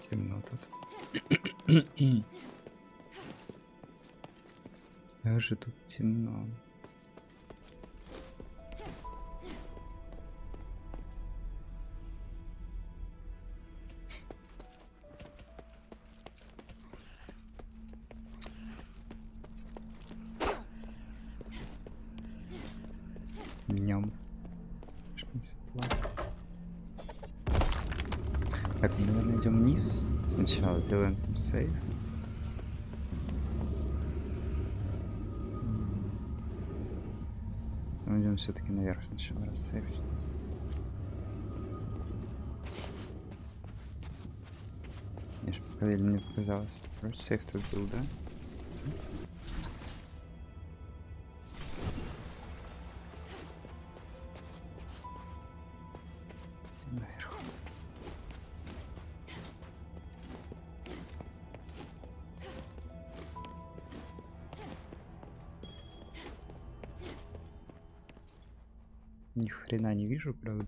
Темно тут. Как же тут темно. Днем. Так, мы, наверное, идем вниз. Сначала делаем там сейв. Мы идем все-таки наверх сначала рассейвить. Я ж пока мне показалось. Вроде сейв тут был, да? Наверху. Ни хрена не вижу, правда.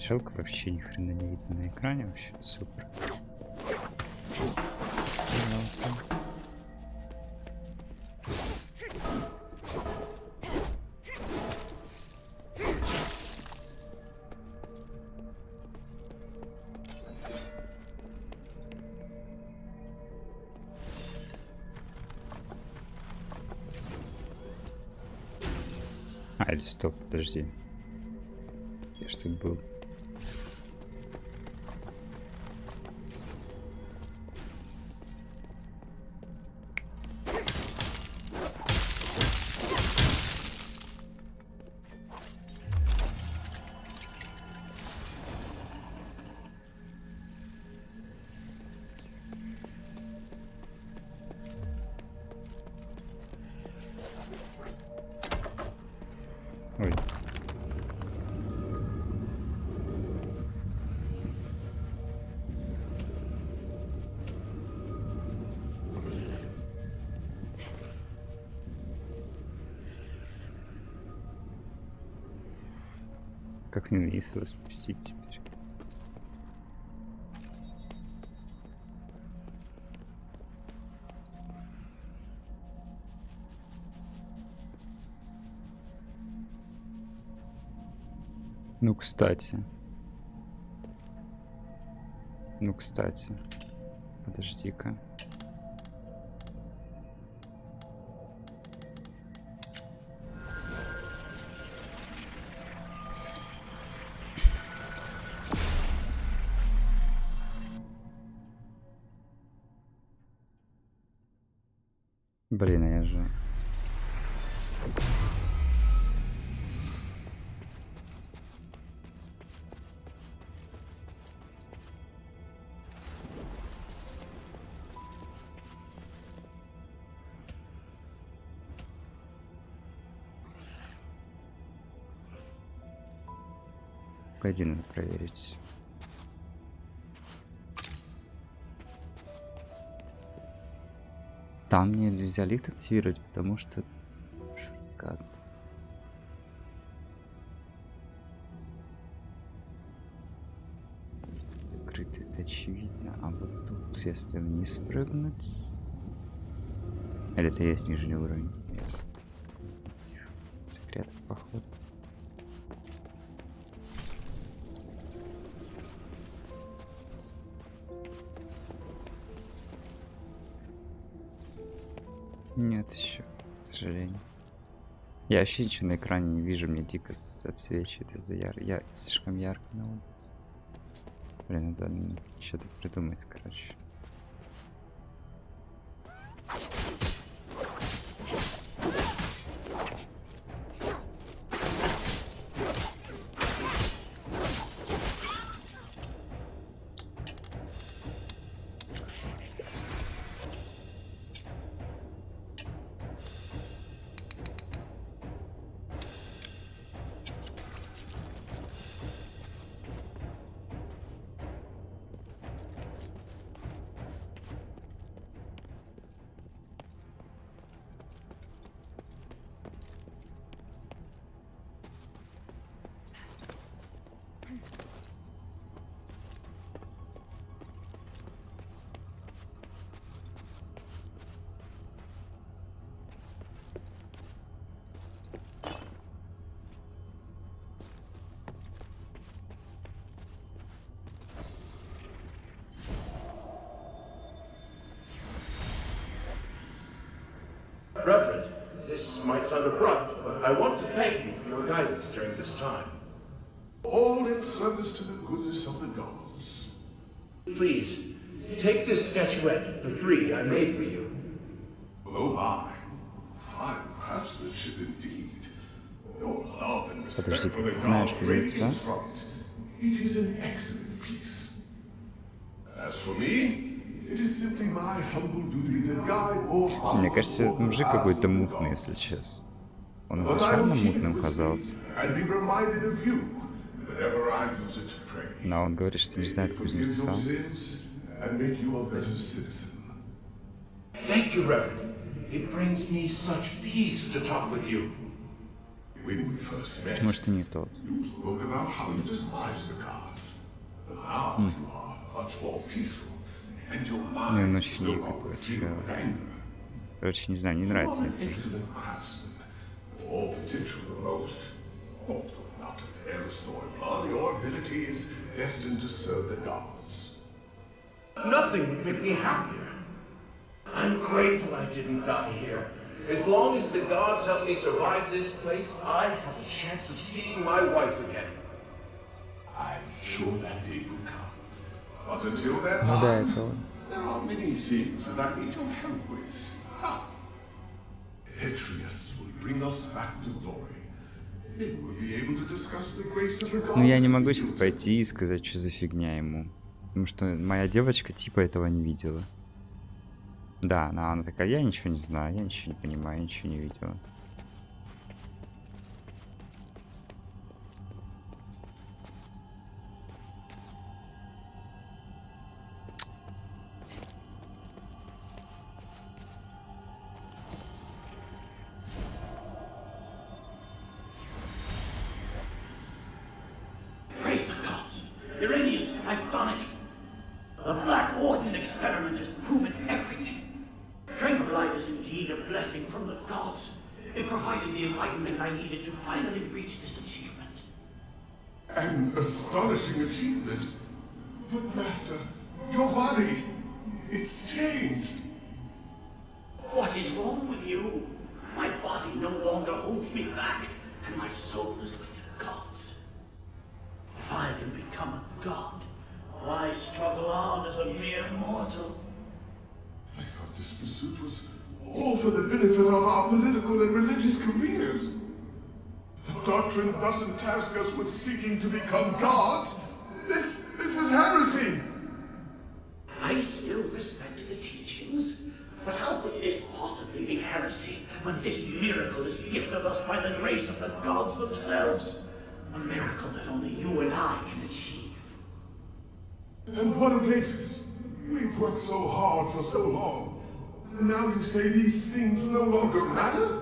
Жалко, вообще ни хрена не видно на экране, вообще супер. А, или стоп, подожди. Я что тут был? Ой. Как мне вниз его спустить теперь? Ну, кстати. Ну, кстати. Подожди-ка. Блин, а я же... Погоди, надо проверить. Там нельзя лифт активировать, потому что шорткат. Закрыто, это очевидно. А вот тут, если вниз прыгнуть... Или это есть нижний уровень? Ясно. Секрет, походу. Нет еще, к сожалению. Я вообще ничего на экране не вижу, мне дико отсвечивает из-за слишком ярко на улице. Блин, надо что-то придумать, короче. Reverend, this might sound abrupt, but I want to thank you for your guidance during this time. All in service to the goodness of the gods. Please, take this statuette, the three I made for you. Oh my. Fine craftsmanship indeed. Your love and respect for the gods radiates from it. It is an excellent piece. As for me, it is simply my humble duty to guide more. Мне кажется, этот мужик какой-то мутный, если честно. Он изначально мутным казался. Но он говорит, что не знает кузнеца. Thank you, Reverend. It brings me such peace to talk with you. Может, и не тот. Ну, и ночник, это вообще... Короче, не знаю, не нравится мне это. All potential the most, although not of Eris nor blood, your ability is destined to serve the gods. Nothing would make me happier. I'm grateful I didn't die here. As long as the gods help me survive this place, I have a chance of seeing my wife again. I'm sure that day will come. But until that time, there are many things that I need your help with. Asterigos will bring us back to glory. Then we'll be able to discuss the grace of the gods. Ну, я не могу сейчас пойти и сказать, что за фигня ему. Потому что моя девочка типа этого не видела. Да, она такая, я ничего не знаю, я ничего не понимаю, я ничего не видела. I've done it. The Black Order experiment has proven everything. Tranquilite is indeed a blessing from the gods. It provided the enlightenment I needed to finally reach this achievement. An astonishing achievement. But Master, your body, it's changed. What is wrong with you? My body no longer holds me back, and my soul is with the gods. If I can become a god, why struggle on as a mere mortal? I thought this pursuit was all for the benefit of our political and religious careers. The doctrine doesn't task us with seeking to become gods. This is heresy. I still respect the teachings, but how could this possibly be heresy when this miracle is gifted us by the grace of the gods themselves? A miracle that only you and I can achieve. And what of Avis? We've worked so hard for so long. Now you say these things no longer matter?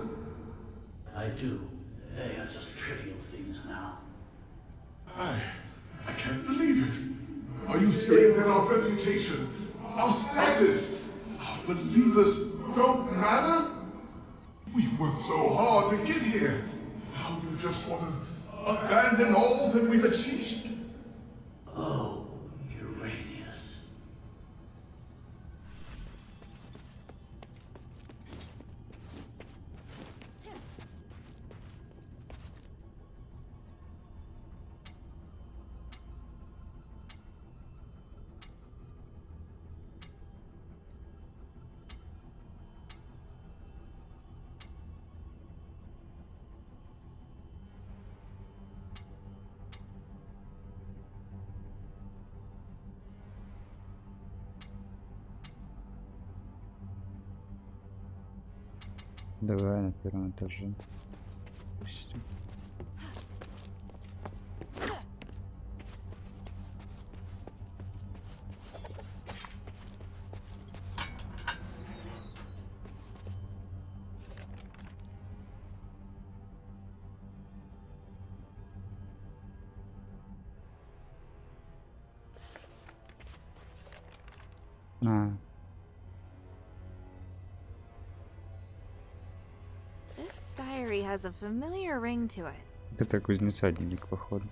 I do. They are just trivial things now. I can't believe it. Are you saying that our reputation, our status, our believers don't matter? We've worked so hard to get here. Now you just want to abandon all that we've achieved? Oh, Uranius. Давай на первом этаже. Пусть. This diary has a familiar ring to it. Это кузнеца дневник, походу.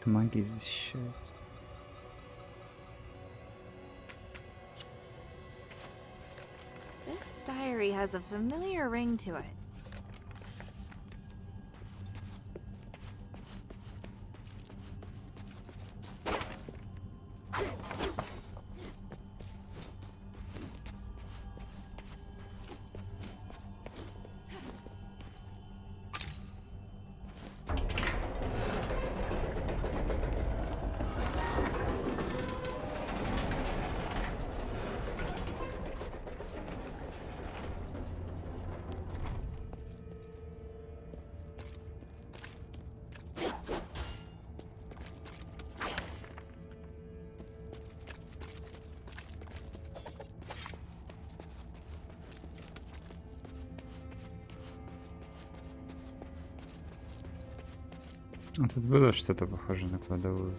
Магия защищает. This diary has a familiar ring to it. А тут было что-то похоже на кладовую.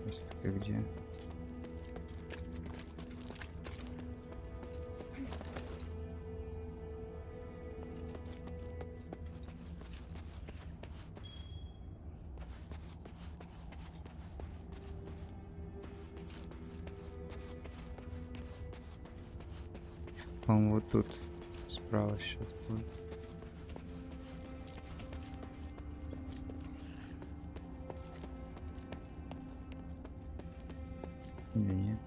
Просто как где? По-моему, вот тут справа сейчас будет. Или нет?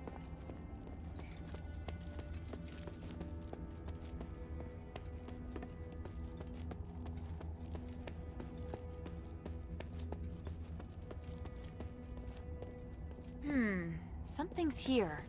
Something's here.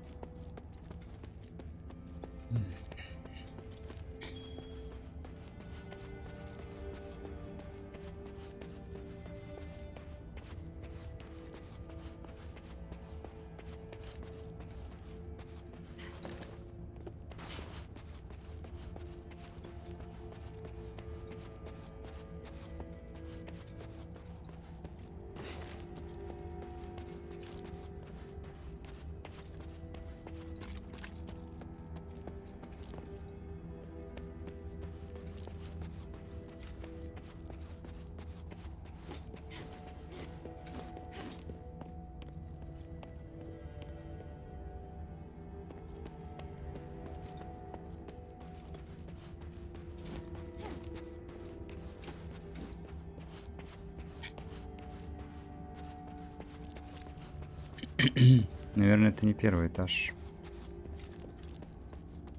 Наверное, это не первый этаж.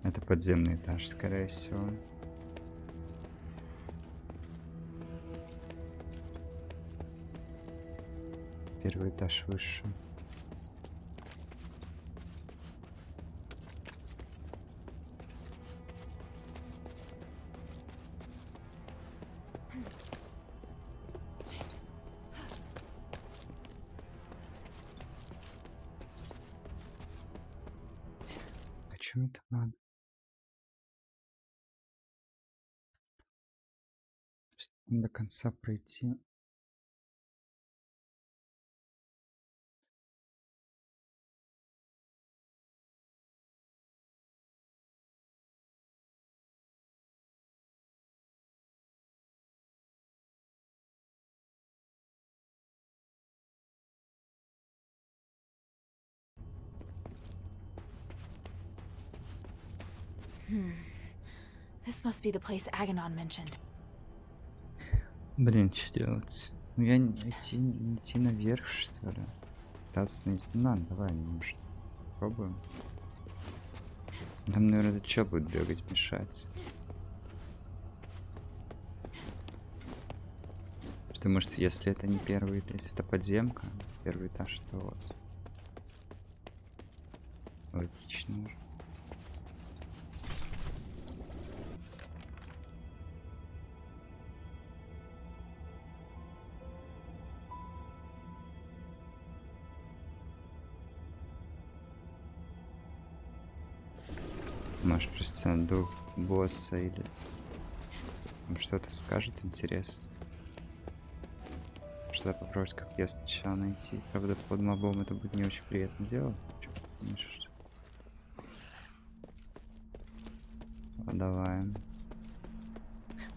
Это подземный этаж, скорее всего. Первый этаж выше. А чё мне там надо? Просто до конца пройти. This must be the place Aganon mentioned. Блин, что делать? Ну я идти наверх, что ли? Пытаться найти. Ну ладно, давай, может. Пробуем. Там, наверное, это чё будет бегать, мешать? Потому что если это не первый, если это подземка, первый этаж, то вот. Логично уже. Может, просто дух босса или там что-то скажет интересно. Что попробовать, как я сначала найти. Правда, под мобом это будет не очень приятно дело. Чё, конечно. Давай.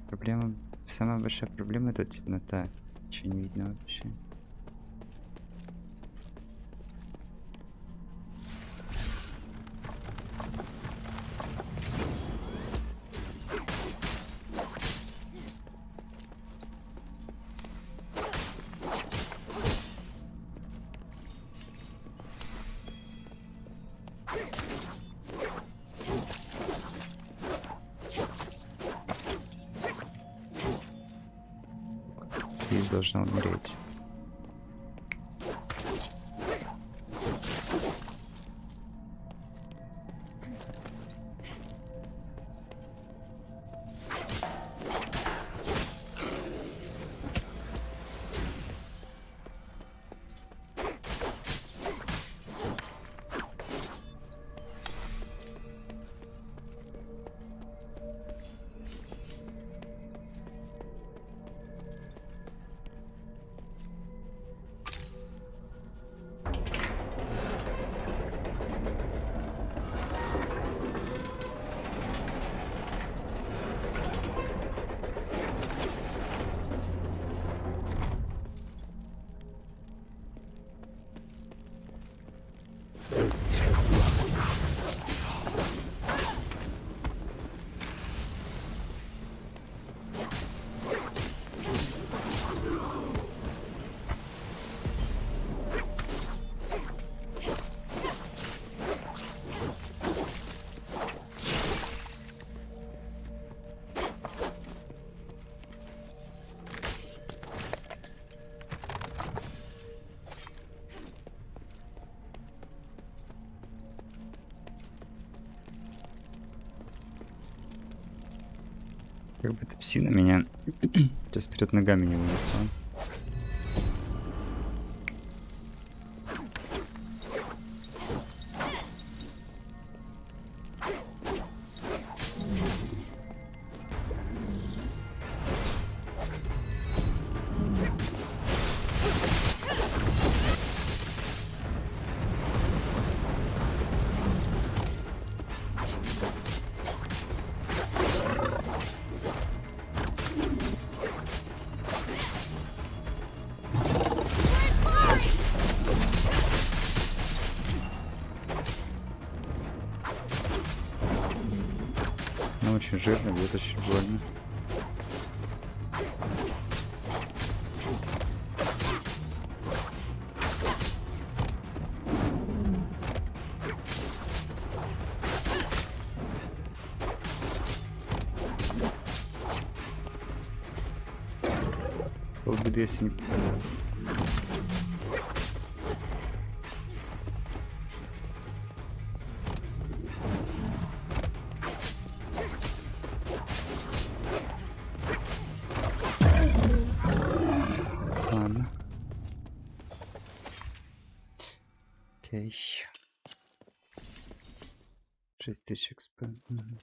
Проблема, самая большая проблема — это темнота. Ничего не видно вообще. Здесь должна умереть. Как бы эта псина меня сейчас перед ногами не вынесла. Ну, очень жирно, будет очень больно. Полбеды, если не попадет. Ладно. Окей. 6000 XP. Мгм.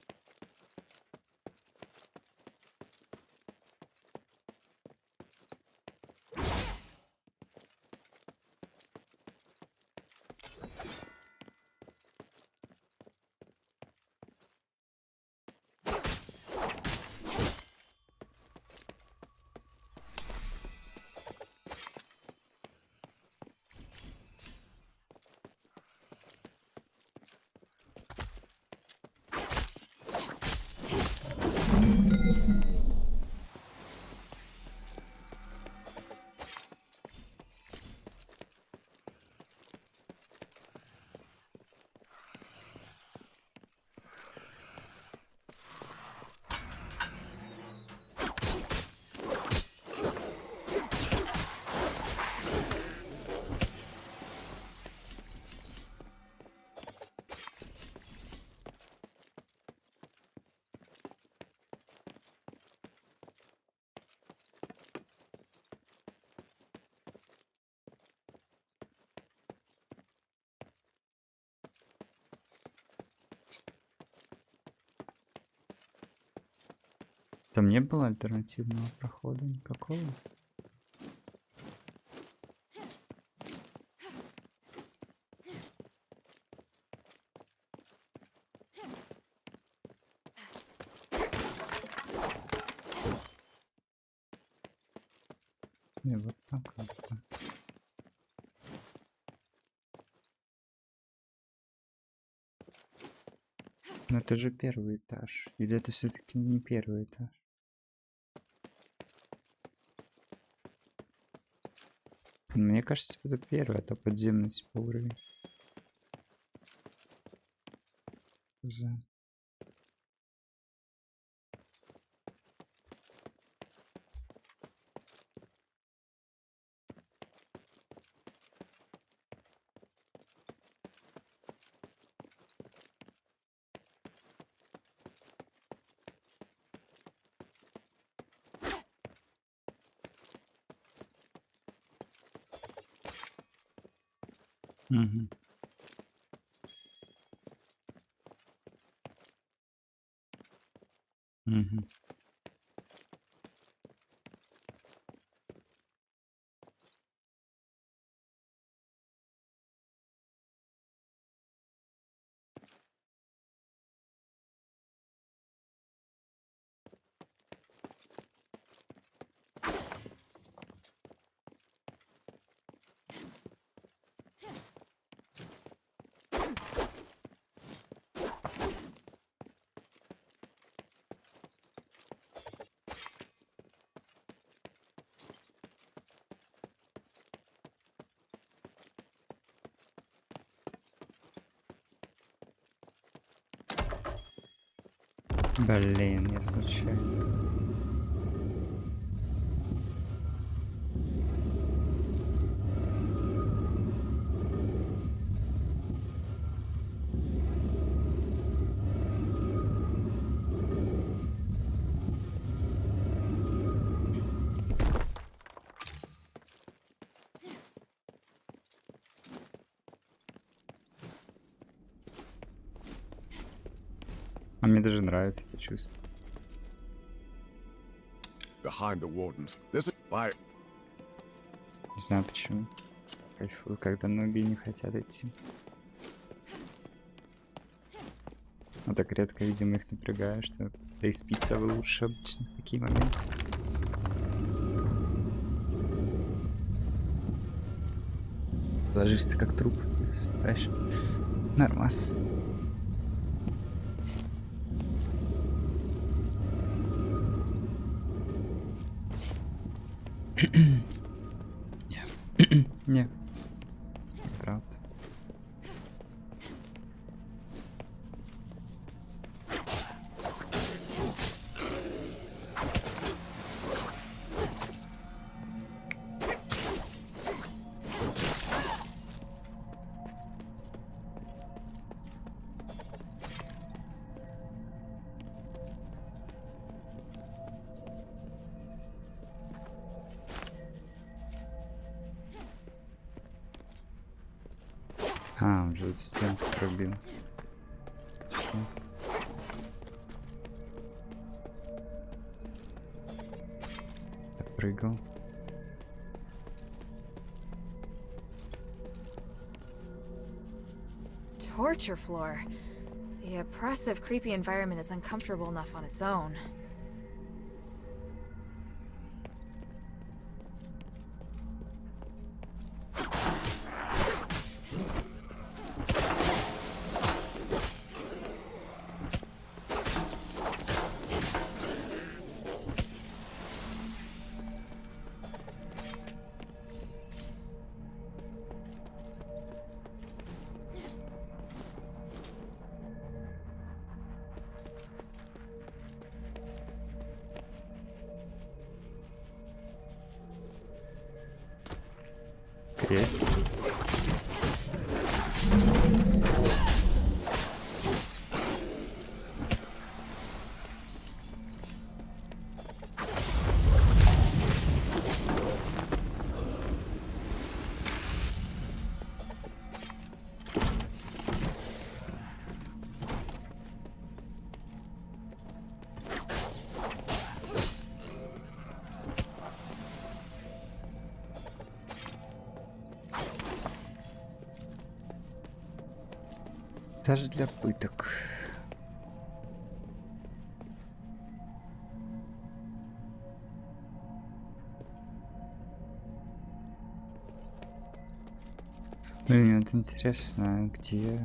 Там не было альтернативного прохода никакого? Не, Но это же первый этаж. Или это все-таки не первый этаж? Мне кажется, это первый, а то подземный типа уровень. За. Угу. Угу. Блин, я случайно. А мне даже нравится это чувство. Behind the wardens. There's a fire. Не знаю почему. Кайфую, когда ноги не хотят идти. Но так редко, видимо, их напрягаю, что да и спится лучше обычно в такие моменты. Ложишься как труп и засыпаешь. Нормас. Не. Правда. А, уже вот стенку пробил. Допрыгал. Torture floor. The oppressive, creepy environment is uncomfortable enough on its own. Есть. Даже для пыток. Блин, вот интересно, где...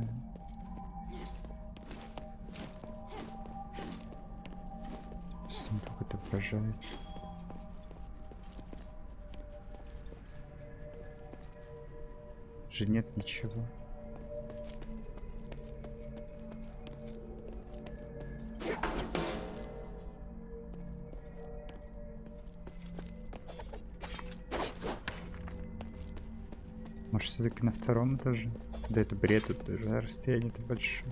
Рожается. Же нет ничего. Может, все-таки на втором этаже? Да это бред, тут даже расстояние-то большое.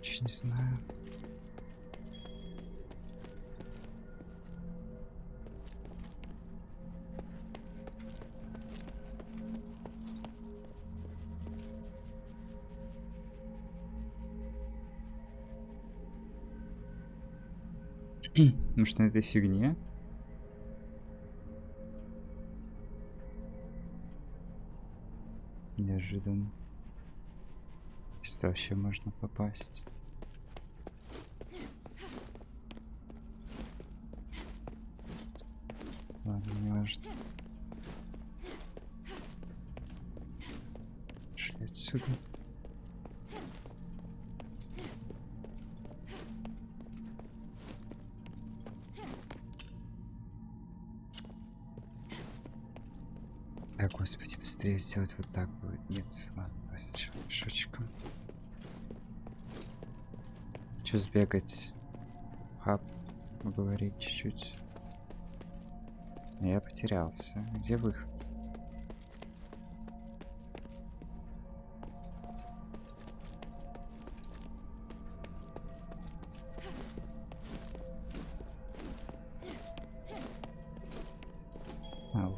Чуть не знаю. Может, на этой фигне? Неожиданно. Если вообще можно попасть. Ладно, не важно. Шли отсюда. Да, господи, быстрее сделать вот так будет. Нет, ладно, давай сначала мешочком. Хочу сбегать в хаб, поговорить чуть-чуть. Но я потерялся. Где выход? Ау.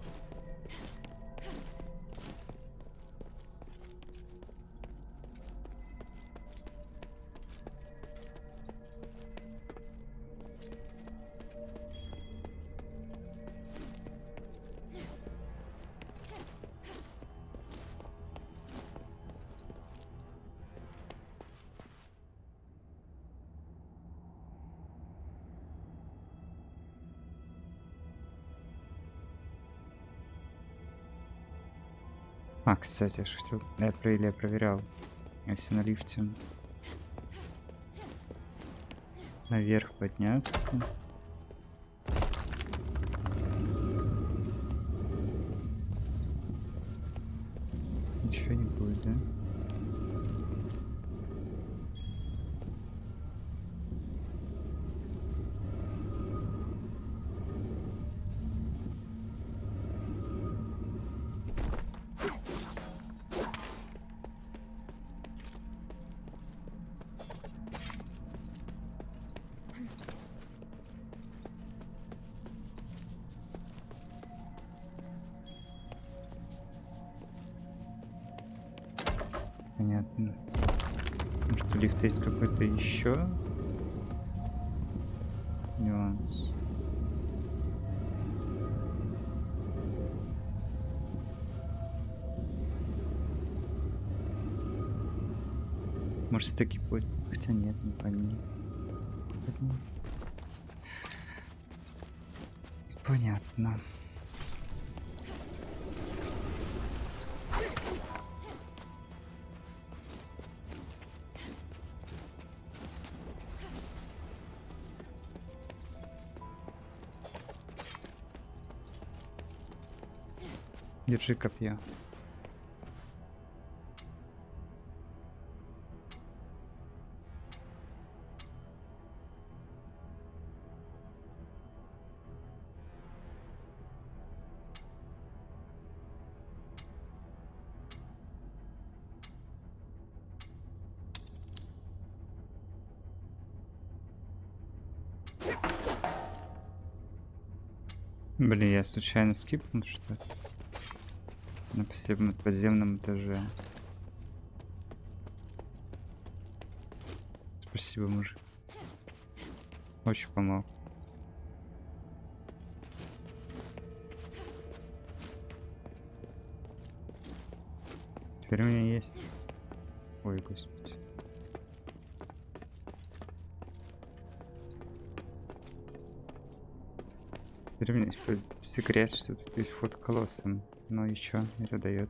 А, кстати, я же хотел... Я проверял. Если на лифте наверх подняться... Ничего не будет, да? Понятно. Может, у лифта есть какой-то еще нюанс? Может, все-таки будет. Хотя нет, не понятно. Понятно. Держи копье. Блин, я случайно скипнул, что ли? На подземном этаже. Спасибо, мужик. Очень помог. Теперь у меня есть... Ой, господи. Теперь у меня есть секрет, что тут есть вход к колоссам. Но еще это дает.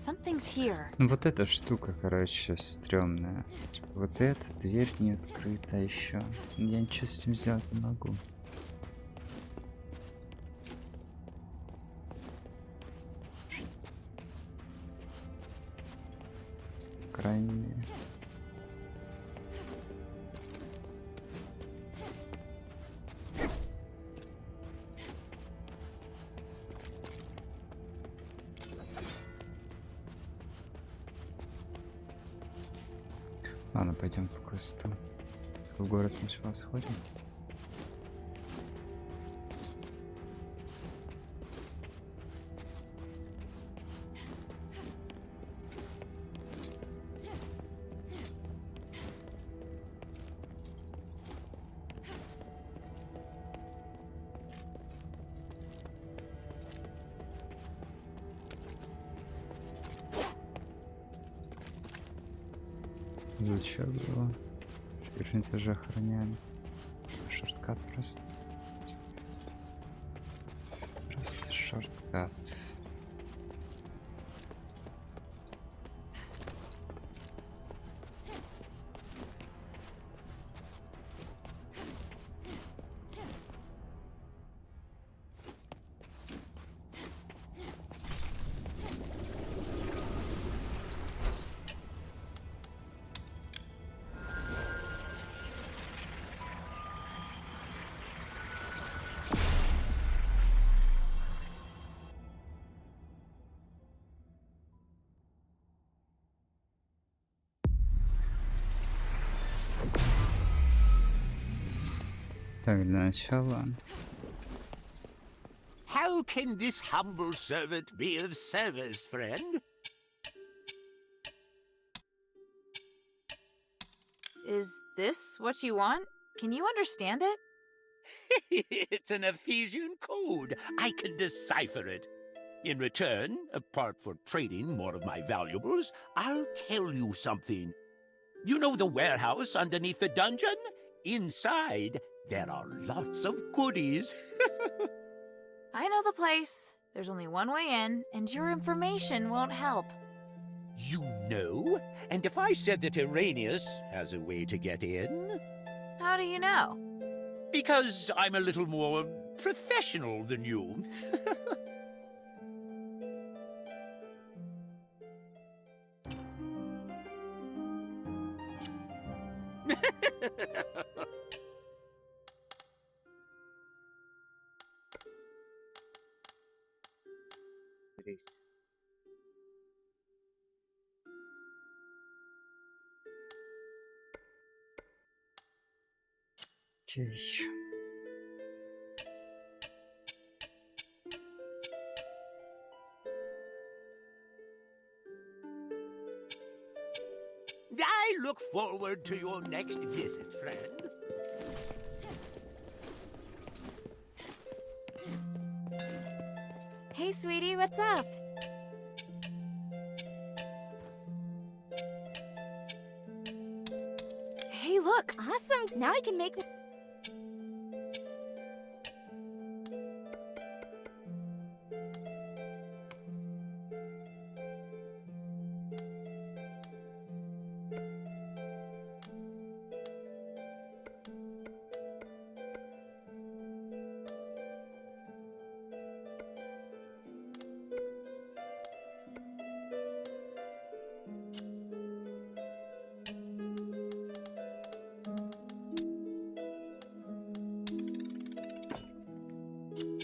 Something's here. Ну вот эта штука, короче, стрёмная. Типа, вот эта дверь не открыта еще. Я ничего с этим сделать не могу. По крайней мере. Ладно, пойдем по квесту. В город сначала сходим. Зачем его? Верхний этаж охраняем. Шорткат просто. Просто шорткат. Так, для начала. How can this humble servant be of service, friend? Is this what you want? Can you understand it? It's an Ephesian code. I can decipher it. In return, apart for trading more of my valuables, I'll tell you something. You know the warehouse underneath the dungeon? Inside, there are lots of goodies. I know the place. There's only one way in, and your information won't help. You know? And if I said that Iranius has a way to get in? How do you know? Because I'm a little more professional than you. Окей. I look forward to your next visit, friend. Hey, sweetie, what's up? Hey, look! Awesome! Now I can make...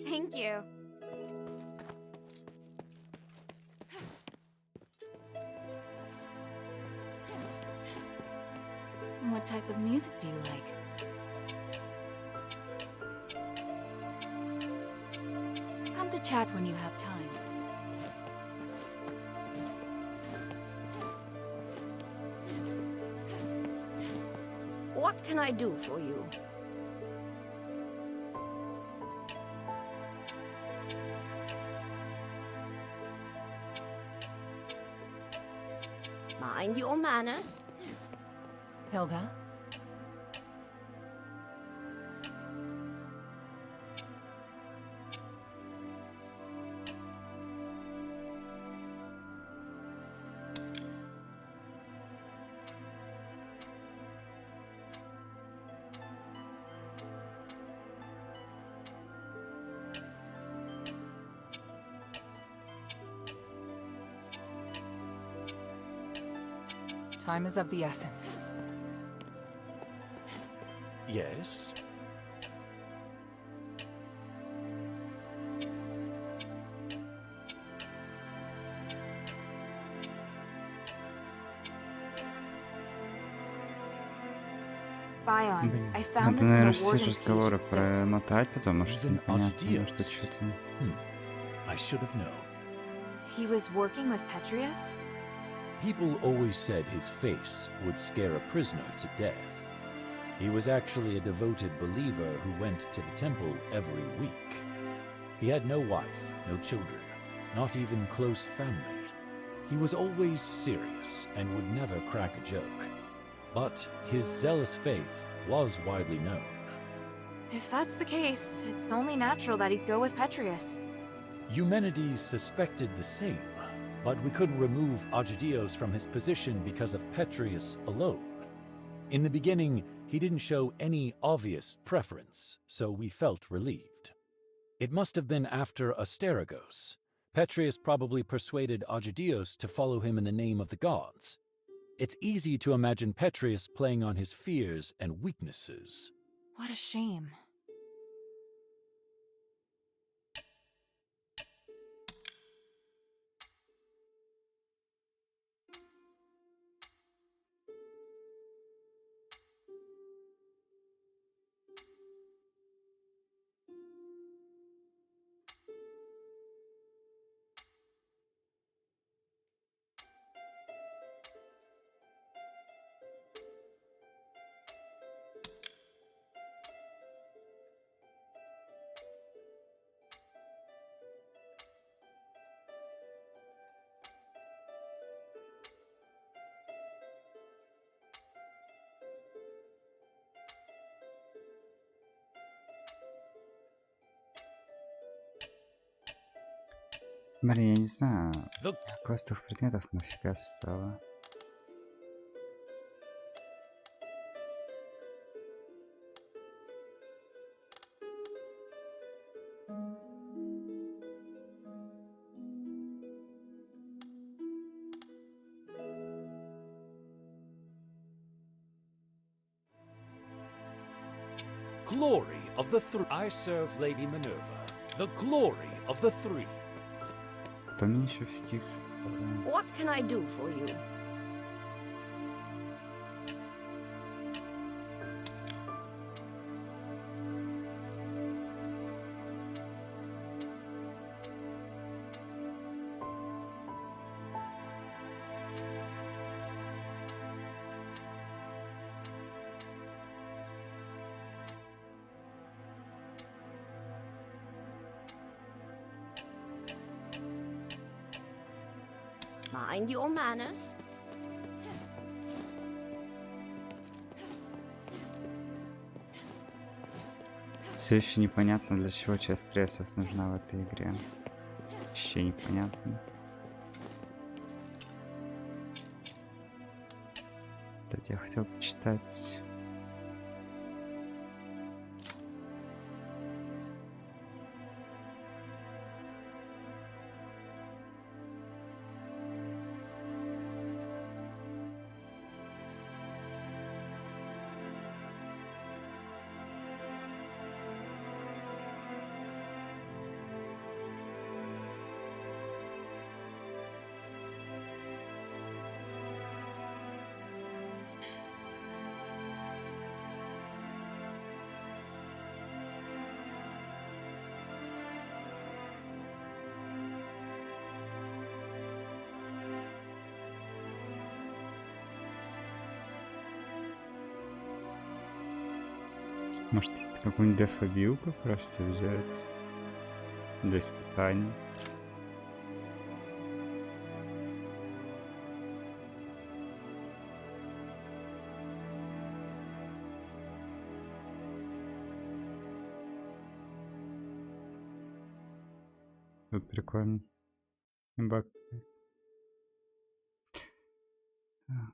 Thank you. What type of music do you like? Come to chat when you have time. What can I do for you? Mind your manners. Hilda? Time is of the essence. Yes? Bion, Блин, I found надо, this in наверное, a все warden's разговоры patient sticks. промотать, потому что Even непонятно, что Asterigos. что-то... I should have known. He was working with Petrius? People always said his face would scare a prisoner to death. He was actually a devoted believer who went to the temple every week. He had no wife, no children, not even close family. He was always serious and would never crack a joke. But his zealous faith was widely known. If that's the case, it's only natural that he'd go with Petrius. Eumenides suspected the same, but we couldn't remove Agidios from his position because of Petrius alone. In the beginning, he didn't show any obvious preference, so we felt relieved. It must have been after Asterigos. Petrius probably persuaded Agidios to follow him in the name of the gods. It's easy to imagine Petrius playing on his fears and weaknesses. What a shame. Блин, я не знаю, The квестовых предметов нафига стало. glory of the three. I serve Lady Minerva. The glory of the three. Кто мне еще в Стикс? What can I do for you? Mind your manners. Все еще непонятно, для чего часть стрессов нужна в этой игре. Вообще непонятно. Кстати, я хотел почитать. Может, это какую-нибудь дефобилку просто взять для испытаний. Тут прикольно. Бак. Так.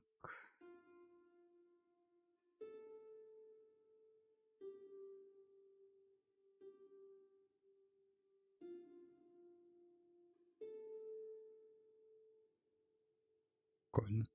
Прикольно.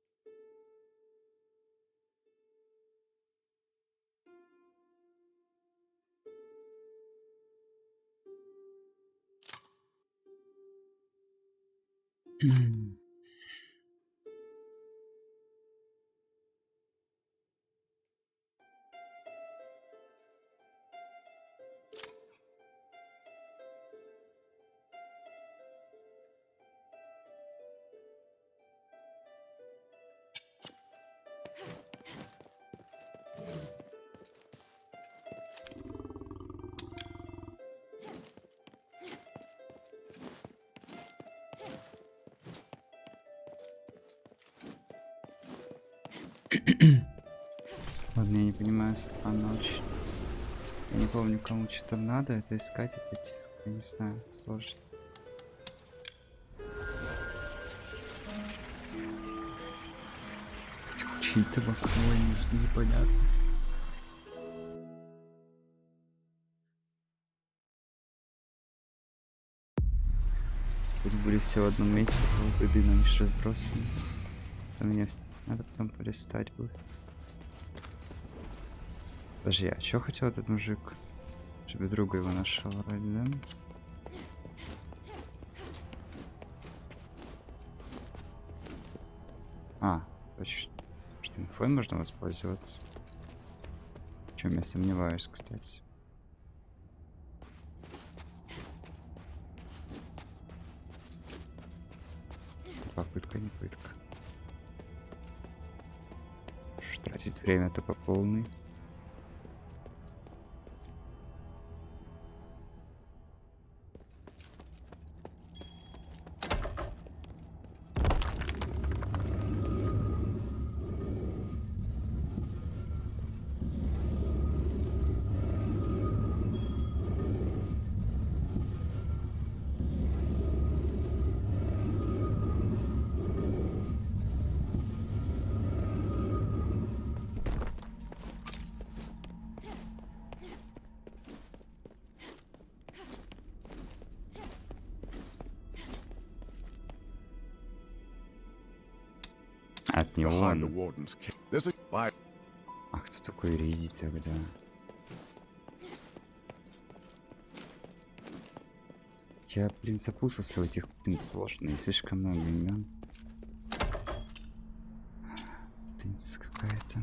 Ладно, я не понимаю, странно очень. Я не помню, кому что там надо. Это искать и потискать. Я не знаю, сложно. Хотя куча табаковой нужно, непонятно. Теперь были все в одном месте, полбеды, но они же разбросаны. А мне надо потом полистать будет. Подожди, а что хотел этот мужик? Чтобы друга его нашел, вроде, да? А, точно. Что инфой можно воспользоваться? В чем я сомневаюсь, кстати. Попытка, не пытка. Что тратить время-то по полной. От него. Behind the warden's cave. There's a by А кто такой Риди тогда? Я, блин, запутался в этих, блин, сложных, слишком много имен. Птица какая-то.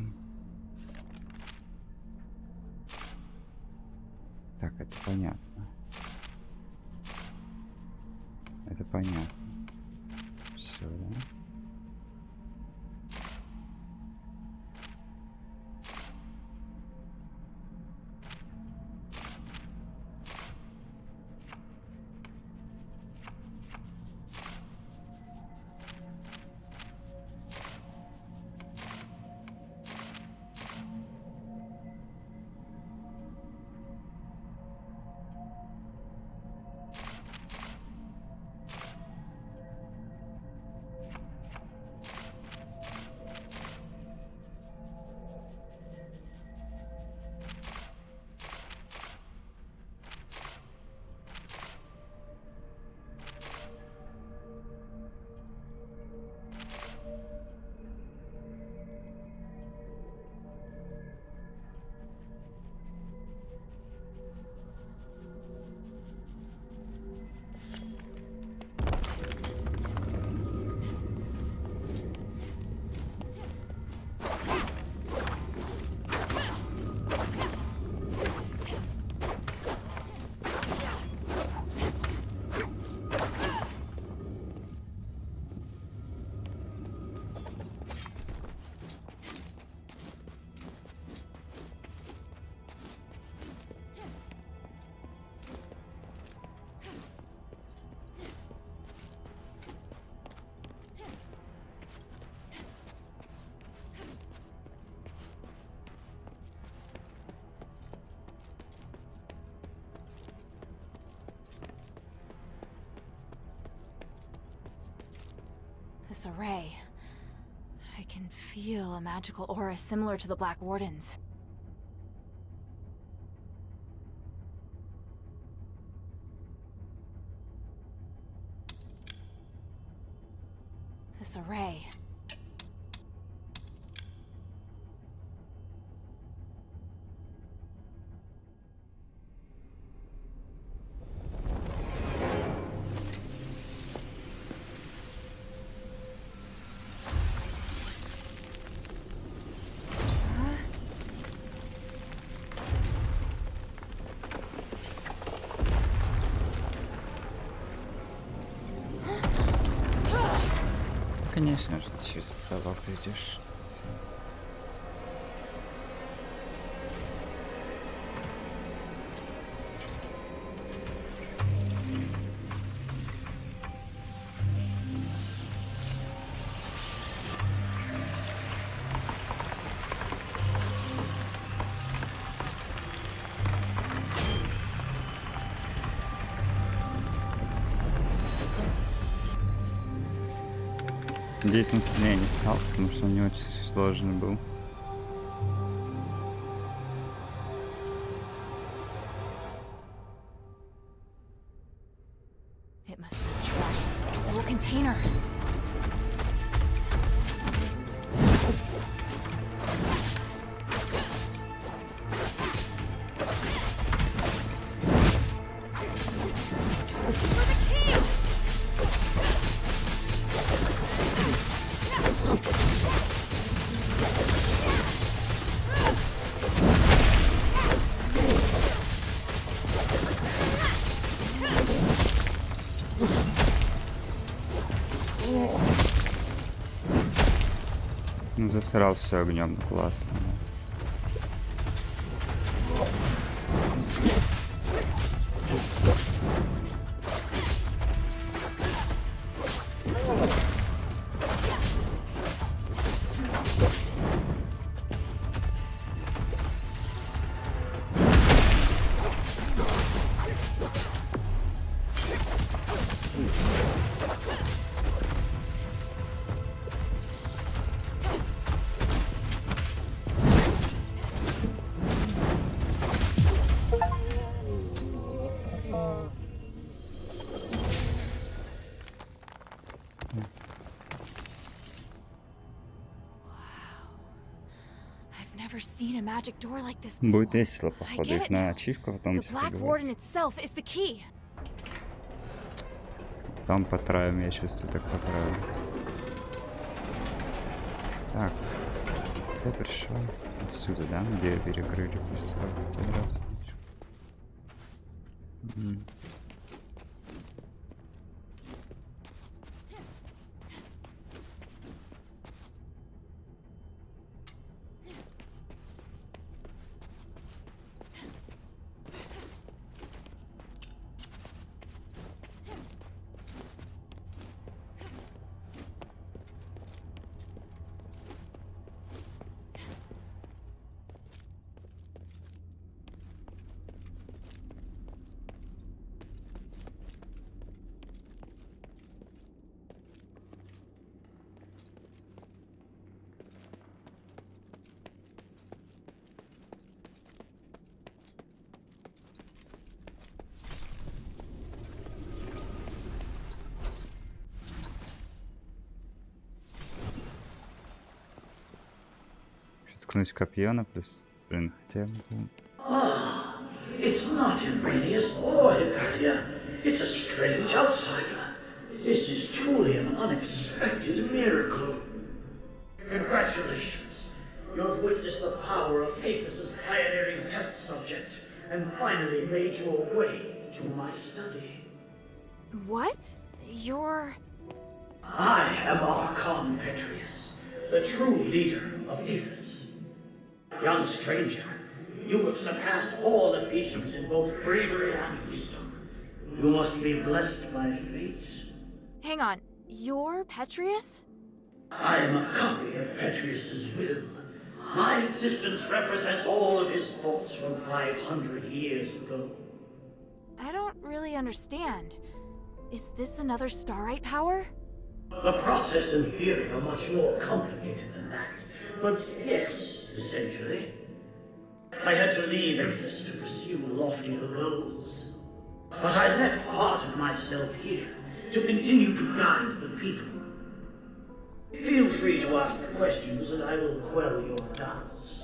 Так, это понятно. Это понятно. Все, да? This array. I can feel a magical aura similar to the Black Warden's. This array. конечно же, ты через потолок зайдешь. Надеюсь, он сильнее не стал, потому что он не очень сложный был. It must be trashed into this little container. Ну, засрал все огнем, классно. Never seen a magic door like this Будет before. весело, I походу, get их it на now. ачивку, потом The Black Warden дофиговаться. itself is the key. Там потравим, я чувствую, так потравим. Так, я пришел отсюда, да? Где перекрыли после того, как я дрался. Ткнуть копье на плюс. Блин, хотя бы... Ah, it's not Irenaeus or Hypatia. It's a strange outsider. This is truly an unexpected miracle. Congratulations. You have witnessed the power of Aethys' pioneering test subject and finally made your way to my study. What? You're... I am Archon Petrius, the true leader of Aethys. Young stranger, you have surpassed all Ephesians in both bravery and wisdom. You must be blessed by fate. Hang on. You're Petrius? I am a copy of Petrius's will. My existence represents all of his thoughts from 500 years ago. I don't really understand. Is this another Starite power? The process and theory are much more complicated than that. But yes, essentially. I had to leave Aethys to pursue loftier goals. But I left part of myself here to continue to guide the people. Feel free to ask questions and I will quell your doubts.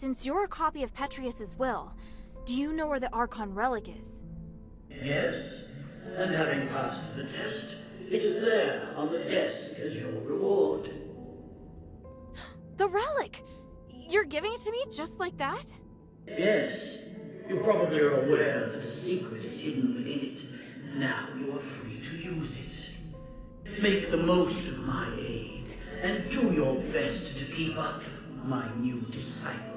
since you're a copy of Petrius's will, do you know where the Archon relic is? Yes, and having passed the test, it is there on the desk as your reward. The relic! You're giving it to me just like that? Yes, you probably are aware that a secret is hidden within it. Now you are free to use it. Make the most of my aid, and do your best to keep up my new disciple.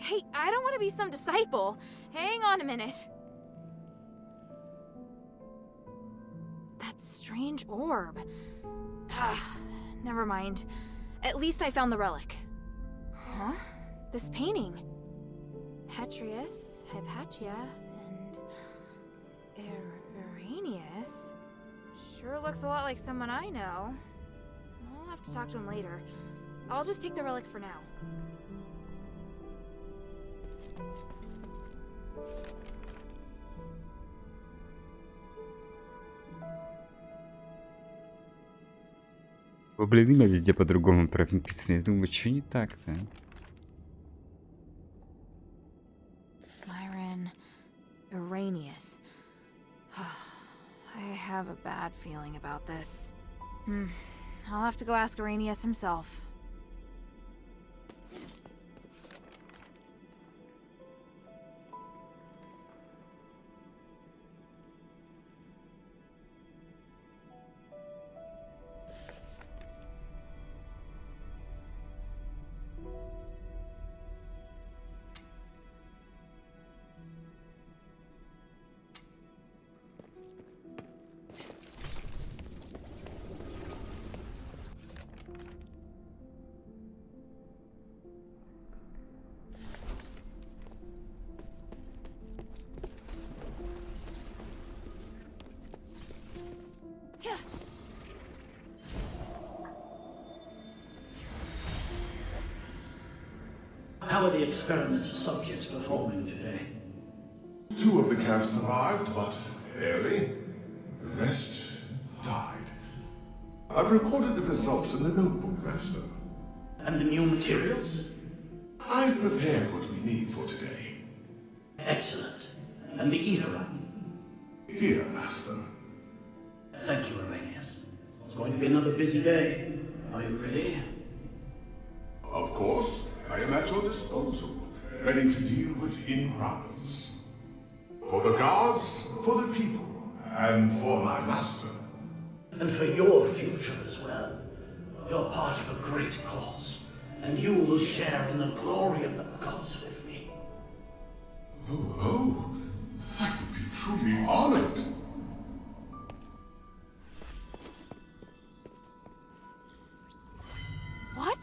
Hey, I don't want to be some disciple. Hang on a minute. That strange orb. Never mind. At least I found the relic. Huh? This painting. Petrius, Hypatia, and Irenaeus. Sure looks a lot like someone I know. I'll have to talk to him later. I'll just take the relic for now. Блин, имя везде по-другому прописано. Я думаю, что не так-то? Irenaeus. I have a bad feeling about this. I'll have to go ask Irenaeus himself. How are the experiment's subjects performing today? 2 of the calves survived, but barely. The rest died. I've recorded the results in the notebook, Master. And the new materials? I've prepared what we need for today. Excellent. And the ether? Here, Master. Thank you, Irenaeus. It's going to be another busy day. Are you ready? Of course, I am at your disposal, ready to deal with any problems. For the gods, for the people, and for my master. And for your future as well. You're part of a great cause, and you will share in the glory of the gods with me. Oh, I would be truly honored. What?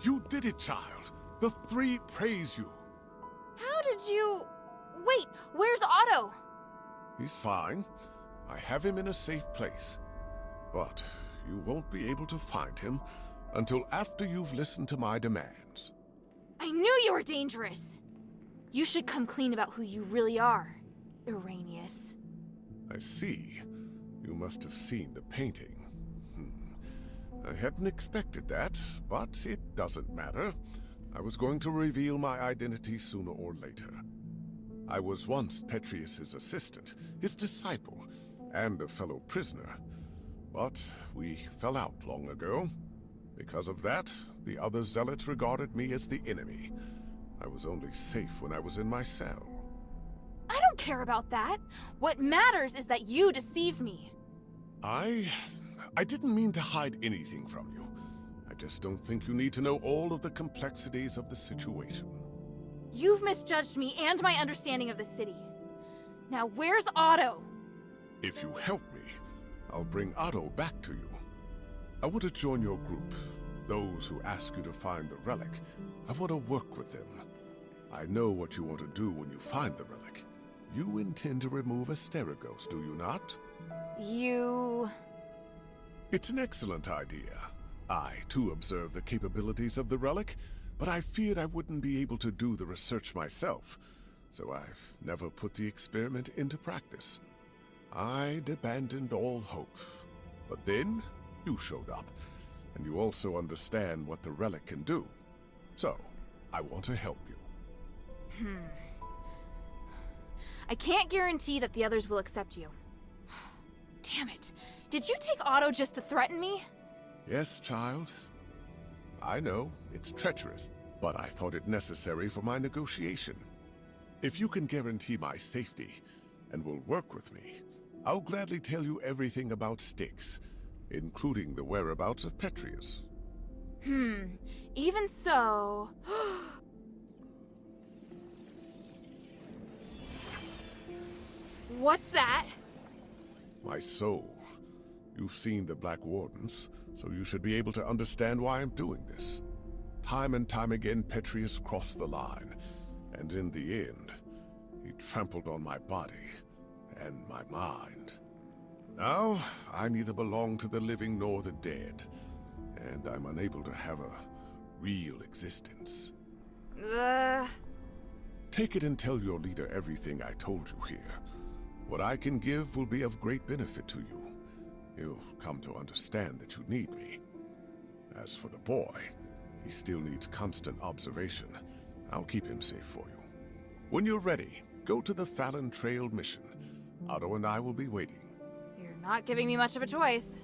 You did it, child. The 3 praise you. How did you... Wait, where's Otto? He's fine. I have him in a safe place. But you won't be able to find him until after you've listened to my demands. I knew you were dangerous. You should come clean about who you really are, Irenaeus. I see. You must have seen the painting. I hadn't expected that, but it doesn't matter. I was going to reveal my identity sooner or later. I was once Petrius's assistant, his disciple, and a fellow prisoner. But we fell out long ago. Because of that, the other zealots regarded me as the enemy. I was only safe when I was in my cell. I don't care about that. What matters is that you deceived me. I didn't mean to hide anything from you. I just don't think you need to know all of the complexities of the situation. You've misjudged me and my understanding of the city. Now where's Otto? If you help me, I'll bring Otto back to you. I want to join your group. Those who ask you to find the relic. I want to work with them. I know what you want to do when you find the relic. You intend to remove Asterigos, do you not? You... It's an excellent idea. I, too, observe the capabilities of the relic, but I feared I wouldn't be able to do the research myself, so I've never put the experiment into practice. I'd abandoned all hope. But then, you showed up, and you also understand what the relic can do. So, I want to help you. I can't guarantee that the others will accept you. Damn it. Did you take Otto just to threaten me? Yes, child. I know, it's treacherous, but I thought it necessary for my negotiation. If you can guarantee my safety and will work with me, I'll gladly tell you everything about Styx, including the whereabouts of Petrius. Even so... What's that? My soul. You've seen the Black Wardens, so you should be able to understand why I'm doing this. Time and time again, Petrius crossed the line, and in the end, he trampled on my body and my mind. Now, I neither belong to the living nor the dead, and I'm unable to have a real existence. Take it and tell your leader everything I told you here. What I can give will be of great benefit to you. He'll come to understand that you need me. As for the boy, he still needs constant observation. I'll keep him safe for you. When you're ready, go to the Fallon Trail mission. Otto and I will be waiting. You're not giving me much of a choice.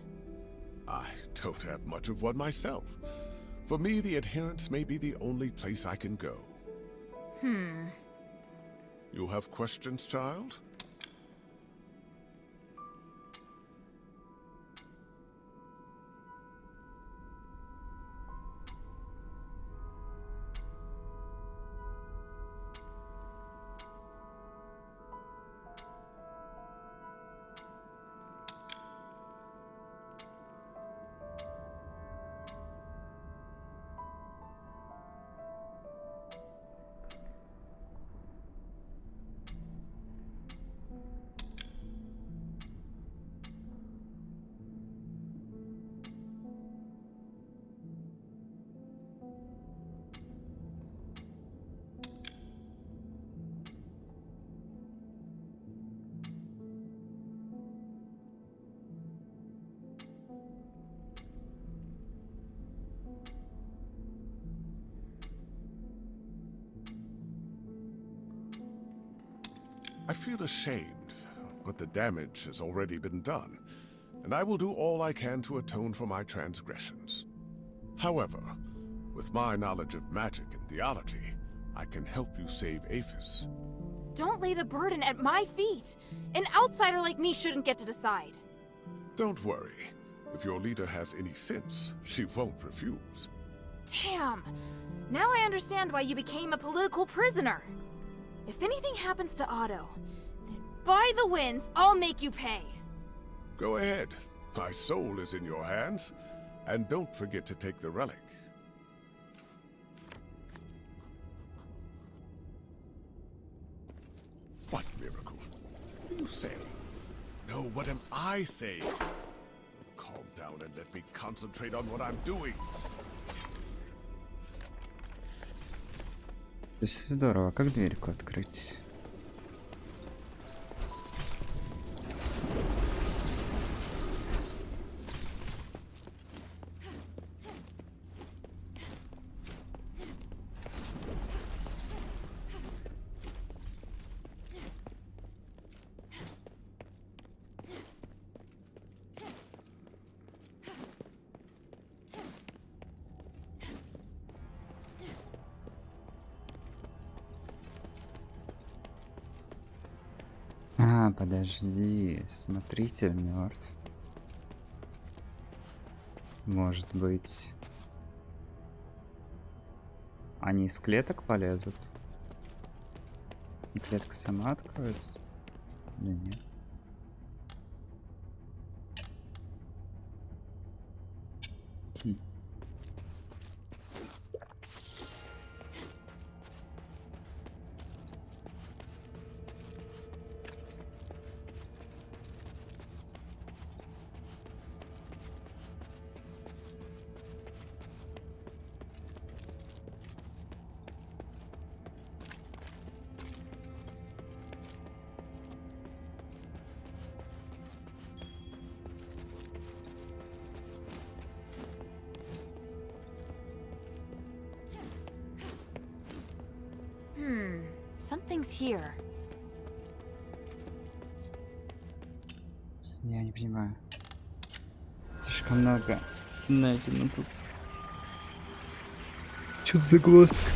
I don't have much of one myself. For me, the Adherents may be the only place I can go. You have questions, child? I feel ashamed, but the damage has already been done, and I will do all I can to atone for my transgressions. However, with my knowledge of magic and theology, I can help you save Aphis. Don't lay the burden at my feet. An outsider like me shouldn't get to decide. Don't worry. If your leader has any sense, she won't refuse. Damn. Now I understand why you became a political prisoner. If anything happens to Otto, then by the winds, I'll make you pay. Go ahead. My soul is in your hands. And don't forget to take the relic. What miracle? What are you saying? No, what am I saying? Calm down and let me concentrate on what I'm doing. То есть здорово, как дверьку открыть? А, подожди, смотритель мертв. Может быть, они из клеток полезут? И клетка сама откроется? Или нет? Something's here. Я не понимаю. Слишком много найдено тут. Чё-то загвоздка.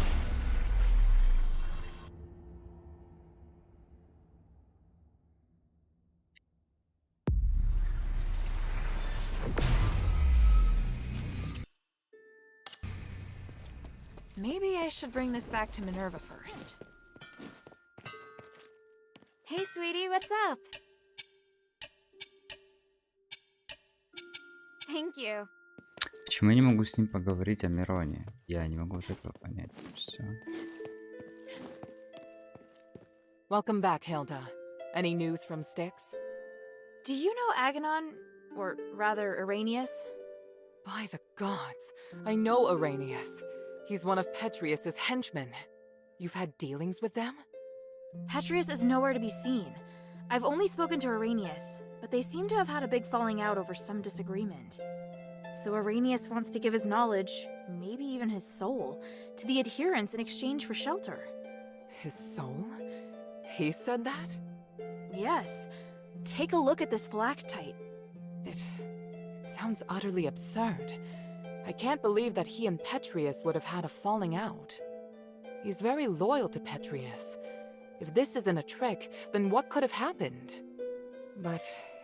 Maybe I should bring this back to Minerva first. Hey, sweetie, what's up? Thank you. Почему я не могу с ним поговорить о Мироне? Я не могу вот этого понять. Все. Welcome back, Hilda. Any news from Styx? Do you know Aganon? Or rather, Arrhenius? By the gods, I know Arrhenius. He's one of Petrius's henchmen. You've had dealings with them? Petrius is nowhere to be seen. I've only spoken to Arrhenius, but they seem to have had a big falling out over some disagreement. So Arrhenius wants to give his knowledge, maybe even his soul, to the adherents in exchange for shelter. His soul? He said that? Yes. Take a look at this phylactite. It sounds utterly absurd. I can't believe that he and Petrius would have had a falling out. He's very loyal to Petrius. If this isn't a trick, then what could have happened? But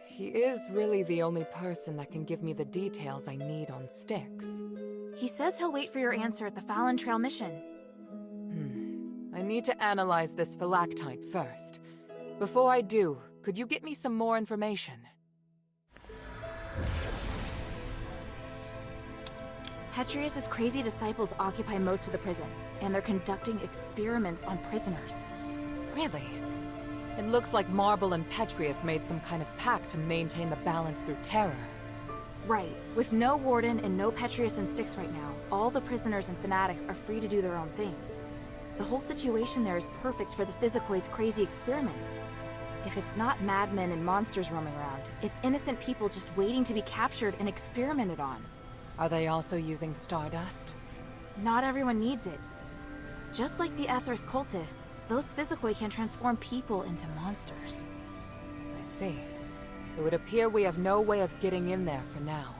he is really the only person that can give me the details I need on Styx. He says he'll wait for your answer at the Fallon Trail mission. I need to analyze this phylactite first. Before I do, could you get me some more information? Petrius's crazy disciples occupy most of the prison, and they're conducting experiments on prisoners. Really? It looks like Marble and Petrius made some kind of pact to maintain the balance through terror. Right. With no warden and no Petrius and Styx right now, all the prisoners and fanatics are free to do their own thing. The whole situation there is perfect for the Physicoid's crazy experiments. If it's not madmen and monsters roaming around, it's innocent people just waiting to be captured and experimented on. Are they also using stardust? Not everyone needs it. Just like the Atheris cultists, those Physicoid can transform people into monsters. I see. It would appear we have no way of getting in there for now.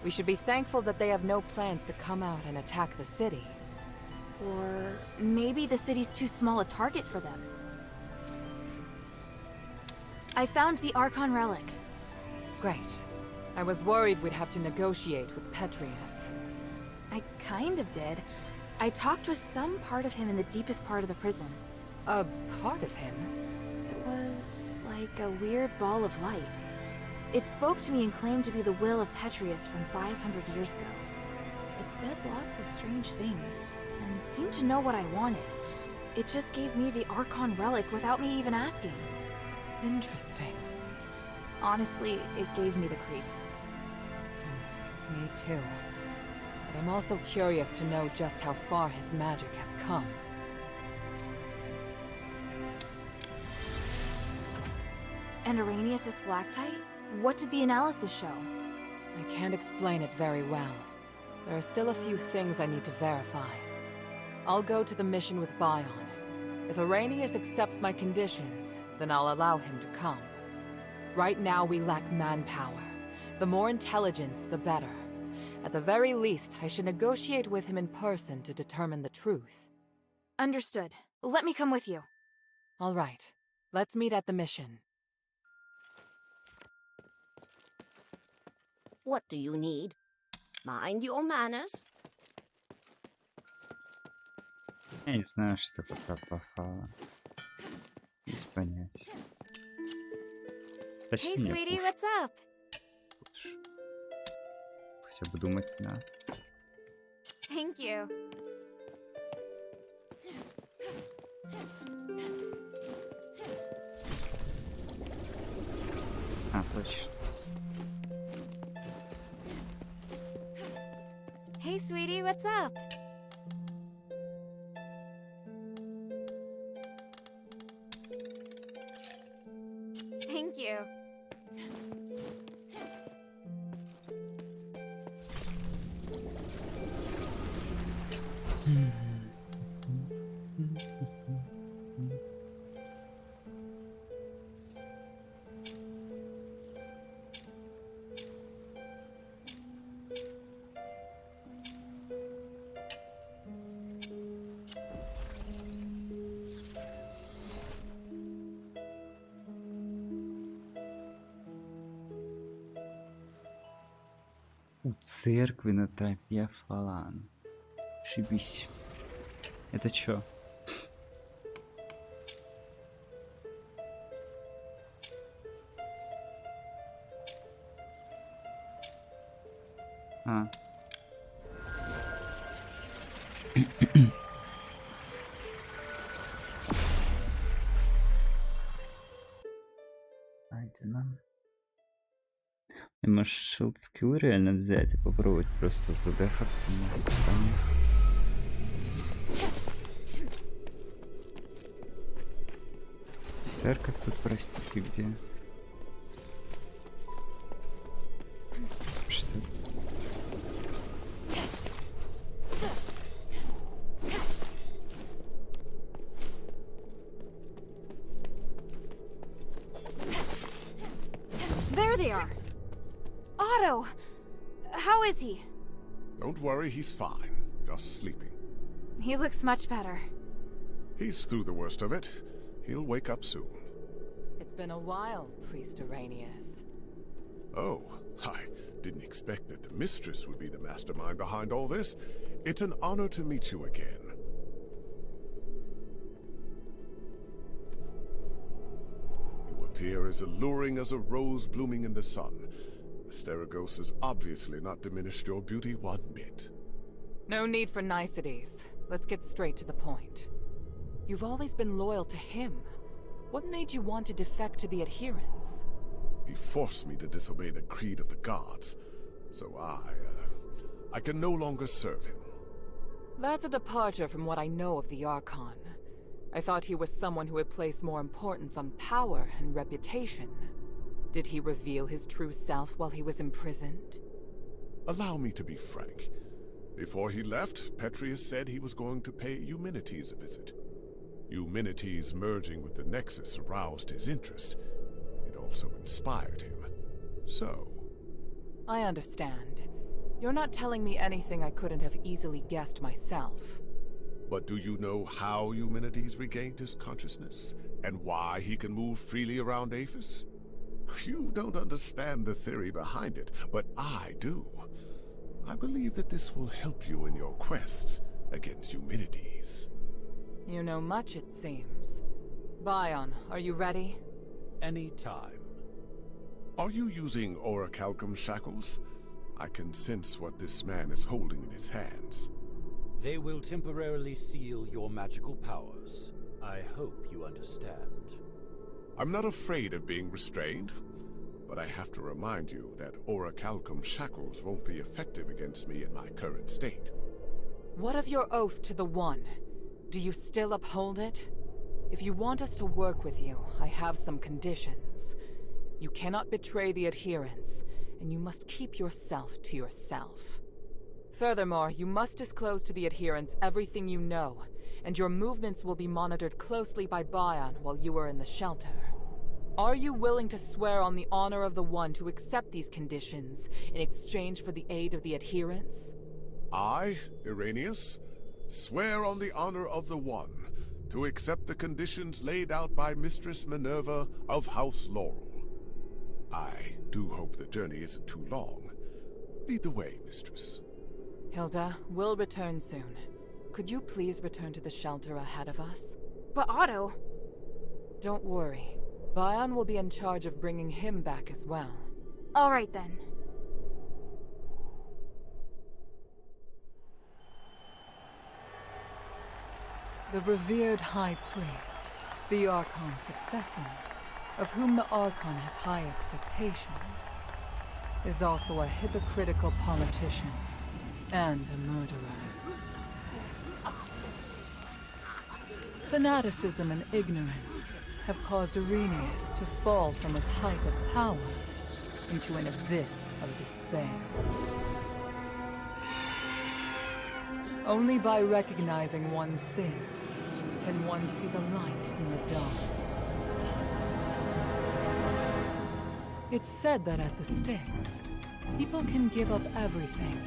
We should be thankful that they have no plans to come out and attack the city. Or maybe the city's too small a target for them. I found the Archon relic. Great. I was worried we'd have to negotiate with Petrius. I kind of did. I talked with some part of him in the deepest part of the prison. A part of him? It was like a weird ball of light. It spoke to me and claimed to be the will of Petrius from 500 years ago. It said lots of strange things, and seemed to know what I wanted. It just gave me the Archon relic without me even asking. Interesting. Honestly, it gave me the creeps. Me too. But I'm also curious to know just how far his magic has come. And Arrhenius' phylactite? What did the analysis show? I can't explain it very well. There are still a few things I need to verify. I'll go to the mission with Bion. If Arrhenius accepts my conditions, then I'll allow him to come. Right now we lack manpower. The more intelligence, the better. At the very least, I should negotiate with him in person to determine the truth. Understood. Let me come with you. All right. Let's meet at the mission. What do you need? Mind your manners. Я не знаю, что пока попало. Без понятия. Почти Hey, не sweetie, пуш. what's up? Пуш. Хотя бы думать на. Thank you. А, точно. Hey, sweetie, what's up? Thank you. У церкви на тропе Фалан. Шибись. Это чё? А. Айдена. И можешь шилд скилл реально взять и попробовать просто задефаться на испытаниях. Церковь тут, простите, где? Что? There they are! Otto! How is he? Don't worry, he's fine. Just sleeping. He looks much better. He's through the worst of it. He'll wake up soon. It's been a while, Priest Arrhenius. Oh, I didn't expect that the mistress would be the mastermind behind all this. It's an honor to meet you again. You appear as alluring as a rose blooming in the sun. Asterigos has obviously not diminished your beauty one bit. No need for niceties. Let's get straight to the point. You've always been loyal to him. What made you want to defect to the adherents? He forced me to disobey the creed of the gods, so I can no longer serve him. That's a departure from what I know of the Archon. I thought he was someone who would place more importance on power and reputation. Did he reveal his true self while he was imprisoned? Allow me to be frank. Before he left, Petrius said he was going to pay Eumenides a visit. Eumenides merging with the Nexus aroused his interest. It also inspired him. So... I understand. You're not telling me anything I couldn't have easily guessed myself. But do you know how Eumenides regained his consciousness? And why he can move freely around Aphis? You don't understand the theory behind it, but I do. I believe that this will help you in your quest against Eumenides. You know much, it seems. Bion, are you ready? Any time. Are you using orichalcum shackles? I can sense what this man is holding in his hands. They will temporarily seal your magical powers. I hope you understand. I'm not afraid of being restrained, but I have to remind you that orichalcum shackles won't be effective against me in my current state. What of your oath to the One? Do you still uphold it? If you want us to work with you, I have some conditions. You cannot betray the adherents, and you must keep yourself to yourself. Furthermore, you must disclose to the adherents everything you know, and your movements will be monitored closely by Bion while you are in the shelter. Are you willing to swear on the honor of the One to accept these conditions in exchange for the aid of the adherents? I, Irenaeus, swear on the honor of the One to accept the conditions laid out by Mistress Minerva of House Laurel. I do hope the journey isn't too long. Lead the way, Mistress. Hilda, we'll return soon. Could you please return to the shelter ahead of us? But Otto... Don't worry. Bion will be in charge of bringing him back as well. All right then. The revered High Priest, the Archon's successor, of whom the Archon has high expectations, is also a hypocritical politician and a murderer. Fanaticism and ignorance have caused Arrhenius to fall from his height of power into an abyss of despair. Only by recognizing one's sins can one see the light in the dark. It's said that at the stakes, people can give up everything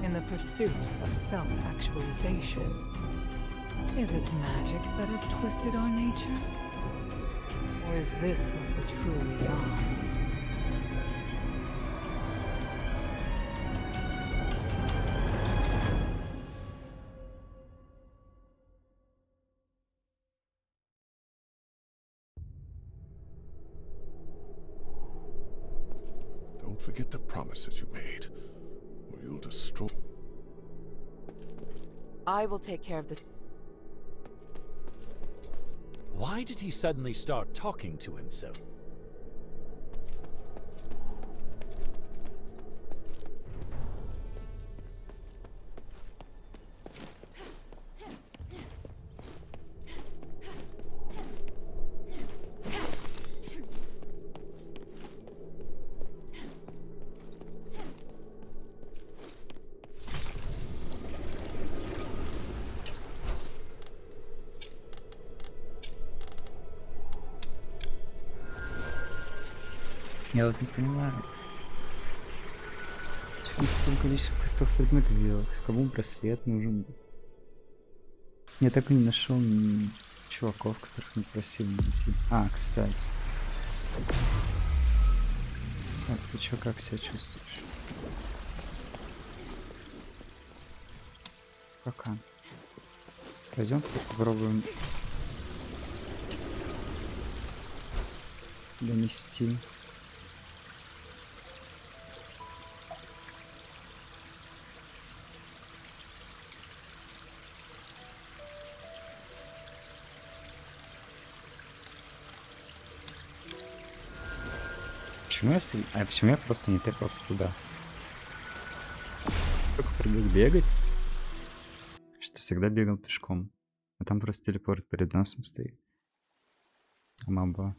in the pursuit of self-actualization. Is it magic that has twisted our nature? Or is this what we truly are? Don't forget the promises you made, or you'll destroy... I will take care of this. Why did he suddenly start talking to himself? Я вот не понимаю, почему столько количество квестов предметов делать? Кому браслет нужен? Я так и не нашел чуваков, которых не просили найти. А, кстати. Так, ты чё, как себя чувствуешь? Пока. Пойдем попробуем донести. Почему я просто не тэпался туда? Только привык бегать, что всегда бегал пешком. А там просто телепорт перед носом стоит. Маба.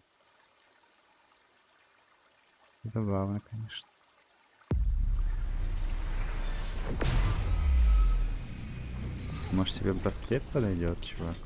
Забавно, конечно. Может, тебе браслет подойдет, чувак?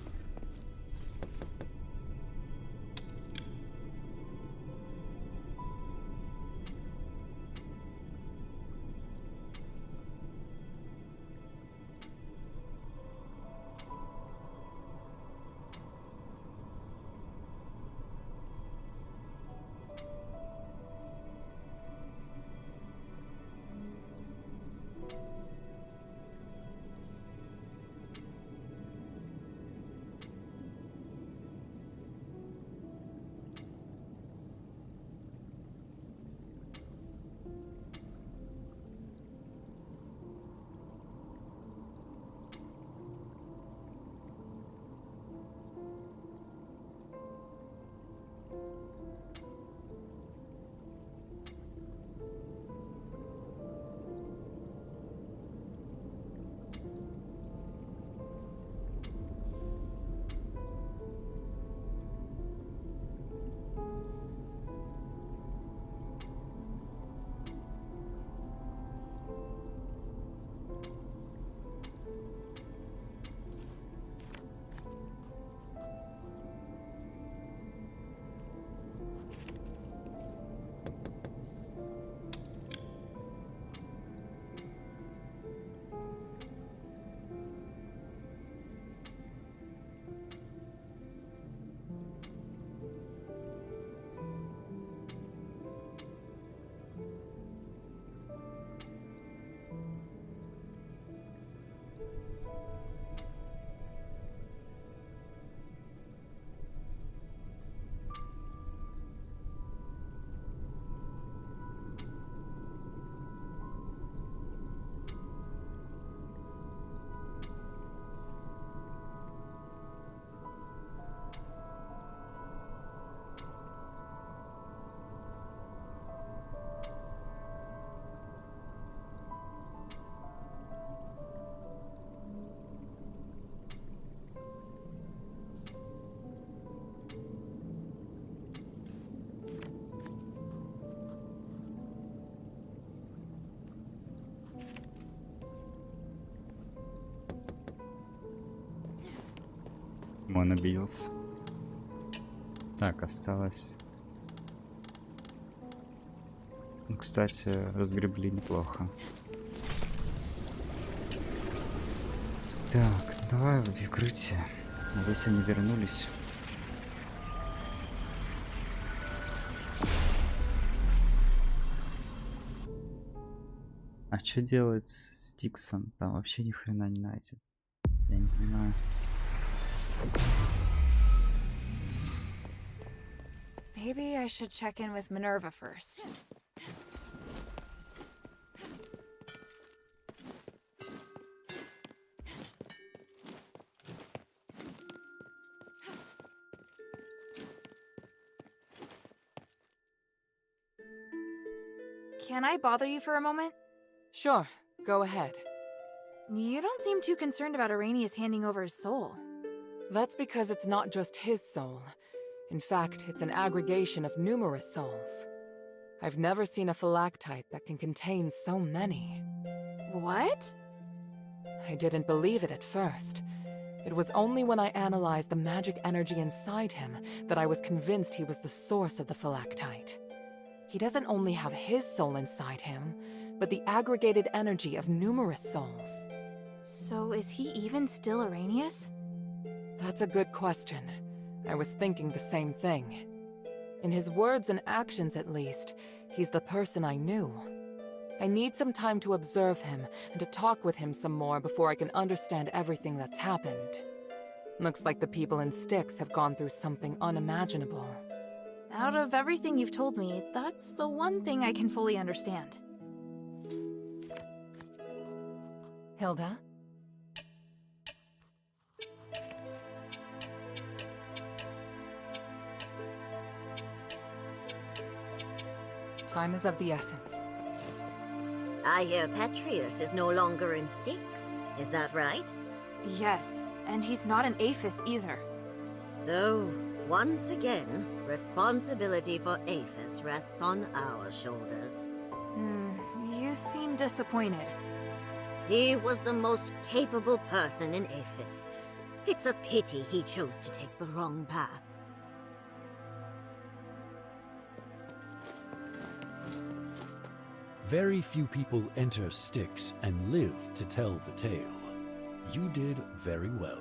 Он обиделся. Так, осталось... Ну, кстати, разгребли неплохо. Так, давай в укрытие. Надеюсь, они вернулись. А что делать с Тиксом? Там вообще ни хрена не найден. Я не понимаю. Maybe I should check in with Minerva first. Can I bother you for a moment? Sure, go ahead. You don't seem too concerned about Arrhenius handing over his soul. That's because it's not just his soul. In fact, it's an aggregation of numerous souls. I've never seen a phylactite that can contain so many. What? I didn't believe it at first. It was only when I analyzed the magic energy inside him that I was convinced he was the source of the phylactite. He doesn't only have his soul inside him, but the aggregated energy of numerous souls. So is he even still Arrhenius? That's a good question. I was thinking the same thing. In his words and actions, at least, he's the person I knew. I need some time to observe him and to talk with him some more before I can understand everything that's happened. Looks like the people in Styx have gone through something unimaginable. Out of everything you've told me, that's the one thing I can fully understand. Hilda? Time is of the essence. I hear Petrius is no longer in Styx. Is that right? Yes, and he's not an Aphis either. So, once again, responsibility for Aphis rests on our shoulders. You seem disappointed. He was the most capable person in Aphis. It's a pity he chose to take the wrong path. Very few people enter Styx and live to tell the tale. You did very well.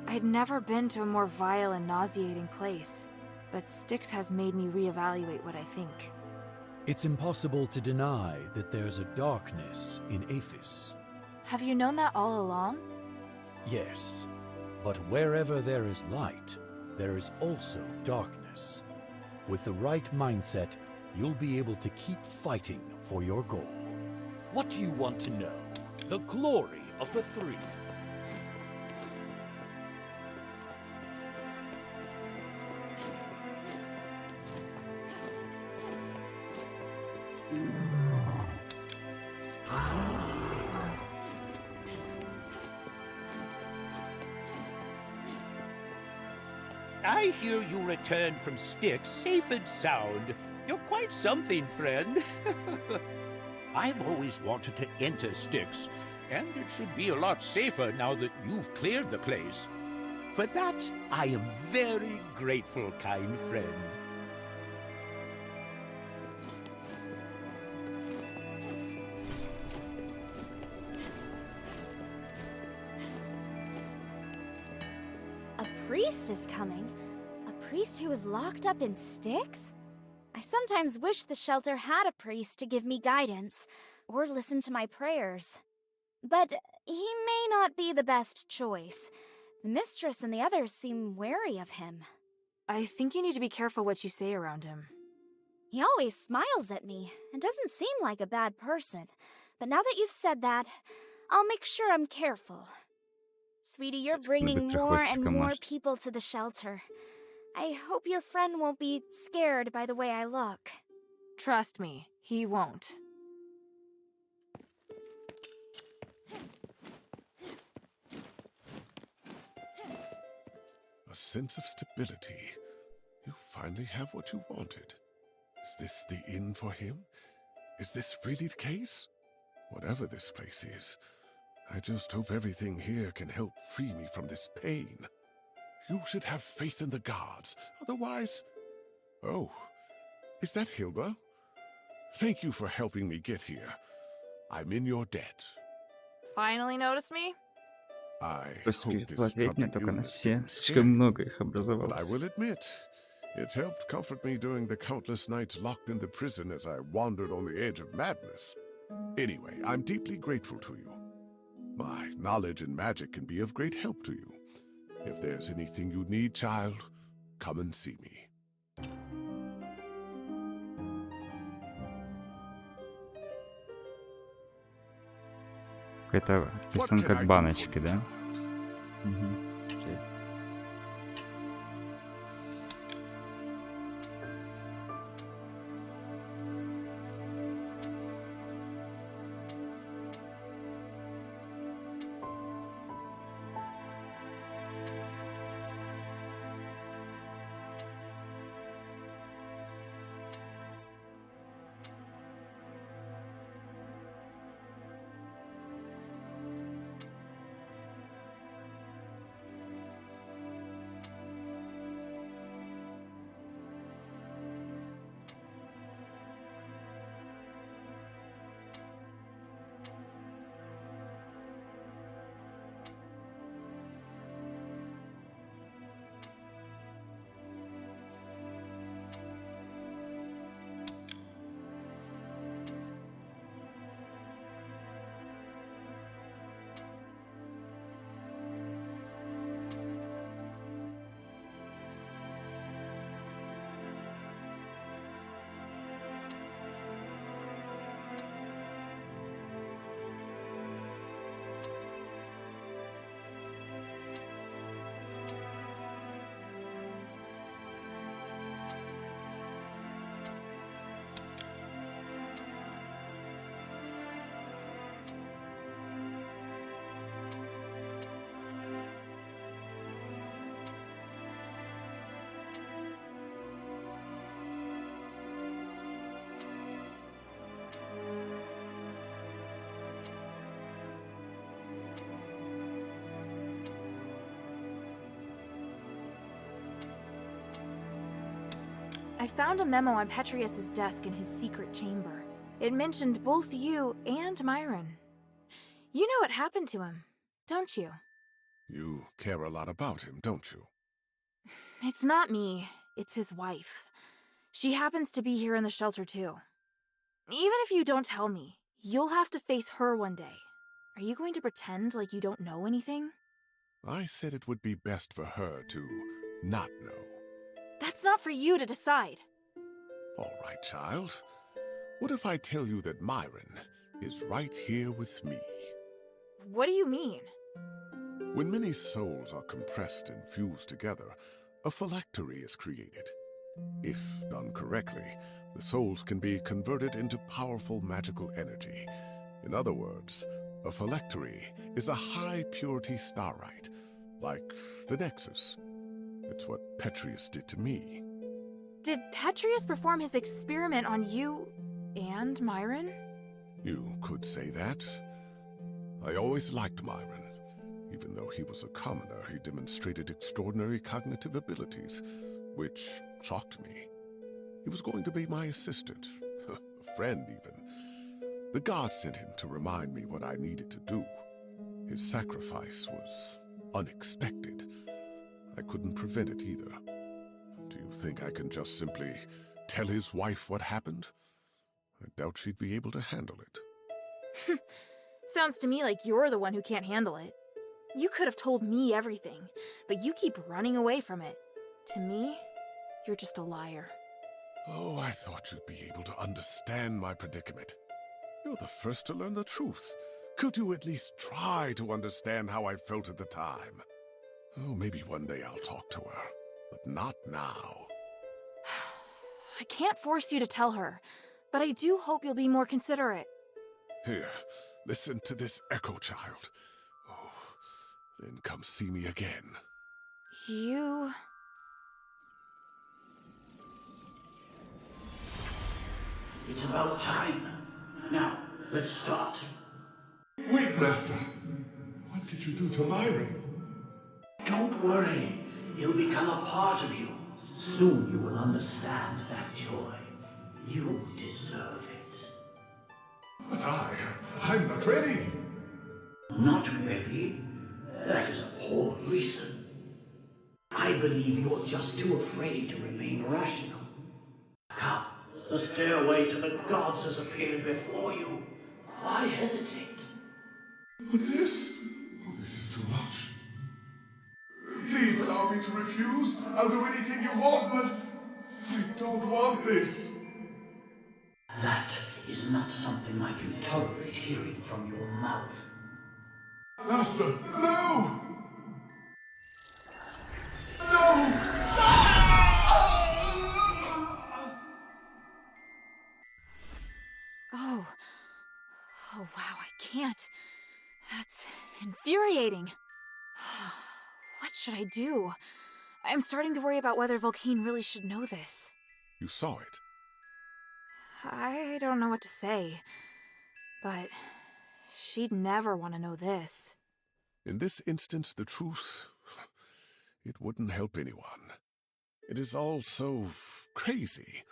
I'd never been to a more vile and nauseating place, but Styx has made me reevaluate what I think. It's impossible to deny that there's a darkness in Aphis. Have you known that all along? Yes, but wherever there is light, there is also darkness. With the right mindset, you'll be able to keep fighting for your goal. What do you want to know? The glory of the three. I hear you returned from Styx safe and sound. You're quite something, friend. I've always wanted to enter Styx, and it should be a lot safer now that you've cleared the place. For that, I am very grateful, kind friend. A priest is coming? A priest who is locked up in Styx? I sometimes wish the shelter had a priest to give me guidance, or listen to my prayers. But he may not be the best choice. The mistress and the others seem wary of him. I think you need to be careful what you say around him. He always smiles at me, and doesn't seem like a bad person. But now that you've said that, I'll make sure I'm careful. Sweetie, you're bringing more and more people to the shelter. I hope your friend won't be scared by the way I look. Trust me, he won't. A sense of stability. You finally have what you wanted. Is this the inn for him? Is this really the case? Whatever this place is, I just hope everything here can help free me from this pain. You should have faith in the gods, otherwise... Oh, is that Hilda? Thank you for helping me get here. I'm in your debt. Finally noticed me? I Просто hope легко this ответить мне troubling только на illness все. didn't Слишком scare you. много их But I образовалось. will admit, it helped comfort me during the countless nights locked in the prison as I wandered on the edge of madness. Anyway, I'm deeply grateful to you. My knowledge in magic can be of great help to you. If there's anything you need, child, come and see me. Какой-то What писан can I как do for баночки, you, да? child? Угу. Окей. I found a memo on Petrius's desk in his secret chamber. It mentioned both you and Myron. You know what happened to him, don't you? You care a lot about him, don't you? It's not me, it's his wife. She happens to be here in the shelter too. Even if you don't tell me, you'll have to face her one day. Are you going to pretend like you don't know anything? I said it would be best for her to not know. That's not for you to decide. All right, child. What if I tell you that Myron is right here with me? What do you mean? When many souls are compressed and fused together, a phylactery is created. If done correctly, the souls can be converted into powerful magical energy. In other words, a phylactery is a high-purity starite, like the Nexus. It's what Petrius did to me. Did Petrius perform his experiment on you and Myron? You could say that. I always liked Myron. Even though he was a commoner, he demonstrated extraordinary cognitive abilities, which shocked me. He was going to be my assistant, a friend even. The gods sent him to remind me what I needed to do. His sacrifice was unexpected. I couldn't prevent it either. Do you think I can just simply tell his wife what happened? I doubt she'd be able to handle it. Sounds to me like you're the one who can't handle it. You could have told me everything, but you keep running away from it. To me, you're just a liar. Oh, I thought you'd be able to understand my predicament. You're the first to learn the truth. Could you at least try to understand how I felt at the time? Oh, maybe one day I'll talk to her, but not now. I can't force you to tell her, but I do hope you'll be more considerate. Here, listen to this echo, child. Oh, then come see me again. You... It's about time. Now, let's start. Wait, Master. What did you do to Myron? Don't worry. He'll become a part of you. Soon you will understand that joy. You deserve it. But I'm not ready. Not ready? That is a poor reason. I believe you're just too afraid to remain rational. Come, the stairway to the gods has appeared before you. Why hesitate? But this? Oh, this is too much. Please allow me to refuse. I'll do anything you want, but I don't want this. That is not something I can tolerate hearing from your mouth. Master, no! No! Oh wow, I can't. That's infuriating. What should I do? I'm starting to worry about whether Volcane really should know this. You saw it. I don't know what to say, but she'd never want to know this. In this instance, the truth, it wouldn't help anyone. It is all so crazy.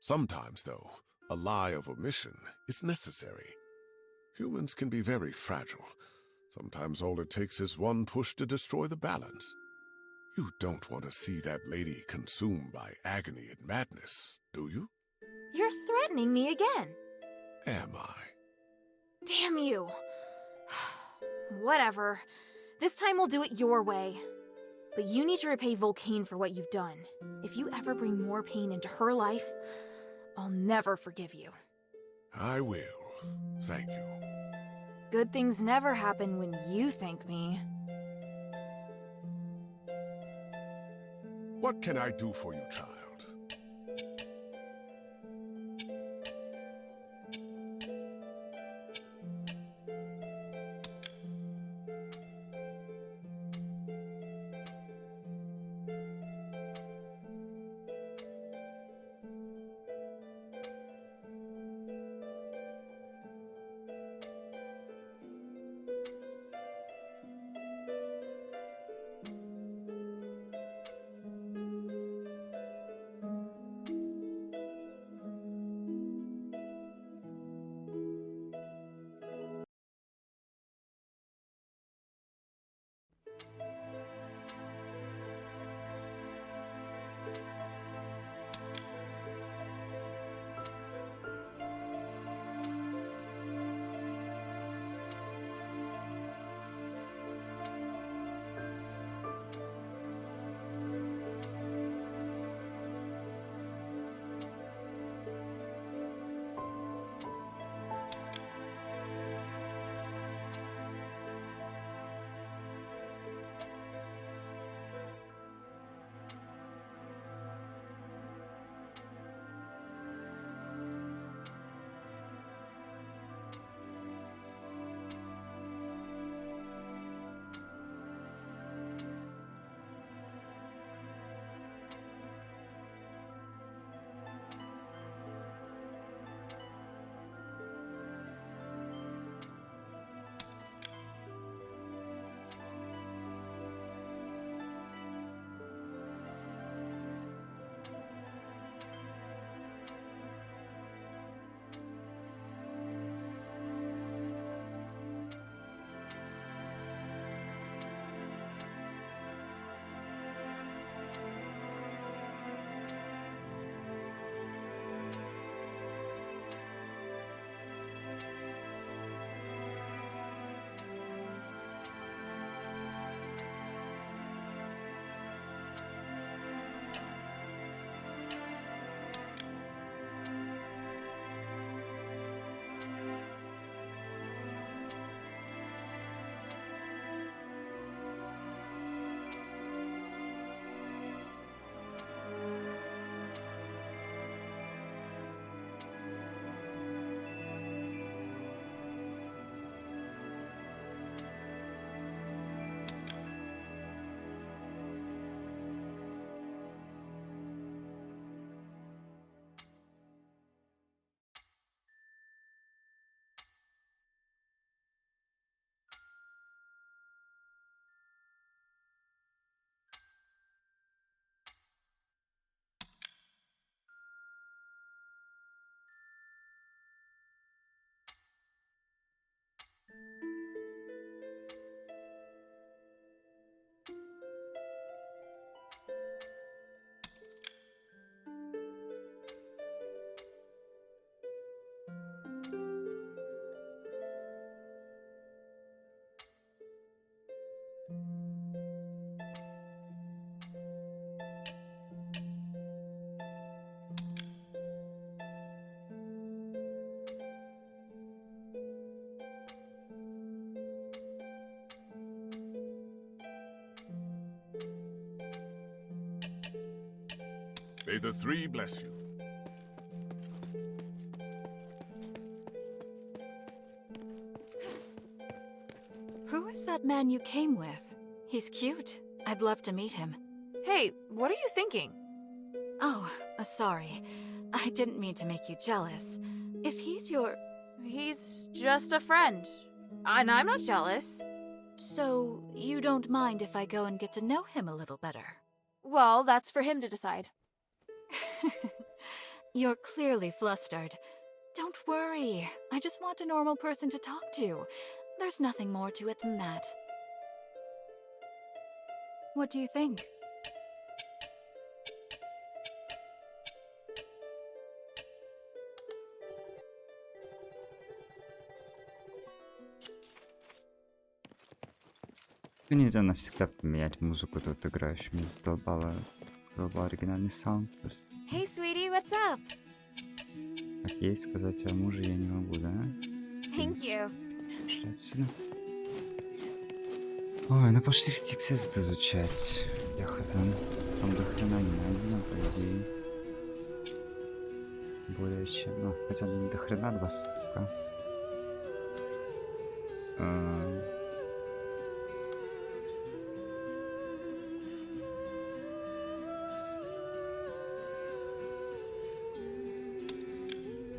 Sometimes, though, a lie of omission is necessary. Humans can be very fragile. Sometimes all it takes is one push to destroy the balance. You don't want to see that lady consumed by agony and madness, do you? You're threatening me again. Am I? Damn you. Whatever. This time we'll do it your way. But you need to repay Volcane for what you've done. If you ever bring more pain into her life, I'll never forgive you. I will. Thank you. Good things never happen when you thank me. What can I do for you, child? May the three bless you. Who is that man you came with? He's cute. I'd love to meet him. Hey, what are you thinking? Oh, sorry. I didn't mean to make you jealous. If he's your... He's just a friend. And I'm not jealous. So, you don't mind if I go and get to know him a little better? Well, that's for him to decide. You're clearly flustered. Don't worry. I just want a normal person to talk to. There's nothing more to it than that. What do you think? Нельзя навсегда поменять музыку тут играешь. Меня задолбал оригинальный саунд. Просто Hey, sweetie, what's up? как есть сказать о муже я не могу, да? Thank you. Пошли отсюда. Ой, ну пошли стикс этот изучать. Я хазан. Там до хрена не найдено, по идее. Более чем. Ну, хотя бы не до хрена 2 сука.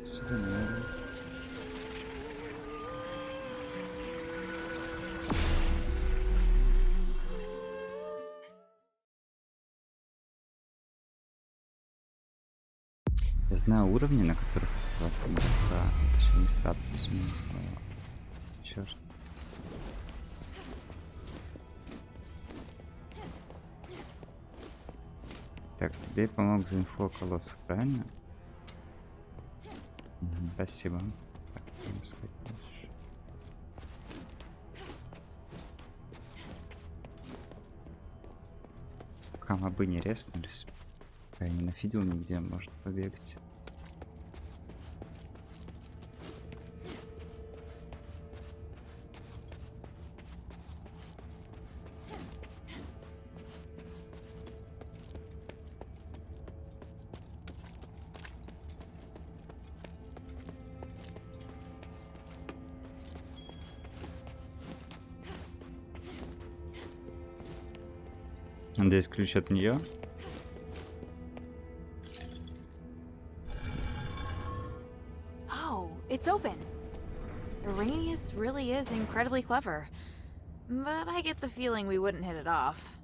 Сюда не надо. Я знаю уровни, на которых вас места, точнее места плюс-минус, но... Чёрт. Так, тебе помог за инфу о колоссах, правильно? Спасибо. Так, будем искать дальше. Пока мобы не реснулись. Я не нафидел нигде, можно побегать. Надеюсь, ключ от нее. Oh, it's open. Arrhenius really is incredibly clever. But I get the feeling we wouldn't hit it off.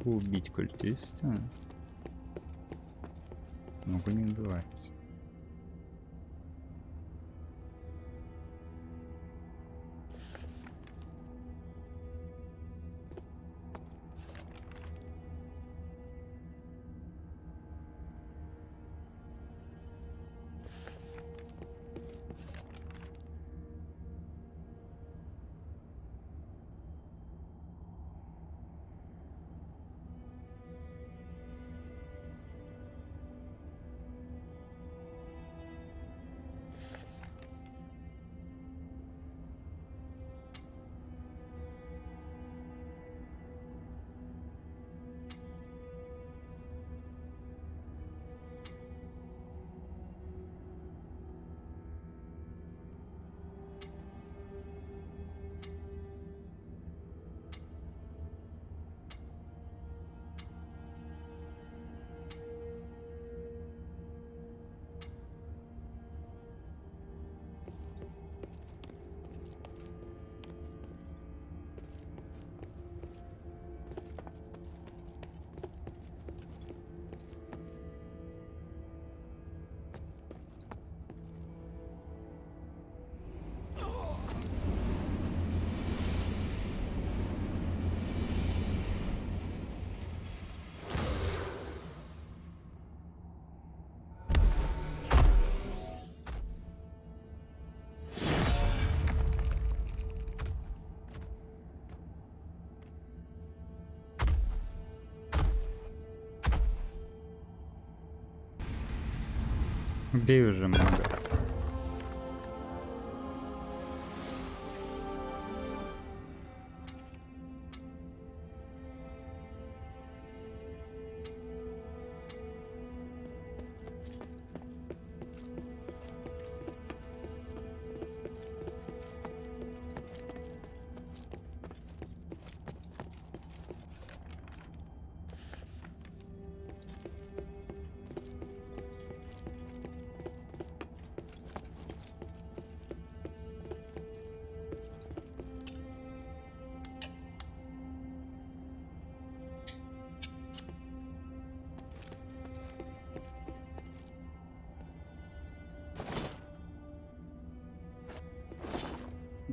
могу убить культиста. Могу не убивать. Убей уже мага.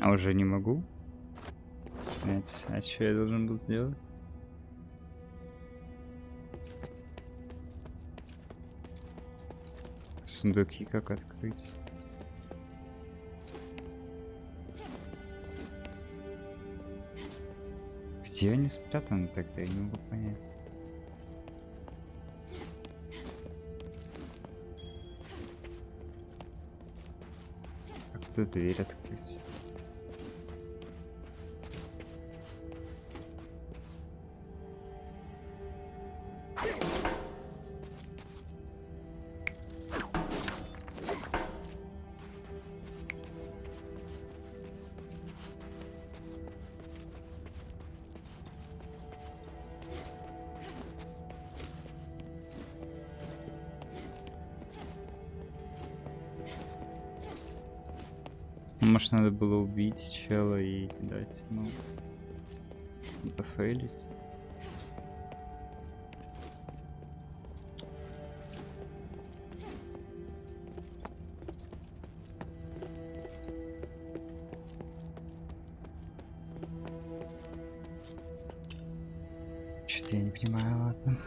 А уже не могу? Нет. А что я должен был сделать? Сундуки как открыть? Где они спрятаны тогда? Я не могу понять. Как тут дверь открыть? Может, надо было убить чела и дать ему зафейлить? Что-то я не понимаю, ладно.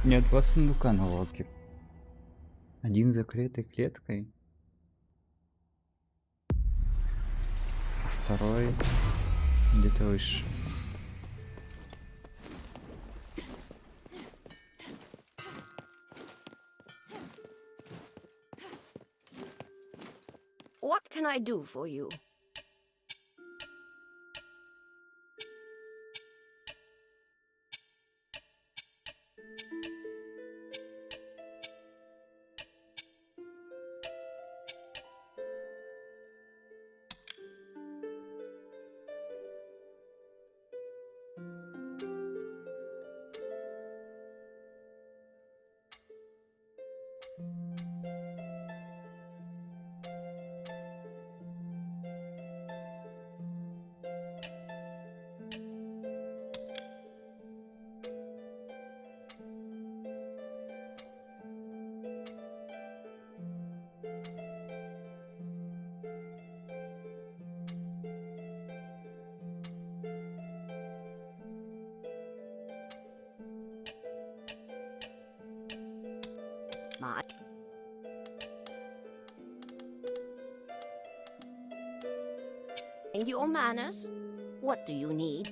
У меня 2 сундука на локе. Один закрытой клеткой, а второй где-то выше. What can I do for you? Mind your manners. What do you need?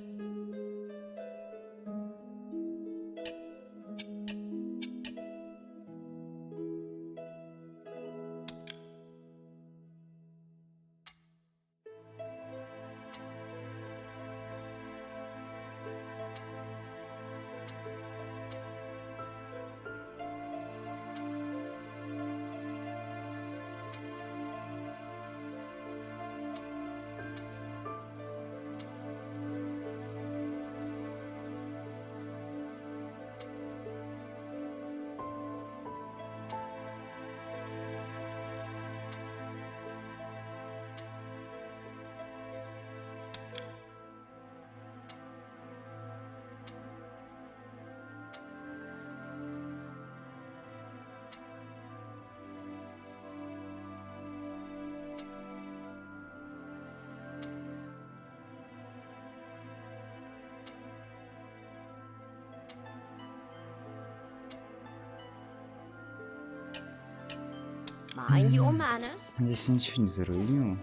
Mind your manners. Здесь ничего не заруинил,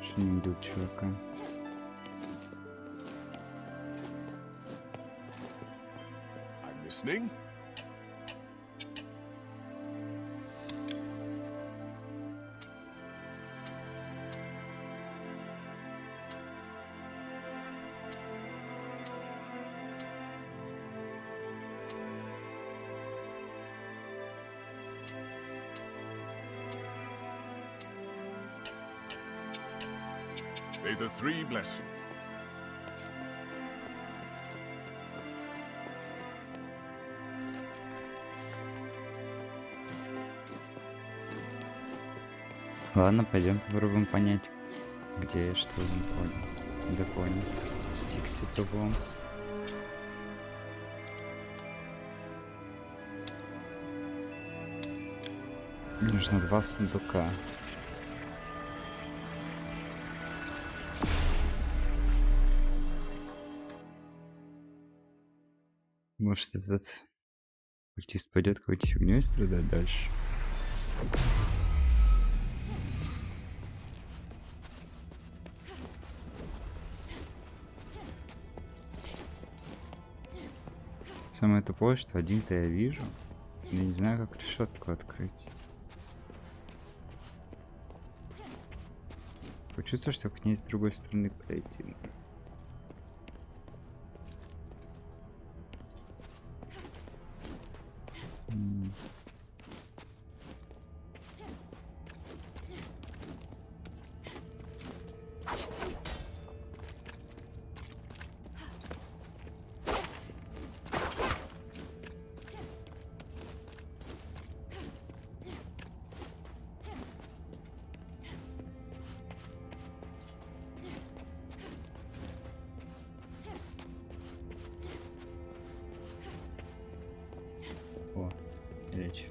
что не убил чувака. I'm listening. May the three bless you. Ладно, пойдем попробуем понять, где я что не понял. Да понял. Стикси того. Нужно 2 сундука. Может, этот культист пойдет какой-то фигней страдать дальше. Самое тупое, что один-то я вижу, но не знаю, как решетку открыть. Почувствую, что к ней с другой стороны подойти. О, речь.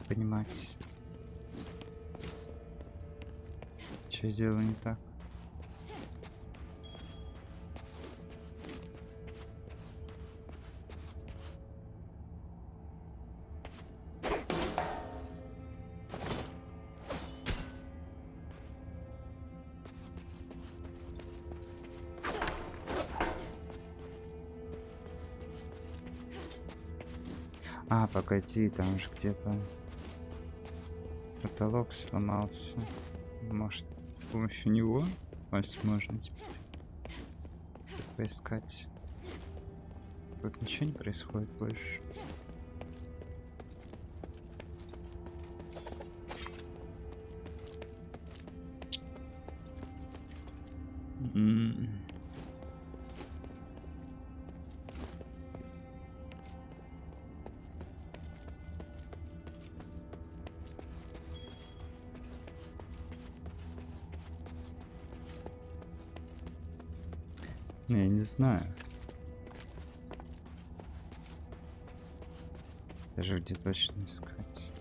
Понимать, что я делаю не так. А, погоди, там же где-то потолок сломался. Может, с помощью него возможно теперь поискать. Тут ничего не происходит больше. Я не знаю. Даже где точно искать.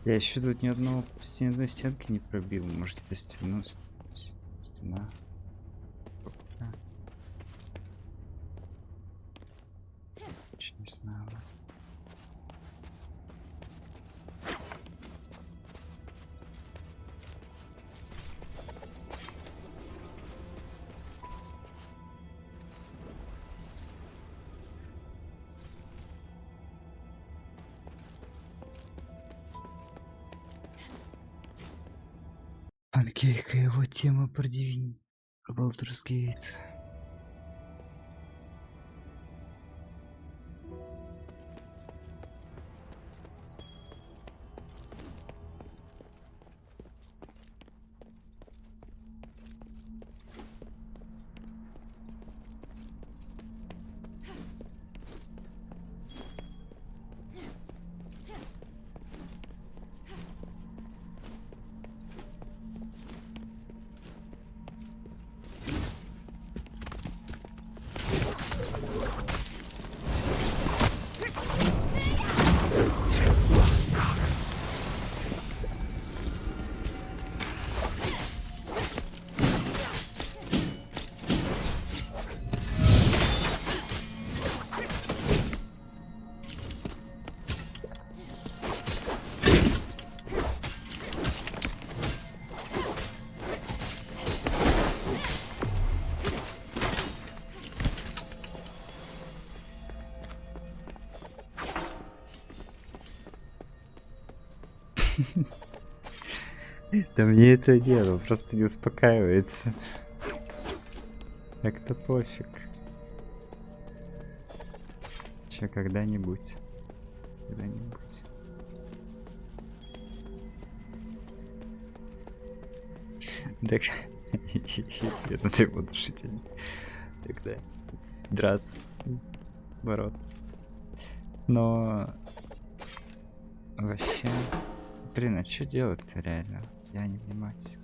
Я еще тут ни одной стенки не пробил. Может, это стена? Очень не знаю. Панкейка, его тема про Baldur's Gate. Да мне это дело просто не успокаивается. Так-то пофиг. Че, когда-нибудь. Когда-нибудь. Так, я тебе на ты буду шутить. Тогда драться с ним, бороться. Но вообще, блин, а что делать-то реально? Я не понимать.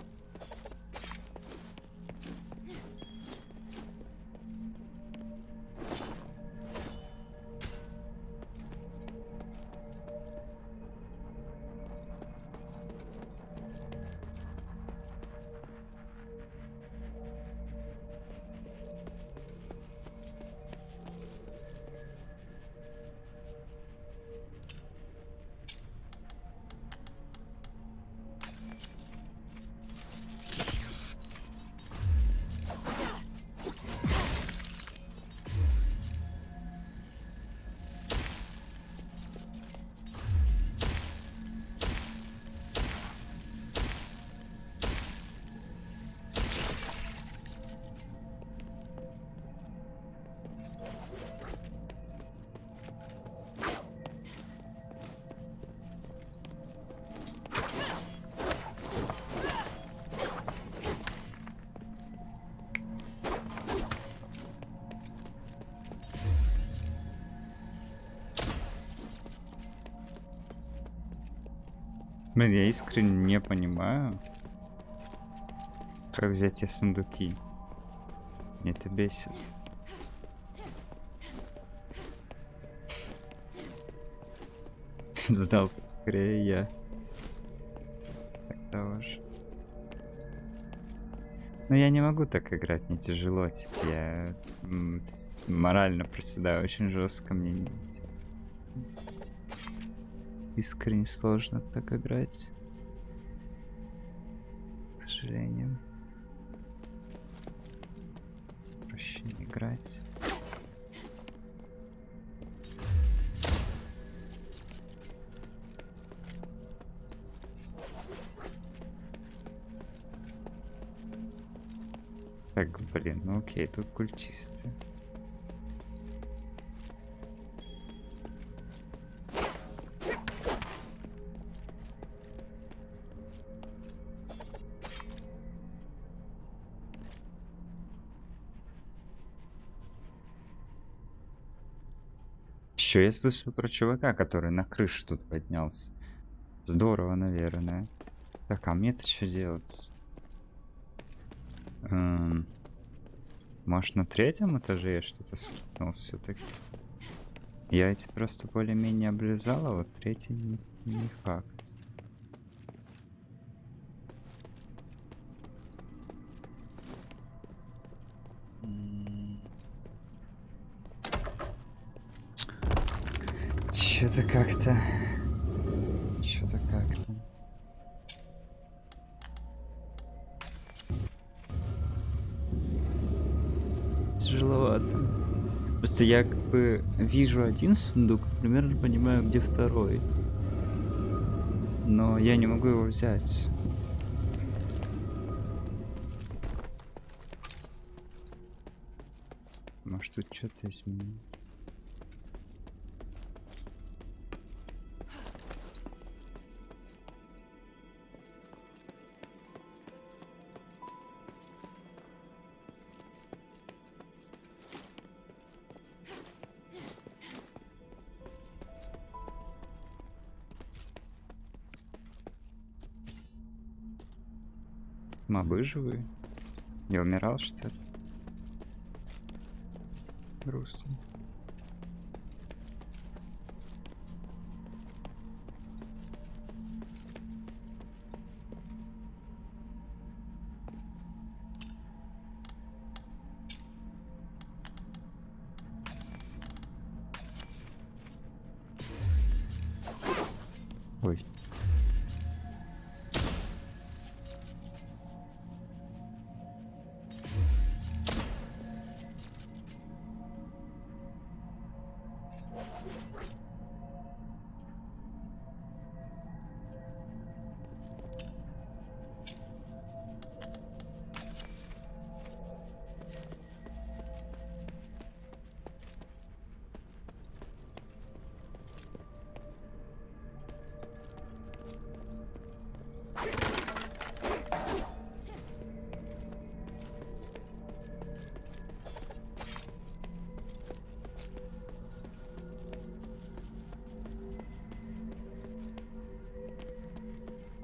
Блин, я искренне не понимаю, как взять эти сундуки. Мне это бесит. Сдался скорее я. Тогда уж. Но я не могу так играть, мне тяжело. Типа я морально проседаю очень жестко, мне типа, искренне сложно так играть, к сожалению. Проще не играть. Так, блин, ну окей, тут культисты. Еще я слышал про чувака, который на крышу тут поднялся. Здорово, наверное. Так, а мне-то что делать? Может, на 3-м этаже я что-то скипнул все-таки? Я эти просто более-менее облизал, а вот 3-й не факт. Что-то как-то... Что-то как-то... Тяжеловато. Просто я как бы вижу один сундук, примерно понимаю, где второй. Но я не могу его взять. Может, тут что-то изменилось? Мобы живые? Я умирал, что ли? Грустно. Ой.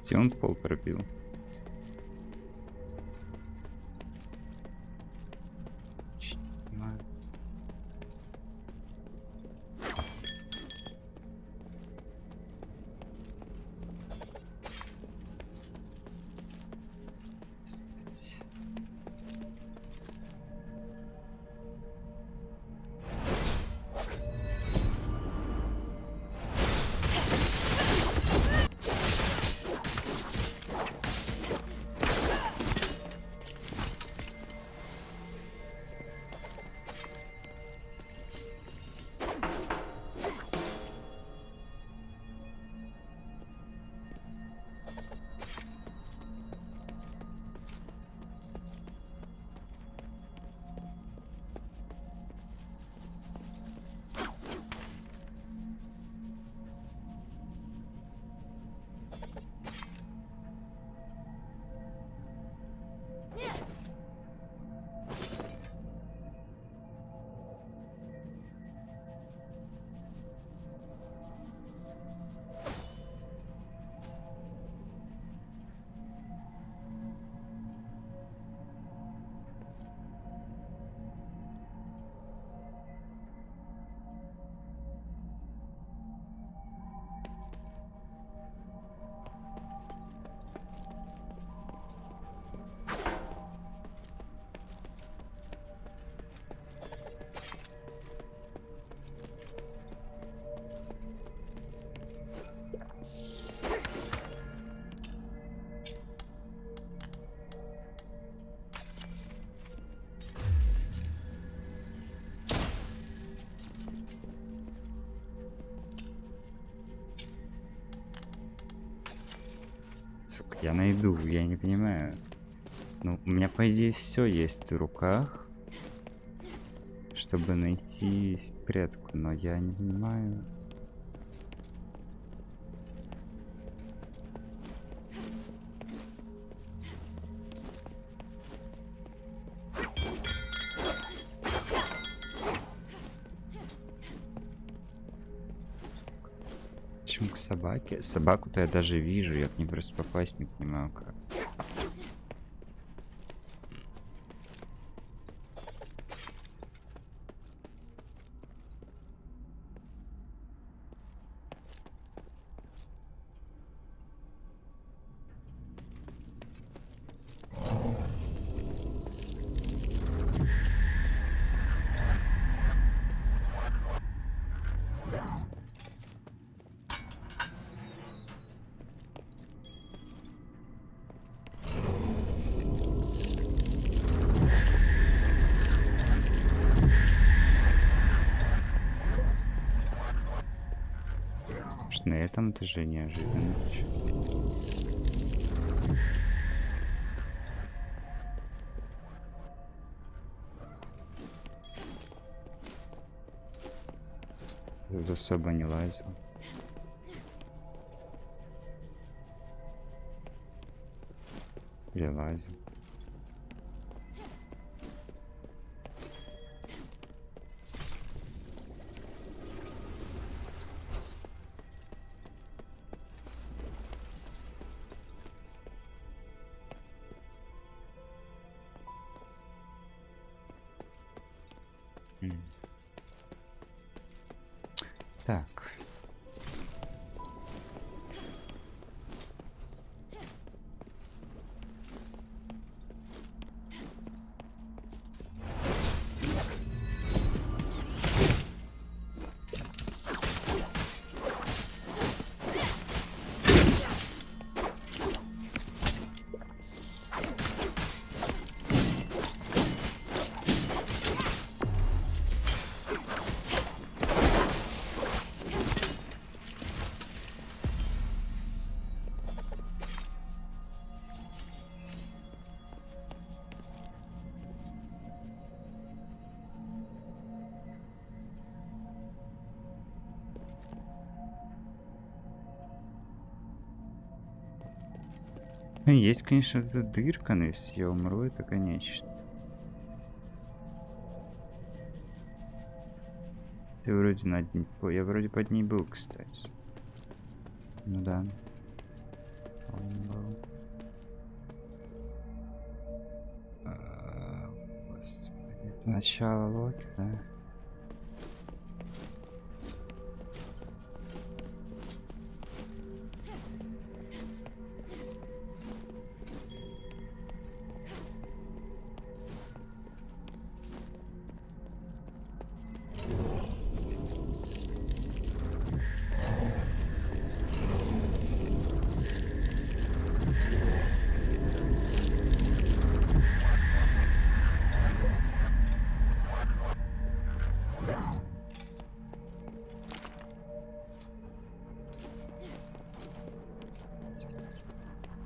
Где он пол пробил? Чё, не понимаю. Господи. Сука, я найду, я не понимаю. Ну, у меня, по идее, все есть в руках, чтобы найти секретку, но я не понимаю. Почему к собаке? Собаку-то я даже вижу, я к ней просто попасть не понимаю как. На этом этаже неожиданно. Тут особо не лазил. Или лазил. Так. Ну, есть, конечно, эта дырка, но если я умру, это конечно. Ты вроде над ней... Я вроде под ней был, кстати. Ну да. Он был. Господи, это начало Локи, да?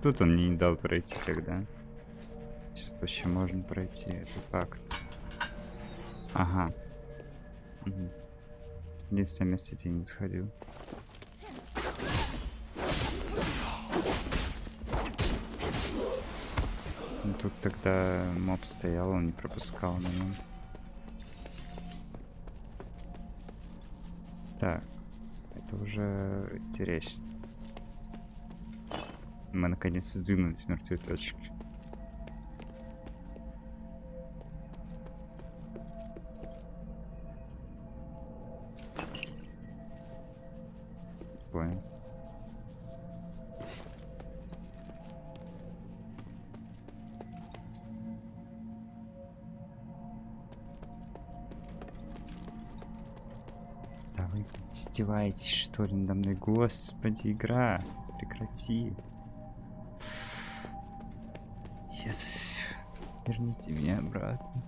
Тут он мне не дал пройти тогда. Если вообще можно пройти, это факт. Ага. Угу. Единственное место, где я не сходил. Ну, тут тогда моб стоял, он не пропускал меня. Так. Это уже интересно. Мы наконец-то сдвинулись с мертвой точки. Понял. Да вы издеваетесь, что ли, надо мной? Господи, игра. Прекрати. Сейчас верните меня обратно.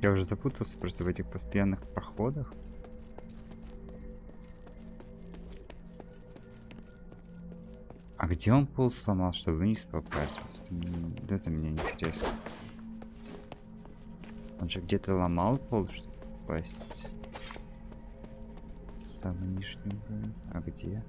Я уже запутался просто в этих постоянных проходах. А где он пол сломал, чтобы вниз попасть? Вот это мне интересно. Он же где-то ломал пол, чтобы попасть. Самый нижний уровень. А где?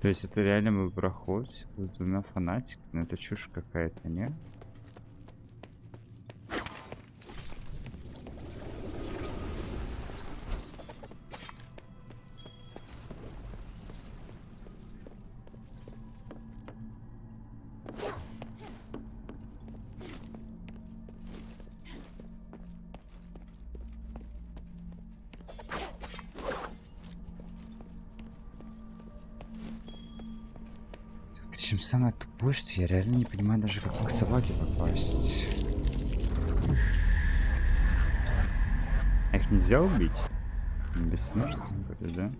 То есть это реально был проход с двумя фанатиками? Ну это чушь какая-то, не? Причем самое тупое, что я реально не понимаю даже, как к собаке попасть. А их нельзя убить? Бессмертные вроде, да?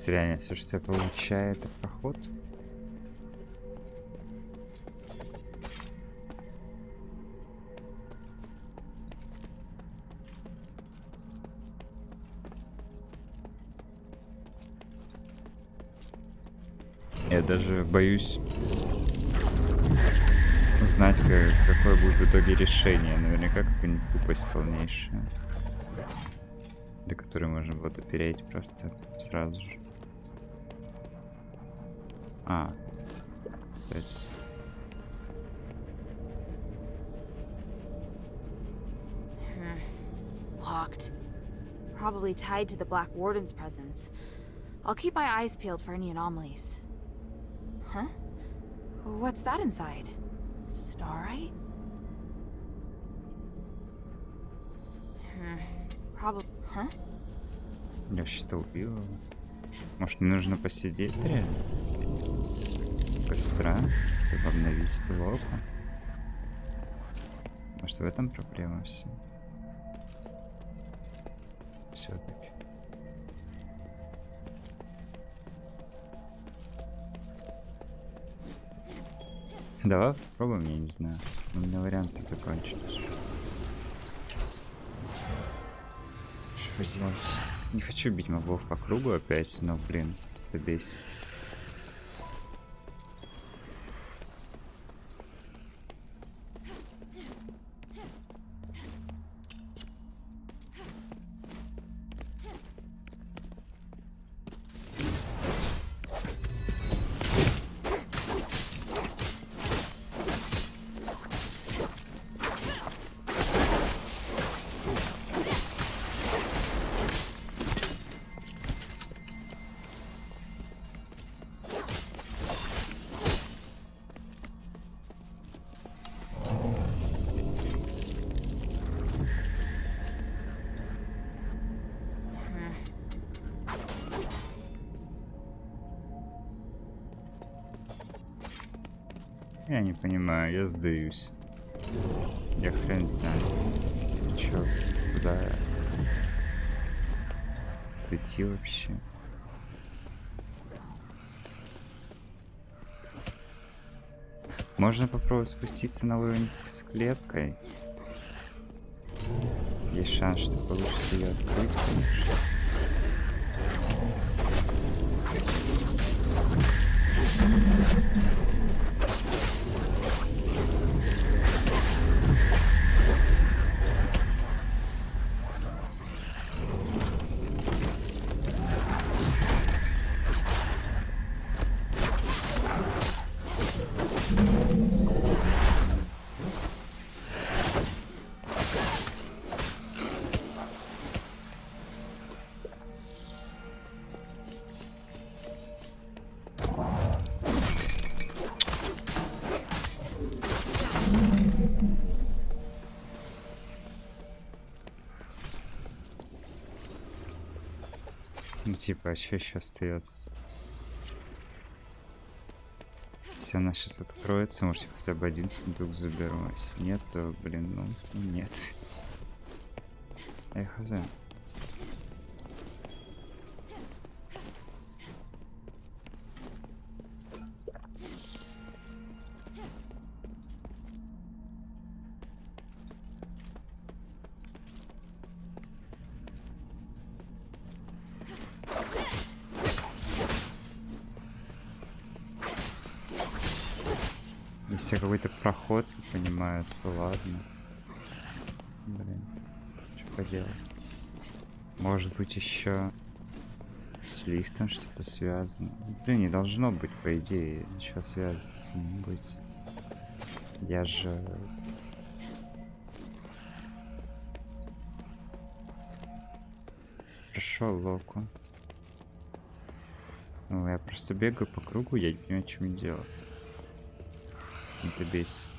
Реально, все, что я получаю, это проход. Я даже боюсь узнать, какое будет в итоге решение. Наверняка какая-нибудь тупость полнейшая, до которой можно было допереть просто сразу же. А, кстати. Locked. Probably tied to the Black Warden's presence. I'll keep my eyes peeled for any anomalies. Huh? What's that inside? Starite? Probably. Huh? Я что-то убил его. Может, не нужно посидеть реально? Костра, чтобы обновить блоку. Может, в этом проблема все? Все-таки. Давай попробуем, я не знаю. У меня варианты закончились. Что делать? Не хочу бить мобов по кругу опять, но, блин, это бесит. Я не понимаю, я сдаюсь. Я хрен знает. Чё, куда идти вообще? Можно попробовать спуститься на уровень с клеткой. Есть шанс, что получится ее открыть, конечно. Ну типа, а что еще остается? Если она сейчас откроется, может я хотя бы один сундук заберу. А если нет, то, блин, ну нет. Эх, хз. Если какой-то проход, не понимаю, то ладно. Блин, что поделать? Может быть еще с лифтом что-то связано. Блин, не должно быть, по идее, ничего связано с ним быть. Я же... Прошел локу. Ну, я просто бегаю по кругу, я не понимаю, что мне делать. Это бесит.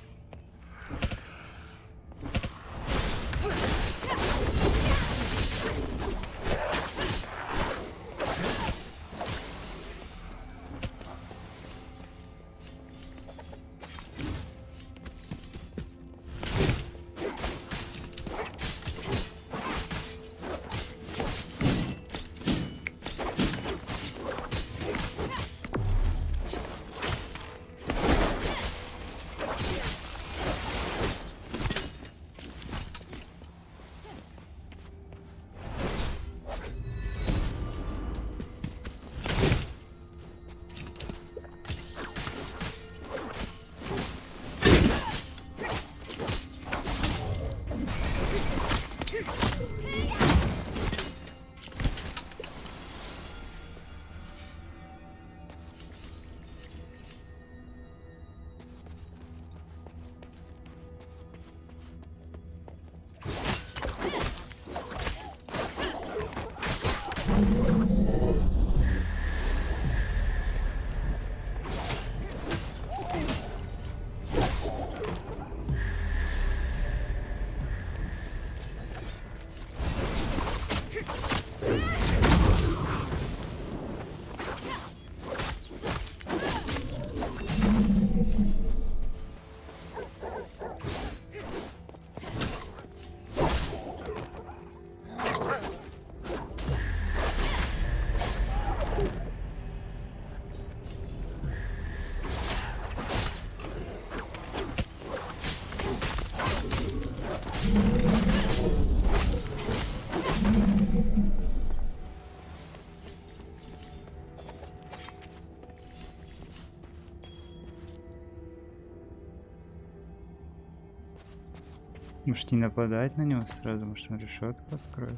Может не нападать на него сразу, может он решетку откроет.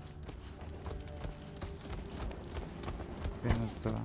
Минус 2.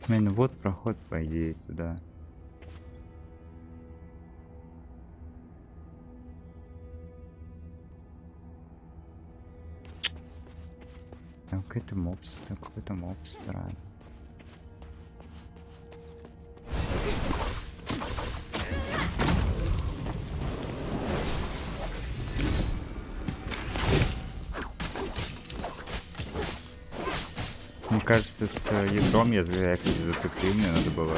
Блин, вот проход, по идее, туда. Там какой-то моб странный. кажется, с ядром я, кстати, затупил. Мне надо было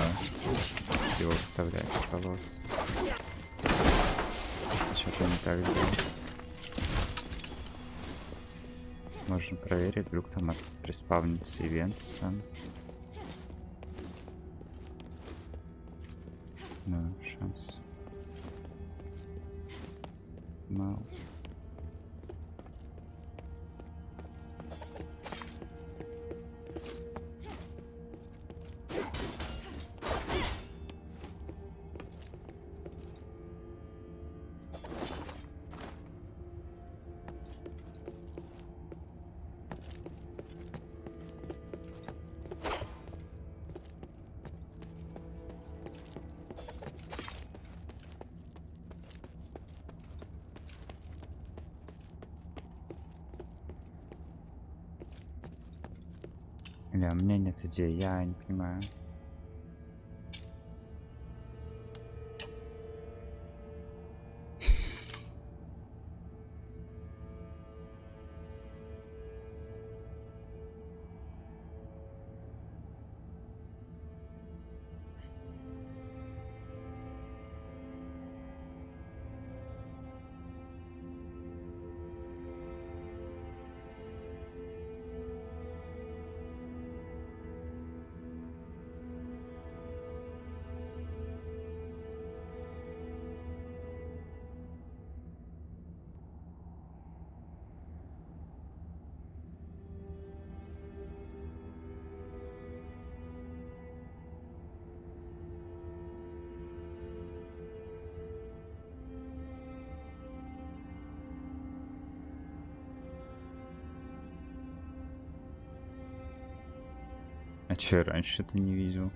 его вставлять в колосс. Что-то не так сделал. Можно проверить, вдруг там приспавнится ивент сам. Но шанс мало. Или у меня нет идей, я не понимаю. А че я раньше-то не видел?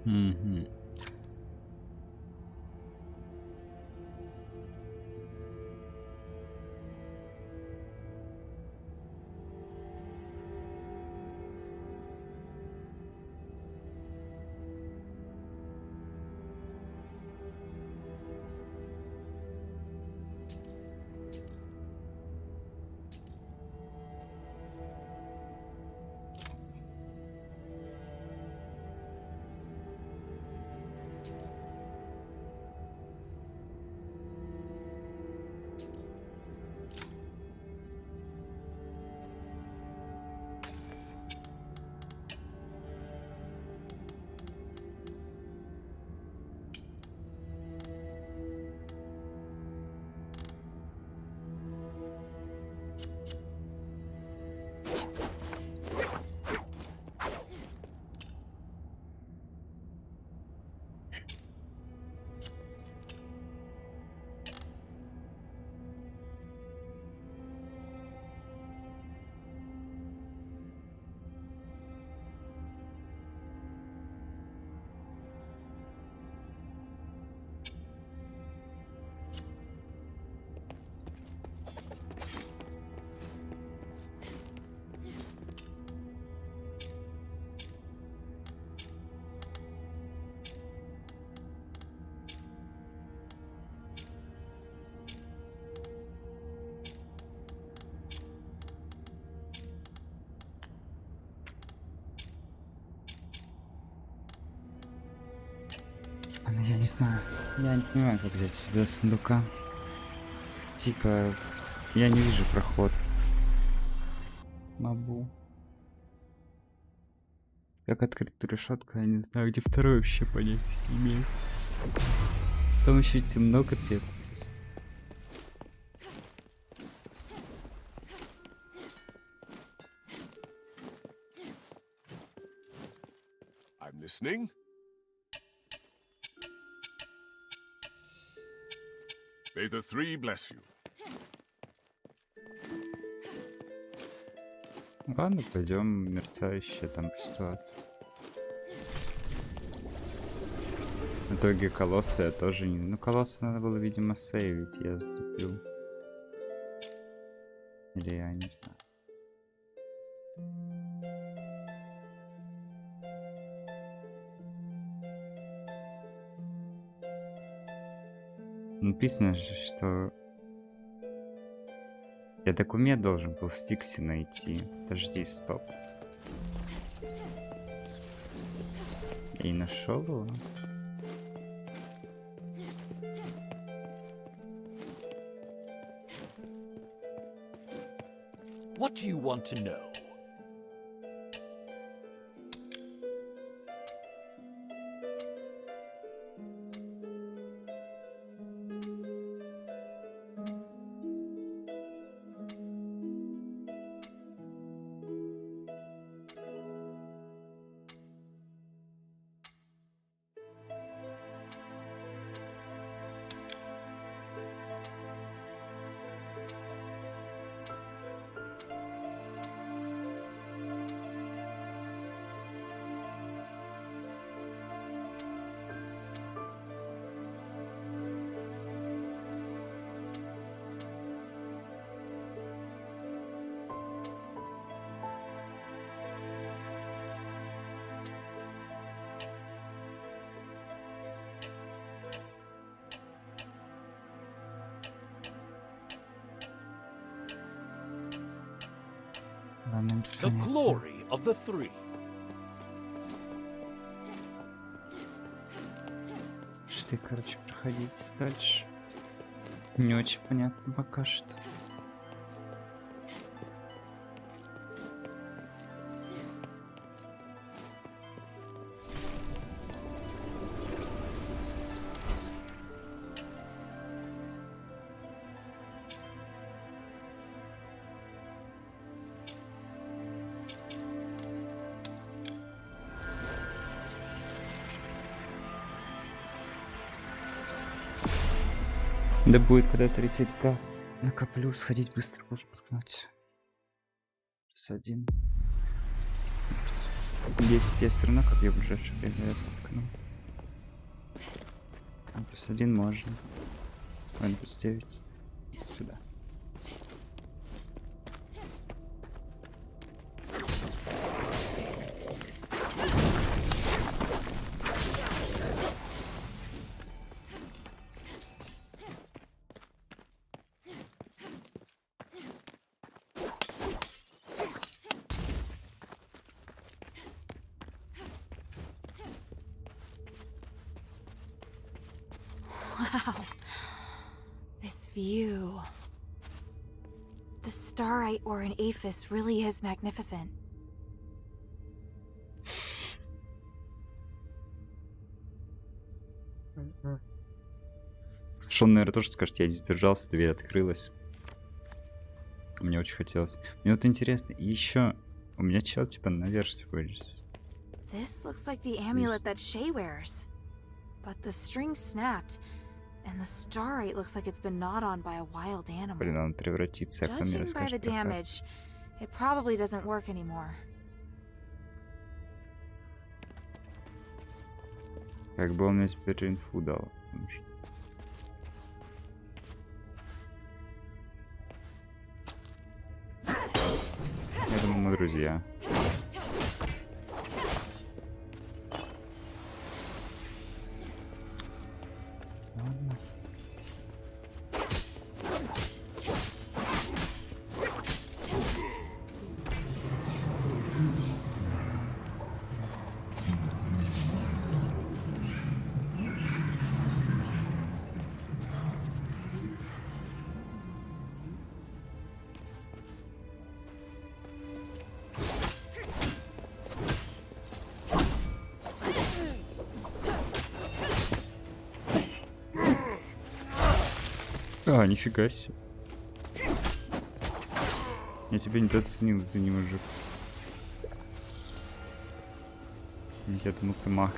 Угу. Ну, я не знаю. Я не понимаю, как взять из сундука. Типа, я не вижу проход. Мабу. Как открыть ту решетку, я не знаю, где второй вообще понятия не имею. Там еще темно, капец. I'm listening. May the three bless you. Ладно, пойдем мерцающая там ситуация. итоге колосса я тоже не... Ну, колосса надо было, видимо, сейвить. Я затупил. Или я не знаю. Написано же, что... Я документ должен был в Стиксе найти. Подожди, стоп. Я и нашел его. What do you want to know? The glory of the three. Что, короче, проходить дальше. Не очень понятно пока что. Да будет, когда 30к накоплю, сходить быстро можно подкнуть. +1. 10 я все равно, как я в ближайшее время подкну. +1 можно. Ладно, +9. Сюда. Wow. This view. The starite ore in Aphis really is magnificent. Шон, наверное, тоже скажет, я не сдержался, дверь открылась. Мне очень хотелось. Мне вот интересно, и еще у меня чел типа на версии вылез. This looks like the amulet that Shay wears. But the string snapped, and the starite looks like it's been gnawed on by a wild animal. Блин, он превратится, а кто мне Judging by the расскажет, как так? damage, it probably doesn't work anymore. Как бы он мне теперь инфу дал. Потому что... Я думаю, мы друзья. Ладно. А, нифига себе. Я тебя недооценил, извини, мужик. Я думал, ты маг.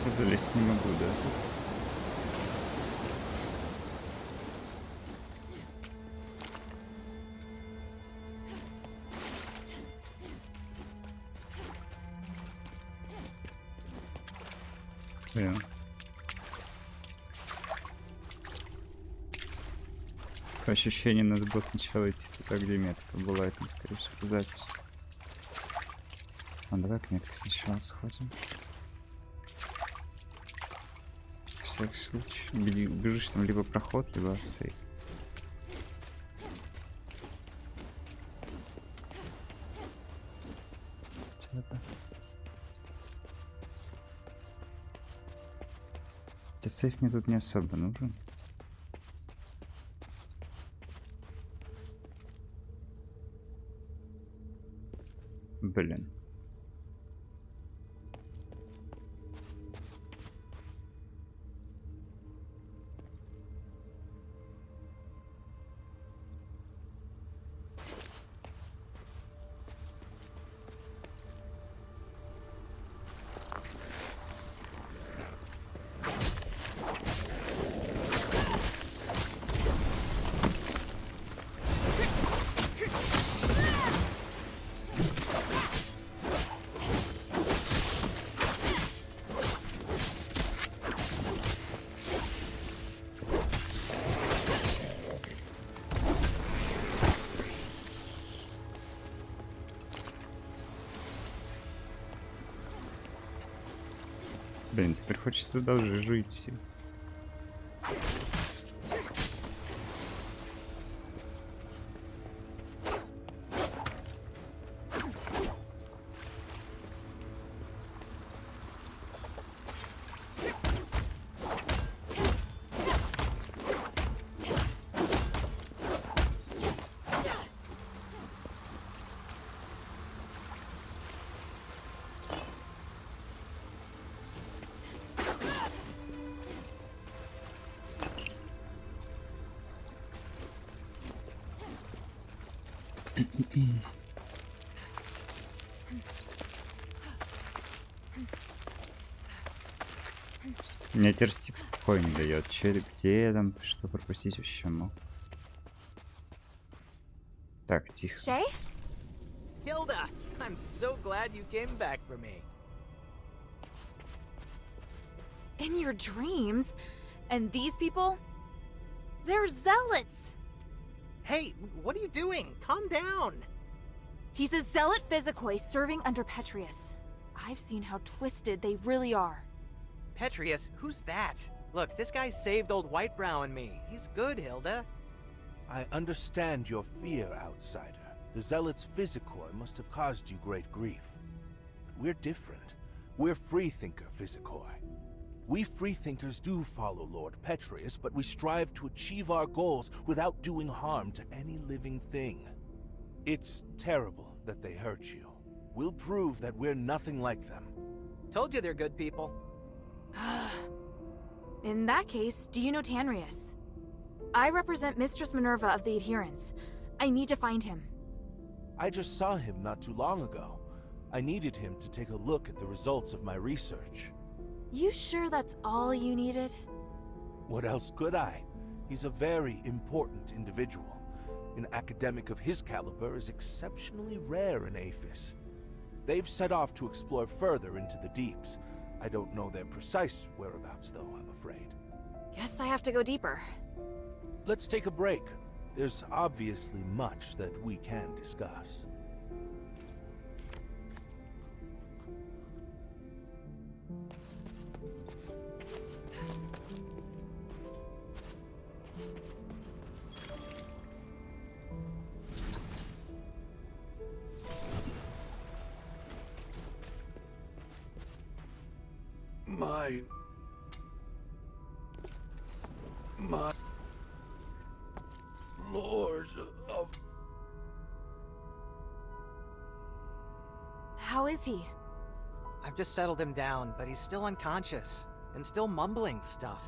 Я залезть не могу, да? Тут? Блин. По ощущениям, надо было сначала идти туда, где метка была, и там, скорее всего, запись. А давай к метке сначала сходим. Всякий случай. Бежишь там либо проход, либо сейф. Хотя сейф мне тут не особо нужен. Блин. Блин, теперь хочется туда уже жить. Мне терстик спокойно дает. Че, где я там что пропустить вообще мог? Так, тихо. Shay? Hilda, I'm so glad you came back for me. In your dreams? And these people? They're zealots! Hey, what are you doing? Calm down. He's a zealot physicoi serving under Petrius. I've seen how twisted they really are. Petrius, who's that? Look, this guy saved old Whitebrow and me. He's good, Hilda. I understand your fear, outsider. The Zealot's physicoi must have caused you great grief. But we're different. We're freethinker physicoi. We freethinkers do follow Lord Petrius, but we strive to achieve our goals without doing harm to any living thing. It's terrible that they hurt you. We'll prove that we're nothing like them. Told you they're good people. In that case, do you know Tanrius? I represent Mistress Minerva of the Adherents. I need to find him. I just saw him not too long ago. I needed him to take a look at the results of my research. You sure that's all you needed? What else could I? He's a very important individual. An academic of his caliber is exceptionally rare in Aphis. They've set off to explore further into the deeps. I don't know their precise whereabouts, though, I'm afraid. Guess I have to go deeper. Let's take a break. There's obviously much that we can discuss. My Lord of... How is he? I've just settled him down, but he's still unconscious and still mumbling stuff.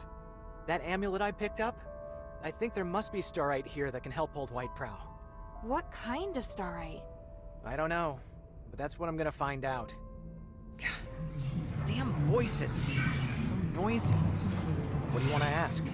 That amulet I picked up? I think there must be starite here that can help old Whiteprow. What kind of starite? I don't know, but that's what I'm gonna find out. God, these damn voices. So noisy. What do you want to ask?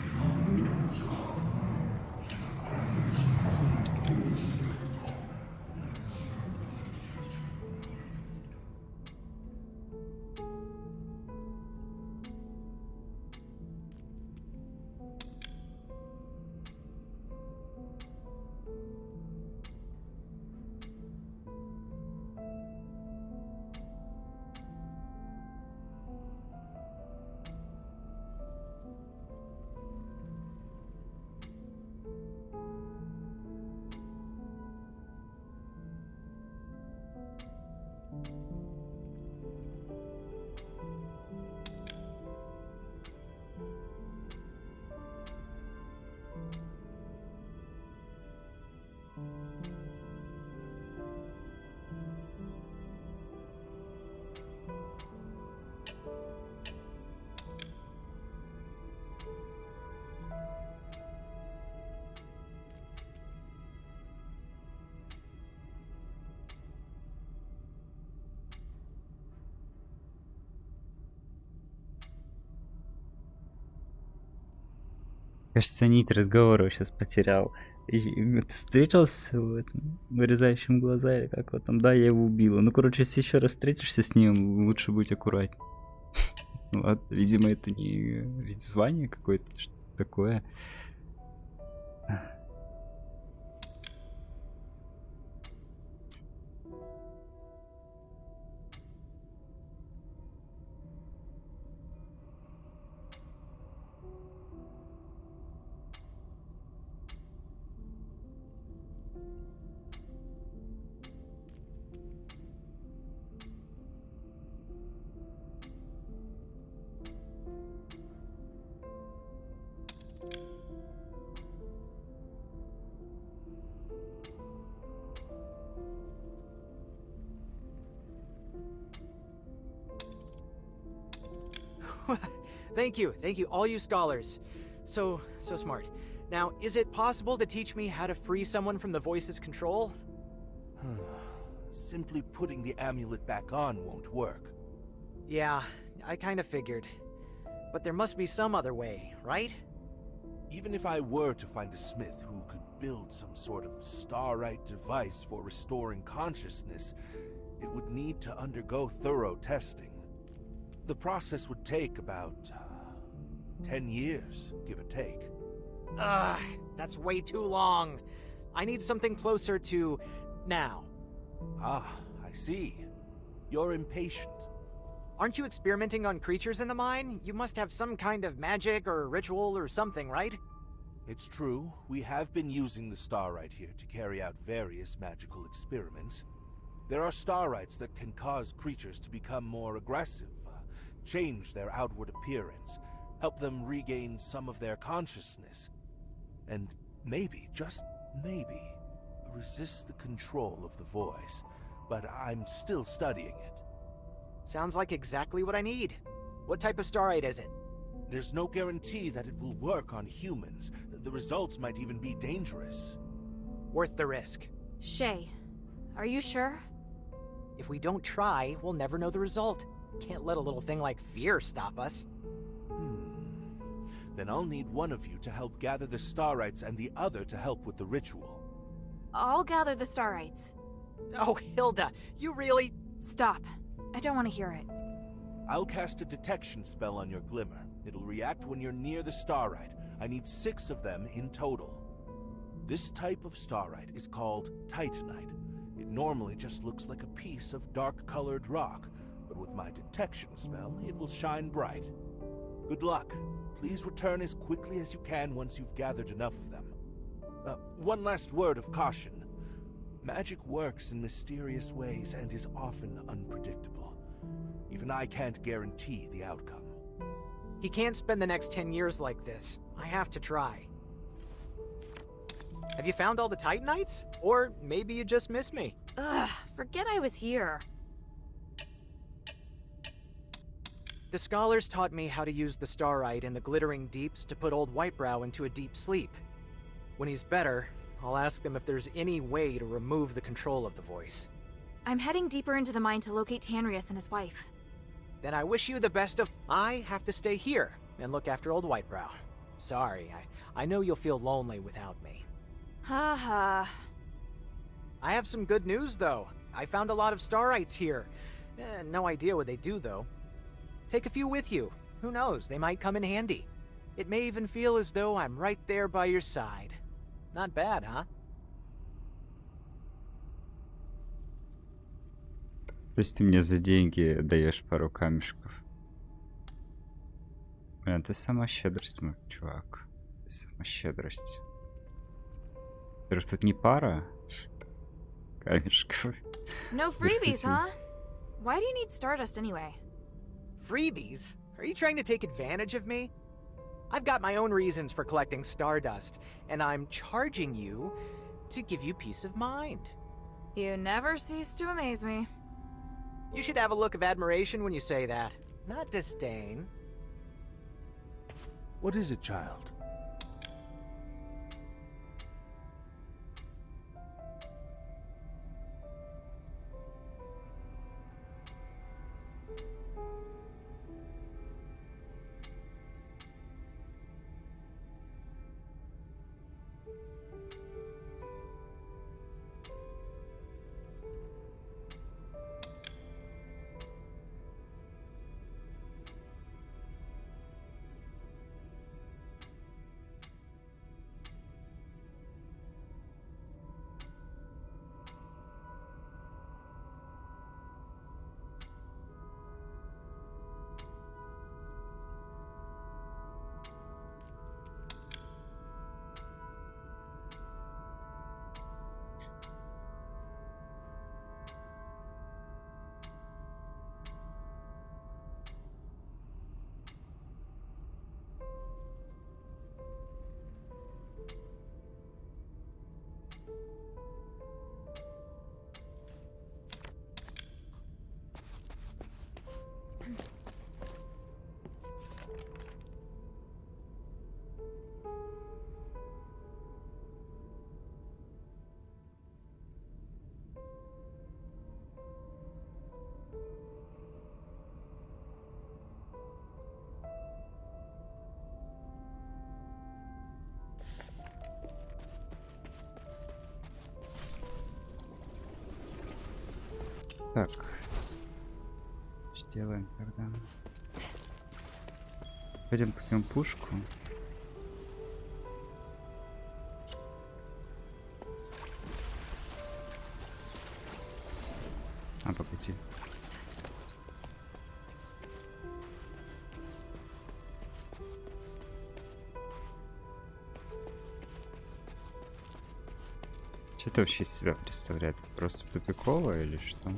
Кажется, нить разговора сейчас потерял. Ты встретился в этом вырезающем глаза или как вот там? Да, я его убила. Ну, короче, если еще раз встретишься с ним, лучше быть аккуратней. Ну ладно, видимо, это не ведь звание какое-то, что такое. Thank you, all you scholars. So smart. Now, is it possible to teach me how to free someone from the voice's control? Simply putting the amulet back on won't work. Yeah, I kind of figured. But there must be some other way, right? Even if I were to find a smith who could build some sort of starite device for restoring consciousness, it would need to undergo thorough testing. The process would take about 10 years, give or take. That's way too long. I need something closer to now. Ah, I see. You're impatient. Aren't you experimenting on creatures in the mine? You must have some kind of magic or ritual or something, right? It's true. We have been using the starite here to carry out various magical experiments. There are starites that can cause creatures to become more aggressive, change their outward appearance, help them regain some of their consciousness, and maybe, just maybe, resist the control of the voice. But I'm still studying it. Sounds like exactly what I need. What type of starite is it? There's no guarantee that it will work on humans. The results might even be dangerous. Worth the risk. Shay, are you sure? If we don't try, we'll never know the result. Can't let a little thing like fear stop us. Then I'll need one of you to help gather the starites and the other to help with the ritual. I'll gather the starites. Oh, Hilda, you really... Stop. I don't want to hear it. I'll cast a detection spell on your glimmer. It'll react when you're near the starite. I need 6 of them in total. This type of starite is called titanite. It normally just looks like a piece of dark-colored rock, but with my detection spell, it will shine bright. Good luck. Please return as quickly as you can once you've gathered enough of them. One last word of caution. Magic works in mysterious ways and is often unpredictable. Even I can't guarantee the outcome. He can't spend the next 10 years like this. I have to try. Have you found all the Titanites? Or maybe you just miss me. Ugh, forget I was here. The scholars taught me how to use the starite in the glittering deeps to put old Whitebrow into a deep sleep. When he's better, I'll ask them if there's any way to remove the control of the voice. I'm heading deeper into the mine to locate Tanrius and his wife. Then I wish you the best of... I have to stay here and look after old Whitebrow. Sorry, I know you'll feel lonely without me. Ha ha. I have some good news, though. I found a lot of starites here. No idea what they do, though. Take a few with you. Who knows, they might come in handy. It may even feel as though I'm right there by your side. Not bad, huh? То есть ты мне за деньги даешь пару камешков? Блин, ты сама щедрость, мой чувак. Ты сама щедрость. Ты тут не пара камешков? No freebies, huh? Why do you need Stardust anyway? Freebies? Are you trying to take advantage of me? I've got my own reasons for collecting Stardust, and I'm charging you to give you peace of mind. You never cease to amaze me. You should have a look of admiration when you say that, not disdain. What is it, child? Так, что делаем тогда? Пойдем купим пушку. А, погоди. Что это вообще из себя представляет? Просто тупиковое или что?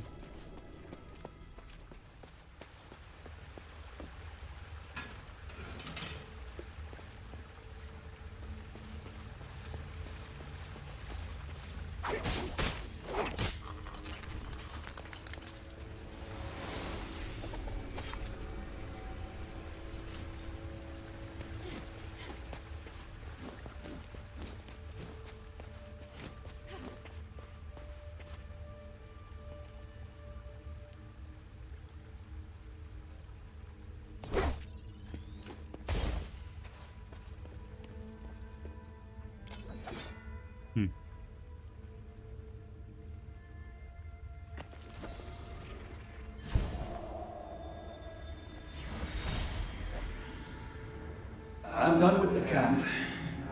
I'm done with the camp.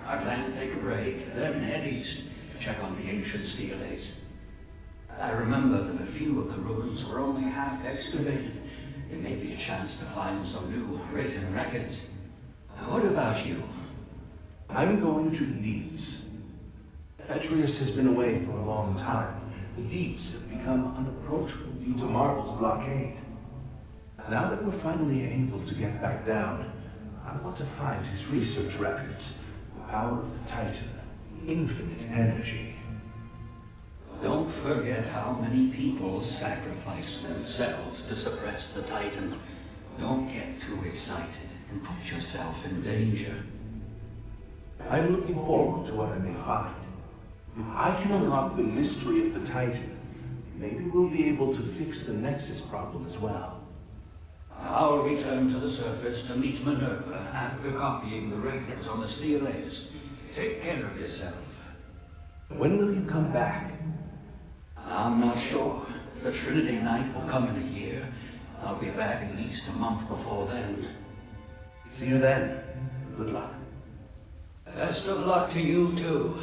I plan to take a break, then head east to check on the ancient steles. I remember that a few of the ruins were only half excavated. It may be a chance to find some new written records. What about you? I'm going to the Deeps. Petrius has been away for a long time. The Deeps have become unapproachable due to Marvel's blockade. Now that we're finally able to get back down, I want to find his research records, the power of the Titan, infinite energy. Don't forget how many people sacrifice themselves to suppress the Titan. Don't get too excited and put yourself in danger. I'm looking forward to what I may find. If I can unlock the mystery of the Titan, maybe we'll be able to fix the Nexus problem as well. I'll return to the surface to meet Minerva after copying the records on the Spheres. Take care of yourself. When will you come back? I'm not sure. The Trinity Night will come in a year. I'll be back at least a month before then. See you then. Good luck. Best of luck to you too.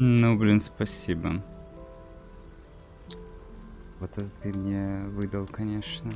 Ну, блин, спасибо. Вот это ты мне выдал, конечно.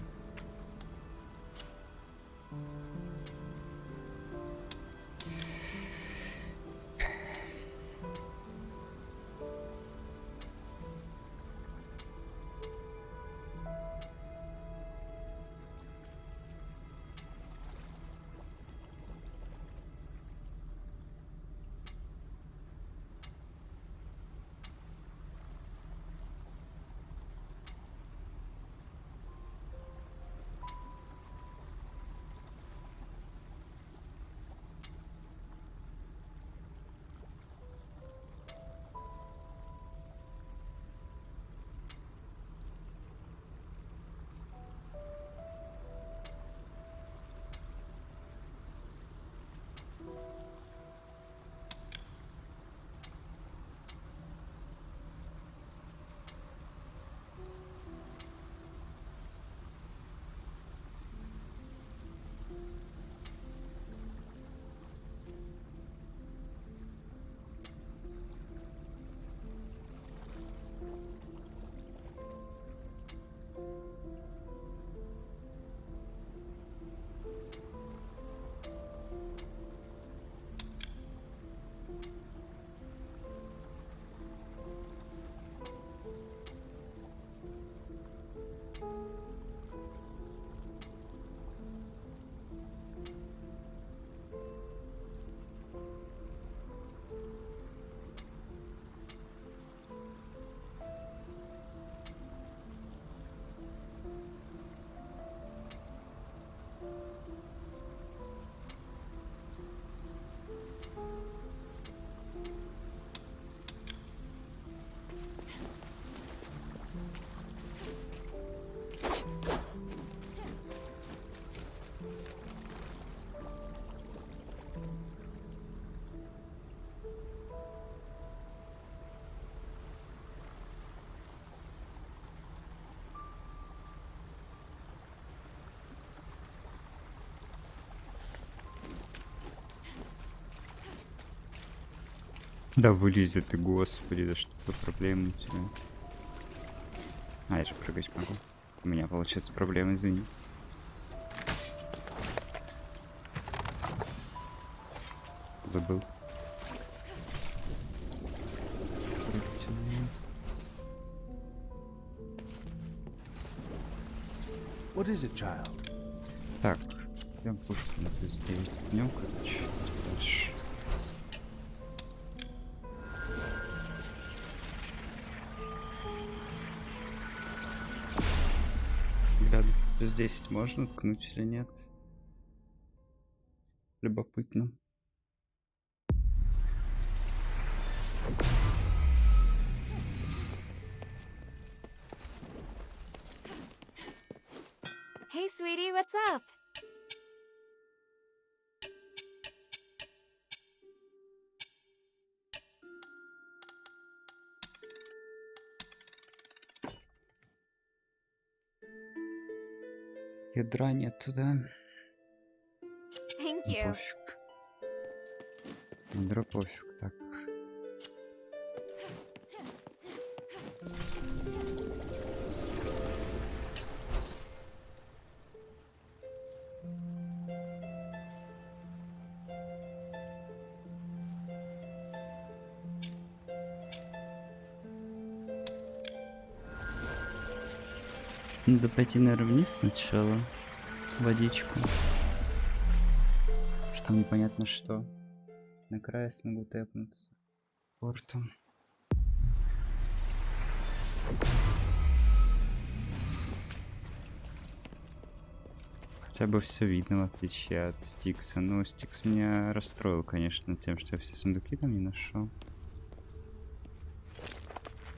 Да вылези ты, господи, да что за проблема у тебя? А, я же прыгать могу. У меня получается проблема, извини. Забыл. Прыгать умею. What is it, child? Так, я пушку на плюс 9 днем, короче. Дальше. Глянь, плюс 10 можно ткнуть или нет? Любопытно. Hey, sweetie, what's up? Ядра нет туда. Thank Ну, you. пофиг. Ядра пофиг, так. Надо пойти, наверное, вниз сначала. Водичку. Что там непонятно что. На крае смогу тэпнуться. Портом. Хотя бы все видно, в отличие от Стикса. Но Стикс меня расстроил, конечно, тем, что я все сундуки там не нашел.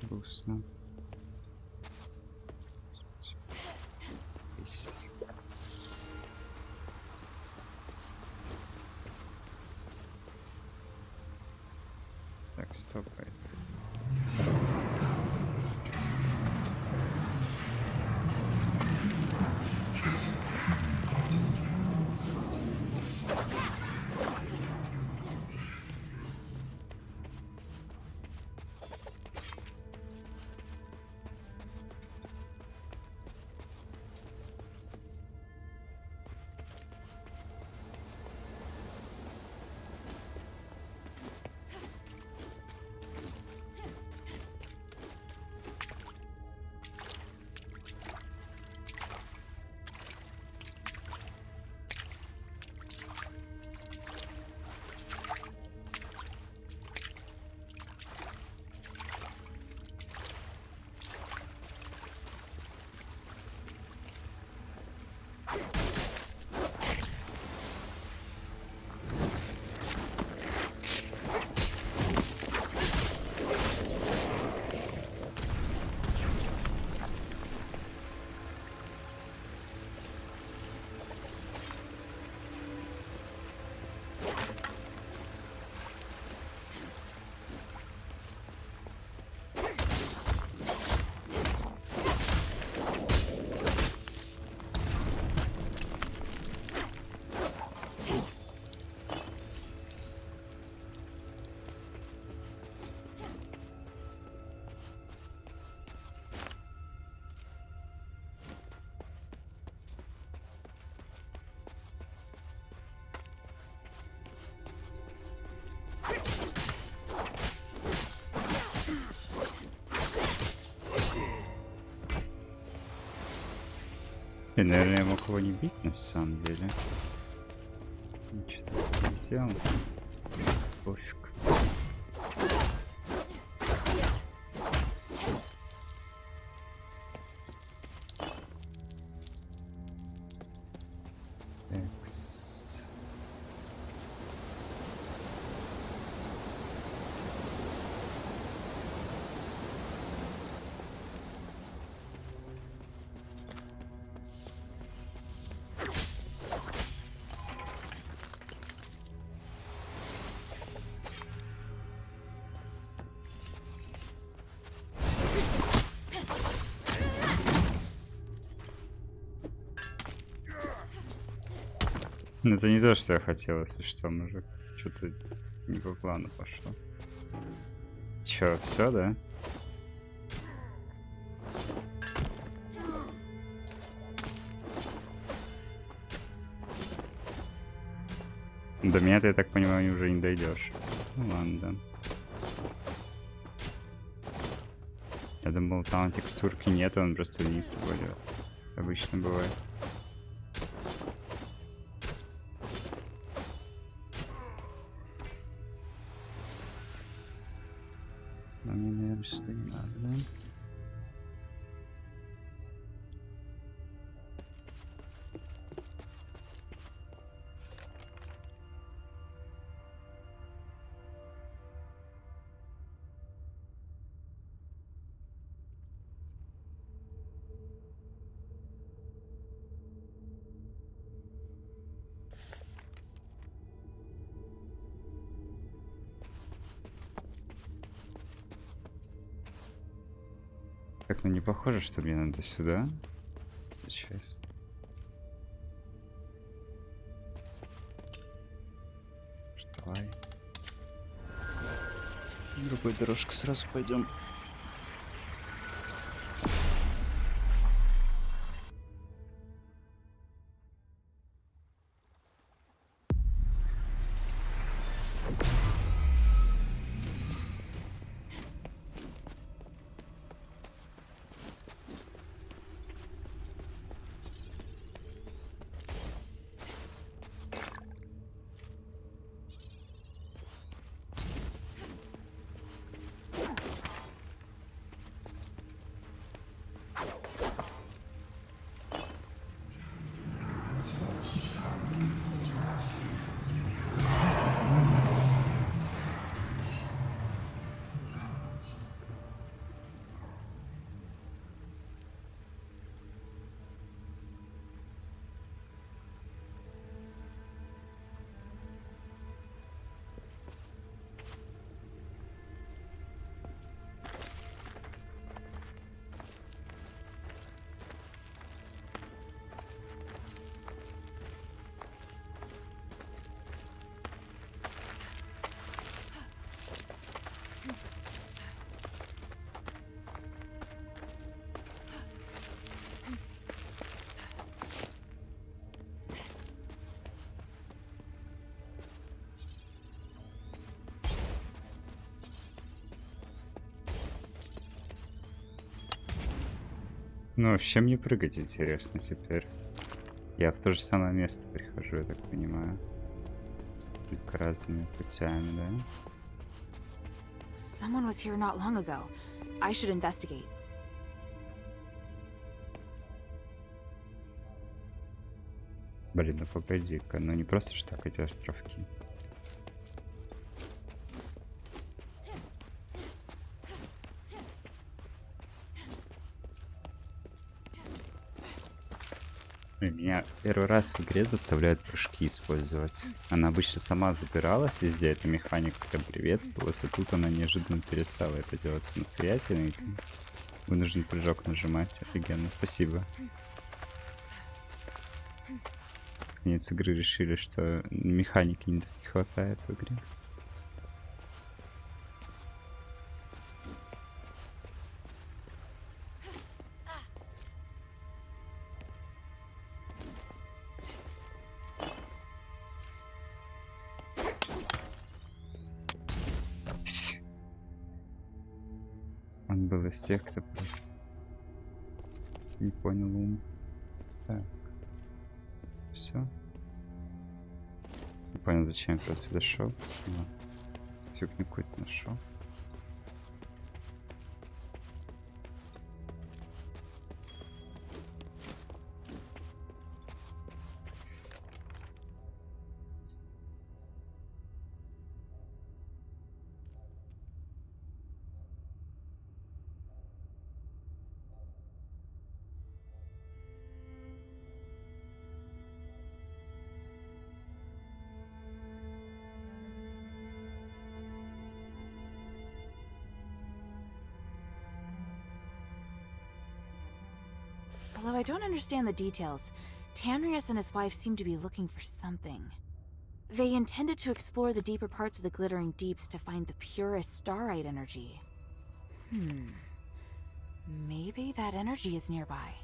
Грустно. Есть. Так, стопает. И, наверное, я мог его не бить на самом деле. Ничего так не сделал. Пофиг. Экс. Ну, это не то, что я хотел, если что, мужик. Что-то не по плану пошло. Чё, все, да? До меня ты, я так понимаю, уже не дойдешь. Ну ладно, да. Я думал, там текстурки нет, он просто вниз пойдет. Обычно бывает. Но мне, наверное, сюда не надо, да? Так, ну не похоже, что мне надо сюда. Сейчас. Давай. Другой дорожку сразу пойдем. Ну, вообще мне прыгать интересно теперь. Я в то же самое место прихожу, я так понимаю. Только разными путями, да? Someone was here not long ago. I should investigate. Блин, ну погоди-ка, ну не просто ж так эти островки. Меня первый раз в игре заставляют прыжки использовать. Она обычно сама забиралась везде, эта механика прям приветствовалась, а тут она неожиданно перестала это делать самостоятельно, и ты вынужден прыжок нажимать. Офигенно, спасибо. Конец игры решили, что механики не хватает в игре. Он был из тех, кто просто не понял ум. Так. Все. Не понял, зачем я сюда шел. Фигню какую-то нашел. Although I don't understand the details, Tanrius and his wife seem to be looking for something. They intended to explore the deeper parts of the glittering deeps to find the purest starite energy. Maybe that energy is nearby.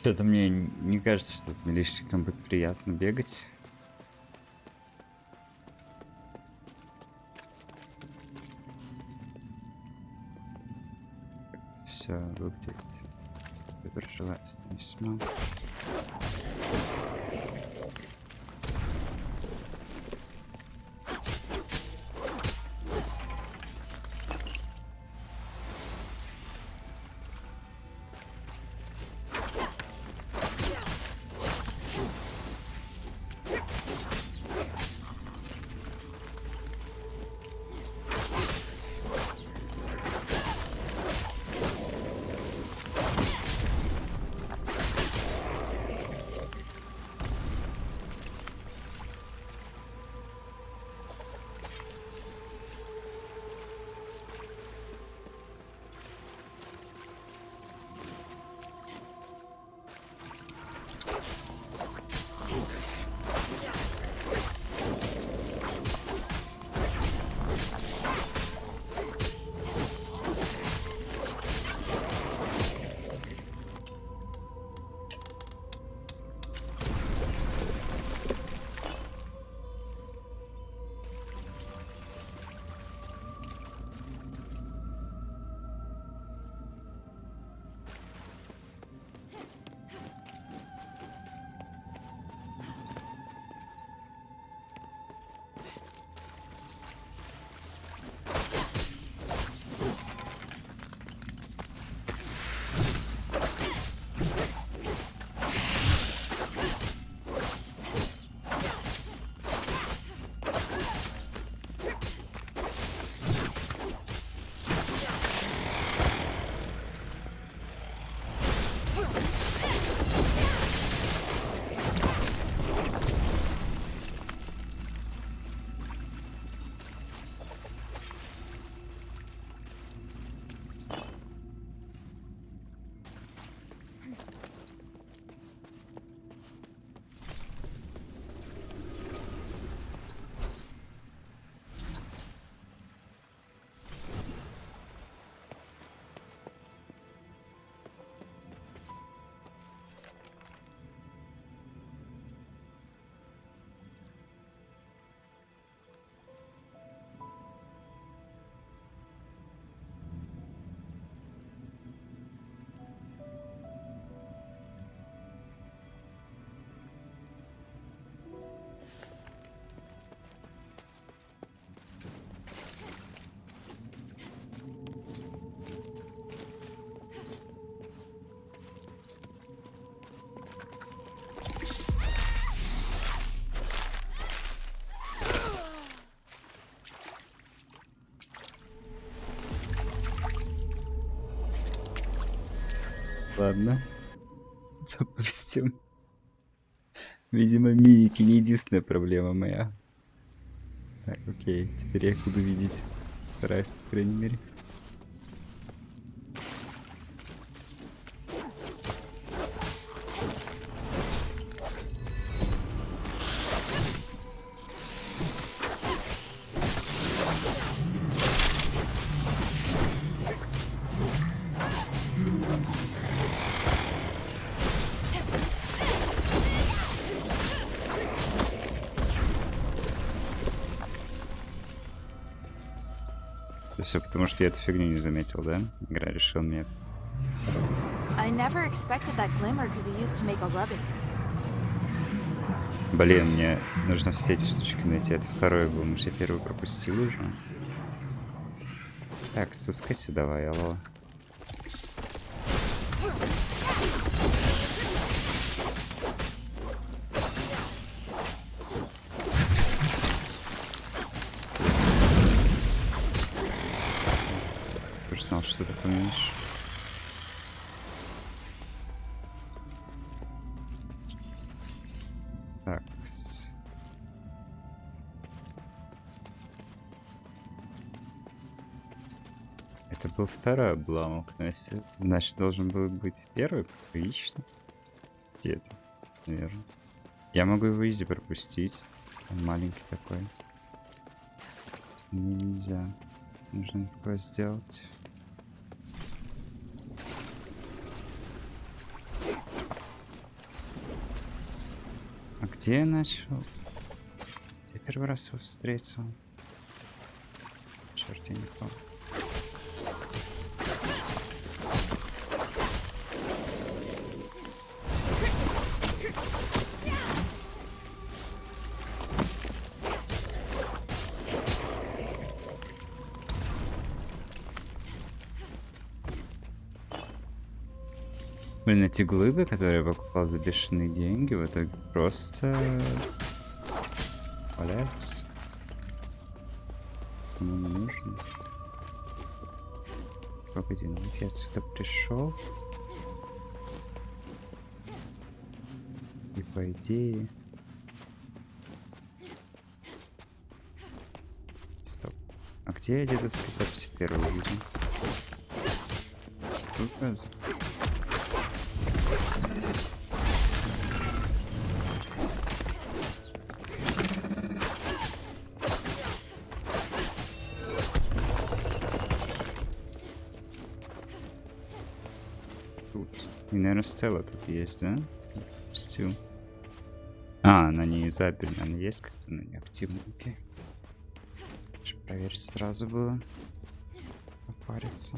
Что-то мне не кажется, что мне слишком будет приятно бегать. Все выглядит доброжелательно весьма. Ладно. Допустим. Видимо, мимики не единственная проблема моя. Так, окей. Теперь я их буду видеть. Стараюсь, по крайней мере. Все потому, что я эту фигню не заметил, да? Игра решила мне. I never expected that glimmer could be used to make a rubbing. Блин, мне нужно все эти штучки найти. Это второй был, может, я первый пропустил уже. Так, спускайся давай, алло. Знал, что ты умеешь. Так. Это был второй обломок, но если... Значит, должен был быть первый. Отлично. Где это? Наверное. Я могу его изи пропустить. Он маленький такой. Мне нельзя. Нужно такое сделать. Где я начал? Я первый раз его встретил. Черт, я не помню. Блин, эти глыбы, которые я покупал за бешеные деньги, в итоге просто валяются. Кому не нужно. Погоди, ну вот я сюда пришел. И по идее... Стоп. А где я дедовские записи первые видел? Тут разве? Тут. И, наверное, Стелла тут есть, да? Допустил. А, она не юзабельная, она есть как-то, но не активная. Окей. Лучше проверить сразу было. Попариться.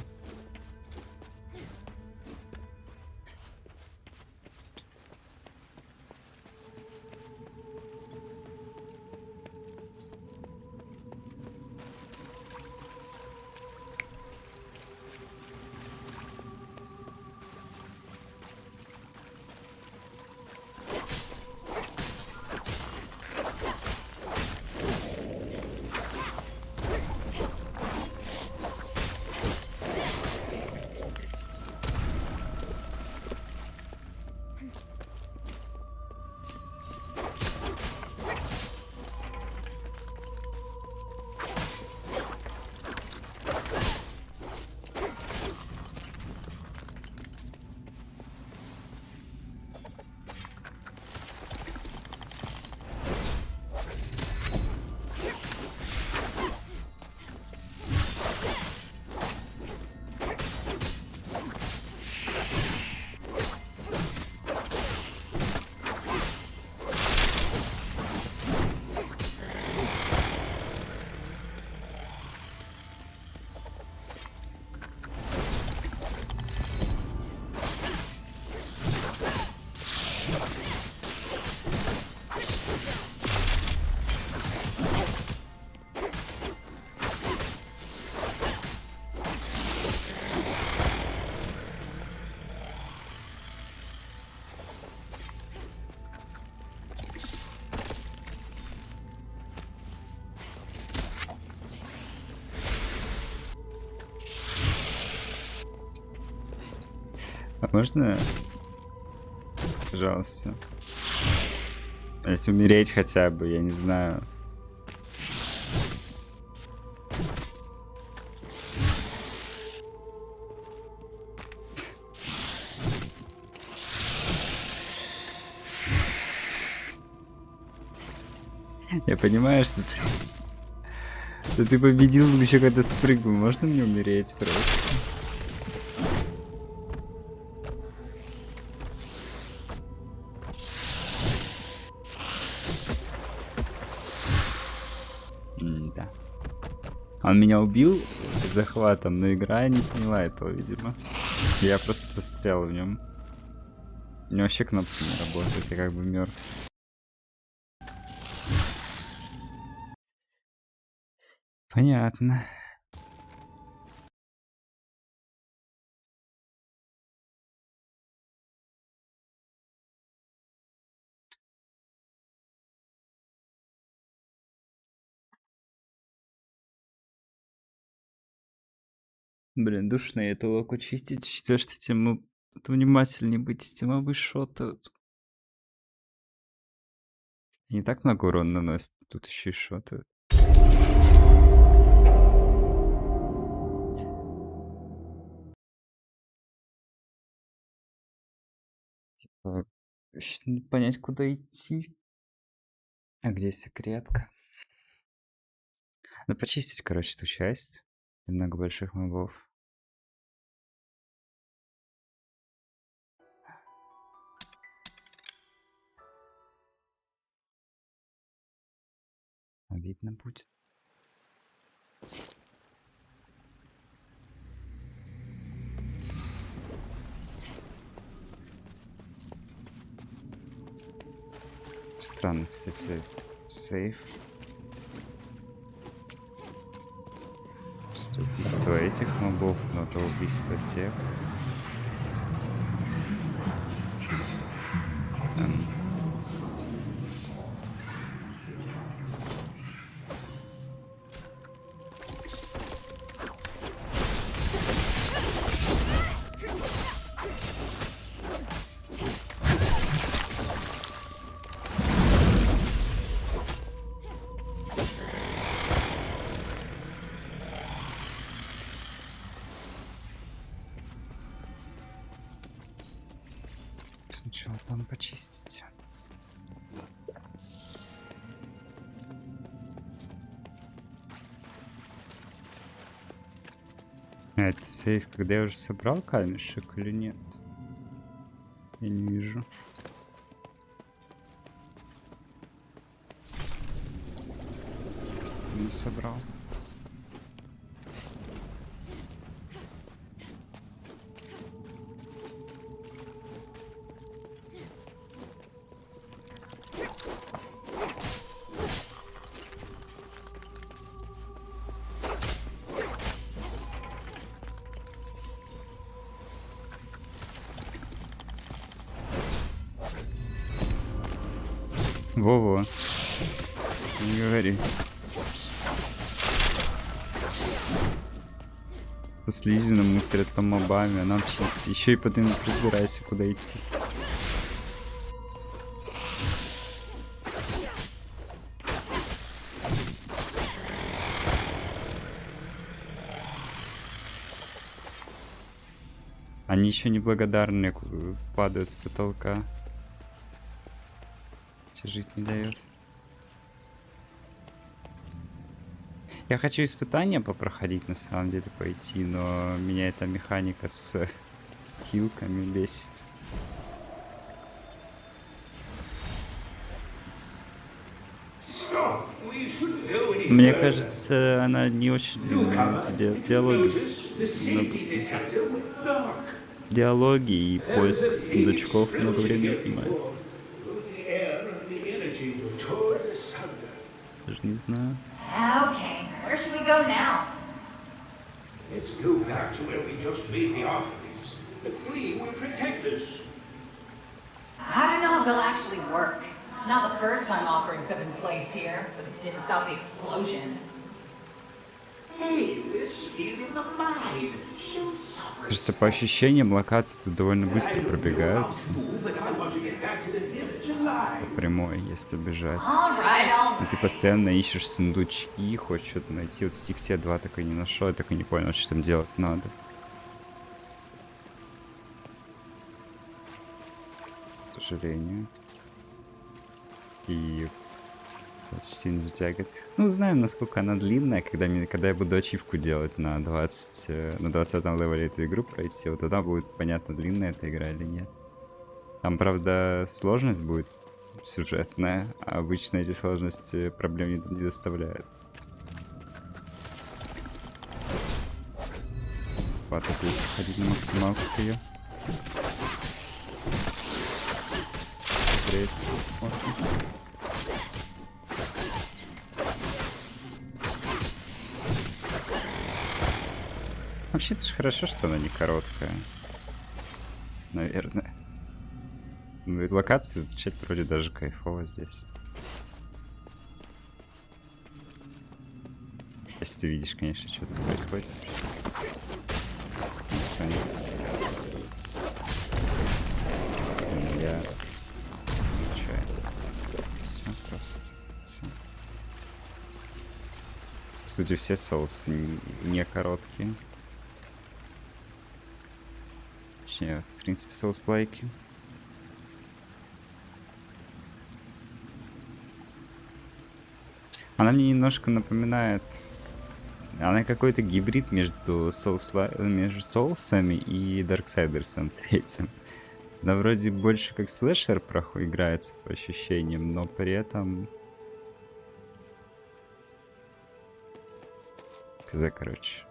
Можно? Пожалуйста. Если умереть хотя бы, я не знаю. Я понимаю, что ты победил, еще когда спрыгнул. Можно мне умереть просто? Да. Он меня убил захватом, но игра не поняла этого, видимо. Я просто застрял в нем. У него вообще кнопки не работают, я как бы мертв. Понятно. Блин, душно эту локу чистить. Считаю, что тему внимательнее быть, тема вышотают. Не так много урона наносит, тут еще и шоты. Типа, ещё не понять, куда идти. А где секретка? Надо почистить, короче, эту часть. Много больших мобов. Видно будет. Странно, кстати, сейф. Убийство этих мобов, но то убийство тех. Сначала там почистить. А это сейф, когда я уже собрал камешек или нет? Я не вижу. Не собрал. Во-во. Не говори. Слизью мусорят там мобами, а нам чистить. Еще и потом разбирайся, куда идти. Они еще неблагодарные падают с потолка. Жить не дает. Я хочу испытания попроходить, на самом деле, пойти, но меня эта механика с хилками бесит. Мне кажется, она не очень длинная из-за диалоги и поиск сундучков много времени занимает. Даже не знаю. Okay, where should we go now? Let's go back to where we just made the offerings. The flea will protect us. I don't know if it'll actually work. It's not the first time offerings have been placed here, but it didn't stop the explosion. Кажется, по ощущениям локации тут довольно быстро пробегаются. По прямой, если бежать. И ты постоянно ищешь сундучки, хочешь что-то найти. Вот в Стиксе 2 так и не нашел, я так и не понял, что там делать надо. К сожалению. И сильно затягивает. Ну, знаем, насколько она длинная, когда я буду ачивку делать на 20-м левеле эту игру пройти, вот тогда будет понятно, длинная эта игра или нет. Там, правда, сложность будет сюжетная, а обычно эти сложности проблем не доставляют. Хватит ходить на максималку ее. Смотрим. Вообще-то же хорошо, что она не короткая. Наверное. Ну и локации изучать вроде даже кайфово здесь. Если ты видишь, конечно, что тут происходит. Я... Все. По сути, все соусы не короткие. Точнее, в принципе, соус-лайки. Она мне немножко напоминает... Она какой-то гибрид между соусами и Дарксайдерсом третьим. Она вроде больше как слэшер играется по ощущениям, но при этом... короче.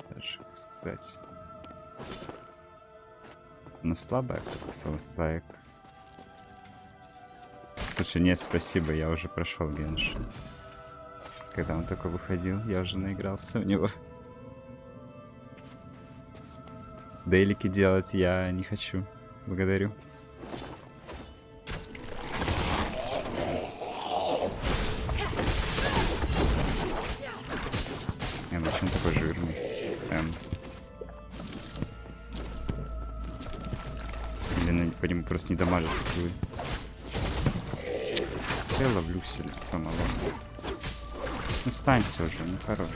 Даже сказать. Она слабая, как соус-лайк. Слушай, нет, спасибо, я уже прошел Геншин. Когда он только выходил, я уже наигрался в него. Дейлики делать я не хочу. Благодарю. Ну почему такой жирный? Или по нему просто не дамажит скиллы. Я ловлю все лицо мало. Ну станься уже, ну хорош.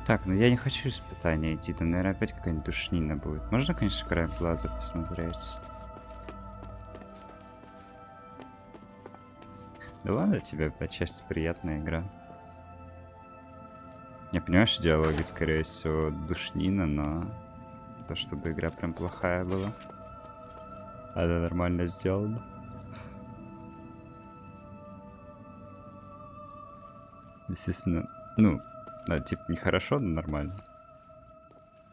Так, ну я не хочу испытания идти, там, наверное, опять какая-нибудь душнина будет. Можно, конечно, краем глаза посмотреть. Да ладно тебе, опять часть приятная игра. Я понимаю, что диалоги, скорее всего, душнина, но то, чтобы игра прям плохая была. Она нормально сделана. Естественно, ну, да, типа нехорошо, но нормально.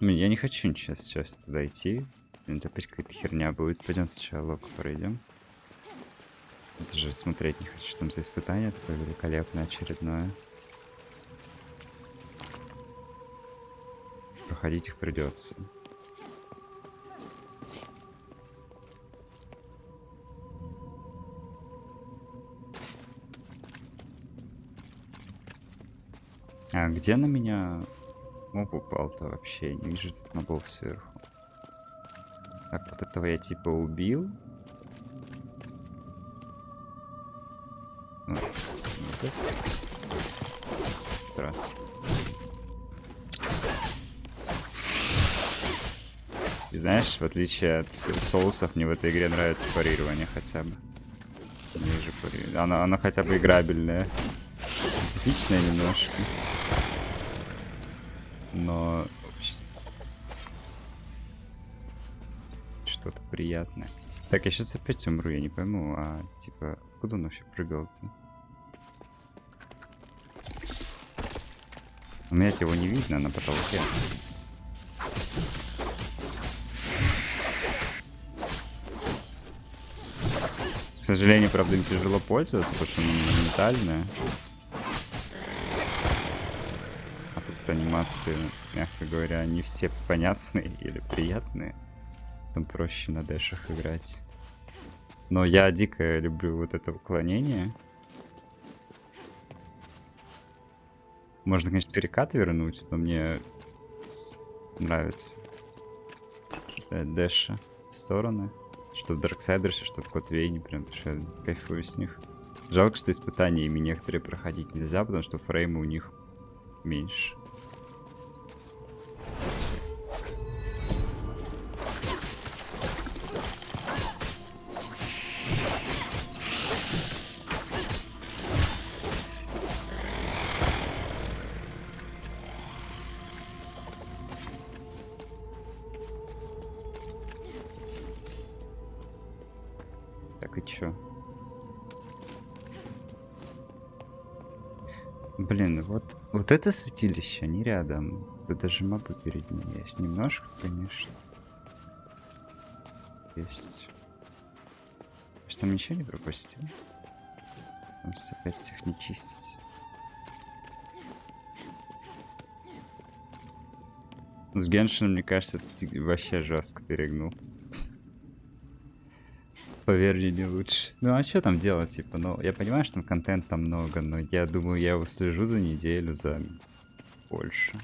Я не хочу сейчас туда идти. Это опять какая-то херня будет. Пойдем сначала локу пройдем. Даже смотреть не хочу, что там за испытание такое великолепное, очередное. Проходить их придется. А где на меня моб упал-то вообще? Не вижу тут мобов сверху. Так, вот этого я типа убил. Вот раз. И знаешь, в отличие от соусов, мне в этой игре нравится парирование хотя бы. Вижу парирование. Она хотя бы играбельная. Специфичная немножко. Но что-то приятное. Так, я сейчас опять умру, я не пойму, а типа, откуда он вообще прыгал-то? У меня его не видно на потолке. К сожалению, правда, им тяжело пользоваться, потому что она моментальная. А тут анимации, мягко говоря, не все понятные или приятные. Там проще на дэшах играть. Но я дико люблю вот это уклонение. Можно, конечно, перекат вернуть, но мне нравится дэша в стороны. Что в Дарксайдерсе, что в Котвейне. Прям потому что я кайфую с них. Жалко, что испытаниями некоторые проходить нельзя, потому что фреймы у них меньше. Так и чё? Блин, вот это святилище, они рядом. Тут даже мобы перед ним есть. Немножко, конечно. Есть. Что, там ничего не пропустил? Может, опять всех не чистить. Ну, с Геншином, мне кажется, ты вообще жестко перегнул. Поверь, не лучше. Ну а что там делать, типа, ну, я понимаю, что там контента много, но я думаю, я его слежу за неделю, за больше.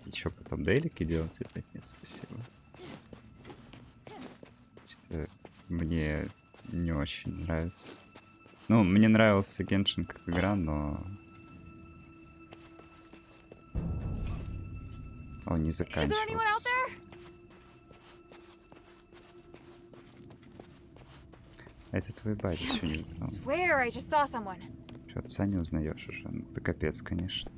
И что, потом дейлики делать? Опять нет, спасибо. Что-то мне не очень нравится. Ну, мне нравился Геншин как игра, но... Он не заканчивался. Это твой батя еще не узнал. Что, отца не узнаешь уже? Ну, ты капец, конечно.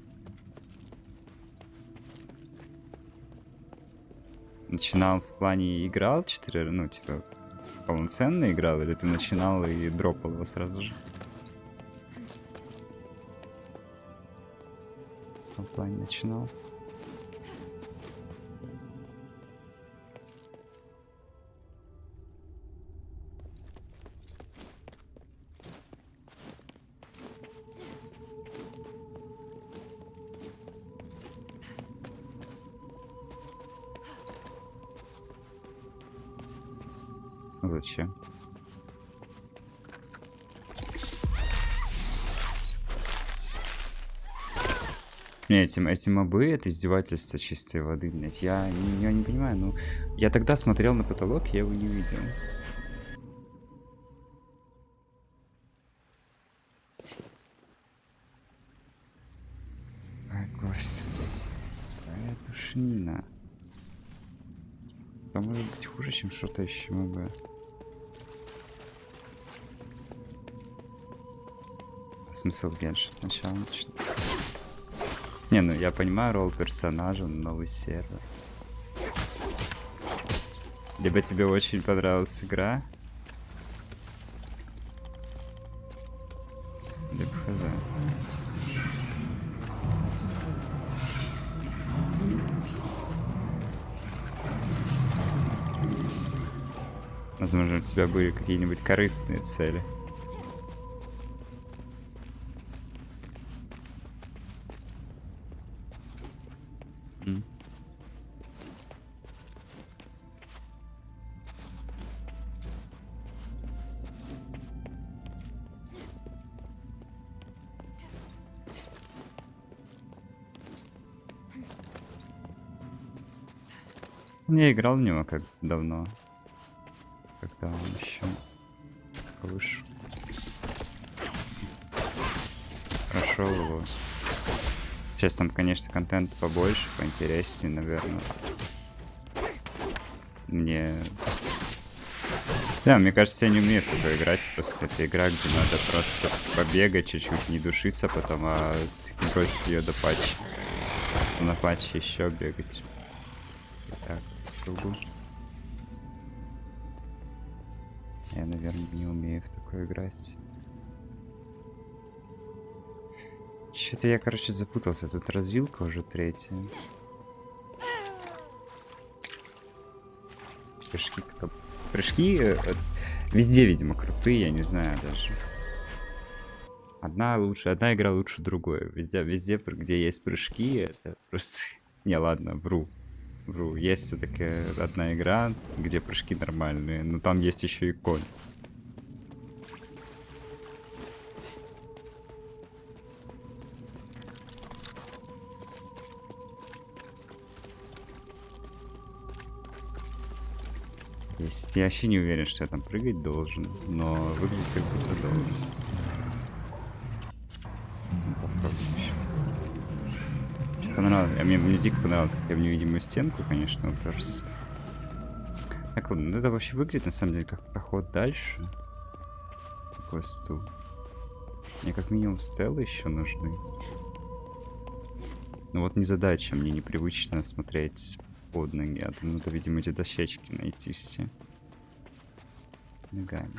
Начинал в плане играл 4, ну, типа, полноценно играл, или ты начинал и дропал его сразу же? В плане начинал. Зачем? Не, эти мобы, это издевательство чистой воды, блядь. Я не понимаю, ну... Я тогда смотрел на потолок, я его не видел. Ай, господи. Какая душнина. Это может быть хуже, чем что-то еще мобы. Смысл Генши сначала начну. Не, ну я понимаю ролл персонажа, новый сервер. Либо тебе очень понравилась игра, либо хз. Возможно, у тебя были какие-нибудь корыстные цели. Я играл в него как давно. Когда он еще вышел. Прошел его. Сейчас там, конечно, контент побольше, поинтереснее, наверное. Да, мне кажется, я не умею в такое играть. Просто это игра, где надо просто побегать чуть-чуть, не душиться потом, а бросить ее до патча. На патче еще бегать. Так, кругу. Я, наверное, не умею в такое играть. Что-то я, короче, запутался. Тут развилка уже третья. Прыжки везде, видимо, крутые, я не знаю даже. Одна игра лучше другой. Везде, где есть прыжки, это просто... Не, ладно, вру. Есть все-таки одна игра, где прыжки нормальные, но там есть еще и конь. Есть. Я вообще не уверен, что я там прыгать должен, но выглядит как будто должен. Ну, попробуем еще раз. Мне понравилось. Мне дико понравилось, как я в невидимую стенку, конечно, уперся. Так, ладно, ну это вообще выглядит на самом деле как проход дальше. По квесту. Мне как минимум стелы еще нужны. Ну вот незадача, мне непривычно смотреть под ноги. А то надо, видимо, эти дощечки найти все. Ногами.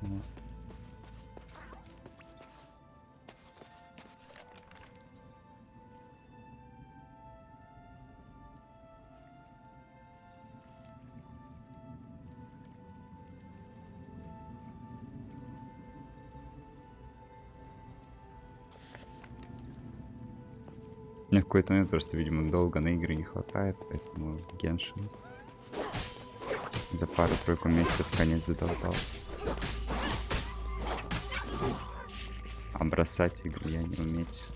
Вот. Мне в какой-то момент просто, видимо, долго на игры не хватает, поэтому Геншин за пару-тройку месяцев конец задолбал. А бросать игры я не уметь.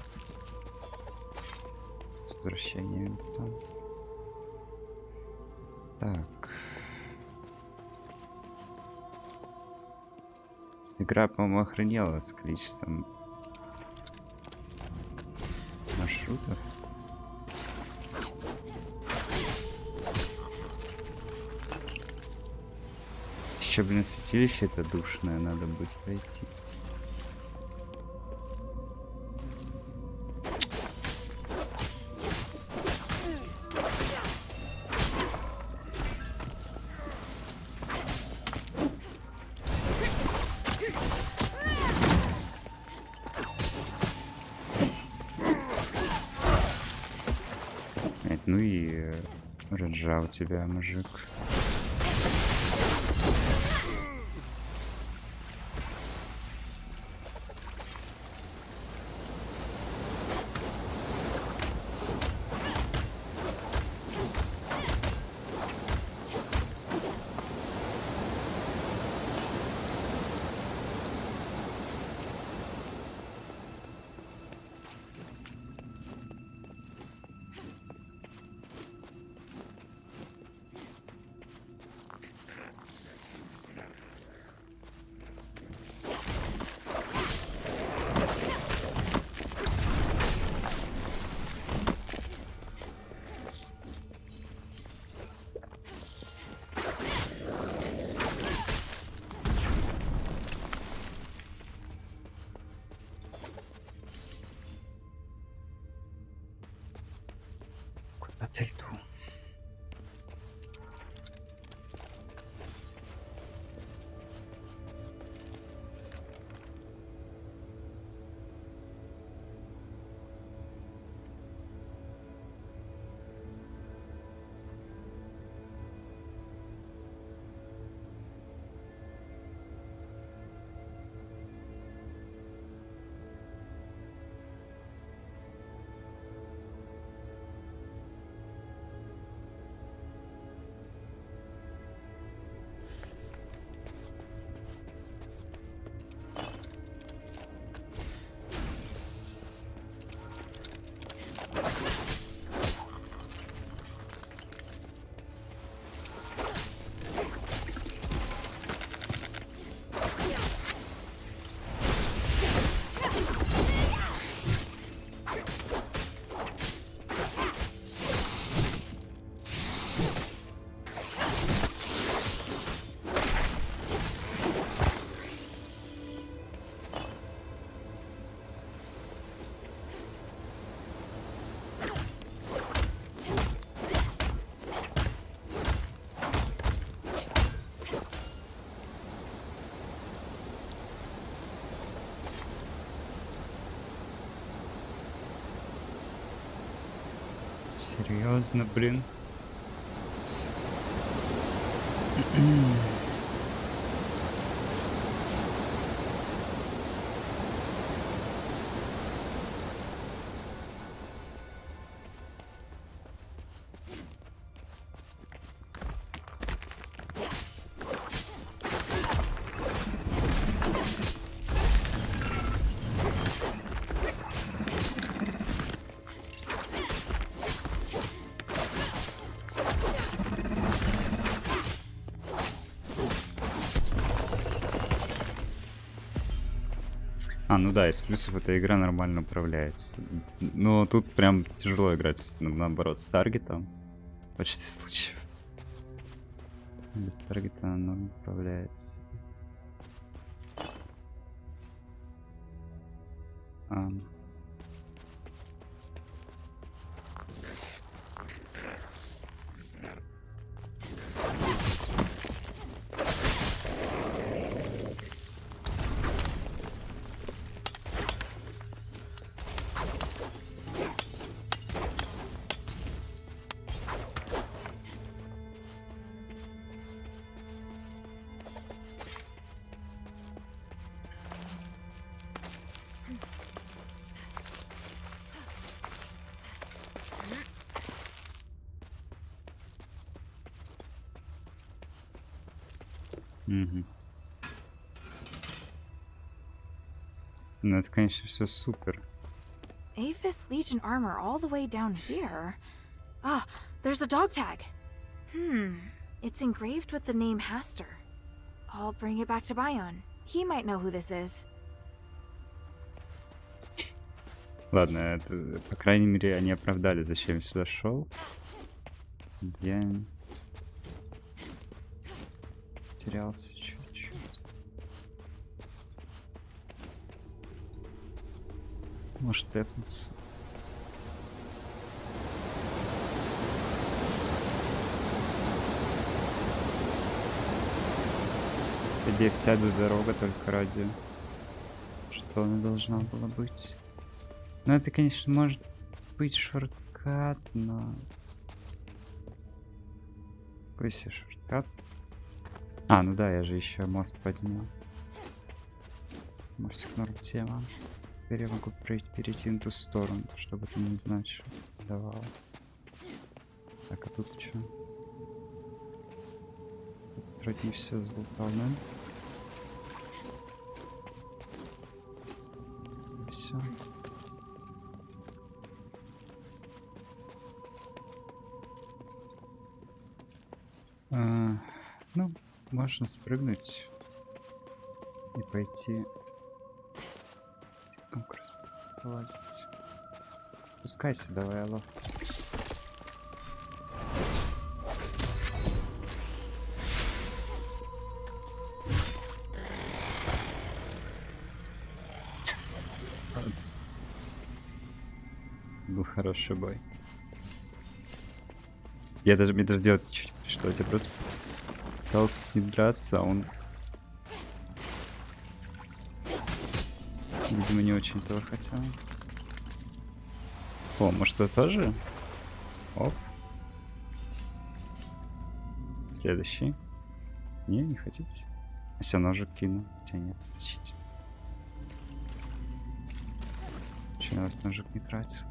С возвращением потом. Так. Игра, по-моему, охренела с количеством маршрутов. Еще, блин, святилище это душное, надо будет пройти. Ну и Раджа у тебя, мужик. Отойду. Серьезно, блин. А, ну да, из плюсов эта игра нормально управляется. Но тут прям тяжело играть, наоборот, с таргетом. В большинстве случаев. Без таргета она управляется. Угу. Ну это, конечно, все супер. Aphis Legion armor all the way down here. Ah, there's a dog tag. It's engraved with the name Haster. I'll bring it back to Bion. He might know who this is. Ладно, это, по крайней мере, они оправдали, зачем я сюда шел. Я терялся чуть-чуть. Может, тэпнуться. Где вся эта дорога только ради, что она должна была быть. Ну, это, конечно, может быть шорткат, но... Какой себе шорткат? А, ну да, я же еще мост поднял. Мостик норм тема. Теперь я могу перейти на ту сторону, чтобы это не значило. Давало. Так, а тут что? Вроде не все заполнено. Все. Ну, можно спрыгнуть и пойти как раз полазить. Спускайся, давай, алло. Был хороший бой. Мне даже делать ничего не пришлось. Я просто пытался с ним драться, а он... Видимо, не очень этого хотел. О, может, это тоже? Оп. Следующий. Не хотите? Если я ножик кину. Хотя нет, стащите. Почему я вас ножик не тратил?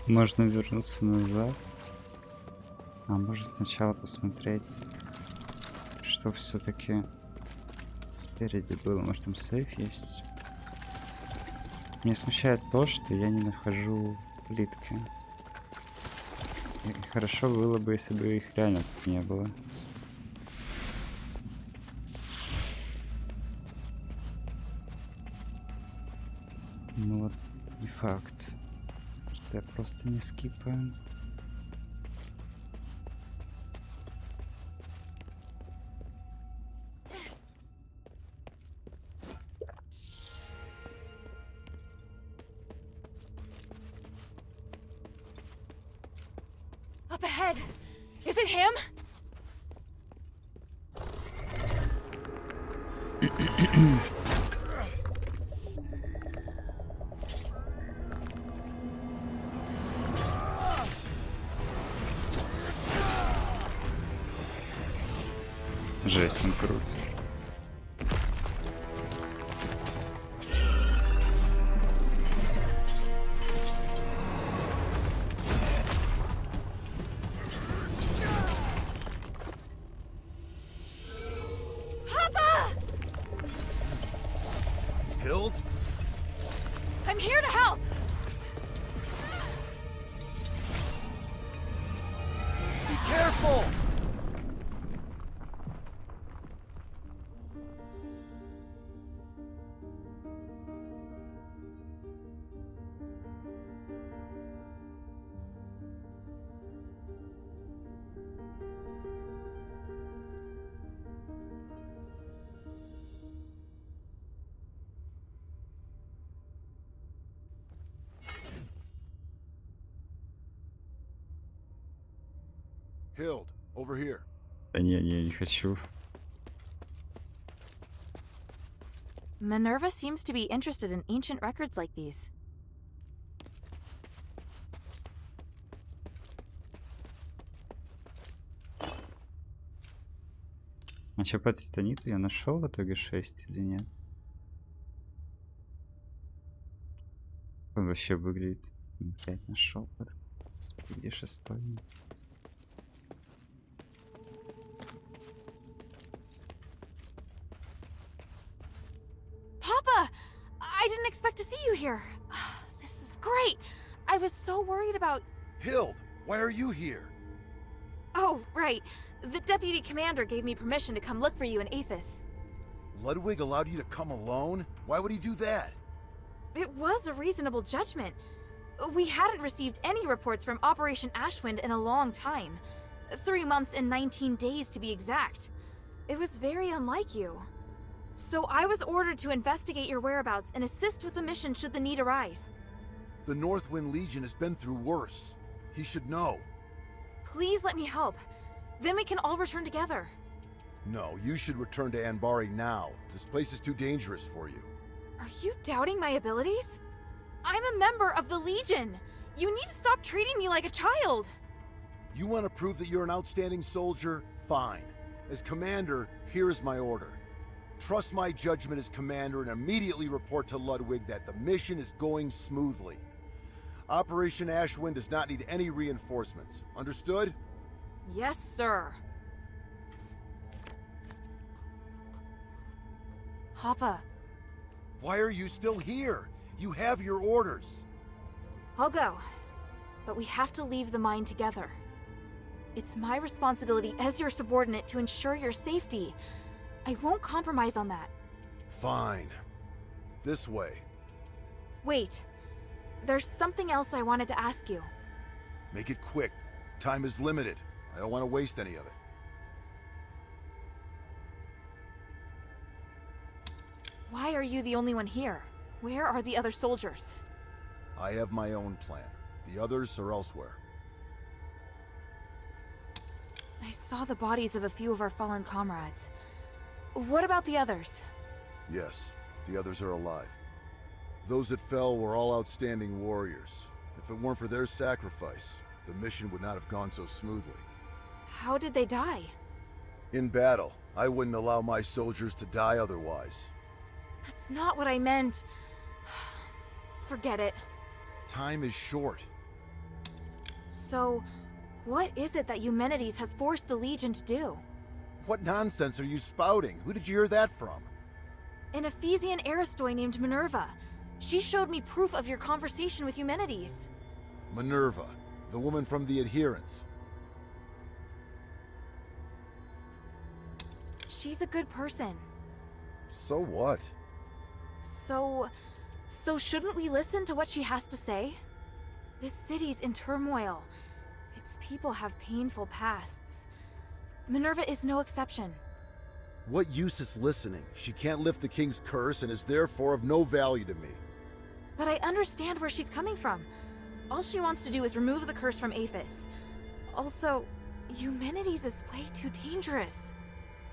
Можно вернуться назад. А может сначала посмотреть, что все-таки спереди было. Может там сейф есть? Меня смущает то, что я не нахожу плитки. И хорошо было бы, если бы их реально тут не было. Ну вот, не факт. Что я просто не скипаю. Up ahead! Is it him? Жесть, он крут. Hild? I'm here to help! Be careful! Hild, over here. Да не хочу. Minerva seems to be interested in ancient records like these. А чё по титаниту я нашел в итоге 6 или нет? Он вообще выглядит. 5 нашел. Господи, где 6-й? Papa! I didn't expect to see you here. This is great. I was so worried about... Hild, why are you here? Oh, right. The deputy commander gave me permission to come look for you in Aphis. Ludwig allowed you to come alone? Why would he do that? It was a reasonable judgment. We hadn't received any reports from Operation Ashwind in a long time. 3 months and 19 days to be exact. It was very unlike you. So I was ordered to investigate your whereabouts and assist with the mission should the need arise. The Northwind Legion has been through worse. He should know. Please let me help. Then we can all return together. No, you should return to Anbari now. This place is too dangerous for you. Are you doubting my abilities? I'm a member of the Legion. You need to stop treating me like a child. You want to prove that you're an outstanding soldier? Fine. As commander, here is my order. Trust my judgment as commander and immediately report to Ludwig that the mission is going smoothly. Operation Ashwind does not need any reinforcements. Understood? Yes, sir. Papa. Why are you still here? You have your orders. I'll go. But we have to leave the mine together. It's my responsibility as your subordinate to ensure your safety. I won't compromise on that. Fine. This way. Wait. There's something else I wanted to ask you. Make it quick. Time is limited. I don't want to waste any of it. Why are you the only one here? Where are the other soldiers? I have my own plan. The others are elsewhere. I saw the bodies of a few of our fallen comrades. What about the others? Yes, the others are alive. Those that fell were all outstanding warriors. If it weren't for their sacrifice, the mission would not have gone so smoothly. How did they die? In battle, I wouldn't allow my soldiers to die otherwise. That's not what I meant. Forget it. Time is short. So, what is it that Eumenides has forced the Legion to do? What nonsense are you spouting? Who did you hear that from? An Ephesian Aristoi named Minerva. She showed me proof of your conversation with Eumenides. Minerva, the woman from the Adherents. She's a good person. So what? So shouldn't we listen to what she has to say? This city's in turmoil. Its people have painful pasts. Minerva is no exception. What use is listening? She can't lift the king's curse and is therefore of no value to me. But I understand where she's coming from. All she wants to do is remove the curse from Aphis. Also, Eumenides is way too dangerous.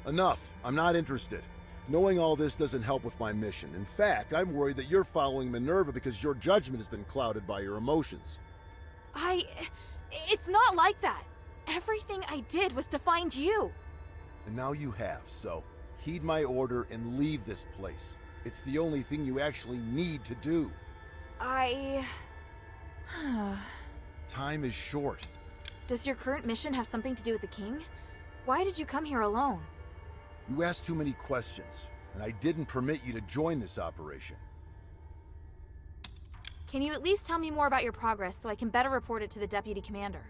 Enough. I'm not interested. Knowing all this doesn't help with my mission. In fact, I'm worried that you're following Minerva because your judgment has been clouded by your emotions. It's not like that. Everything I did was to find you. And now you have, so heed my order and leave this place. It's the only thing you actually need to do. Time is short. Does your current mission have something to do with the king? Why did you come here alone? You asked too many questions, and I didn't permit you to join this operation. Can you at least tell me more about your progress so I can better report it to the deputy commander?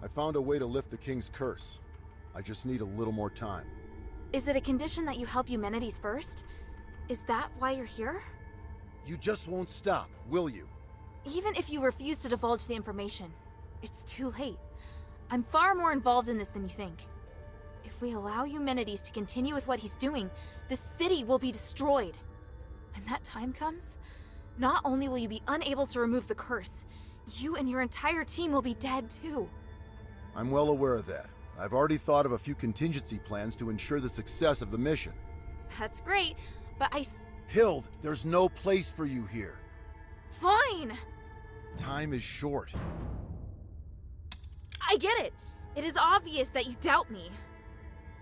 I found a way to lift the king's curse. I just need a little more time. Is it a condition that you help Eumenides first? Is that why you're here? You just won't stop, will you? Even if you refuse to divulge the information, it's too late. I'm far more involved in this than you think. If we allow Eumenides to continue with what he's doing, the city will be destroyed. When that time comes, not only will you be unable to remove the curse, you and your entire team will be dead too. I'm well aware of that. I've already thought of a few contingency plans to ensure the success of the mission. That's great, but Hild, there's no place for you here. Fine! Time is short. I get it. It is obvious that you doubt me.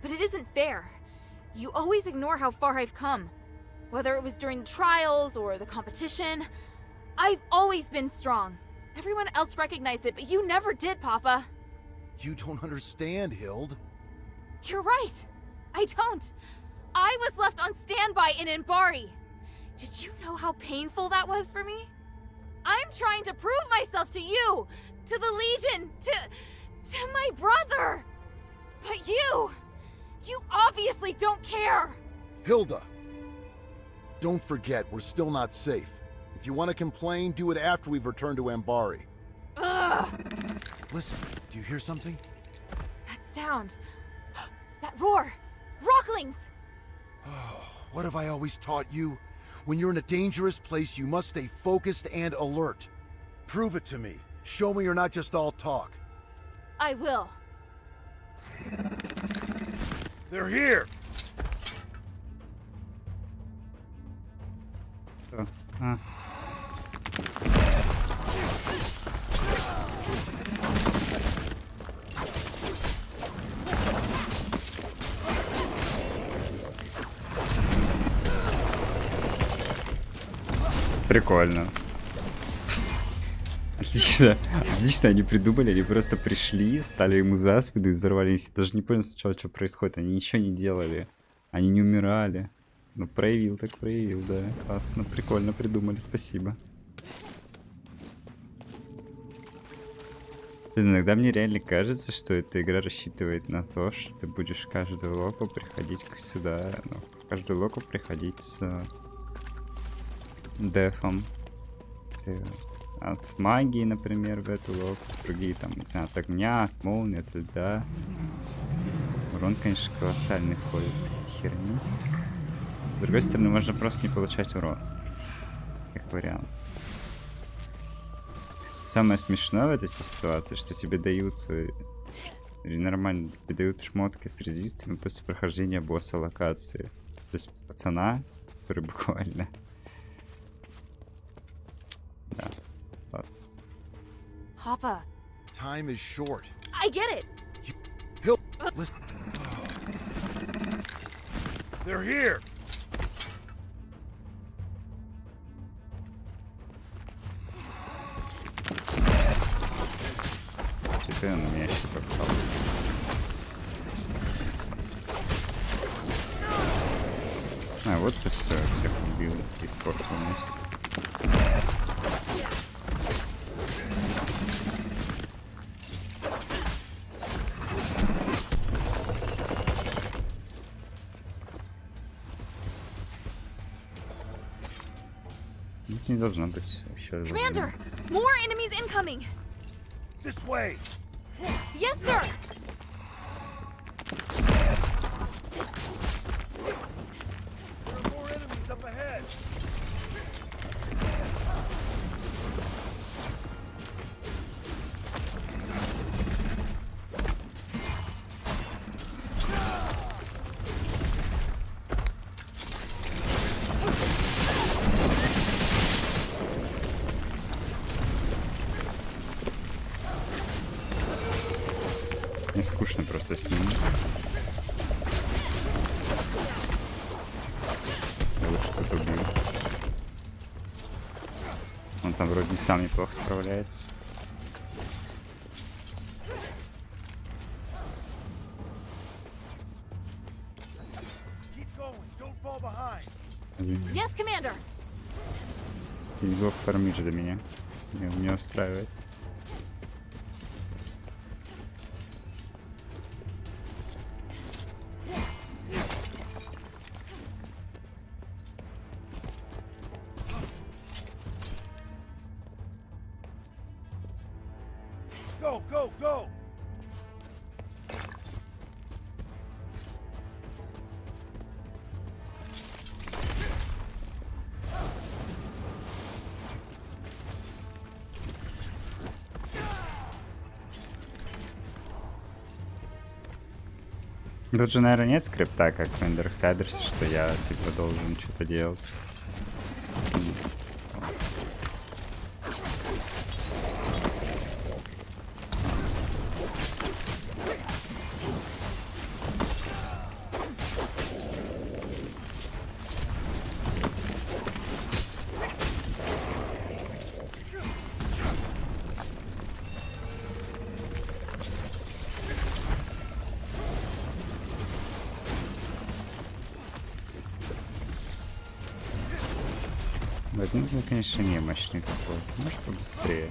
But it isn't fair. You always ignore how far I've come. Whether it was during the trials or the competition, I've always been strong. Everyone else recognized it, but you never did, Papa. You don't understand, Hild. You're right. I don't. I was left on standby in Anbari. Did you know how painful that was for me? I'm trying to prove myself to you, to the Legion, to my brother. But you obviously don't care. Hilda! Don't forget, we're still not safe. If you want to complain, do it after we've returned to Anbari. Ugh! Listen, do you hear something? That sound. That roar. Rocklings! Oh, what have I always taught you? When you're in a dangerous place, you must stay focused and alert. Prove it to me. Show me you're not just all talk. I will. They're here! Прикольно. Отлично. Отлично они придумали. Они просто пришли, стали ему за спину и взорвались. Я даже не понял сначала, что происходит. Они ничего не делали. Они не умирали. Ну, проявил, так проявил, да. Классно, прикольно придумали. Спасибо. Иногда мне реально кажется, что эта игра рассчитывает на то, что ты будешь каждую локу приходить сюда. Ну, в каждую локу приходить с дефом. От магии, например, в эту локу. Другие там, не знаю, от огня, от молнии, от льда. Урон, конечно, колоссальный входит с херни. С другой стороны, можно просто не получать урон. Как вариант. Самое смешное в этой ситуации, что тебе дают... Или нормально, тебе дают шмотки с резистами после прохождения босса локации. То есть пацана, который буквально... Да. Ладно. Papa. Time is short. I get it. Listen. They're here. ты, он меня еще попал. А, вот и все, всех убил, испортился. Тут не должно быть еще. Commander, more enemies incoming. This way. Yes, sir. There are more enemies up ahead. Мне скучно просто с ним. Я лучше тут убью. Он там вроде сам неплохо справляется. Yes, Commander. Ты его фармишь за меня. Меня не устраивает. Go, go, go! Тут же, наверное, нет скрипта, как в Эндерсайдерсе, что я, типа, должен что-то делать. Badminton, конечно, не мощный такой. Может, побыстрее.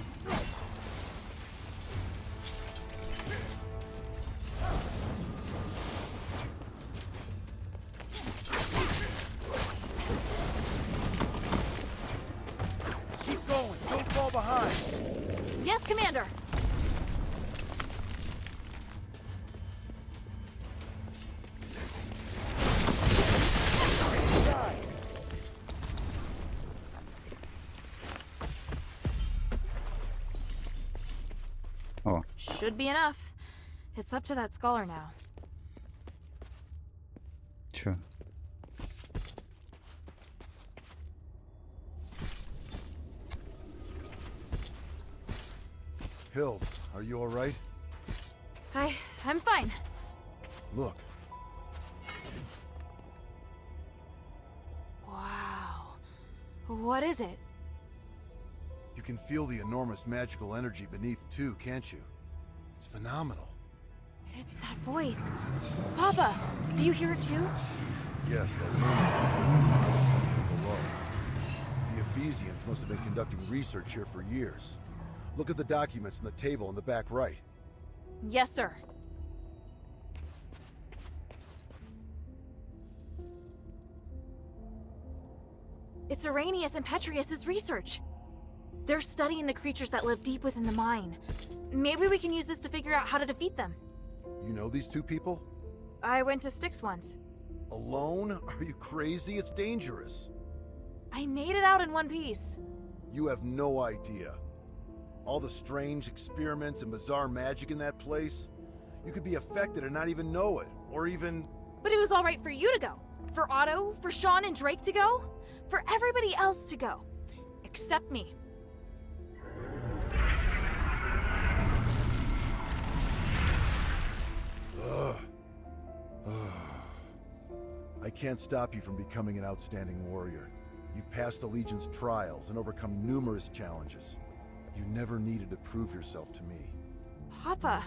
Keep going, don't fall behind. Yes, Commander. О, Should be enough. It's up to that scholar now. чё? Hild, are you all right? I'm fine. Look. Wow. What is it? You can feel the enormous magical energy beneath too, can't you? It's phenomenal. It's that voice. Papa, do you hear it too? Yes, that comes from below. The Ephesians must have been conducting research here for years. Look at the documents on the table in the back right. Yes, sir. It's Arrhenius and Petrius' research. They're studying the creatures that live deep within the mine. Maybe we can use this to figure out how to defeat them. You know these two people? I went to Styx once. Alone? Are you crazy? It's dangerous. I made it out in one piece. You have no idea. All the strange experiments and bizarre magic in that place. You could be affected and not even know it, or even... But it was all right for you to go. For Otto, for Sean and Drake to go. For everybody else to go. Except me. I can't stop you from becoming an outstanding warrior. You've passed the Legion's trials and overcome numerous challenges. You never needed to prove yourself to me. Papa.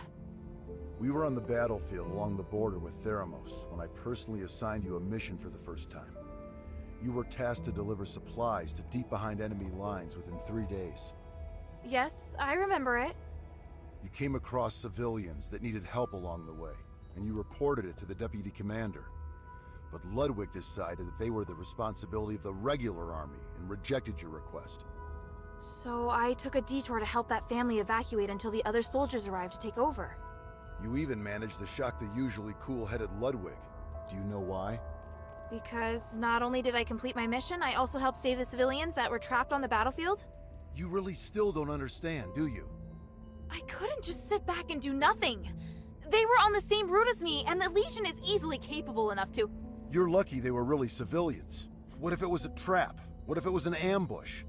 We were on the battlefield along the border with Theramos when I personally assigned you a mission for the first time. You were tasked to deliver supplies to deep behind enemy lines within 3 days. Yes, I remember it. You came across civilians that needed help along the way, and you reported it to the deputy commander. But Ludwig decided that they were the responsibility of the regular army and rejected your request. So I took a detour to help that family evacuate until the other soldiers arrived to take over. You even managed to shock the usually cool-headed Ludwig. Do you know why? Because not only did I complete my mission, I also helped save the civilians that were trapped on the battlefield. You really still don't understand, do you? I couldn't just sit back and do nothing. They were on the same route as me, and the Legion is easily capable enough to... You're lucky they were really civilians. What if it was a trap? What if it was an ambush?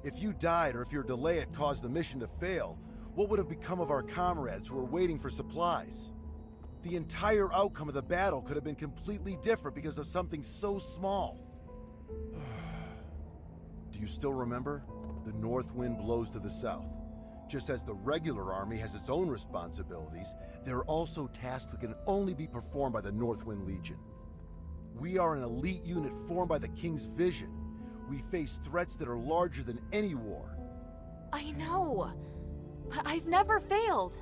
If you died or if your delay had caused the mission to fail, what would have become of our comrades who were waiting for supplies? The entire outcome of the battle could have been completely different because of something so small. Do you still remember? The north wind blows to the south. Just as the regular army has its own responsibilities, there are also tasks that can only be performed by the Northwind Legion. We are an elite unit formed by the King's vision. We face threats that are larger than any war. I know, but I've never failed.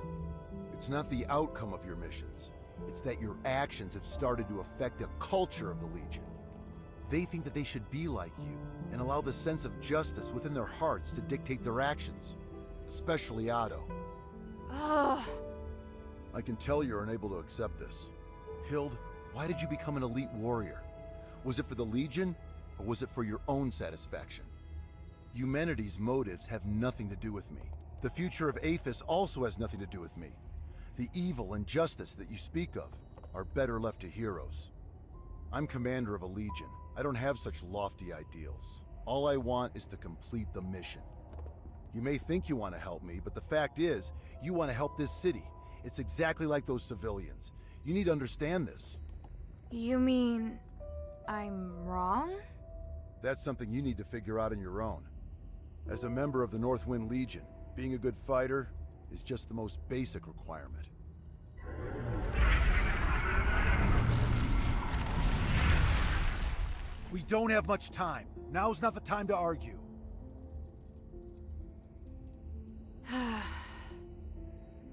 It's not the outcome of your missions. It's that your actions have started to affect the culture of the Legion. They think that they should be like you and allow the sense of justice within their hearts to dictate their actions. Especially Otto. Ugh. I can tell you're unable to accept this. Hild, why did you become an elite warrior? Was it for the Legion, or was it for your own satisfaction? Humanity's motives have nothing to do with me. The future of Aphis also has nothing to do with me. The evil and justice that you speak of are better left to heroes. I'm commander of a Legion. I don't have such lofty ideals. All I want is to complete the mission. You may think you want to help me, but the fact is, you want to help this city. It's exactly like those civilians. You need to understand this. You mean... I'm wrong? That's something you need to figure out on your own. As a member of the Northwind Legion, being a good fighter is just the most basic requirement. We don't have much time. Now's not the time to argue.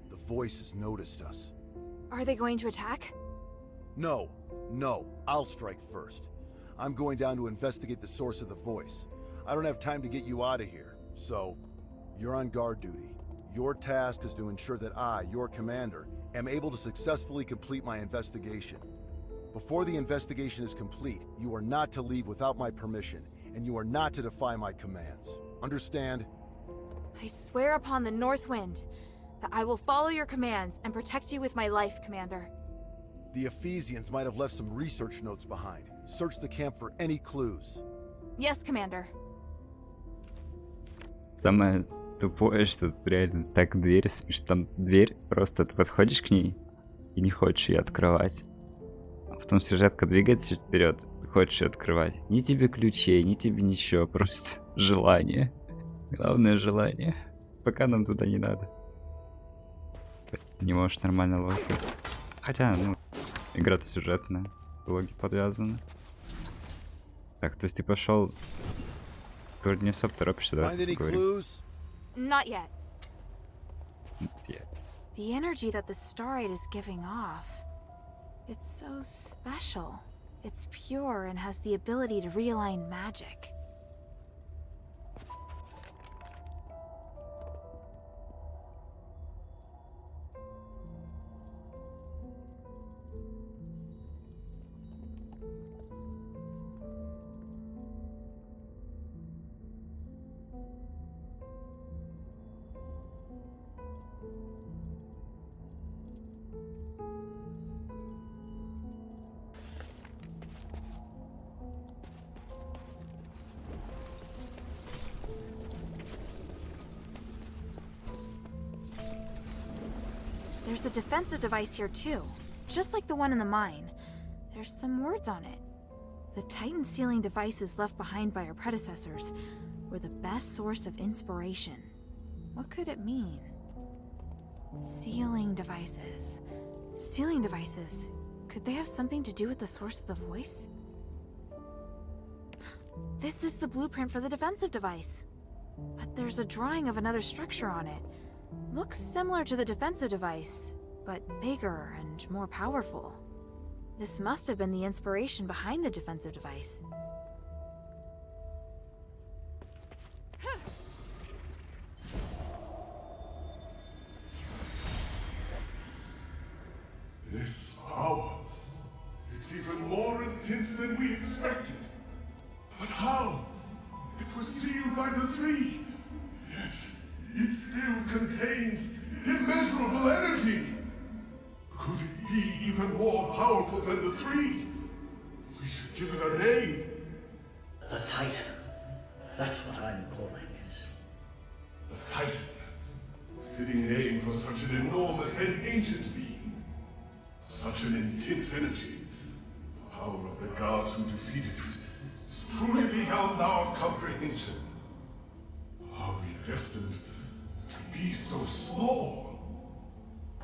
The voices noticed us. Are they going to attack? No, I'll strike first. I'm going down to investigate the source of the voice. I don't have time to get you out of here, so you're on guard duty. Your task is to ensure that I, your commander, am able to successfully complete my investigation. Before the investigation is complete, you are not to leave without my permission, and you are not to defy my commands. Understand? I swear upon the North Wind that I will follow your commands and protect you with my life, Commander. The Ephesians might have left some research notes behind. Search the camp for any clues. Yes, Commander. Самое тупое, что реально так дверь, смешно, там дверь, просто ты подходишь к ней и не хочешь ее открывать. А потом сюжетка двигается вперед, ты хочешь ее открывать. Ни тебе ключей, ни тебе ничего, просто желание. Главное желание. Пока нам туда не надо. Ты не можешь нормально логику. Хотя, ну, игра-то сюжетная, логи подвязаны. Так, то есть ты пошел... Вроде не особо торопишься, да? Not yet. Not yet. The energy that the starlight is giving off, it's so special. It's pure and has the ability to realign magic. There's a defensive device here too, just like the one in the mine. There's some words on it. The Titan sealing devices left behind by our predecessors were the best source of inspiration. What could it mean? Sealing devices. Sealing devices. Could they have something to do with the source of the voice? This is the blueprint for the defensive device. But there's a drawing of another structure on it. Looks similar to the defensive device, but bigger and more powerful. This must have been the inspiration behind the defensive device. This power, it's even more intense than we expected. But how? It was sealed by the three. Yet, it still contains immeasurable energy. Could it be even more powerful than the three? We should give it a name. The Titan. That's what I'm calling it. The Titan. Fitting name for such an enormous and ancient being. Such an intense energy. The power of the gods who defeated it is truly beyond our comprehension. Are we destined to be so small?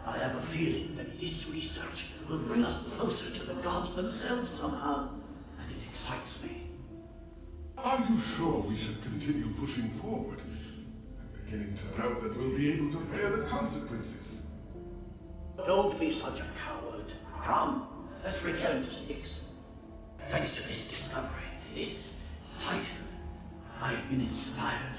I have a feeling that this research will bring us closer to the gods themselves somehow, and it excites me. Are you sure we should continue pushing forward? I'm beginning to doubt that we'll be able to bear the consequences. Don't be such a coward. Come, let's return to Styx. Thanks to this discovery, this Titan, I've been inspired.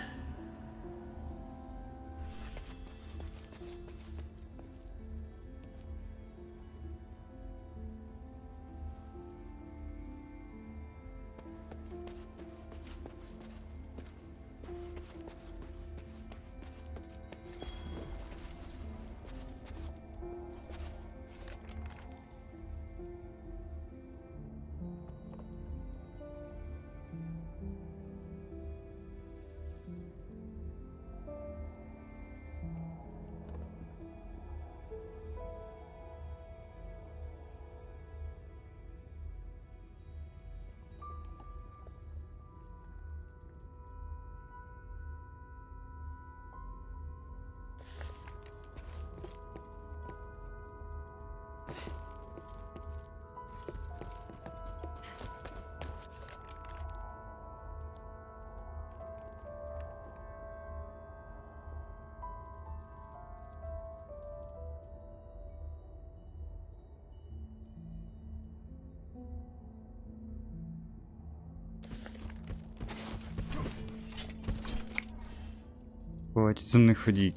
Хватит за мной ходить.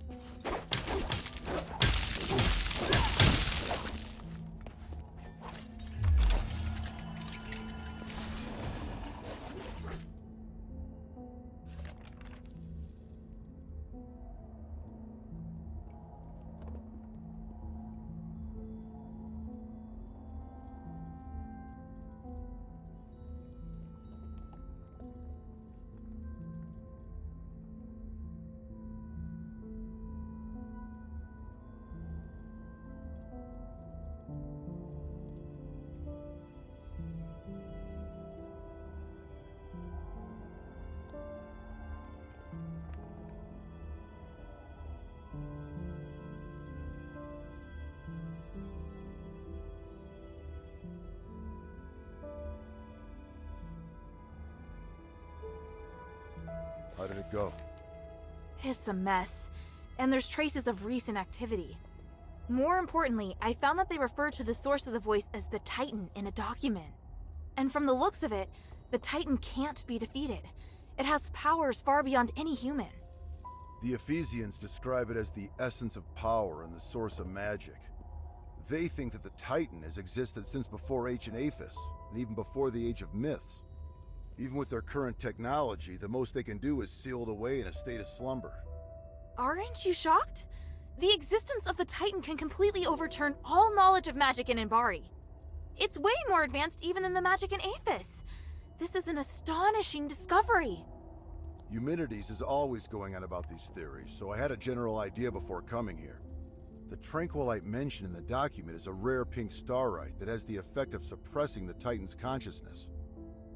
How did it go? It's a mess, and there's traces of recent activity. More importantly, I found that they refer to the source of the voice as the Titan in a document. And from the looks of it, the Titan can't be defeated. It has powers far beyond any human. The Ephesians describe it as the essence of power and the source of magic. They think that the Titan has existed since before ancient Aphis, and even before the age of myths. Even with their current technology, the most they can do is seal it away in a state of slumber. Aren't you shocked? The existence of the Titan can completely overturn all knowledge of magic in Inbari. It's way more advanced even than the magic in Aphis. This is an astonishing discovery. Eumenides is always going on about these theories, so I had a general idea before coming here. The tranquilite mentioned in the document is a rare pink starite that has the effect of suppressing the Titan's consciousness.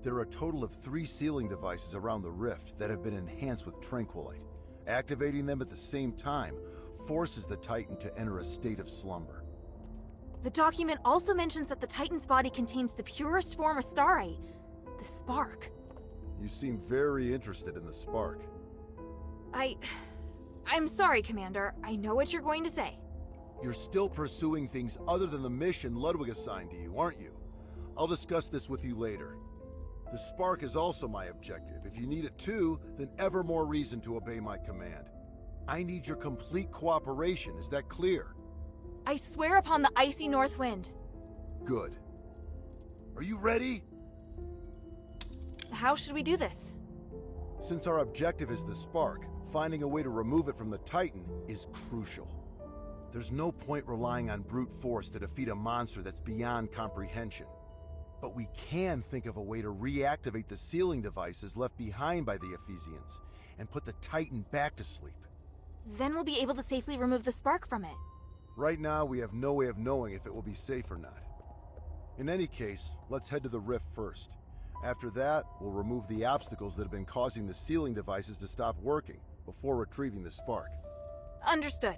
There are a total of 3 sealing devices around the rift that have been enhanced with tranquilite. Activating them at the same time forces the Titan to enter a state of slumber. The document also mentions that the Titan's body contains the purest form of starite, the spark. You seem very interested in the spark. I'm sorry, Commander. I know what you're going to say. You're still pursuing things other than the mission Ludwig assigned to you, aren't you? I'll discuss this with you later. The spark is also my objective. If you need it too, then ever more reason to obey my command. I need your complete cooperation, is that clear? I swear upon the icy north wind. Good. Are you ready? How should we do this? Since our objective is the spark, finding a way to remove it from the Titan is crucial. There's no point relying on brute force to defeat a monster that's beyond comprehension. But we can think of a way to reactivate the sealing devices left behind by the Ephesians, and put the Titan back to sleep. Then we'll be able to safely remove the spark from it. Right now, we have no way of knowing if it will be safe or not. In any case, let's head to the rift first. After that, we'll remove the obstacles that have been causing the sealing devices to stop working, before retrieving the spark. Understood.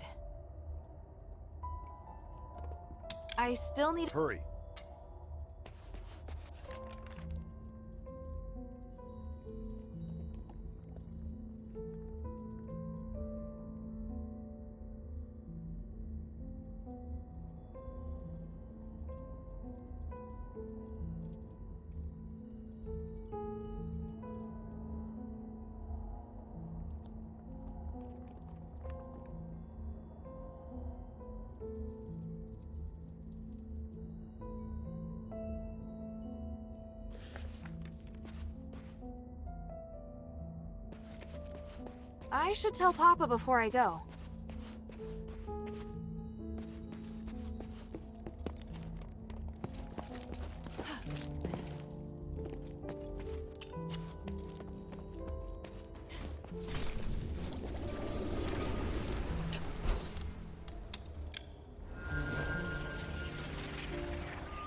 I still need... Hurry. I should tell Papa before I go.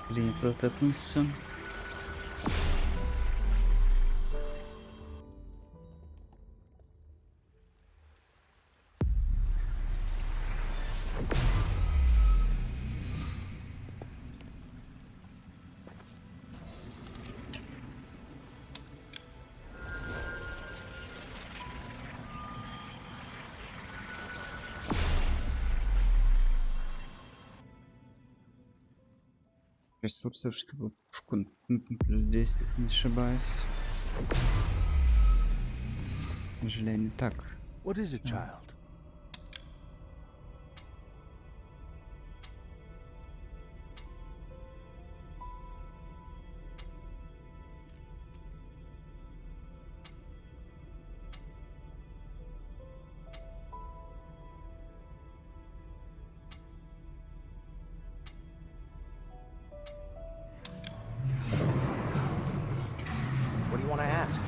Блин, тут отнесу. Ресурсов, чтобы пушку плюс 10, если не ошибаюсь. К сожалению, так. What is it, child? What do you want to ask?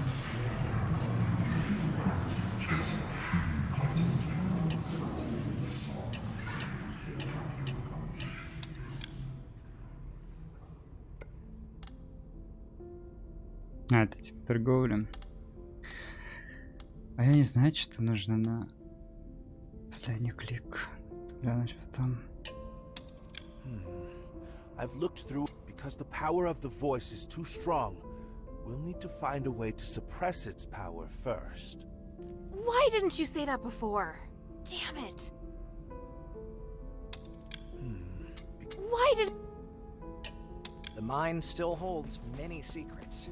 А, это типа торговля. А я не знаю, что нужно на последний клик. Глянуть потом. I've looked through because the power of the voice is too strong. We'll need to find a way to suppress its power first. Why didn't you say that before? Damn it. Why did... The mind still holds many secrets.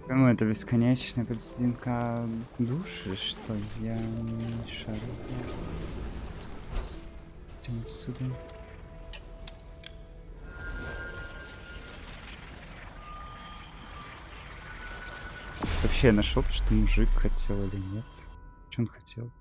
По-моему, это бесконечная подстинка души, что ли? Я не шарю. Идем отсюда. Вообще я нашел то, что мужик хотел или нет. Что он хотел?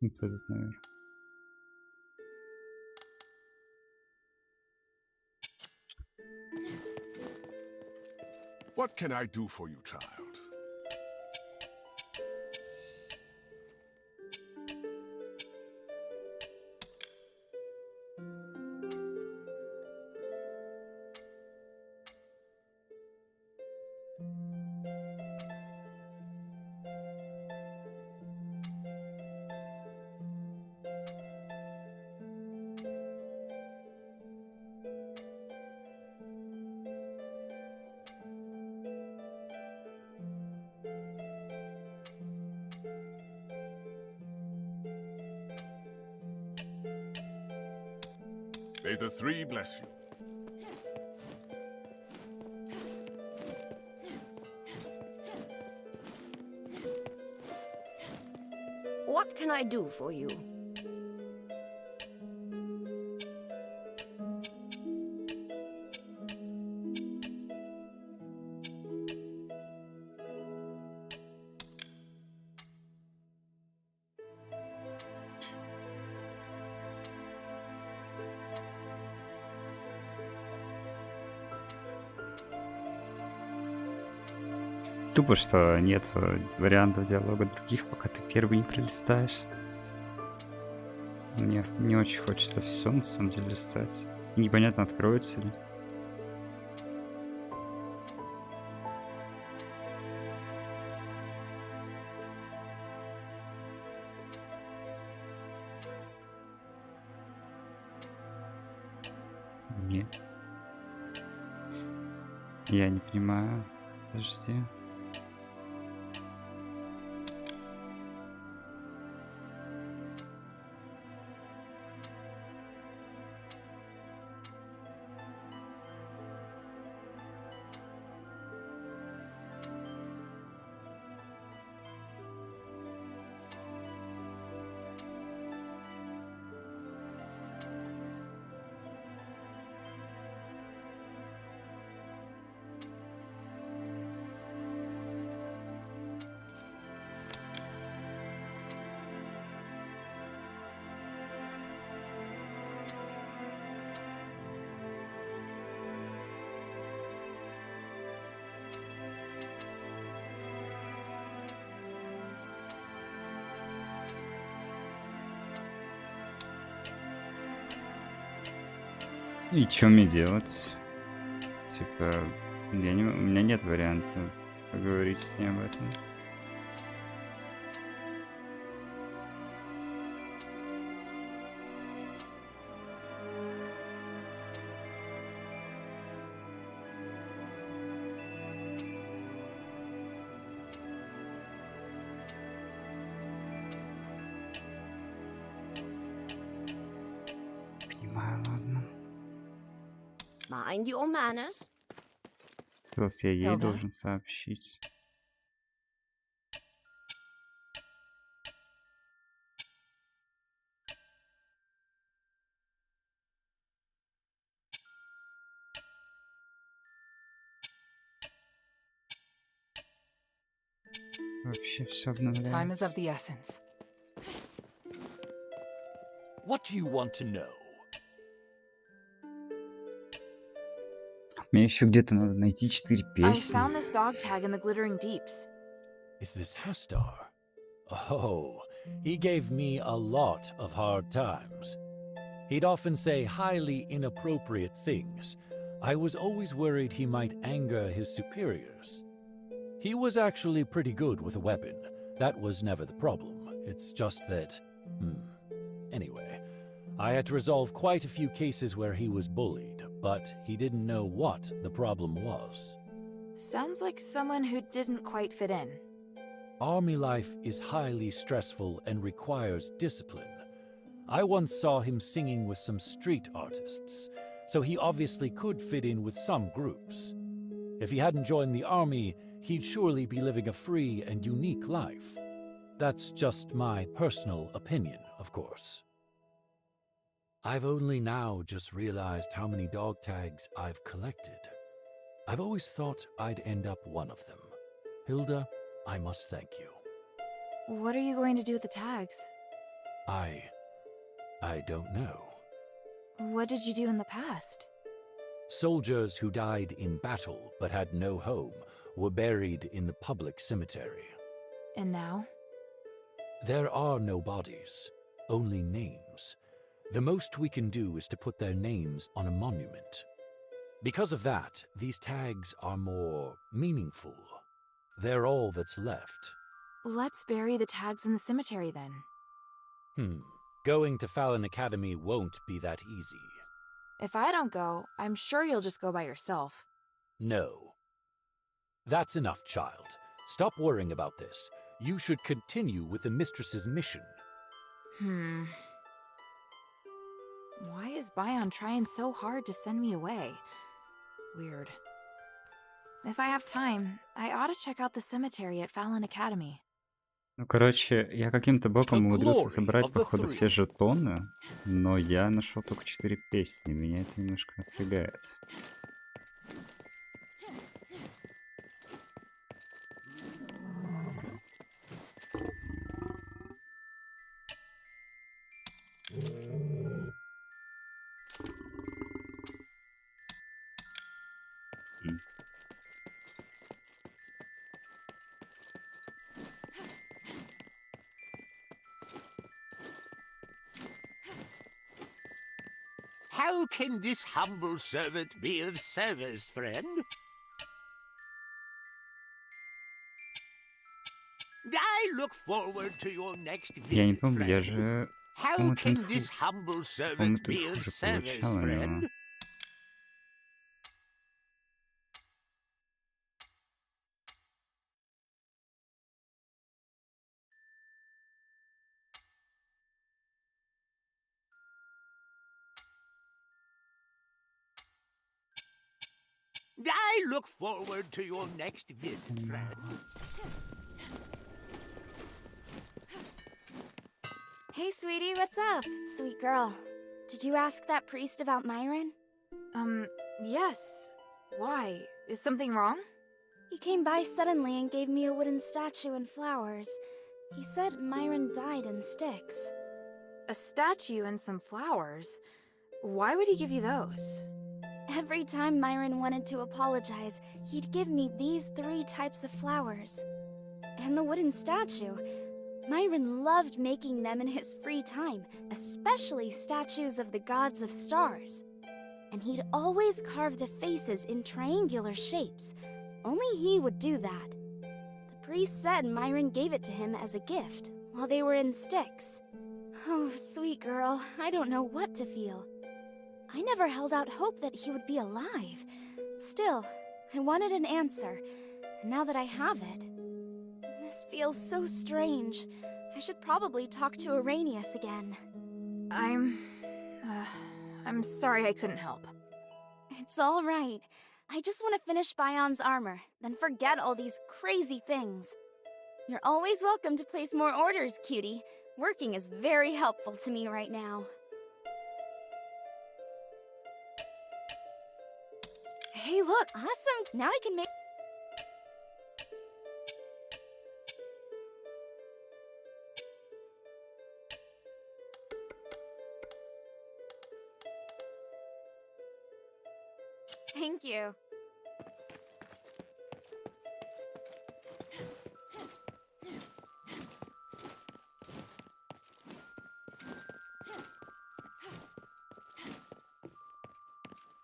Вот этот, наверное. What can I do for you, child? May the three bless you. What can I do for you? Тупо, что нет вариантов диалога других, пока ты первый не пролистаешь. Мне не очень хочется все на самом деле листать. Непонятно, откроется ли. Нет. Я не понимаю. Подожди. И что мне делать? Типа, у меня нет варианта поговорить с ней об этом. Понимаю, ладно. Mind your manners. Просто я ей Hilda? должен сообщить. Вообще все Time is of обновляется. the essence. What do you want to know? Мне еще где-то надо найти 4 I песни. found this dog tag in the Glittering Deeps. Is this Hastar? Oh, he gave me a lot of hard times. He'd often say highly inappropriate things. I was always worried he might anger his superiors. He was actually pretty good with a weapon. That was never the problem. It's just that... Anyway, I had to resolve quite a few cases where he was bullied, but he didn't know what the problem was. Sounds like someone who didn't quite fit in. Army life is highly stressful and requires discipline. I once saw him singing with some street artists, so he obviously could fit in with some groups. If he hadn't joined the army, he'd surely be living a free and unique life. That's just my personal opinion, of course. I've only now just realized how many dog tags I've collected. I've always thought I'd end up one of them. Hilda, I must thank you. What are you going to do with the tags? I don't know. What did you do in the past? Soldiers who died in battle but had no home were buried in the public cemetery. And now? There are no bodies, only names. The most we can do is to put their names on a monument. Because of that, these tags are more meaningful. They're all that's left. Let's bury the tags in the cemetery then. Going to Fallon Academy won't be that easy. If I don't go, I'm sure you'll just go by yourself. No. That's enough, child. Stop worrying about this. You should continue with the mistress's mission. Why is Bion trying so hard to send me away? Weird. If I have time, I ought to check out the cemetery at Fallon Academy. Ну, короче, я каким-то боком умудрился собрать, походу, все жетоны, но я нашел только 4 песни. Меня это немножко напрягает. How can this humble servant be of service, friend? I look forward to your next Я не visit, помню, я friend. же... How по-моему, can инфу... this humble servant по-моему, be инфу of уже service, получал у него. friend? I look forward to your next visit, friend. Hey, sweetie, what's up? Sweet girl. Did you ask that priest about Myron? Yes. Why? Is something wrong? He came by suddenly and gave me a wooden statue and flowers. He said Myron died in Styx. A statue and some flowers? Why would he give you those? Every time Myron wanted to apologize, he'd give me these 3 types of flowers. And the wooden statue. Myron loved making them in his free time, especially statues of the gods of stars. And he'd always carve the faces in triangular shapes. Only he would do that. The priest said Myron gave it to him as a gift while they were in Styx. Oh, sweet girl, I don't know what to feel. I never held out hope that he would be alive. Still, I wanted an answer, and now that I have it... This feels so strange. I should probably talk to Arrhenius again. I'm sorry I couldn't help. It's all right. I just want to finish Bion's armor, then forget all these crazy things. You're always welcome to place more orders, cutie. Working is very helpful to me right now. Hey, look! Awesome! Now I can make... Thank you.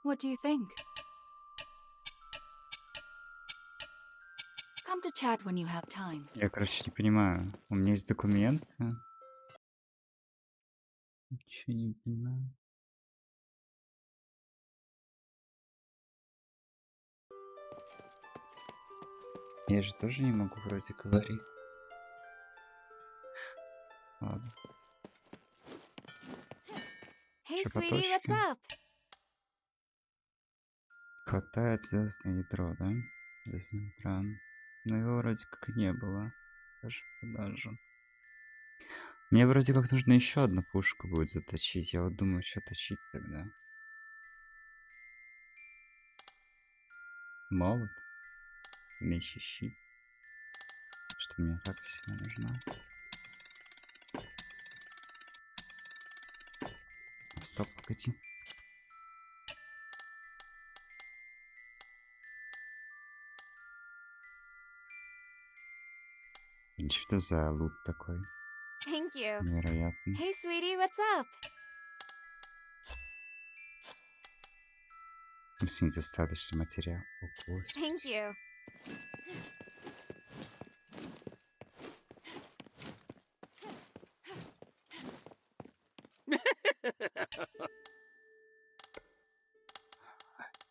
What do you think? Come to chat when you have time. Я, короче, не понимаю. У меня есть документы. Ничего не понимаю. Я же тоже не могу вроде говорить. Ладно. Hey, Чё, sweetie, what's поточки? up? Хватает звездное ядро, да? Звездный экран. Но его вроде как и не было. Даже в продаже. Мне вроде как нужно еще одну пушку будет заточить. Я вот думаю, что точить тогда. Молот. Меч и щит. Что мне так сильно нужно. стоп, погоди. И что это за лут такой? Thank you. Невероятный. Hey, sweetie, what's up? Недостаточный материал. О, Господи. Thank you.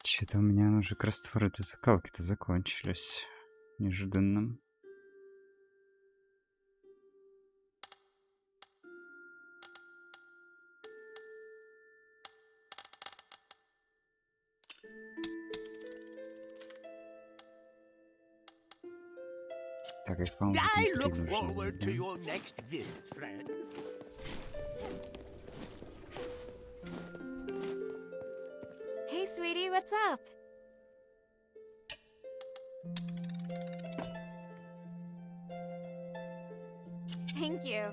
Что-то у меня уже растворы для закалки-то закончились. Неожиданно. Так, их, по-моему, I будет look 3 нужно, forward да? to your next visit, friend. Hey, sweetie, what's up? Thank you.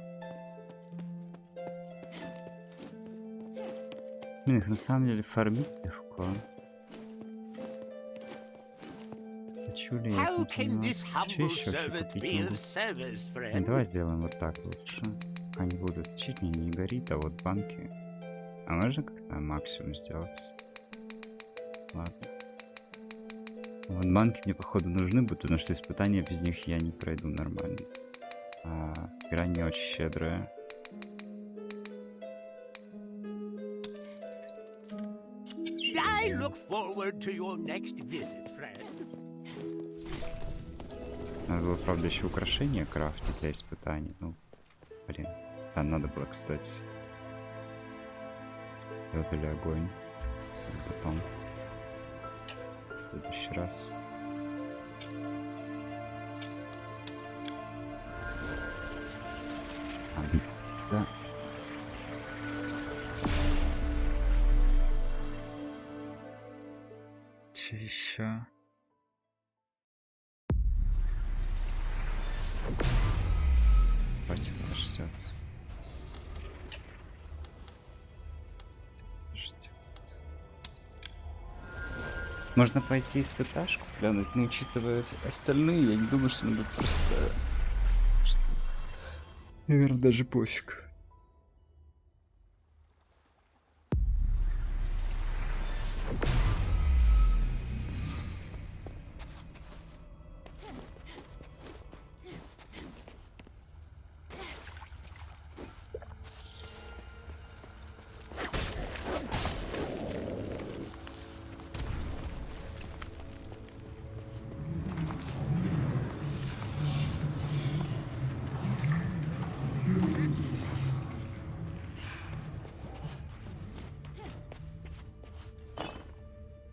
Блин, их на самом деле фармить легко. Хочу ли я How этим can this заниматься? Что humble еще вообще servant купить be могу? of service, Не, friend? давай сделаем вот так лучше. Они будут чуть не горит, а вот банки. А можно как-то максимум сделать? Ладно. Вот банки мне походу нужны будут, потому что испытания без них я не пройду нормально. А игра не очень щедрая. I look forward to your next visit, friend. Надо было, правда, еще украшения крафтить для испытаний. Ну, блин. Там надо было, кстати. Лед или огонь. И потом. В следующий раз. Сюда. Че еще? Давайте подождет. Можно пойти испыташку глянуть, но учитывая остальные, я не думаю, что она будет просто... Наверное, даже пофиг.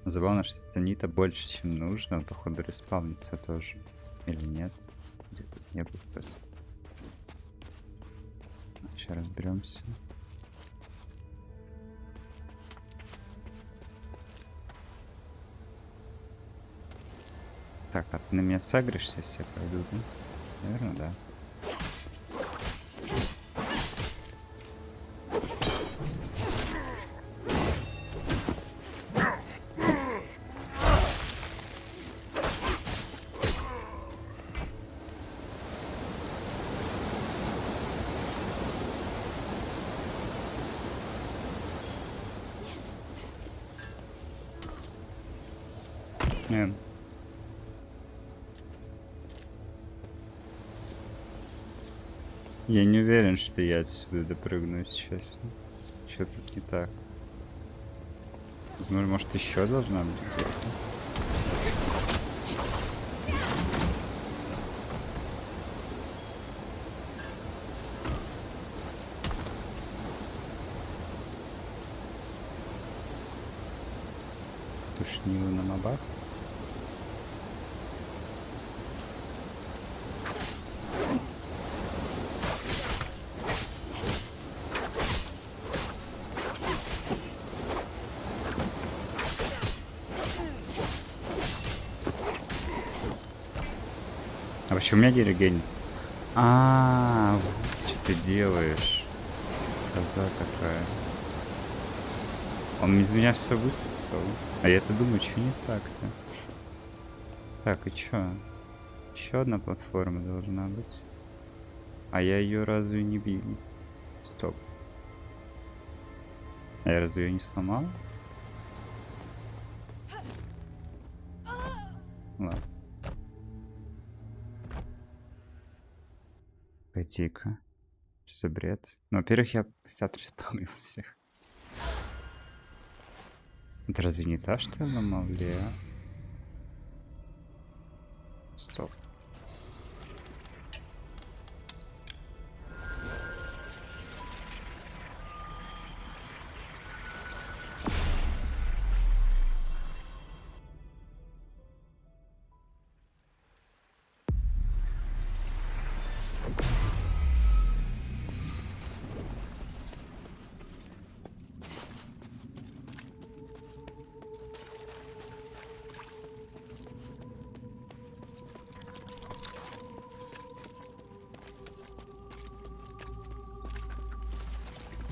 Забавно, что танита больше, чем нужно, он, походу, респавнится тоже. Или нет? Где-то не было просто. Сейчас разберемся. Так, а ты на меня сагришься, если я пойду, да? Наверное, да. Я не уверен, что я отсюда допрыгну, если честно. Что тут не так? Возможно, может, еще должна быть где-то. Тушнило на мобах. А вообще у меня диригенец. Вот что ты делаешь. Коза такая. Он из меня все высосал. А я-то думаю, что не так-то. Так, и чё? Еще одна платформа должна быть. А я ее разве не бью? Стоп. А я разве ее не сломал? Ладно. Пойди-ка. Что за бред? Ну, во-первых, я опять респаунил всех. Это разве не та, что я ломал, Леа? Стоп.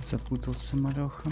Запутался малёха.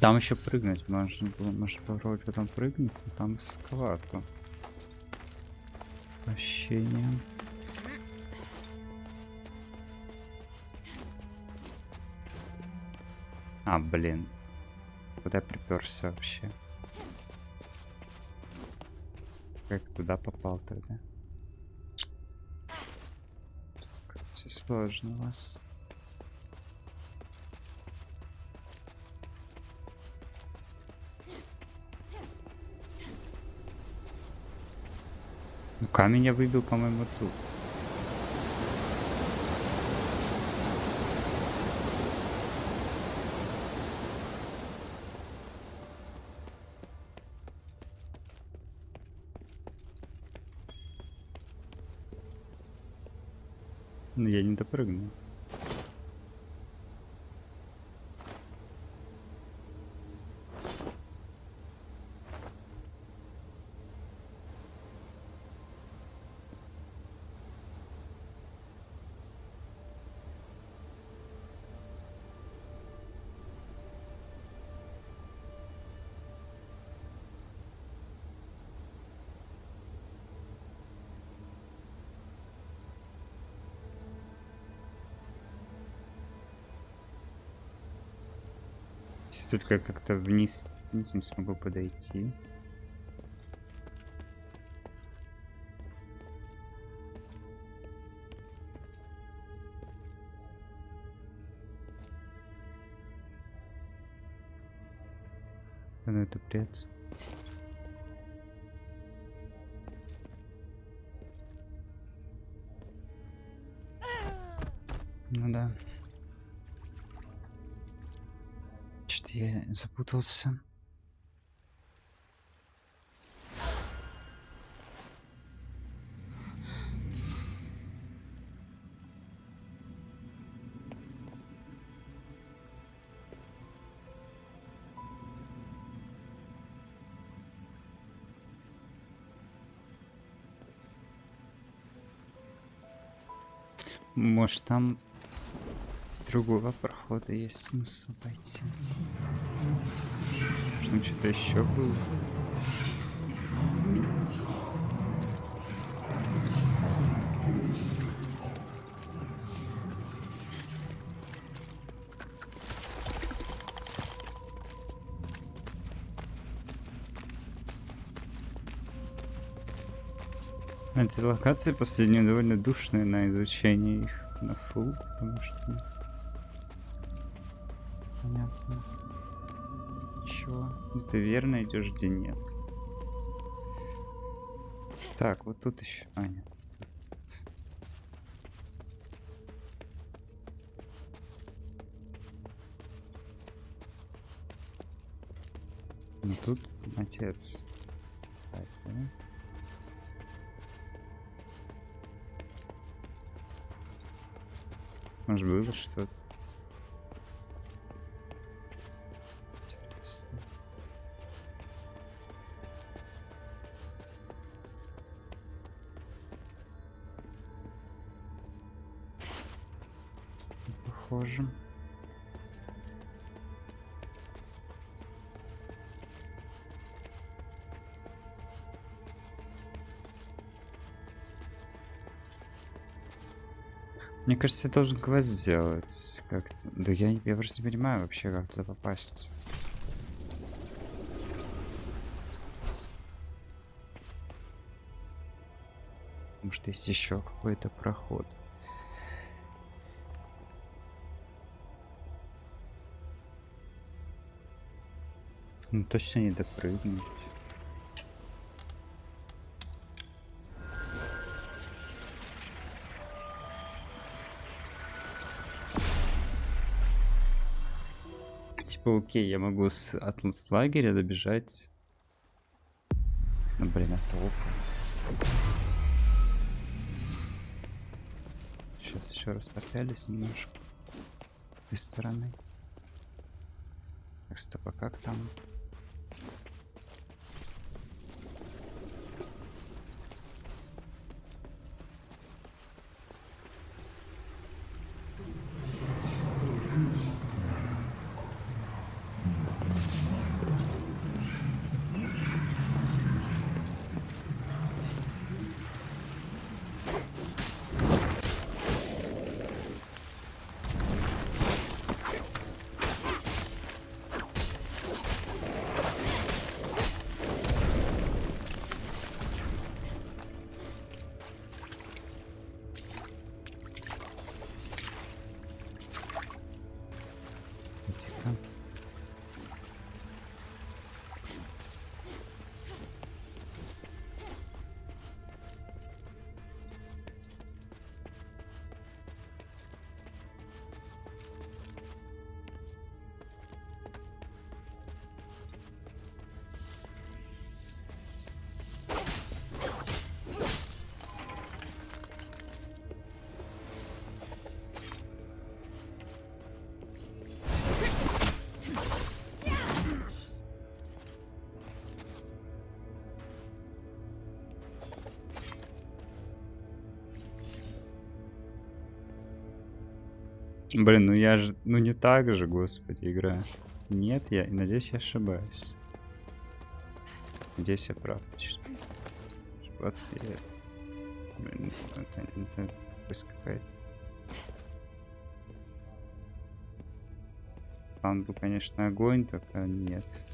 Там еще прыгнуть можно было, может попробовать потом прыгнуть, но там высоковато. Ощущение. А, блин. Куда приперся вообще? Как туда попал тогда? Как все сложно у вас. Ну, камень я выбил, по-моему, тут. Ну, я не допрыгнул. Если только как-то вниз не смогу подойти. Ну это бред. Ну да. Что-то я запутался. Может, там с другого прохода есть смысл пойти. Может, там что-то еще было? Эти локации последние довольно душные на изучение их на фул, потому что понятно. Чего? Ты верно идешь, где нет. Так, вот тут еще. А, нет. Ну тут отец. Так, да? Может было что-то. Интересно. Похоже. Мне кажется, я должен квест сделать как-то. Да я просто не понимаю вообще, как туда попасть. Может, есть еще какой-то проход. Ну, точно не допрыгнуть. Типа, окей, я могу с лагеря добежать. Ну, блин, это опа. Сейчас еще раз попялись немножко. С этой стороны. Так, стоп, а как там? Блин, ну я же... Ну не так же, господи, игра. Нет, я... Надеюсь, я ошибаюсь. Надеюсь, я прав, точно. Вот свет. Блин, это пусть какая-то. Там был, конечно, огонь, только нет.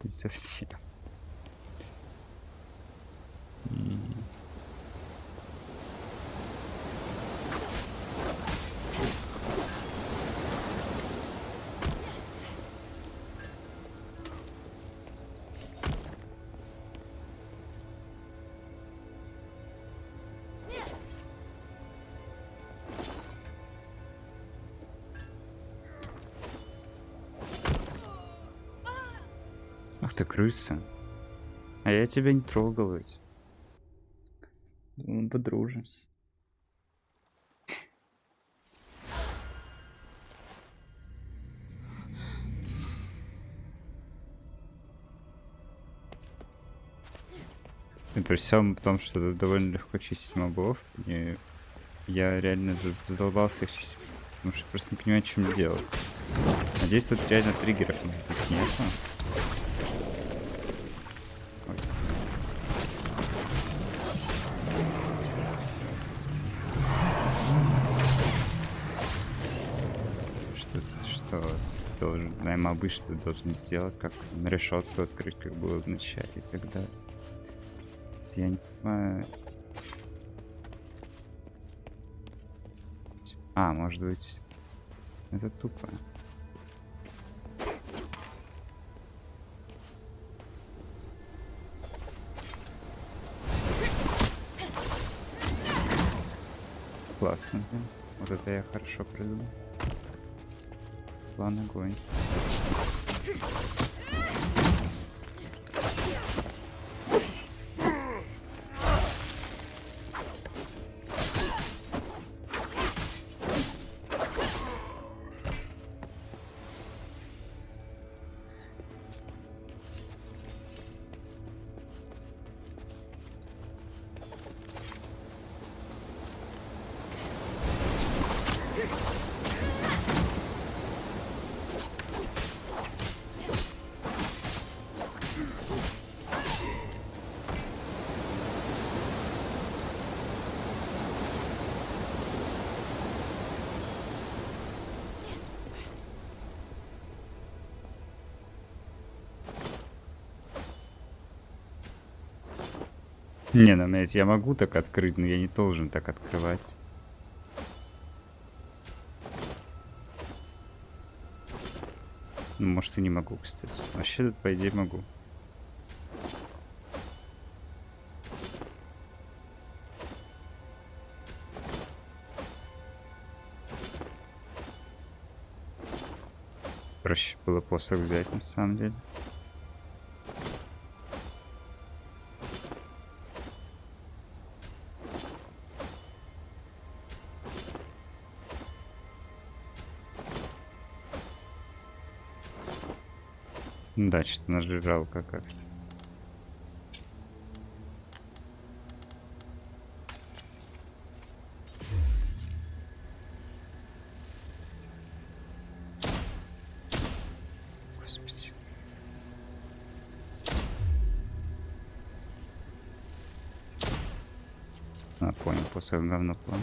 Не совсем. Ах ты крыса. А я тебя не трогал ведь. Мы подружимся. И при всем том, что тут довольно легко чистить мобов, и я реально задолбался их чистить, потому что я просто не понимаю, что мне делать. Надеюсь, тут реально триггеров может быть нету. Ой. Что должен, наверное, мобы что должен сделать, как на решетку открыть, как было в начале и так далее. Я не понимаю. А, может быть, это тупо. Классно, блин. Вот это я хорошо придумал. План огонь. Не, ну, я могу так открыть, но я не должен так открывать. Ну, может, и не могу, кстати. Вообще, по идее, могу. Проще было посох взять, на самом деле. Да, что-то нажралка как-то. Господи. А, понял, после говно план.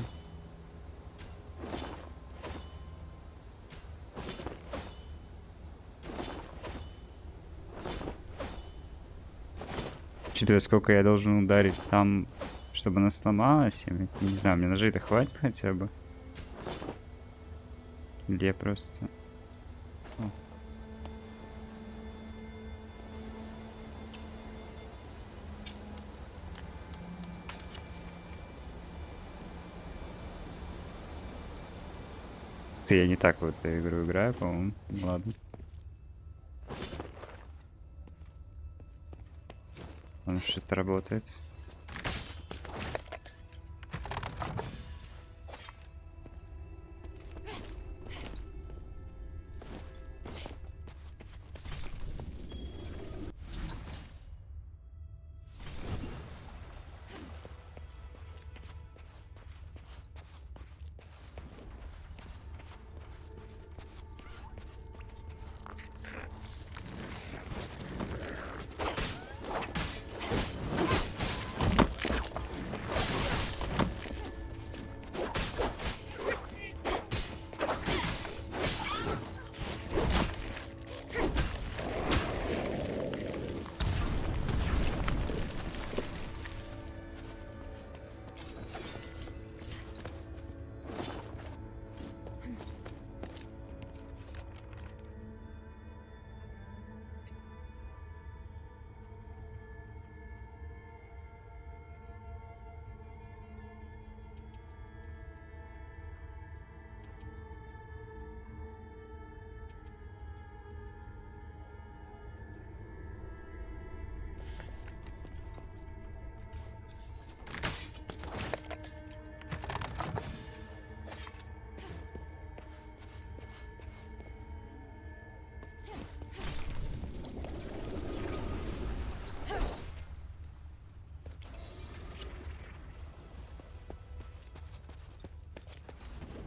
Учитывая, сколько я должен ударить там, чтобы она сломалась, я не знаю, мне ножей-то хватит хотя бы. Или я просто... О. Ты, я не так в эту игру играю, по-моему. Ладно. Потому что это работает.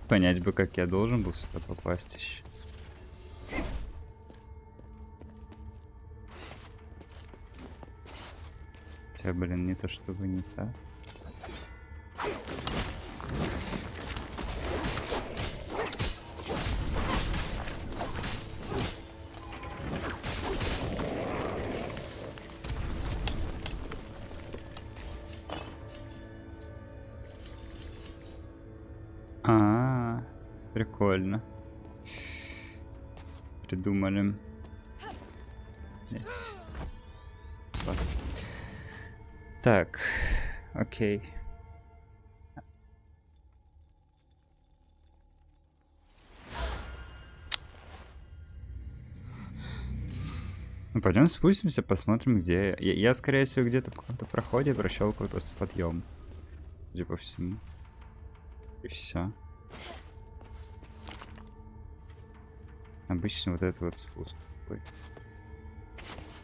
Понять бы, как я должен был сюда попасть еще. Хотя, блин, не то чтобы не так. Прикольно. Придумали. Yes. Класс. Так, окей. Ну, пойдем спустимся, посмотрим, где. Я скорее всего, где-то в каком-то проходе прощелкаю просто подъем. Судя по всему. И все. Обычно вот это вот спуск такой.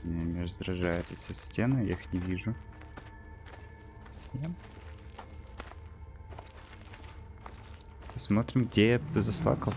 Меня раздражают эти стены, я их не вижу. Посмотрим, где я заслакал.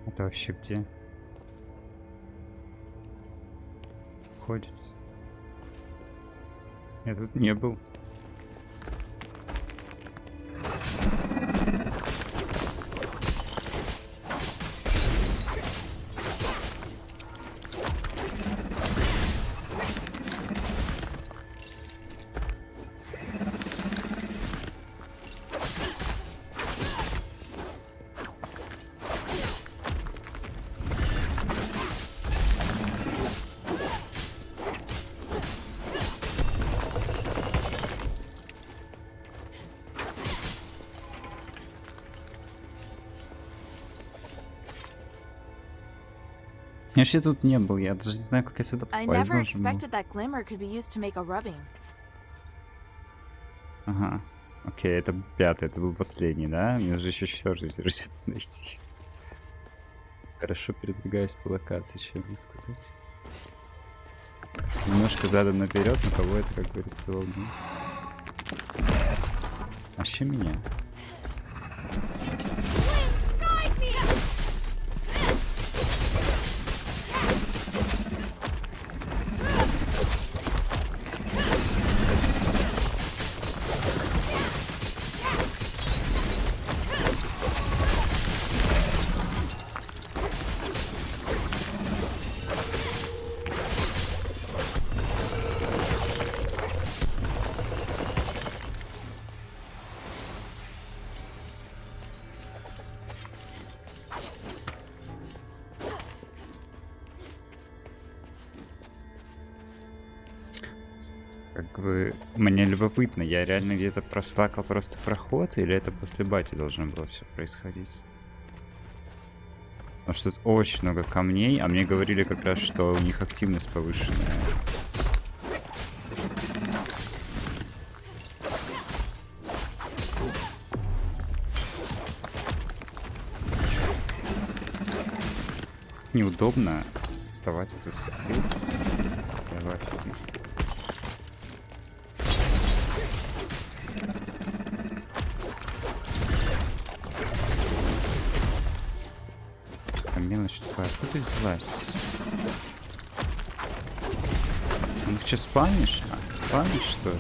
Это вообще где? Ходится. Я тут не был. Я вообще тут не был, я даже не знаю, как я сюда I попасть never должен был. expected that glimmer could be used to make a rubbing. Ага. Окей, это пятый, это был последний, да? Мне уже еще четвертый версию найти. Хорошо передвигаюсь по локации, что я могу сказать. Немножко задом наперед, но кого это, как говорится, волнует. Вообще меня. Как бы мне любопытно, я реально где-то прослакал просто проход, или это после бати должно было все происходить? Потому что тут очень много камней, а мне говорили как раз, что у них активность повышенная. Неудобно вставать эту сестру. Давай. Мелочь такая, откуда ты взялась? Ну что, спамишь? А, спамишь, что ли?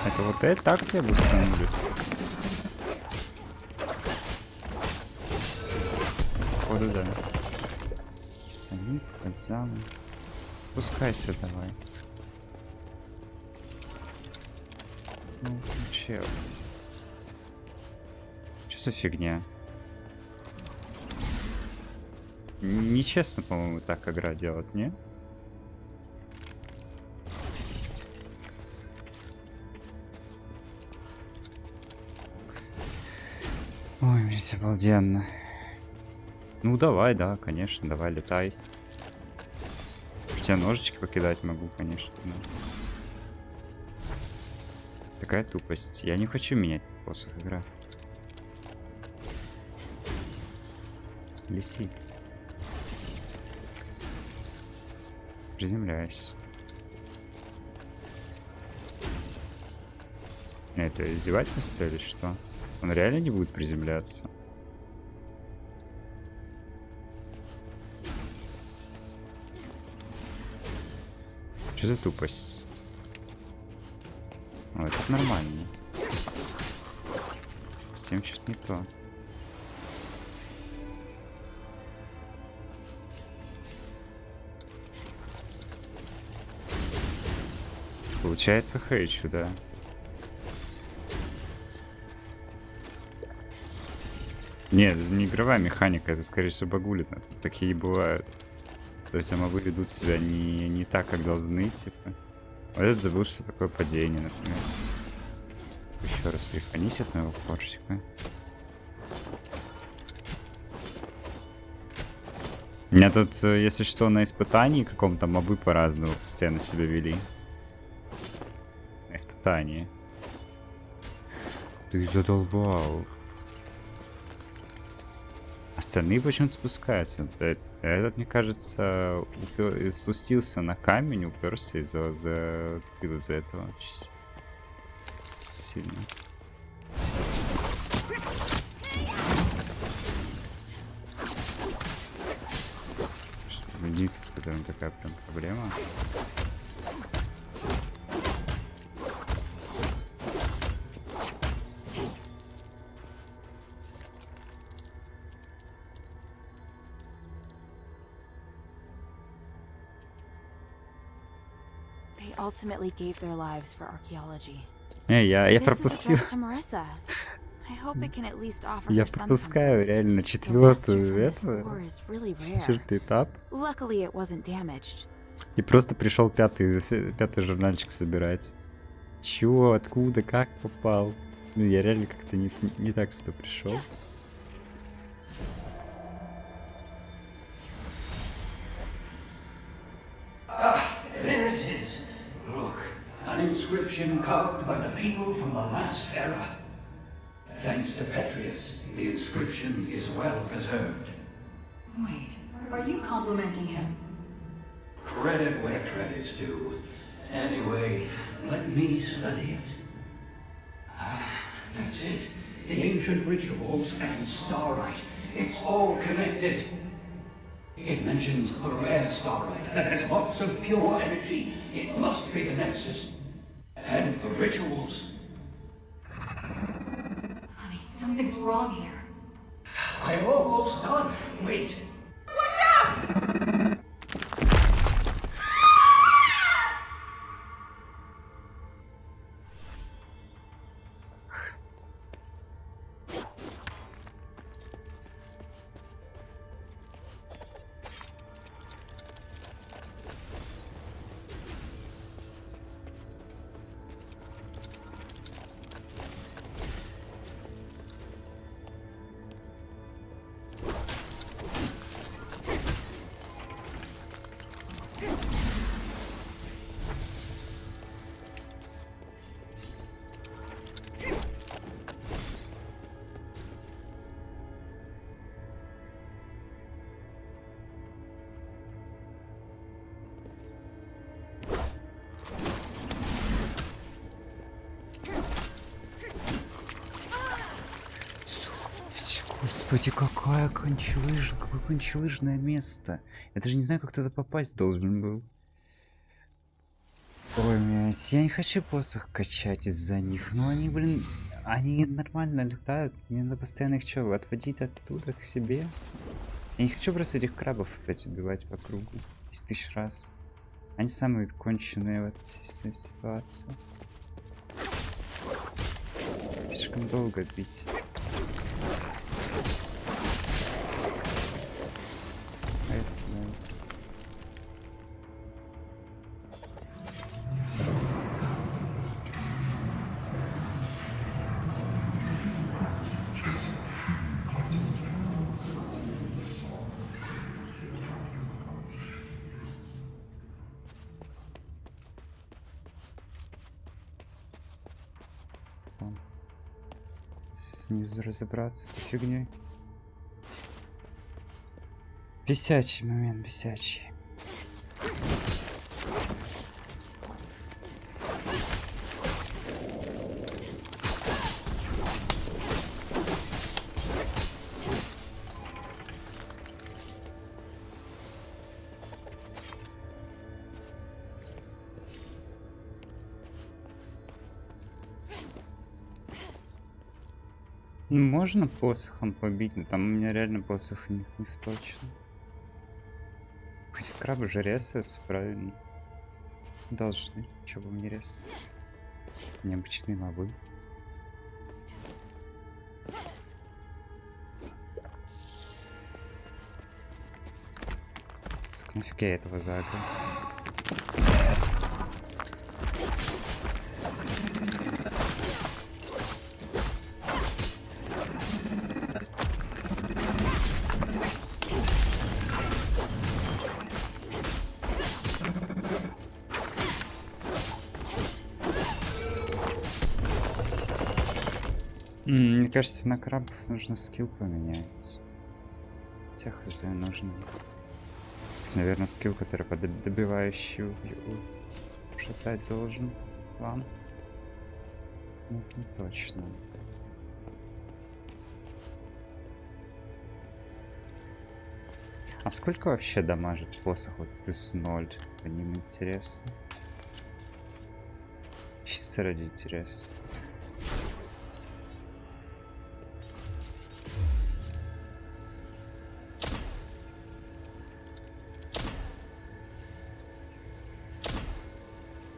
Это вот это так тебя бустанули? Походу, да. Лид, бальзам. Спускайся давай. Ну, чел. Что за фигня? Нечестно, по-моему, так игра делать, не? Ой, блядь, обалденно. Ну давай, да, конечно, давай, летай. Уж тебя ножички покидать могу, конечно. Но... Такая тупость. Я не хочу менять посох, игра. Лети. Приземляйся. Это издевательство или что? Он реально не будет приземляться? Что за тупость? О, это нормально. С тем что-то не то. Получается хейчу, да. Нет, это не игровая механика, это скорее всего багулит. Такие бывают. То есть мобы ведут себя не так, как должны, типа. Вот этот забыл, что такое падение, например. Еще раз тряханись от моего корчика. У меня тут, если что, на испытании каком-то мобы по-разному постоянно себя вели. На испытании. Ты задолбал. Остальные почему-то спускаются. Этот, мне кажется, спустился на камень, уперся из-за этого. Сильно. Единственное, с которым такая прям проблема. Ultimately gave their lives for archaeology. Я пропустил. Я пропускаю реально четвертый этап. И просто пришел пятый журнальчик собирать. Чего, откуда, как попал? Ну, я реально как-то не так сюда пришел. An inscription carved by the people from the last era. Thanks to Petrius, the inscription is well preserved. Wait, are you complimenting him? Credit where credit's due. Anyway, let me study it. That's it. The ancient rituals and starlight. It's all connected. It mentions a rare starlight that has lots of pure energy. It must be the Nexus. And the rituals. Honey, something's wrong here. I'm almost done. Wait. Watch out! Господи, какое кончелыжное место. Я даже не знаю, как туда попасть должен был. Ой, блядь, я не хочу посох качать из-за них. Но они, блин, они нормально летают. Мне надо постоянно их что, отводить оттуда к себе? Я не хочу просто этих крабов опять убивать по кругу 10 тысяч раз. Они самые конченые в этой ситуации. Слишком долго бить. А это, да. Снизу разобраться с этой фигней. Бесячий момент, бесячий. Ну, можно посохом побить, но там у меня реально посох не точно. Хотя крабы же резаются, правильно? Должны. Чего бы мне резаться? Необычные мобы. Сука, нафиг я этого загрел? Мне кажется, на крабов нужно скилл поменять. Хотя хз нужно. Наверное, скилл, который под добивающую шатать должен вам. Ну, не точно. А сколько вообще дамажит посох? Вот плюс 0. По ним интересно. Чисто ради интереса.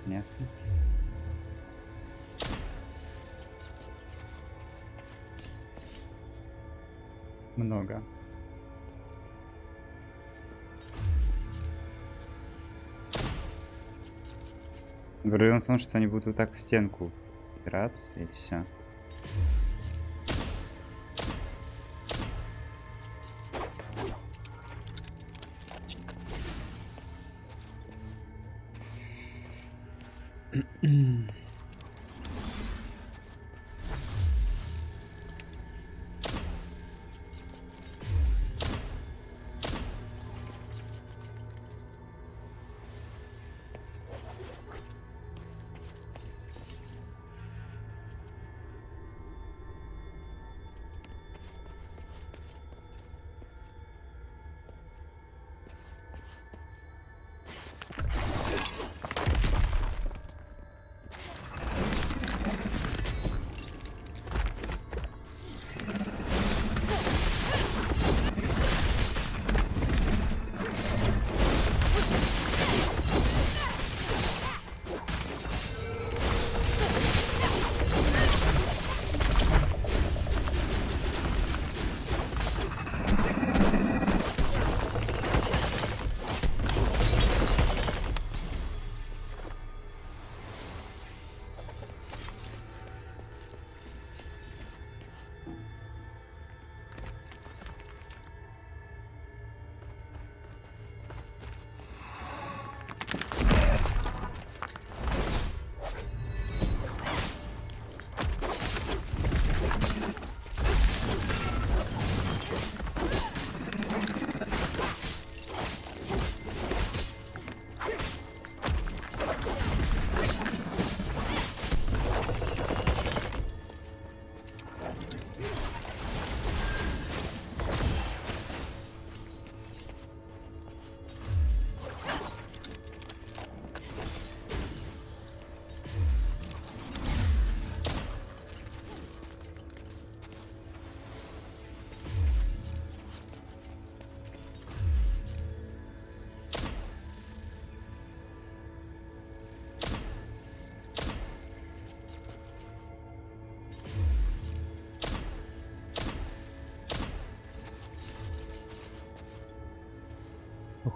Нет. Много. Проблема в том, что они будут вот так в стенку упираться и все.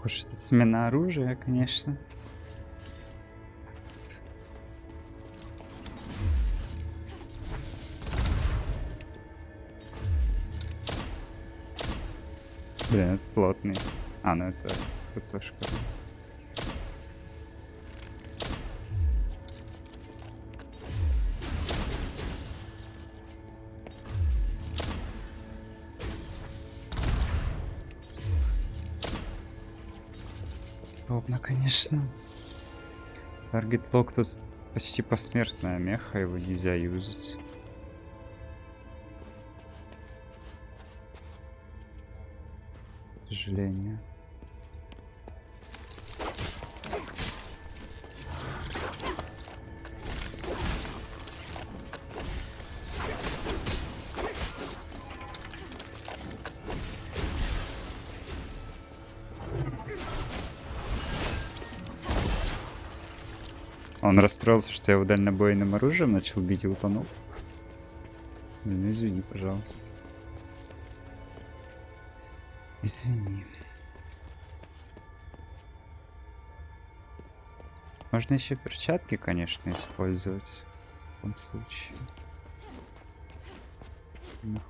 уж это смена оружия, конечно. Блин, это плотный. А, ну это картошка. Удобно, конечно. Таргет-лок тут почти посмертная меха, его нельзя юзать. К сожалению. Он расстроился, что я его дальнобойным оружием начал бить и утонул. Ну, извини, пожалуйста. Извини. Можно еще перчатки, конечно, использовать в том случае. Нахуй.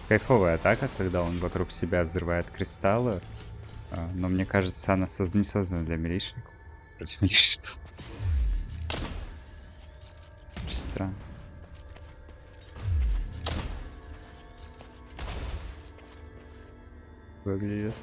Кайфовая атака, когда он вокруг себя взрывает кристаллы. Но мне кажется, она не создана для милишников. Против милишников. Очень странно. Выглядит.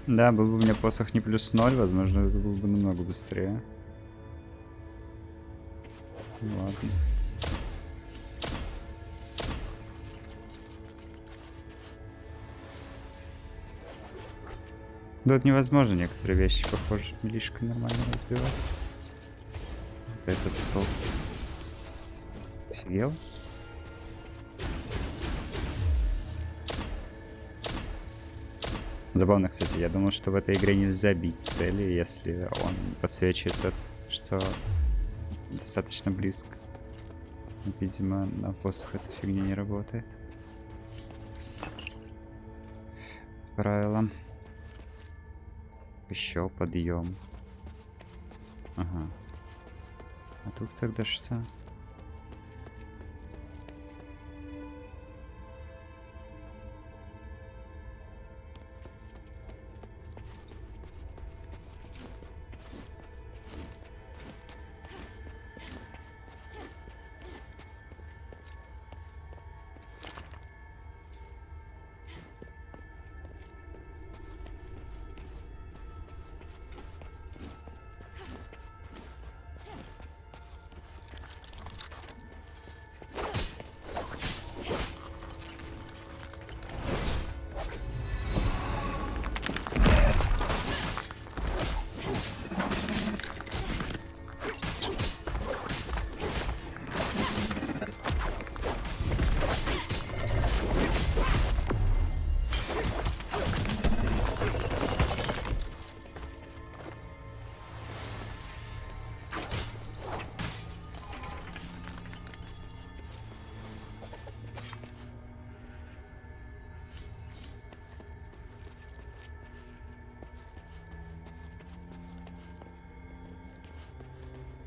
Да, был бы у меня посох не плюс 0, возможно, это было бы намного быстрее. Ладно. Тут невозможно некоторые вещи, похоже, милишкой нормально разбивать. Вот этот стол. Офигел? Забавно, кстати, я думал, что в этой игре нельзя бить цели, если он подсвечивается, что достаточно близко. Видимо, на посох эта фигня не работает. Правило. Еще подъем. Ага. А тут тогда что?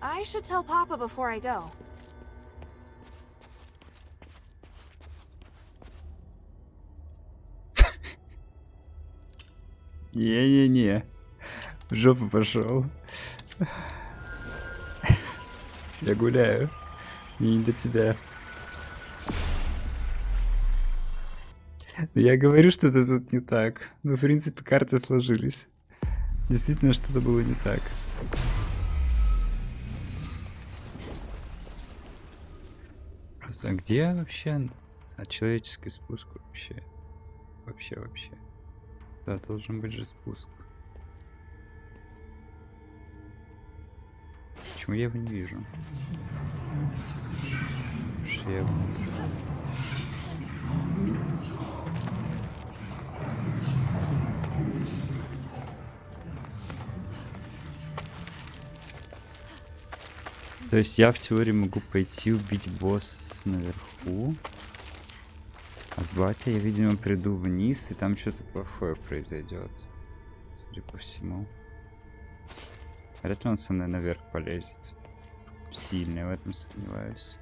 I should tell Papa before I go. Не-не-не. В жопу пошел. Я гуляю. Мне не до тебя. Но я говорю, что-то тут не так. Ну, в принципе, карты сложились. Действительно, что-то было не так. Просто, а где вообще человеческий спуск вообще? Вообще. Да, должен быть же спуск. Почему я его не вижу? Что я его не вижу? То есть я в теории могу пойти убить босса наверху. А с батя я, видимо, приду вниз, и там что-то плохое произойдет. Судя по всему. Вряд ли он со мной наверх полезет. Сильно я в этом сомневаюсь.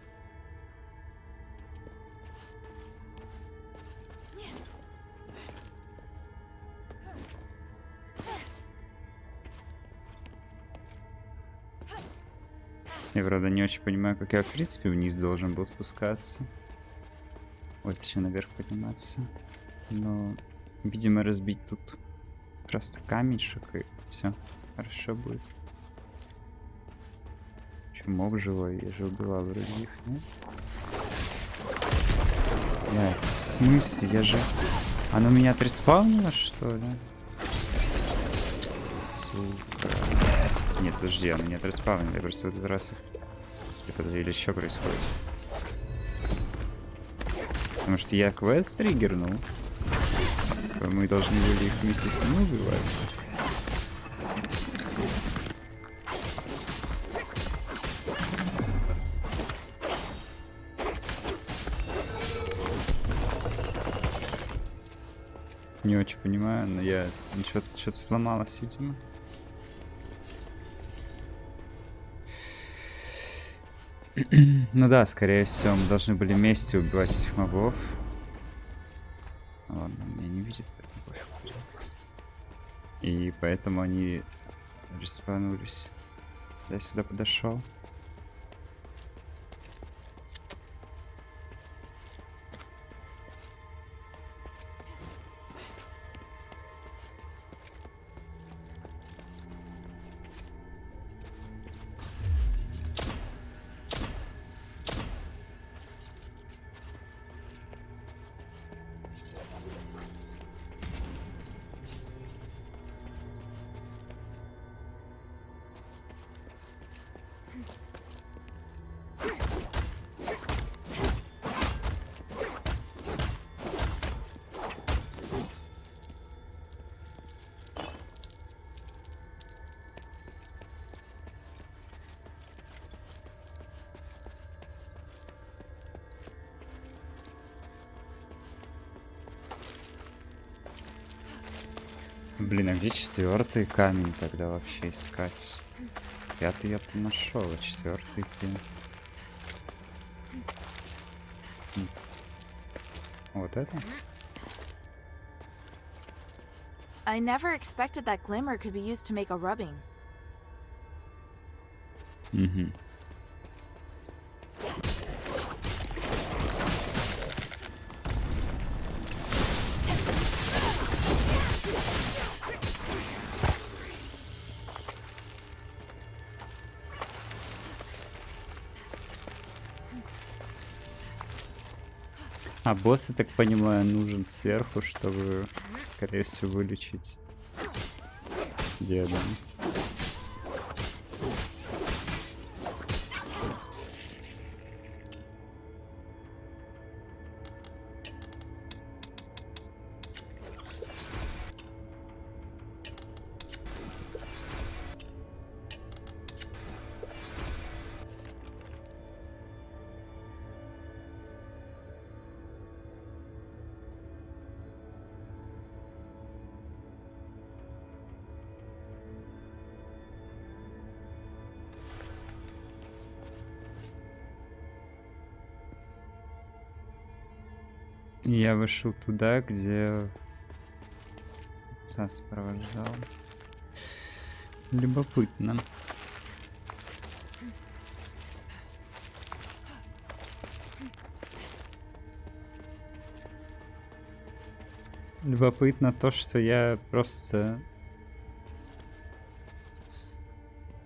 Я, правда, не очень понимаю, как я, в принципе, вниз должен был спускаться. Вот еще наверх подниматься. Но, видимо, разбить тут просто каменьшек, и все хорошо будет. Чумов живой, я же убила вроде их, нет? Блядь, в смысле? Я же... Оно меня отреспаунило, что ли? Сука. Нет, подожди, оно не отреспаунило, я просто в этот раз их... Или что происходит? Потому что я квест триггернул. Мы должны были их вместе с ним убивать. Не очень понимаю, но я... Что-то сломалось, видимо. Ну да, скорее всего, мы должны были вместе убивать этих мобов. Ладно, меня не видит, поэтому пофиг, пожалуйста. И поэтому они респанулись. Я сюда подошел. Блин, а где 4-й камень тогда вообще искать? 5-й я нашел, а 4-й, блин. Вот это? I never expected that glimmer could be used to make a rubbing. Угу. А босс, я так понимаю, нужен сверху, чтобы, скорее всего, вылечить деда. Я вышел туда, где отца сопровождал. Любопытно. Любопытно то, что я просто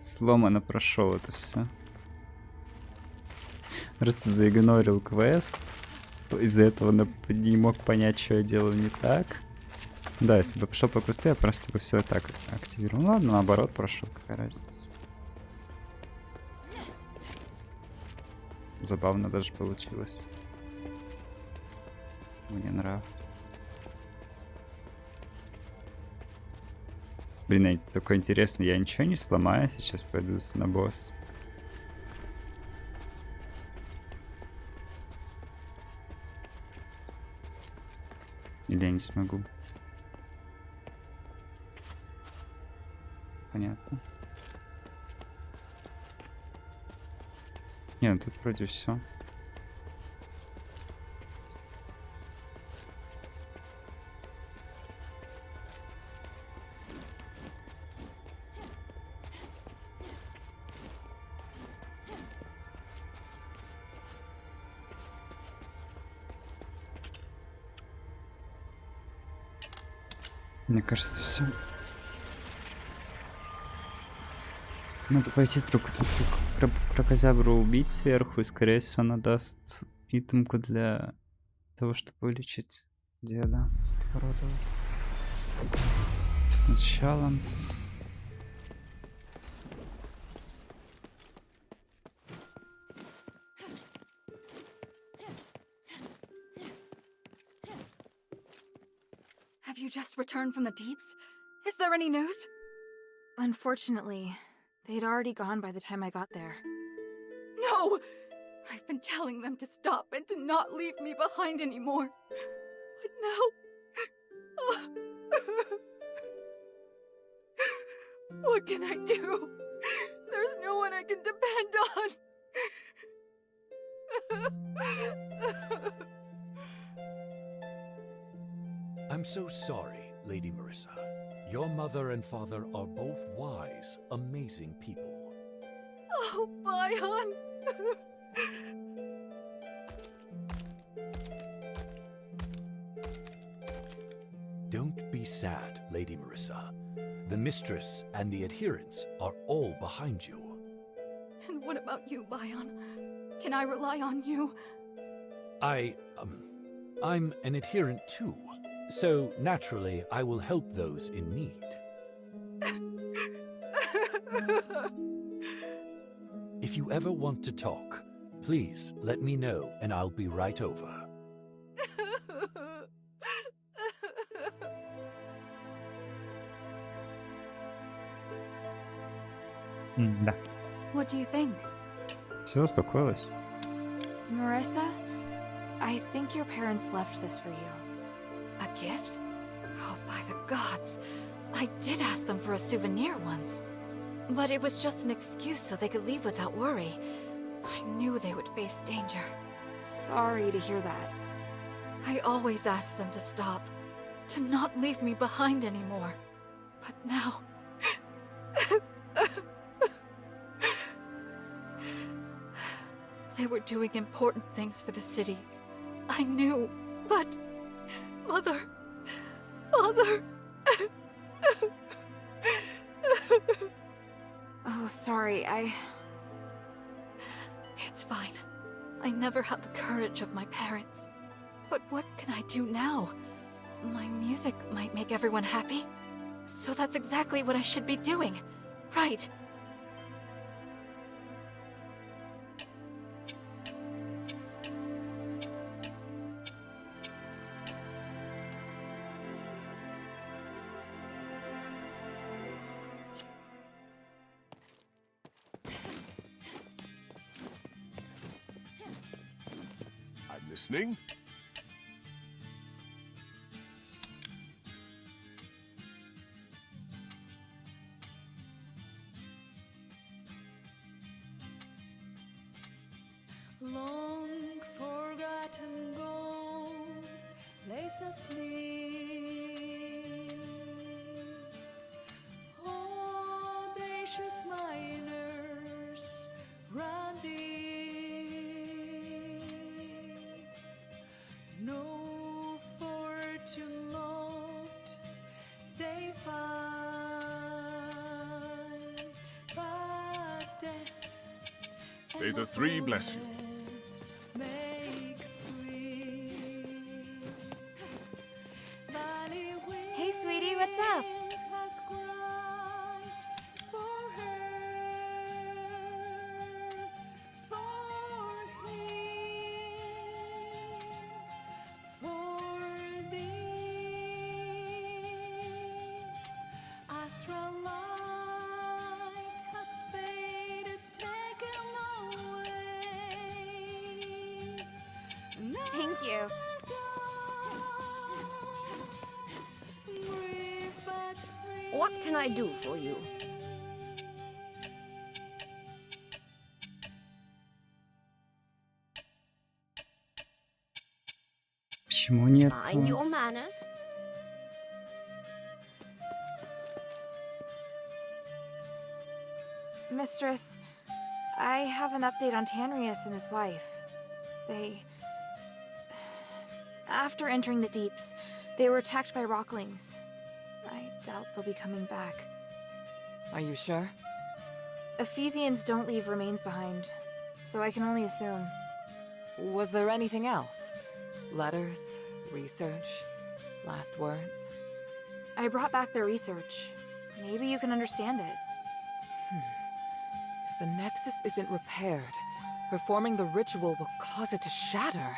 сломанно прошел это все. Просто заигнорил квест. Из-за этого не мог понять, что я делаю не так. Да, если бы пошел по квесту, я просто бы все так активировал. Ну ладно, наоборот прошел, какая разница. Забавно даже получилось. Мне нравится. Блин, такой интересный, я ничего не сломаю, сейчас пойду на босс. Или я не смогу? Понятно. Не, ну тут вроде все. Мне кажется, все. Надо пойти друг крокозябру убить сверху, и скорее всего она даст итемку для того, чтобы вылечить деда с такого рода. Сначала. Have you just returned from the deeps? Is there any news? Unfortunately, they'd already gone by the time I got there. No! I've been telling them to stop and to not leave me behind anymore. But now... What can I do? There's no one I can depend on. I'm so sorry, Lady Marissa. Your mother and father are both wise, amazing people. Oh, Bion! Don't be sad, Lady Marissa. The mistress and the adherents are all behind you. And what about you, Bion? Can I rely on you? I'm an adherent too. So, naturally, I will help those in need. If you ever want to talk, please let me know and I'll be right over. Да. What do you think? Все успокоилось. Marissa, I think your parents left this for you. A gift? Oh, by the gods. I did ask them for a souvenir once. But it was just an excuse so they could leave without worry. I knew they would face danger. Sorry to hear that. I always asked them to stop. To not leave me behind anymore. But now... They were doing important things for the city. I knew, but... Mother... Father... Oh, sorry, It's fine. I never had the courage of my parents. But what can I do now? My music might make everyone happy. So that's exactly what I should be doing. Right. Listening? Long forgotten gold May the three bless you. Hey, sweetie, what's up? Thank you. What can I do for you? Почему нет? Mind your manners. Mistress, I have an update on Tanrius and his wife. After entering the deeps, they were attacked by rocklings. I doubt they'll be coming back. Are you sure? Ephesians don't leave remains behind, so I can only assume. Was there anything else? Letters? Research? Last words? I brought back their research. Maybe you can understand it. If the Nexus isn't repaired, performing the ritual will cause it to shatter.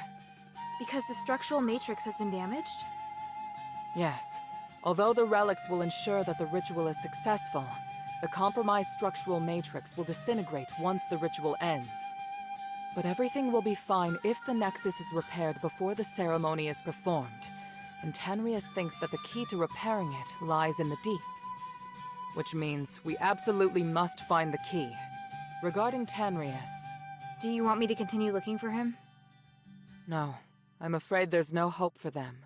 Because the structural matrix has been damaged? Yes. Although the relics will ensure that the ritual is successful, the compromised structural matrix will disintegrate once the ritual ends. But everything will be fine if the Nexus is repaired before the ceremony is performed, and Tanrius thinks that the key to repairing it lies in the deeps. Which means we absolutely must find the key. Regarding Tanrius... Do you want me to continue looking for him? No. I'm afraid there's no hope for them.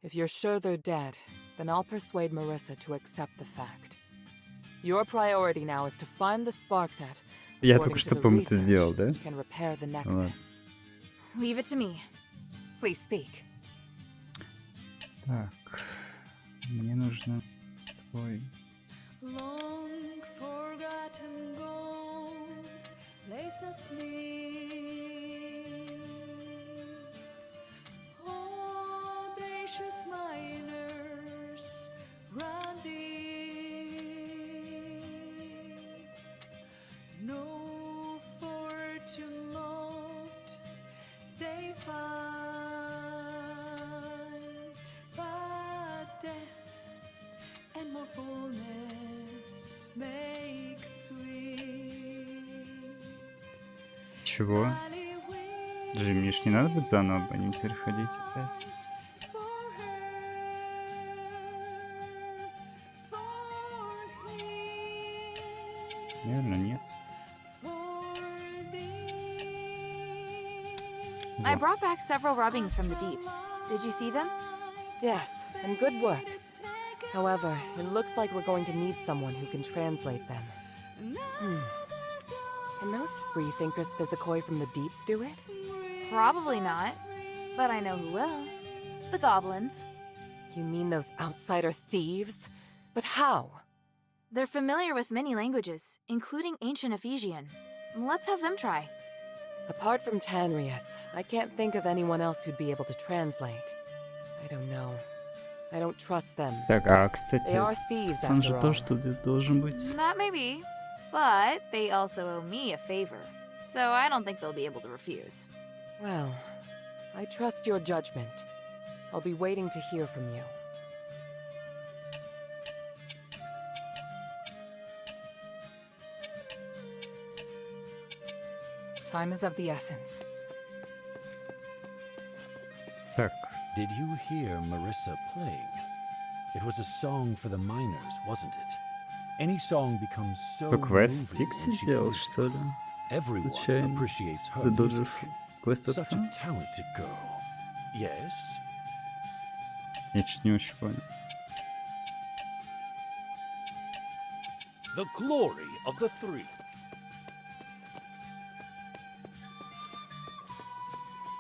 If you're sure they're dead, then I'll persuade Marissa to accept the fact. Your priority now is to find the spark that, Я только что, по-моему, это сделал, да? can repair the Nexus. Leave it to me. Please speak. Так, мне нужно твой. Long forgotten gold lays asleep. Audacious miners run deep. No fortune lost they find, but death and more fullness make sweet. Чего? Джим, мне ж не надо будет заново по ним теперь ходить опять. Наверное, нет. I brought back several rubbings from the deeps. Did you see them? Yes, and good work. However, it looks like we're going to need someone who can translate them. Can those freethinkers physicoi from the deeps do it? Probably not. But I know who will. The goblins. You mean those outsider thieves? But how? They're familiar with many languages, including ancient Ephesian. Let's have them try. Apart from Tanrius, I can't think of anyone else who'd be able to translate. I don't know. I don't trust them. Так, а, кстати, They are thieves, сам же after all. тоже тут должен быть. That may be. But they also owe me a favor. So I don't think they'll be able to refuse. Well, I trust your judgment. I'll be waiting to hear from you. Time is of the essence. Так. Did you hear Marissa playing? It was a song for the miners, wasn't it? Any song becomes so То квест moving Стикси when she сделал, plays что it. ли? Everyone Случайно. appreciates her Ты должен music. квест Such отца? a talented girl. Yes? Я чуть не очень понял. The glory of the three.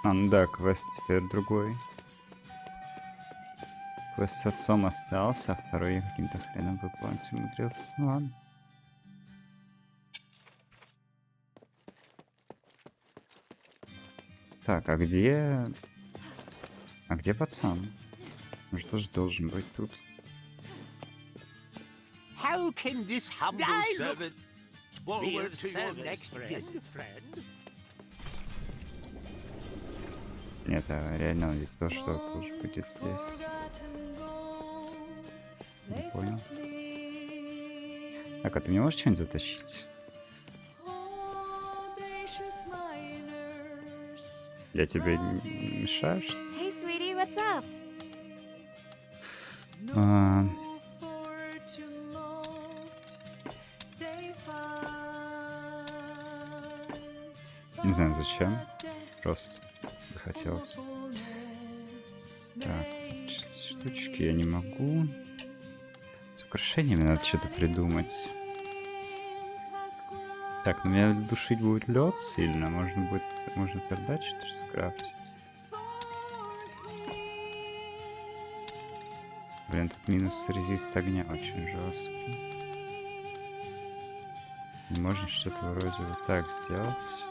А, ну да, квест теперь другой. Квест с отцом остался, а второй я каким-то хреном выполнить умудрился. Ну ладно. Так, а где... А где пацан? Он же тоже должен быть тут. How can this humble servant forward to your next visit, friend? Нет, а реально он ведь то, что тоже будет здесь. Не понял. Так, а ты не можешь что-нибудь затащить? Я тебе не мешаю, что ли? Hey, sweetie, what's up? Не знаю зачем. Просто захотелось. Так, штучки я не могу. С украшениями надо что-то придумать. Так, ну меня душить будет лед сильно. Можно тогда что-то скрафтить. Блин, тут минус резист огня очень жесткий. Можно что-то вроде вот так сделать.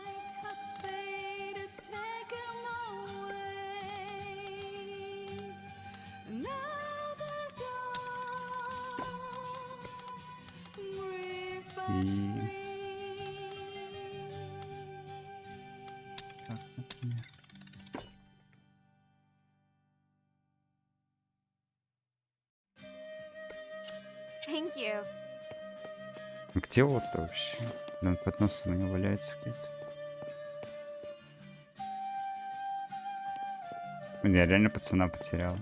Так, например. Thank you. Где вот-то вообще? Да, под носом у него валяется где-то. Блин, я реально пацана потерял.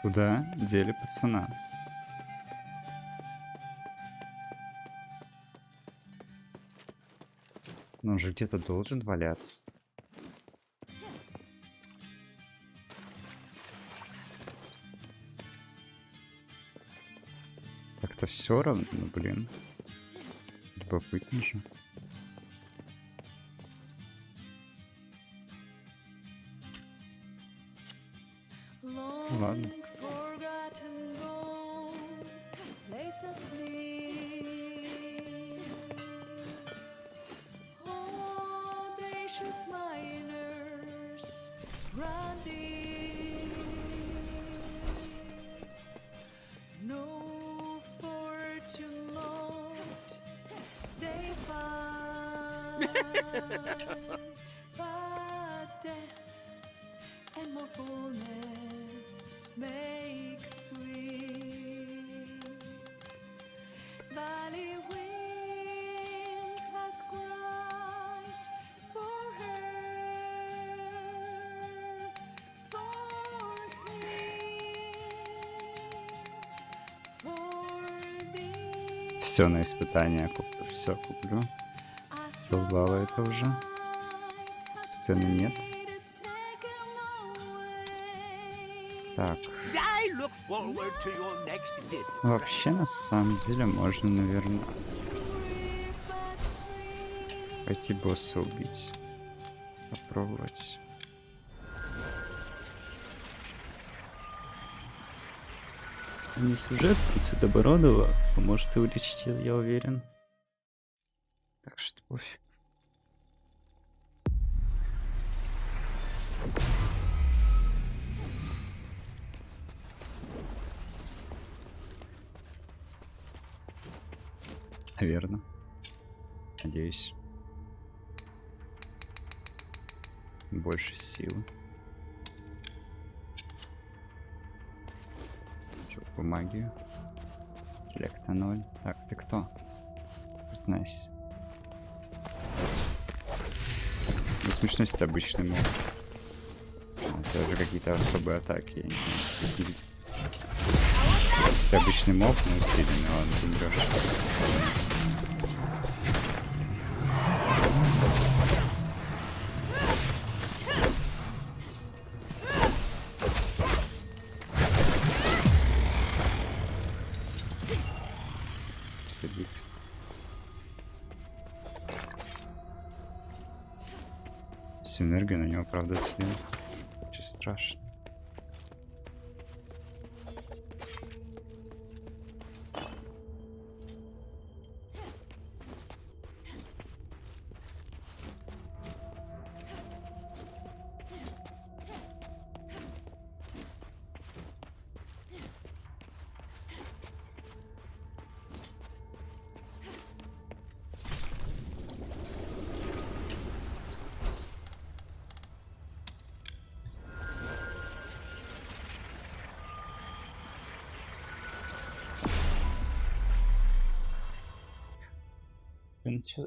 Куда дели пацана? Ну, он же где-то должен валяться. Как-то все равно, блин. Любопытно же. Ладно. Все на испытание куплю, все куплю. Столбала это уже. Сцены нет. Так. Вообще, на самом деле, можно, наверное, пойти босса убить. Попробовать. Не сюжет, плюс и Добородова поможет и вылечить, я уверен. Так что пофиг. Наверно. Надеюсь. Больше силы. Чё, по магии? Интеллекта 0. Так, ты кто? Признайся. Не смешно, если обычный моб. Это уже какие-то особые атаки, я не знаю, какие видеть. Ты обычный моб, но усиленный, ладно, ты умрёшь сейчас. Садить. Всю энергию на него, правда, слил. Очень страшно.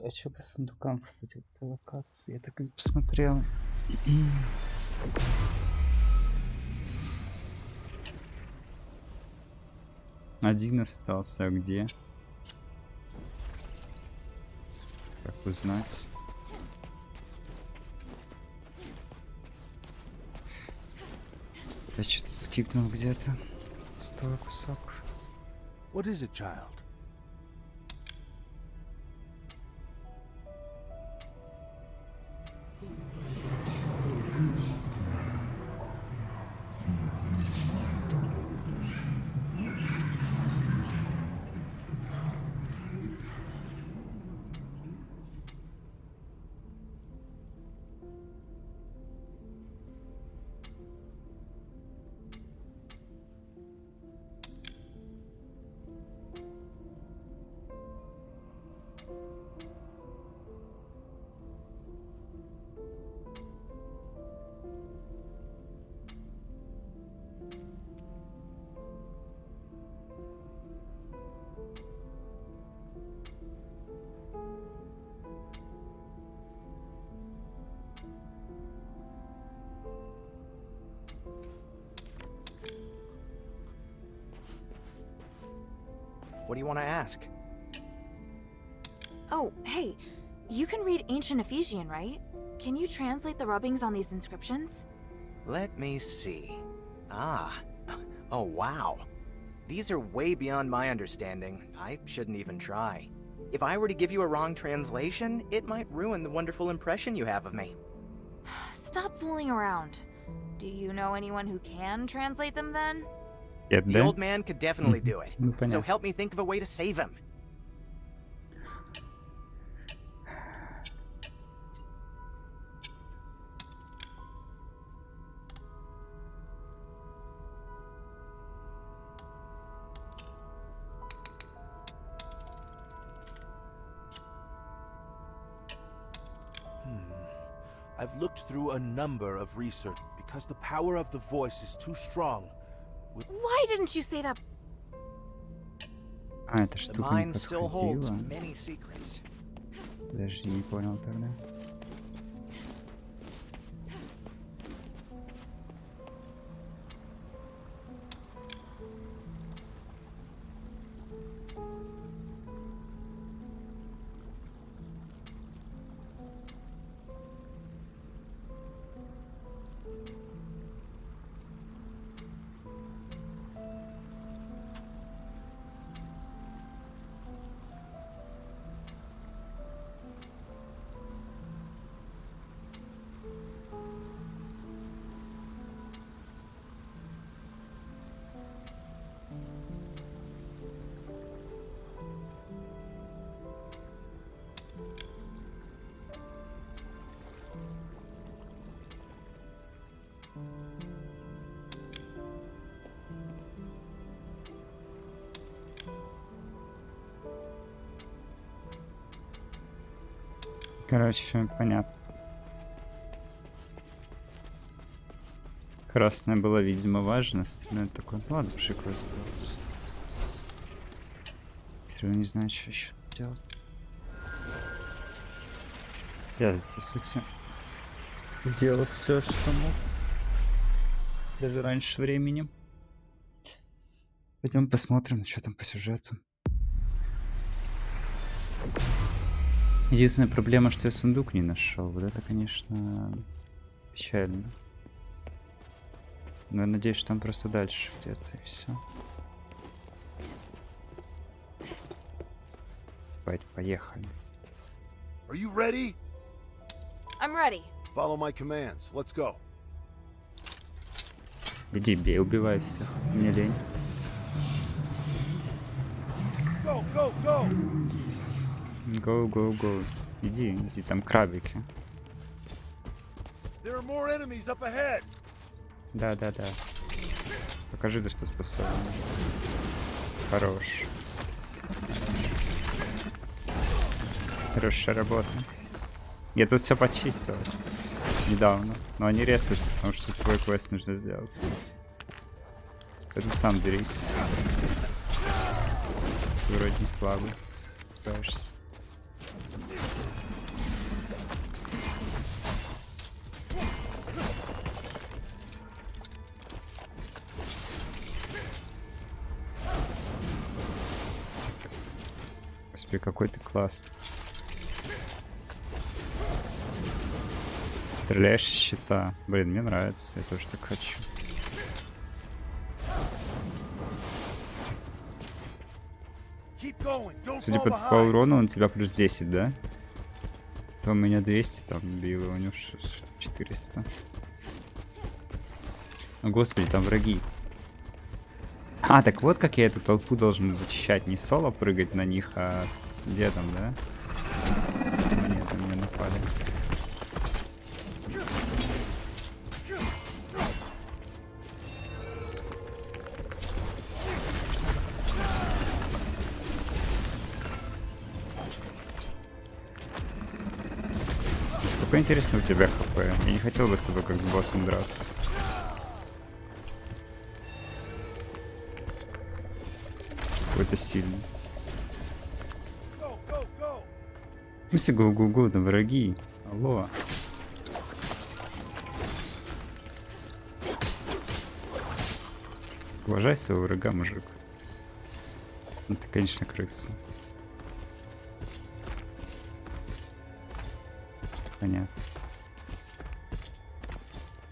А чё по сундукам, кстати, в этой локации? Я так и не посмотрел. Один остался, а где? Как узнать? Я что-то скипнул где-то. Стой, кусок. What is it, child? What do you want to ask? Oh, hey, you can read ancient Ephesian, right? Can you translate the rubbings on these inscriptions? Let me see. Ah. Oh, wow. These are way beyond my understanding. I shouldn't even try. If I were to give you a wrong translation, it might ruin the wonderful impression you have of me. Stop fooling around. Do you know anyone who can translate them then? The old man could definitely do it. Ну, So понятно. help me think of a way to save him. I've looked through a number of research because the power of the voice is too strong. Why didn't you say that? А, эта The штука не mind still holds подходила. many secrets. Подожди, не понял тогда. Короче, понятно. Красное было, видимо, важно, остальное такое. Ну ладно, пошли квест сделать. выстрелы, не знаю, что еще делать. Я, по сути, сделал все, что мог. Даже раньше времени. Пойдем посмотрим, что там по сюжету. Единственная проблема, что я сундук не нашел. Вот это, конечно, печально. Но я надеюсь, что там просто дальше где-то и все. Поехали. Are you ready? I'm ready. Follow my commands. Let's go. Иди, бей, убивай всех. Мне лень. Go, go, go. Go, go, go. Иди, иди, там крабики. There are more enemies up ahead. Да. Покажи, да что способен. Хорош. Хорошая работа. Я тут все почистил, кстати, недавно. Но они резаются, потому что твой квест нужно сделать. Поэтому сам дерись. Ты вроде не слабый. Справишься. Господи, какой ты классный. Стреляешь из щита. Блин, мне нравится, я тоже так хочу. Судя по урону, он тебя плюс 10, да? То у меня 200 там бил, у него 400. О, господи, там враги. А, так вот как я эту толпу должен вычищать. Не соло прыгать на них, а с дедом, да? Нет, они меня напали. Сколько, интересно, у тебя хп? Я не хотел бы с тобой как с боссом драться. Какой-то сильный. В смысле го-го-го, там враги. Алло. Уважай своего врага, мужик. Ну ты, конечно, крыса. Понятно.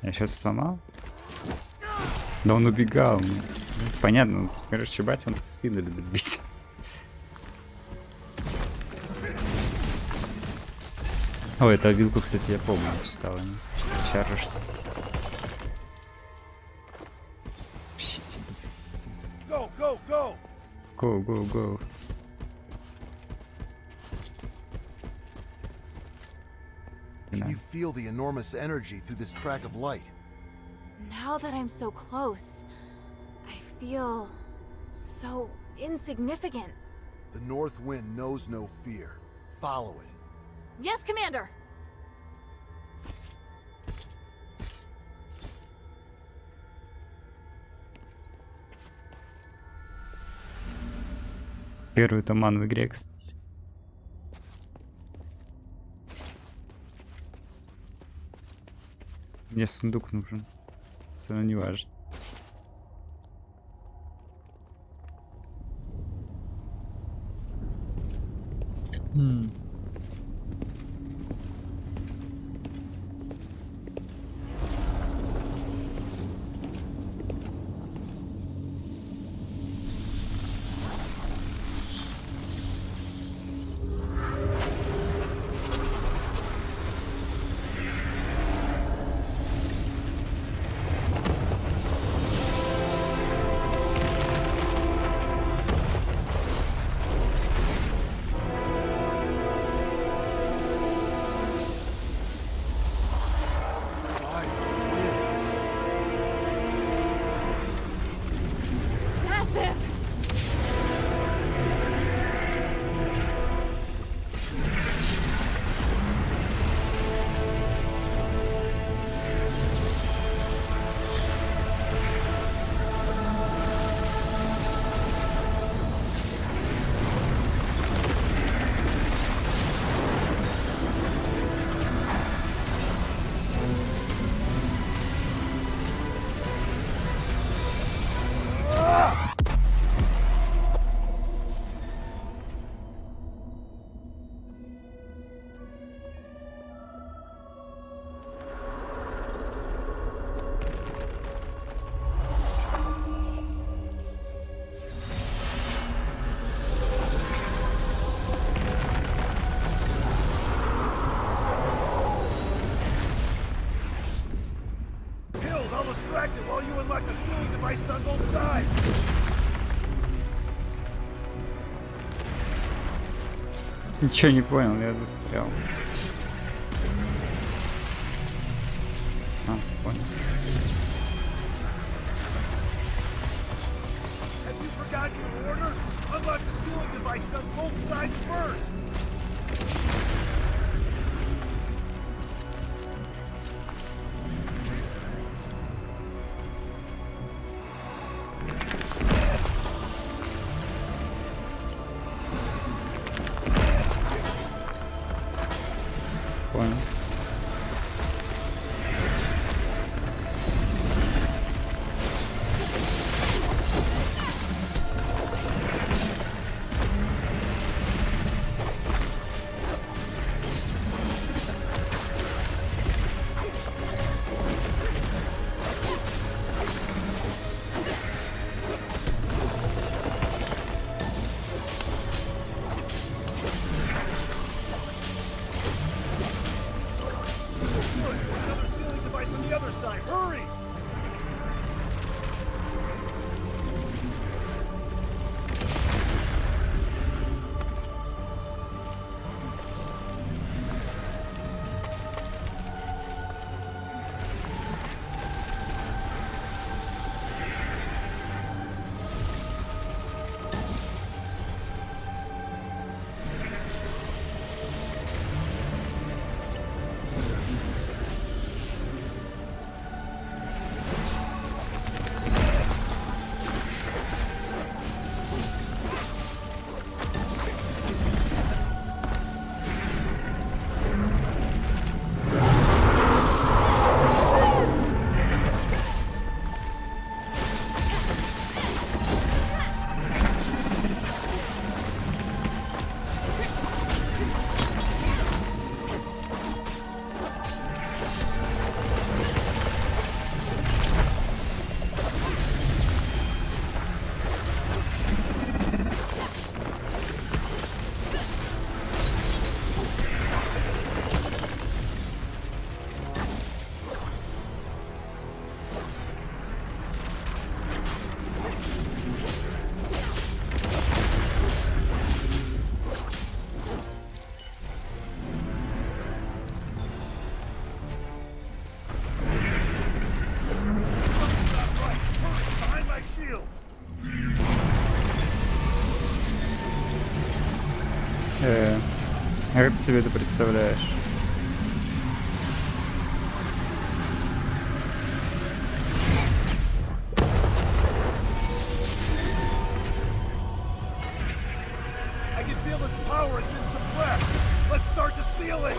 Я что-то сломал? Да он убегал. Понятно. Короче, батя он спину любит бить. О, эту вилку, кстати, я помню, читал. Чаржишься. Go, go, go. Go, go, go. Can you feel the enormous energy through this crack of light? Now that I'm so close, I feel so insignificant. The north wind knows no fear. Follow it. Yes, Commander! Первый туман в игре, кстати. Мне сундук нужен. Остальное не важно. distracted while you unlock the sealing device on both sides. Ничего не понял, я застрял. А, понял. Have you forgotten your order? Unlock the sealing device on both sides first. Понял. А как ты себе это представляешь? I can feel its power has been suppressed. Let's start to seal it.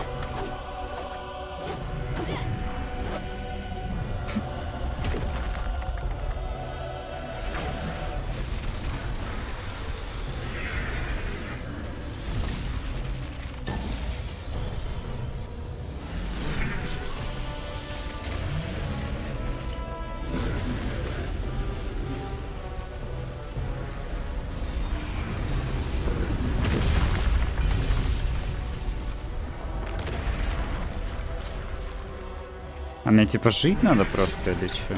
А мне типа жить надо просто или что?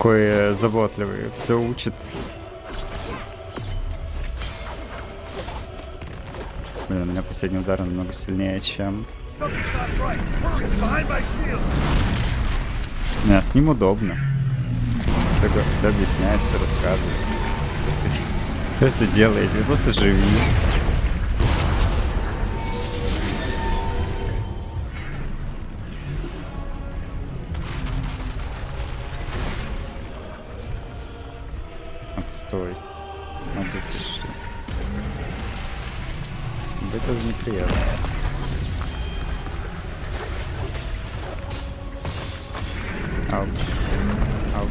Такой заботливый, все учит. Блин, у меня последний удар намного сильнее, чем... Не, с ним удобно. Все объясняет, все рассказывает. Просто делает, просто живи. А тут пришли. Это неприятно. Ауч. Ауч.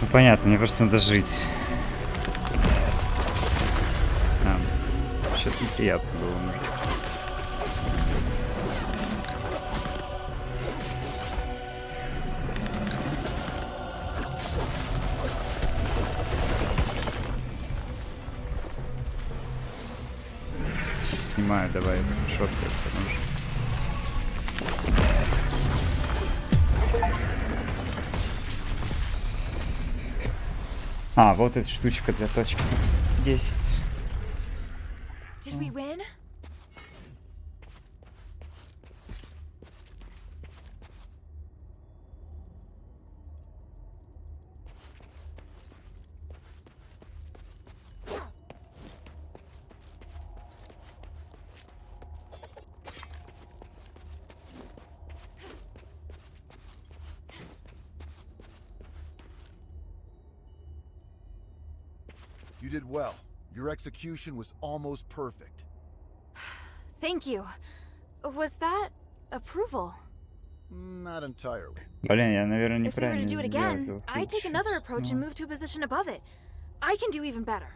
Ну понятно, мне просто надо жить. Сейчас неприятно было, может. Снимаю, давай, шоткой, потому что... А, вот эта штучка для точки. Здесь. Did we win? You did well. Your execution was almost perfect. Thank you. Was that approval? Not entirely. Блин, я, наверное, If we were to неправильно do it сделал. again, I'd take another approach and move to a position above it. I can do even better.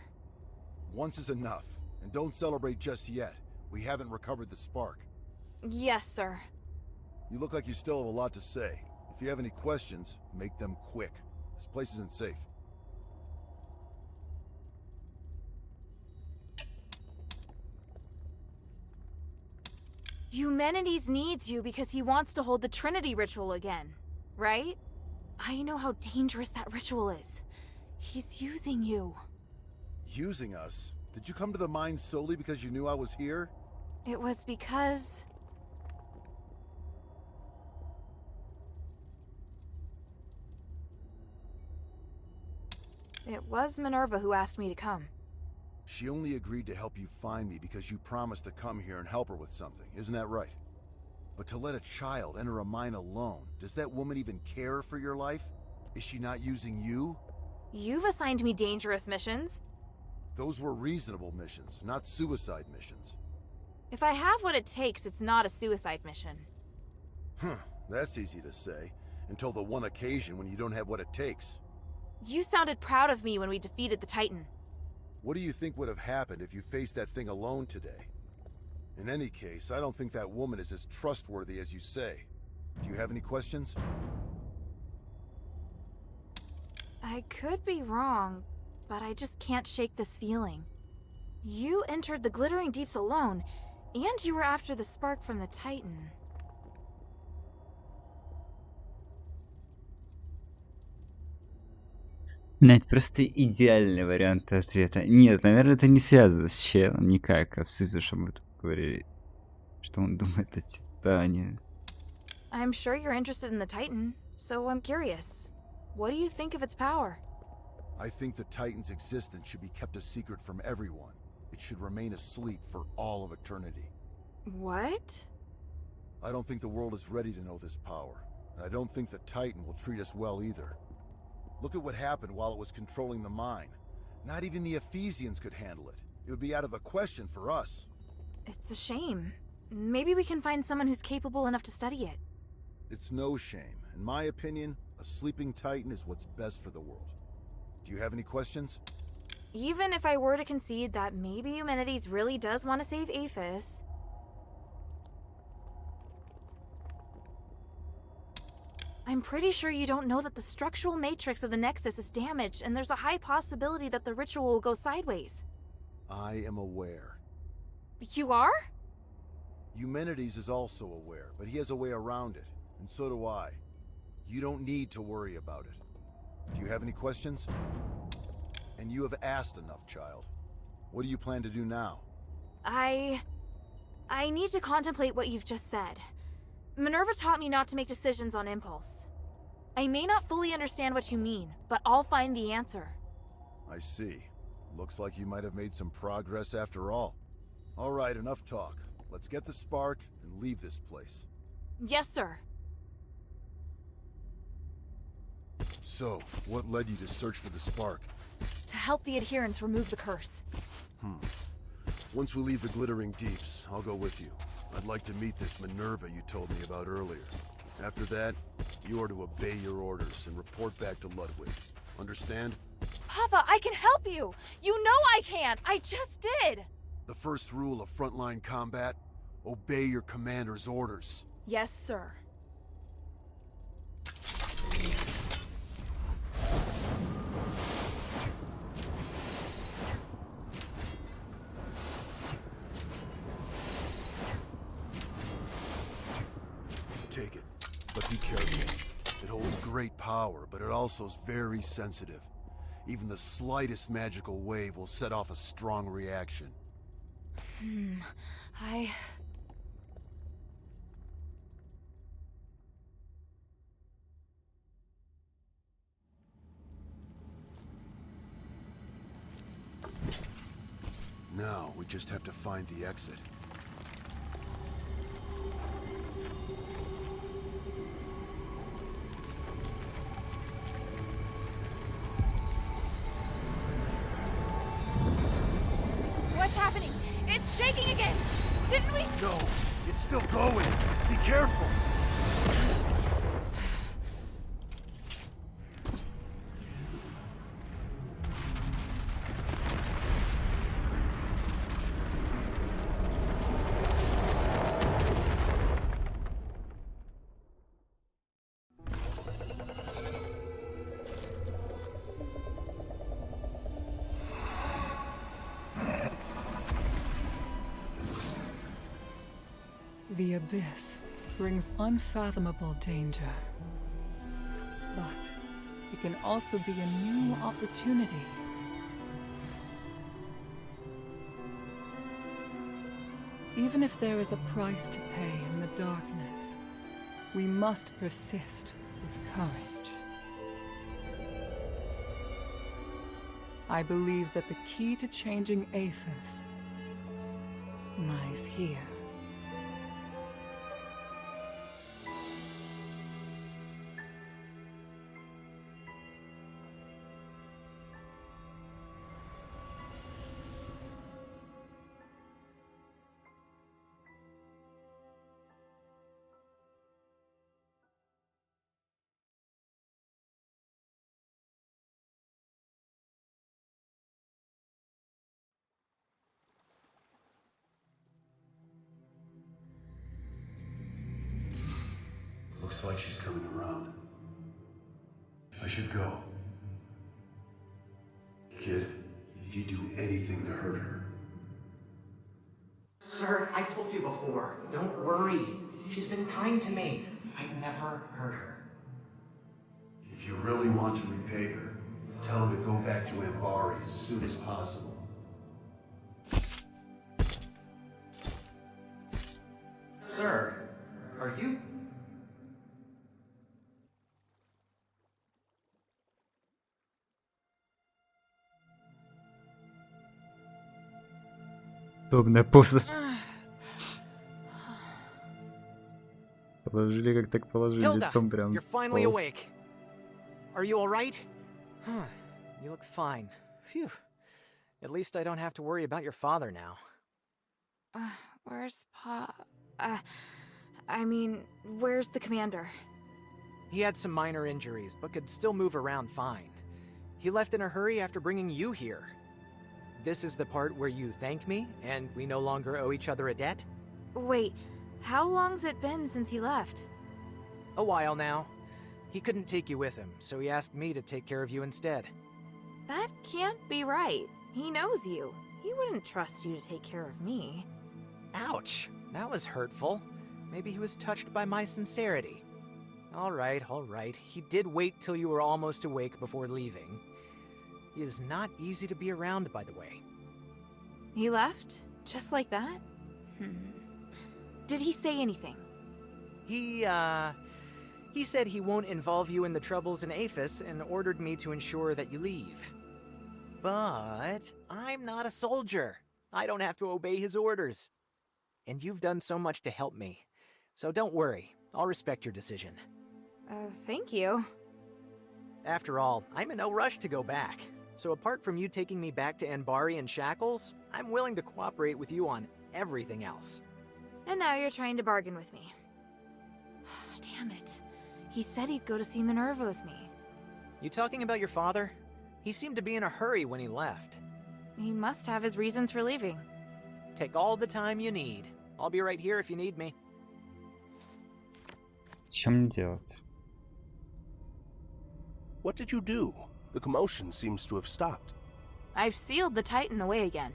Once is enough. And don't celebrate just yet. We haven't recovered the spark. Yes, sir. You look like you still have a lot to say. If you have any questions, make them quick. This place isn't safe. Eumenides needs you because he wants to hold the Trinity ritual again, right? I know how dangerous that ritual is. He's using you. Using us? Did you come to the mine solely because you knew I was here? It was because... It was Minerva who asked me to come. She only agreed to help you find me because you promised to come here and help her with something, isn't that right? But to let a child enter a mine alone, does that woman even care for your life? Is she not using you? You've assigned me dangerous missions. Those were reasonable missions, not suicide missions. If I have what it takes, it's not a suicide mission. Huh, that's easy to say. Until the one occasion when you don't have what it takes. You sounded proud of me when we defeated the Titan. What do you think would have happened if you faced that thing alone today? In any case, I don't think that woman is as trustworthy as you say. Do you have any questions? I could be wrong, but I just can't shake this feeling. You entered the Glittering Deeps alone, and you were after the spark from the Titan. Блять, просто идеальный вариант ответа. Нет, наверное, это не связано с челом никак. А в смысле, что мы тут говорили, что он думает о Титане. I'm sure you're interested in the Titan, so I'm curious. What do you think of its power? I think the Titan's existence should be kept a secret from everyone. It should remain asleep for all of eternity. What? I don't think the world is ready to know this power. And I don't think the Titan will treat us well either. Look at what happened while it was controlling the mine. Not even the Ephesians could handle it. It would be out of the question for us. It's a shame. Maybe we can find someone who's capable enough to study it. It's no shame. In my opinion, a sleeping Titan is what's best for the world. Do you have any questions? Even if I were to concede that maybe Eumenides really does want to save Aphis... I'm pretty sure you don't know that the structural matrix of the Nexus is damaged, and there's a high possibility that the ritual will go sideways. I am aware. You are? Eumenides is also aware, but he has a way around it, and so do I. You don't need to worry about it. Do you have any questions? And you have asked enough, child. What do you plan to do now? I need to contemplate what you've just said. Minerva taught me not to make decisions on impulse. I may not fully understand what you mean, but I'll find the answer. I see. Looks like you might have made some progress after all. All right, enough talk. Let's get the spark and leave this place. Yes, sir. So, what led you to search for the spark? To help the adherents remove the curse. Once we leave the Glittering Deeps, I'll go with you. I'd like to meet this Minerva you told me about earlier. After that, you are to obey your orders and report back to Ludwig. Understand? Papa, I can help you! You know I can! I just did! The first rule of frontline combat? Obey your commander's orders. Yes, sir. Take it, but be careful. It holds great power, but it also is very sensitive. Even the slightest magical wave will set off a strong reaction. Now, we just have to find the exit. What's happening? It's shaking again! Didn't we— No! It's still going! Be careful! The abyss brings unfathomable danger. But it can also be a new opportunity. Even if there is a price to pay in the darkness, we must persist with courage. I believe that the key to changing Aethys lies here. Looks like she's coming around. I should go. Kid, if you do anything to hurt her... Sir, I told you before. Don't worry. She's been kind to me. I'd never hurt her. If you really want to repay her, tell her to go back to Ambari as soon as possible. Sir, are you... Удобная поза. Положили, как так положили, Hilda, лицом прям. you're finally awake. Are you all right? You look fine. Phew. At least I don't have to worry about your father now. Where's I mean, where's the commander? He had some minor injuries, but could still move around fine. He left in a hurry after bringing you here. This is the part where you thank me, and we no longer owe each other a debt? Wait, how long's it been since he left? A while now. He couldn't take you with him, so he asked me to take care of you instead. That can't be right. He knows you. He wouldn't trust you to take care of me. Ouch! That was hurtful. Maybe he was touched by my sincerity. All right. He did wait till you were almost awake before leaving. He is not easy to be around, by the way. He left? Just like that? Did he say anything? He said he won't involve you in the troubles in Aethys and ordered me to ensure that you leave. But I'm not a soldier. I don't have to obey his orders. And you've done so much to help me. So don't worry, I'll respect your decision. Thank you. After all, I'm in no rush to go back. So apart from you taking me back to Anbari in shackles, I'm willing to cooperate with you on everything else. And now you're trying to bargain with me. Damn it. He said he'd go to see Minerva with me. You talking about your father? He seemed to be in a hurry when he left. He must have his reasons for leaving. Take all the time you need. I'll be right here if you need me. Что мне делать? What did you do? The commotion seems to have stopped. I've sealed the Titan away again.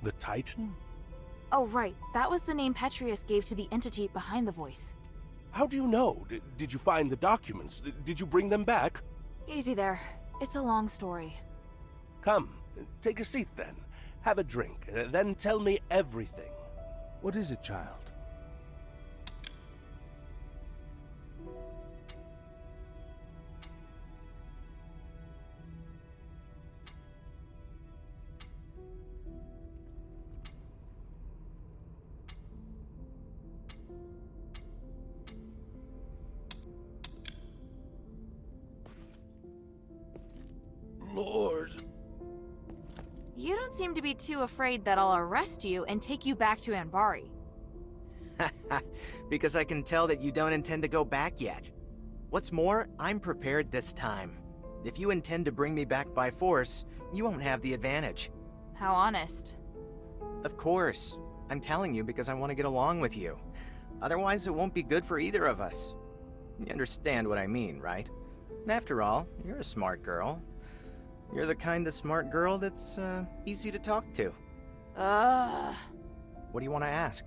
The Titan? Oh, right. That was the name Petrius gave to the entity behind the voice. How do you know? Did you find the documents? Did you bring them back? Easy there. It's a long story. Come, take a seat then. Have a drink, then tell me everything. What is it, child? Lord. You don't seem to be too afraid that I'll arrest you and take you back to Anbari. Because I can tell that you don't intend to go back yet. What's more, I'm prepared this time. If you intend to bring me back by force, you won't have the advantage. How honest. Of course. I'm telling you because I want to get along with you. Otherwise, it won't be good for either of us. You understand what I mean, right? After all, you're a smart girl. You're the kind of smart girl that's, easy to talk to. What do you want to ask?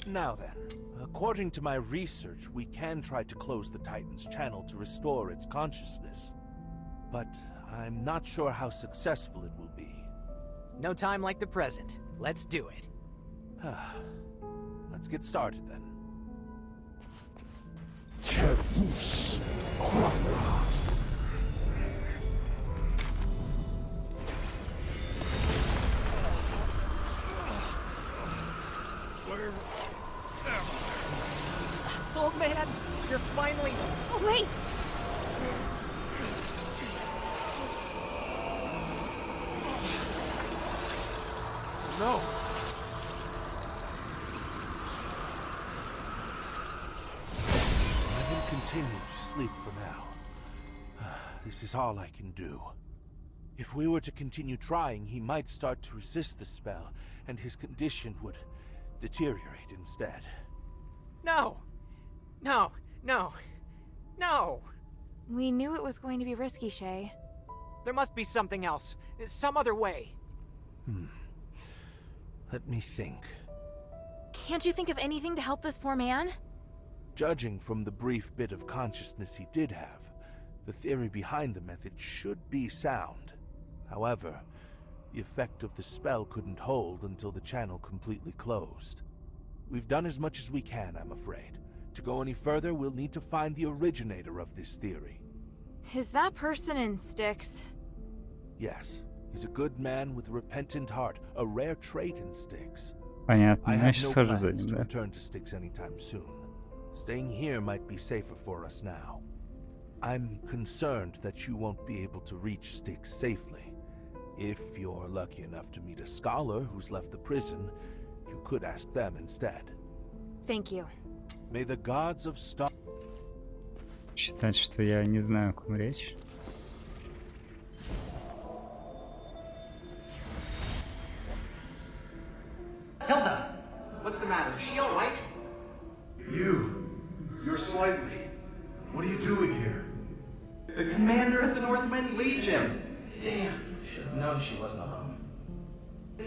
Now then, according to my research, we can try to close the Titan's channel to restore its consciousness. But I'm not sure how successful it will be. No time like the present. Let's do it. Let's get started then. Oh man, you're finally... Oh, wait! No! I will continue to sleep for now. This is all I can do. If we were to continue trying, he might start to resist the spell, and his condition would deteriorate instead. No! No! No! No! We knew it was going to be risky, Shay. There must be something else. Some other way. Let me think. Can't you think of anything to help this poor man? Judging from the brief bit of consciousness he did have, the theory behind the method should be sound. However, the effect of the spell couldn't hold until the channel completely closed. We've done as much as we can, I'm afraid. To go any further, we'll need to find the originator of this theory. Is that person in Styx? Yes, he's a good man with a repentant heart, a rare trait in Styx. Понятно, I have значит, no сразу за plans ним, to да? return to Styx anytime soon. Staying here might be safer for us now. I'm concerned that you won't be able to reach Styx safely. If you're lucky enough to meet a scholar who's left the prison, you could ask them instead. Thank you. May the gods of Star... Считать, что я не знаю, о ком речь. Hilda, what's the matter? Is she all right? You're slightly. What are you doing here? The commander of the Northwind Legion. Damn, should have known she wasn't alone.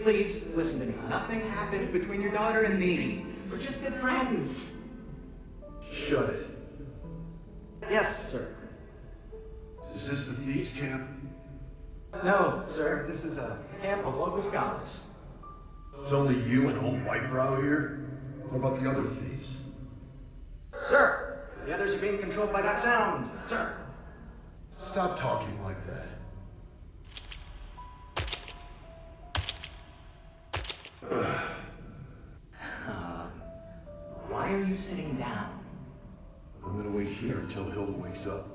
Please, listen to me. Nothing happened between your daughter and me. We're just good friends. Shut it. Yes, sir. Is this the thieves' camp? No, sir. This is a camp of local scholars. It's only you and old Whitebrow here? What about the other thieves? Sir, the others are being controlled by that sound, sir. Stop talking like that. Why are you sitting down? I'm gonna wait here until Hilda wakes up.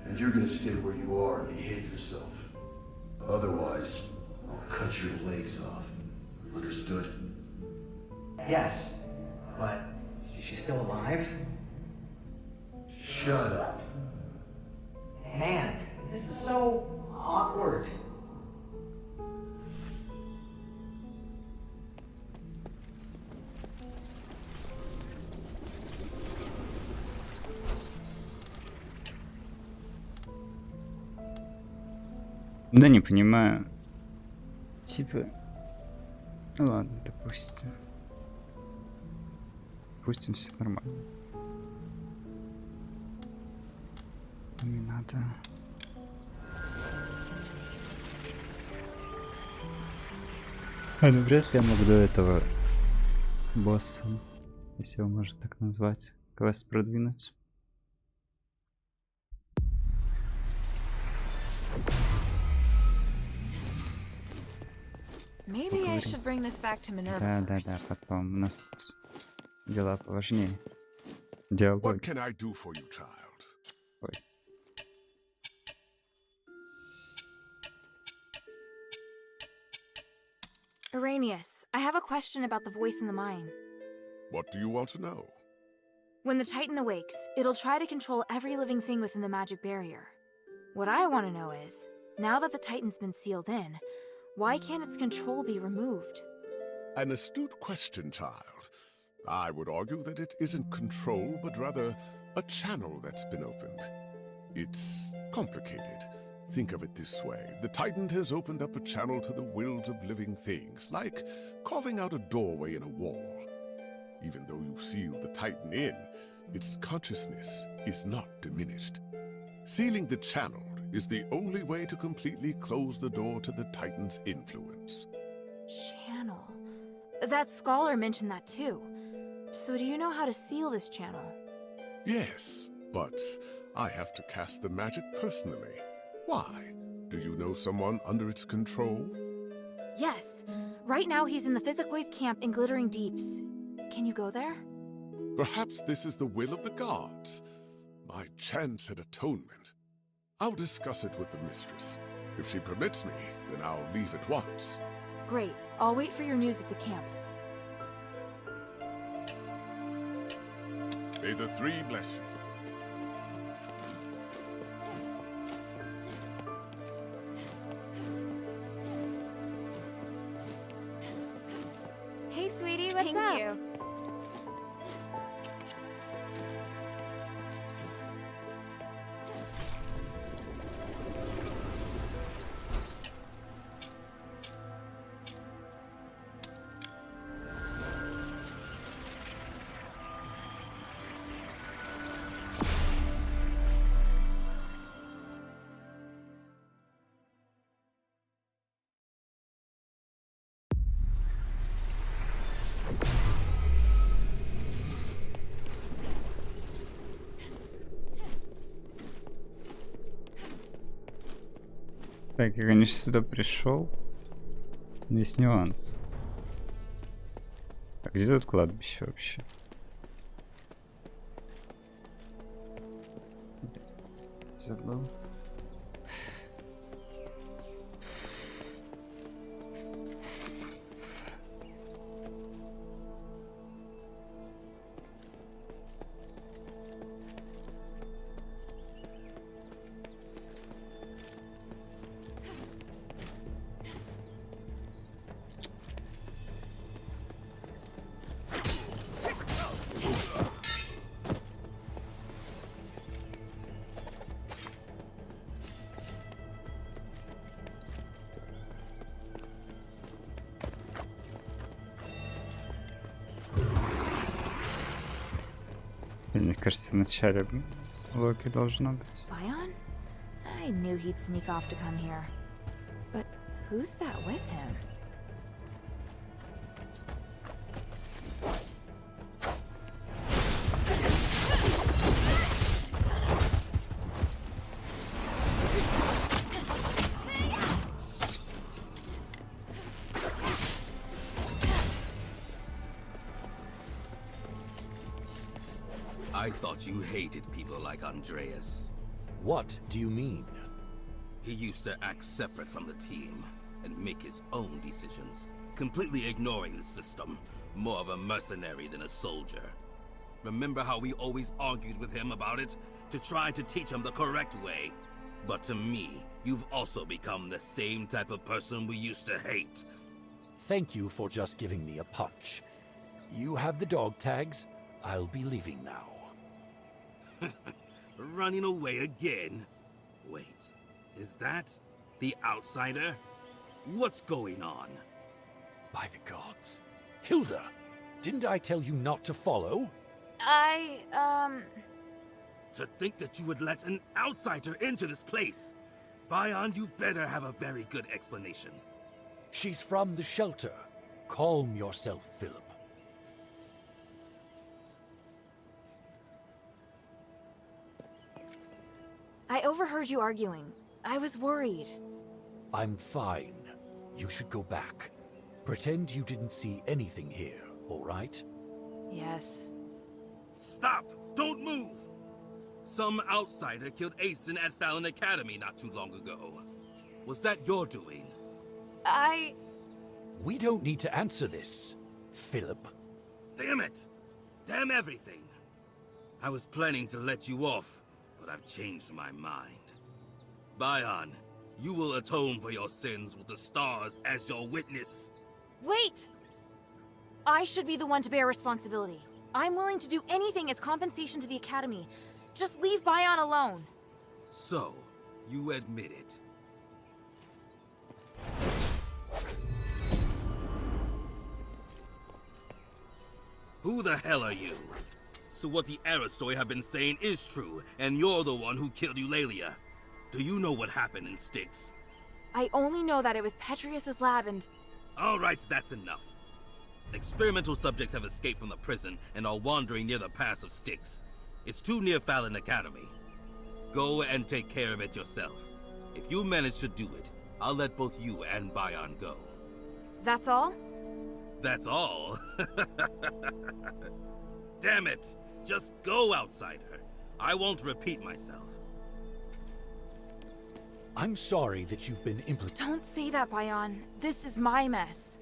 And you're gonna stay where you are and behave yourself. Otherwise, I'll cut your legs off. Understood? Yes, but is she still alive? Shut up. Man, this is so awkward. Да не понимаю. Типа... Ну ладно, допустим. Допустим, все нормально. Не надо. Ну вряд ли я мог до этого босса, если его можно так назвать, квест продвинуть. Maybe I should bring this back to Minerva Да, first. потом. У нас тут дела поважнее. Диалоги. What can I do for you, child? Ой. Arrhenius, I have a question about the voice in the mine. What do you want to know? When the Titan awakes, it'll try to control every living thing within the magic barrier. What I want to know is, now that the Titan's been sealed in, why can't its control be removed? An astute question, child. I would argue that it isn't control, but rather a channel that's been opened. It's complicated. Think of it this way. The Titan has opened up a channel to the wills of living things, like carving out a doorway in a wall. Even though you seal the Titan in, its consciousness is not diminished. Sealing the channel is the only way to completely close the door to the Titan's influence. Channel. That scholar mentioned that too. So do you know how to seal this channel? Yes, but I have to cast the magic personally. Why? Do you know someone under its control? Yes. Right now he's in the Physicoids camp in Glittering Deeps. Can you go there? Perhaps this is the will of the gods. My chance at atonement. I'll discuss it with the mistress. If she permits me, then I'll leave at once. Great. I'll wait for your news at the camp. May the three bless you. Hey, sweetie, what's Thank up? you. Так, я, конечно, сюда пришел. Но есть нюанс. А где тут кладбище вообще? Забыл. Мне кажется, в начале Локи должно быть. Bion? I knew he'd sneak off to come here. But who's that with him? I thought you hated people like Andreas. What do you mean? He used to act separate from the team and make his own decisions, completely ignoring the system, more of a mercenary than a soldier. Remember how we always argued with him about it, to try to teach him the correct way? But to me, you've also become the same type of person we used to hate. Thank you for just giving me a punch. You have the dog tags. I'll be leaving now. Running away again? Wait, is that the outsider? What's going on? By the gods. Hilda, didn't I tell you not to follow? To think that you would let an outsider into this place! Bion, you better have a very good explanation. She's from the shelter. Calm yourself, Philip. I overheard you arguing. I was worried. I'm fine. You should go back. Pretend you didn't see anything here, all right? Yes. Stop! Don't move! Some outsider killed Aeson at Fallon Academy not too long ago. Was that your doing? We don't need to answer this, Philip. Damn it! Damn everything! I was planning to let you off, but I've changed my mind. Bion, you will atone for your sins with the stars as your witness. Wait! I should be the one to bear responsibility. I'm willing to do anything as compensation to the Academy. Just leave Bion alone. So, you admit it. Who the hell are you? So what the Aristoy have been saying is true, and you're the one who killed Eulalia. Do you know what happened in Styx? I only know that it was Petrius's lab and... Alright, that's enough. Experimental subjects have escaped from the prison and are wandering near the pass of Styx. It's too near Fallon Academy. Go and take care of it yourself. If you manage to do it, I'll let both you and Bion go. That's all? That's all? Damn it! Just go, outsider. I won't repeat myself. I'm sorry that you've been implicated. Don't say that, Bion. This is my mess.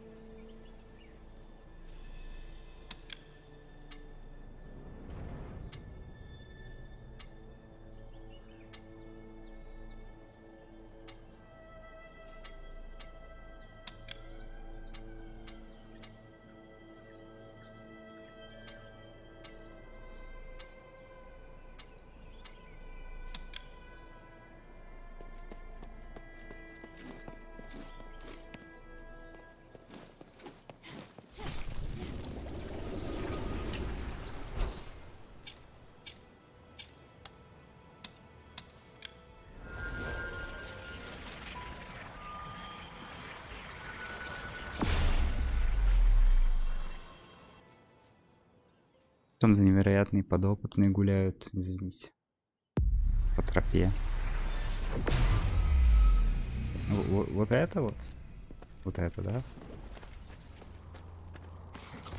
Там за невероятные подопытные гуляют, извините, по тропе. Вот это вот? Вот это, да?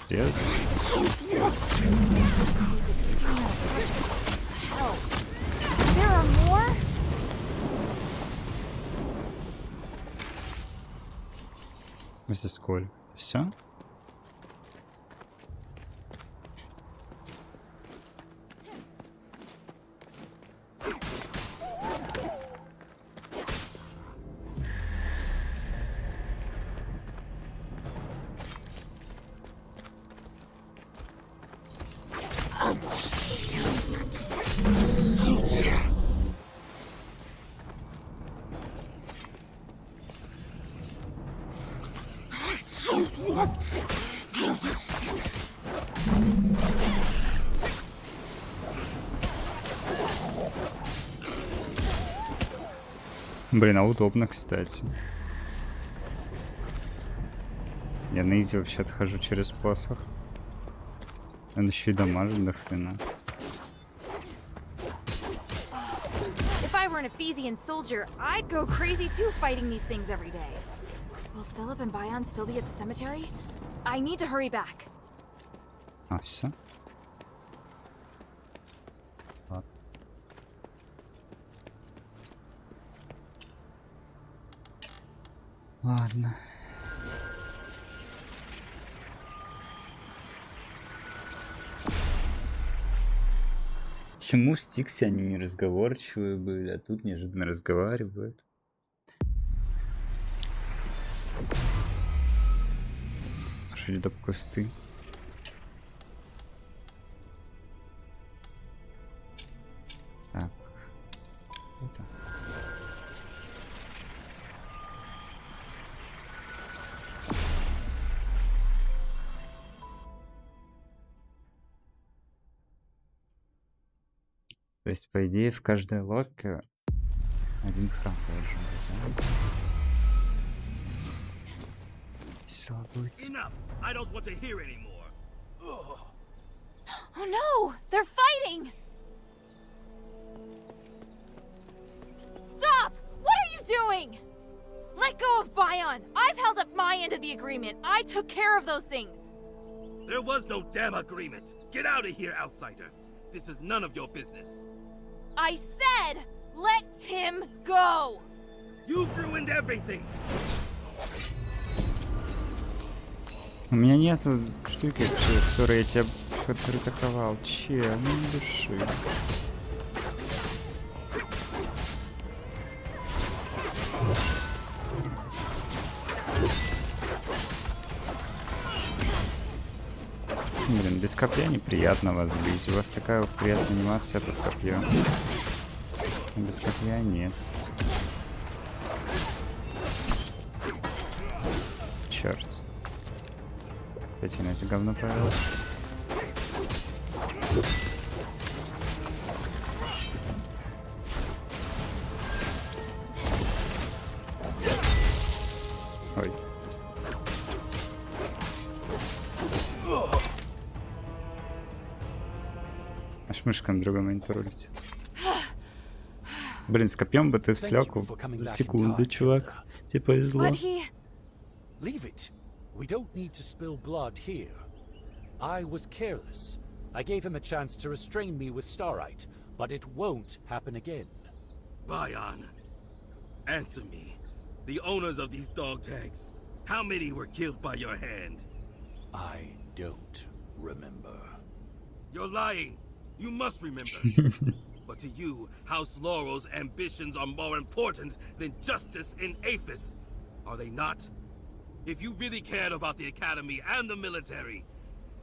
Серьезно? There are more? Это сколько? Все? Блин, а удобно, кстати. Я на изи вообще отхожу через посох. Он еще и дамажит до хрена. If I were an Ephesian soldier, I'd go crazy too fighting these things every day. Will Philip and Bion still be at the cemetery? I need to hurry back. А, все? Ладно. Почему в Стиксе они не разговорчивые были, а тут неожиданно разговаривают? Что это кусты? Так. Это. То есть, по идее, в каждой лодке один храм должен быть, да? Весело будет. Oh no! They're fighting! Stop! What are you doing? Let go of Bion! I've held up my end of the agreement. I took care of those things. There was no damn agreement. Get out of here, outsider. This is none of your business. I said, let him go! You've ruined everything. У меня нету штуки, которые я тебя атаковал. Че, ну не души. Блин, без копья неприятно вас бить. У вас такая вот приятная анимация под копье. А без копья нет. Черт. Опять я на это говно повелся. Ой. Аж мышка на другом мониторе улетит. Блин, с копьем бы ты слег за секунду, чувак. Тебе повезло. Leave it. We don't need to spill blood here. I was careless. I gave him a chance to restrain me with Starite, but it won't happen again. Bion, answer me. The owners of these dog tags, how many were killed by your hand? I don't remember. You're lying. You must remember. But to you, House Laurel's ambitions are more important than justice in Aphis. Are they not? If you really cared about the Academy and the military,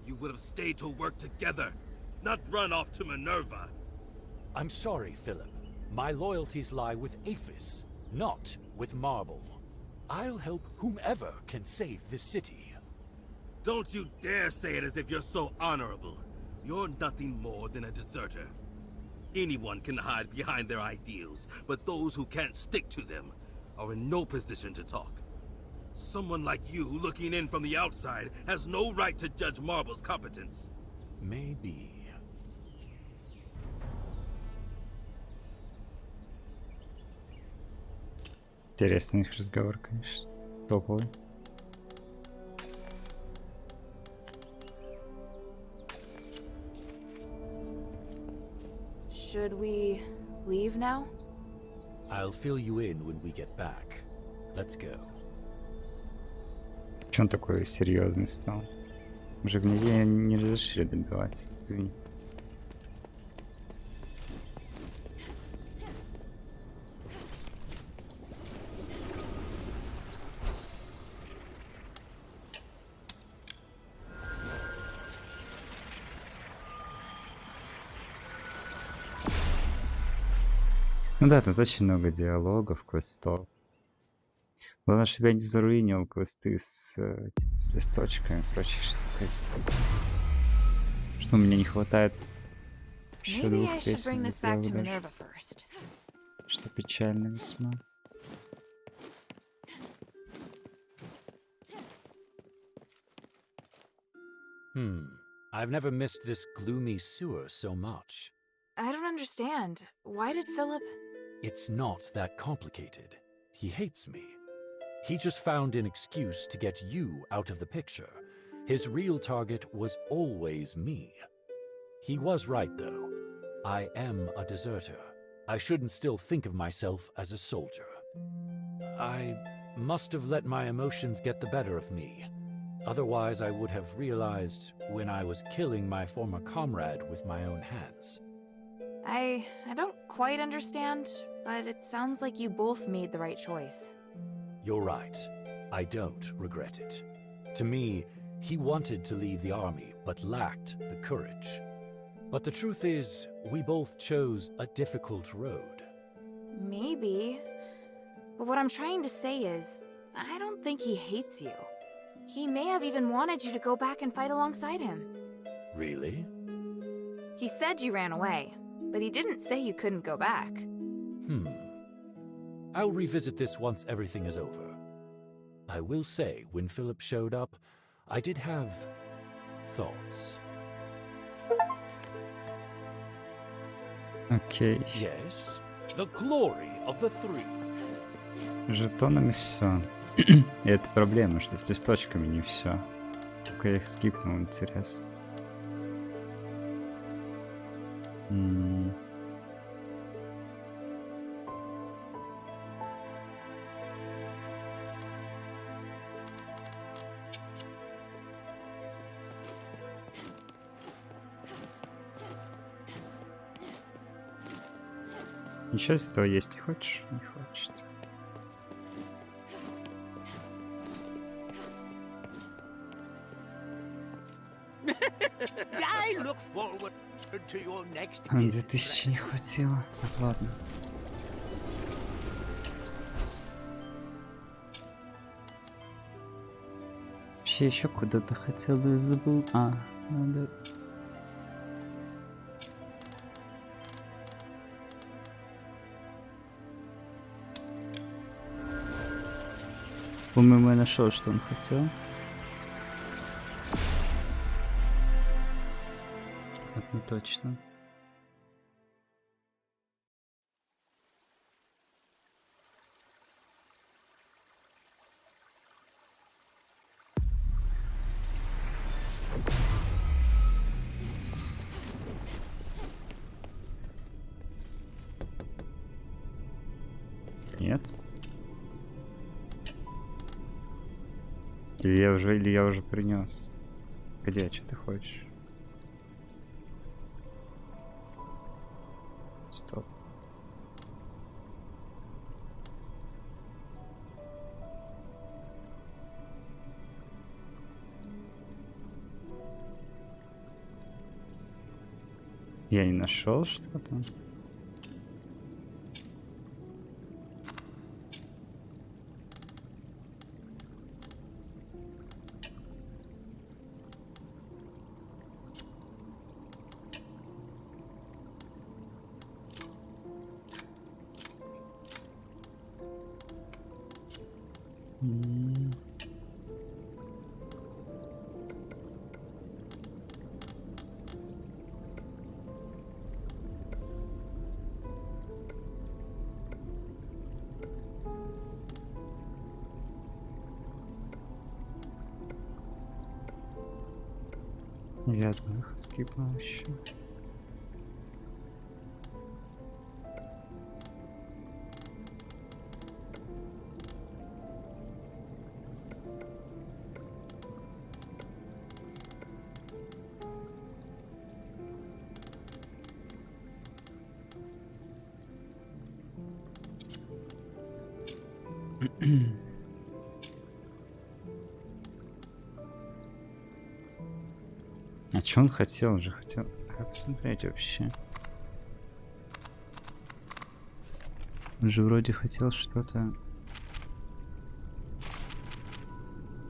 you would have stayed to work together, not run off to Minerva. I'm sorry, Philip. My loyalties lie with Aphis, not with Marble. I'll help whomever can save this city. Don't you dare say it as if you're so honorable. You're nothing more than a deserter. Anyone can hide behind their ideals, but those who can't stick to them are in no position to talk. Someone like you, looking in from the outside, has no right to judge Marble's competence. Maybe. Интересный их разговор, конечно. Топовый. Should we leave now? I'll fill you in when we get back. Let's go. Че он такой серьезный стал? Уже в ней не разрешили добиваться. Извини. Ну да, тут очень много диалогов, квестов. Главное, чтобы я не заруинил квесты типа, с листочками и прочей штукой. Что у меня не хватает еще Maybe двух I should песен bring для this back to перевода. Minerva first. Что печально весьма. I've never missed this gloomy sewer so much. I don't understand. Why did Philip... It's not that complicated. He hates me. He just found an excuse to get you out of the picture. His real target was always me. He was right, though. I am a deserter. I shouldn't still think of myself as a soldier. I must have let my emotions get the better of me. Otherwise, I would have realized when I was killing my former comrade with my own hands. I don't quite understand, but it sounds like you both made the right choice. You're right. I don't regret it. To me, he wanted to leave the army, but lacked the courage. But the truth is, we both chose a difficult road. Maybe. But what I'm trying to say is, I don't think he hates you. He may have even wanted you to go back and fight alongside him. Really? He said you ran away, but he didn't say you couldn't go back. I'll revisit this once everything is over. I will say, when Philip showed up, I did have thoughts. Окей. Yes, the glory of the three. Жетонами все. И это проблема, что с листочками не все. Только я их скипнул, интересно. Ничего из этого есть не хочешь? Не хочет. I look forward to your next 2000 не хватило. Так, ладно. Вообще еще куда-то хотел, да я забыл. Надо... По-моему, я нашел, что он хотел. Вот не точно. Нет. Или я уже принес. Где, что ты хочешь? Стоп. Я не нашел что-то. Я одних скипнул еще. А чё он хотел? Он же хотел... Как посмотреть вообще? Он же вроде хотел что-то...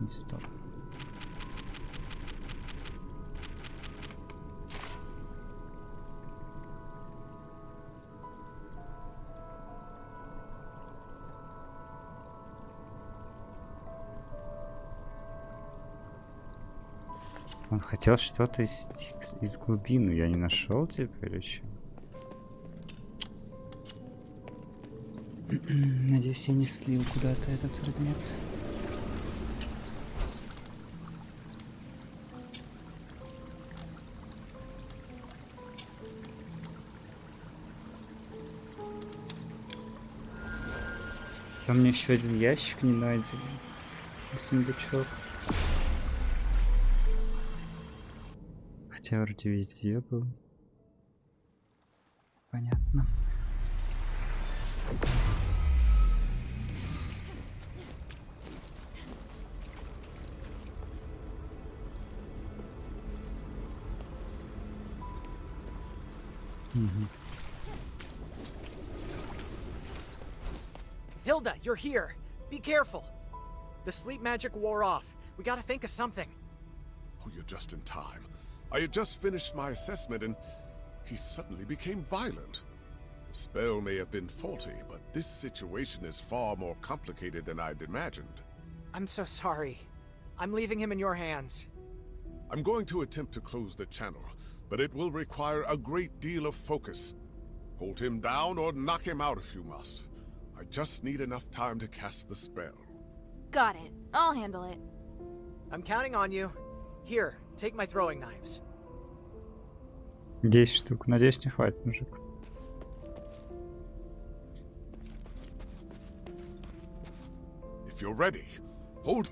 Не стоп. Он хотел что-то из глубины, я не нашел теперь еще. Надеюсь, я не слил куда-то этот предмет. Там мне еще один ящик не найден. Сундучок. Хотя вроде везде был. Понятно. Hilda, you're here. Be careful. The sleep magic wore off. We gotta think of something. Oh, you're just in time. I had just finished my assessment and he suddenly became violent. The spell may have been faulty, but this situation is far more complicated than I'd imagined. I'm so sorry. I'm leaving him in your hands. I'm going to attempt to close the channel, but it will require a great deal of focus. Hold him down or knock him out if you must. I just need enough time to cast the spell. Got it. I'll handle it. I'm counting on you. Here, take my throwing knives. 10 штук. Надеюсь, не хватит, мужик. If you're ready, hold.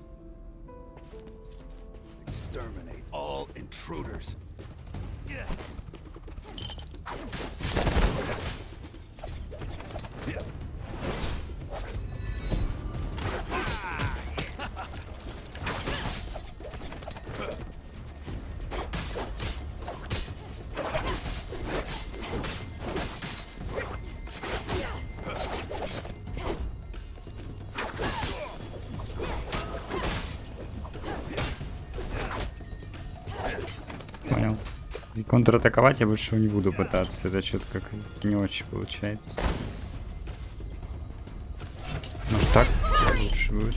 Exterminate all intruders. Понял. И контратаковать я больше не буду пытаться. Это что-то как не очень получается. Может так лучше будет.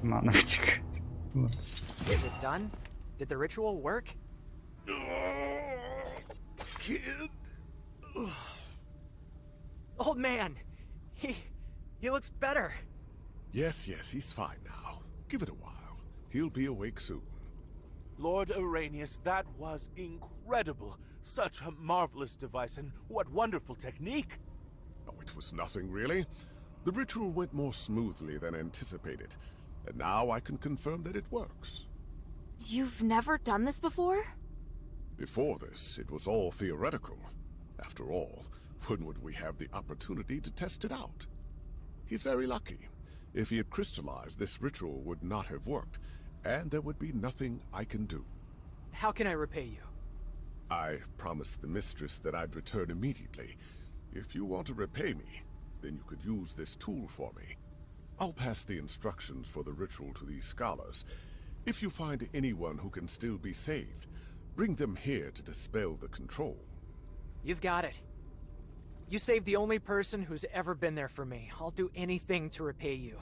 Мана втекает. Is it done? Did the ritual work? Kid. Old man, he looks better. Yes, he's fine now. Give it a while. He'll be awake soon. Lord Arrhenius, that was incredible. Such a marvelous device, and what wonderful technique. Oh, it was nothing really. The ritual went more smoothly than anticipated, and now I can confirm that it works. You've never done this before? Before this, it was all theoretical. After all, when would we have the opportunity to test it out? He's very lucky. If he had crystallized, this ritual would not have worked, and there would be nothing I can do. How can I repay you? I promised the mistress that I'd return immediately. If you want to repay me, then you could use this tool for me. I'll pass the instructions for the ritual to these scholars. If you find anyone who can still be saved, bring them here to dispel the control. You've got it. You saved the only person who's ever been there for me. I'll do anything to repay you.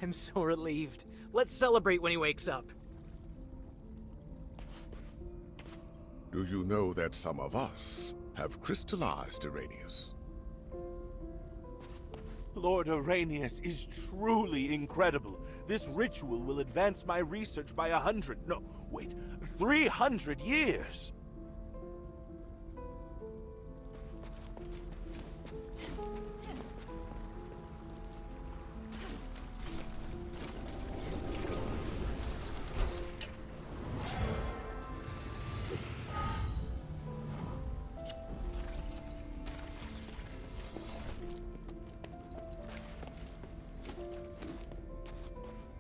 I'm so relieved. Let's celebrate when he wakes up. Do you know that some of us have crystallized Iranius? Lord Arrhenius is truly incredible. This ritual will advance my research by 300 years.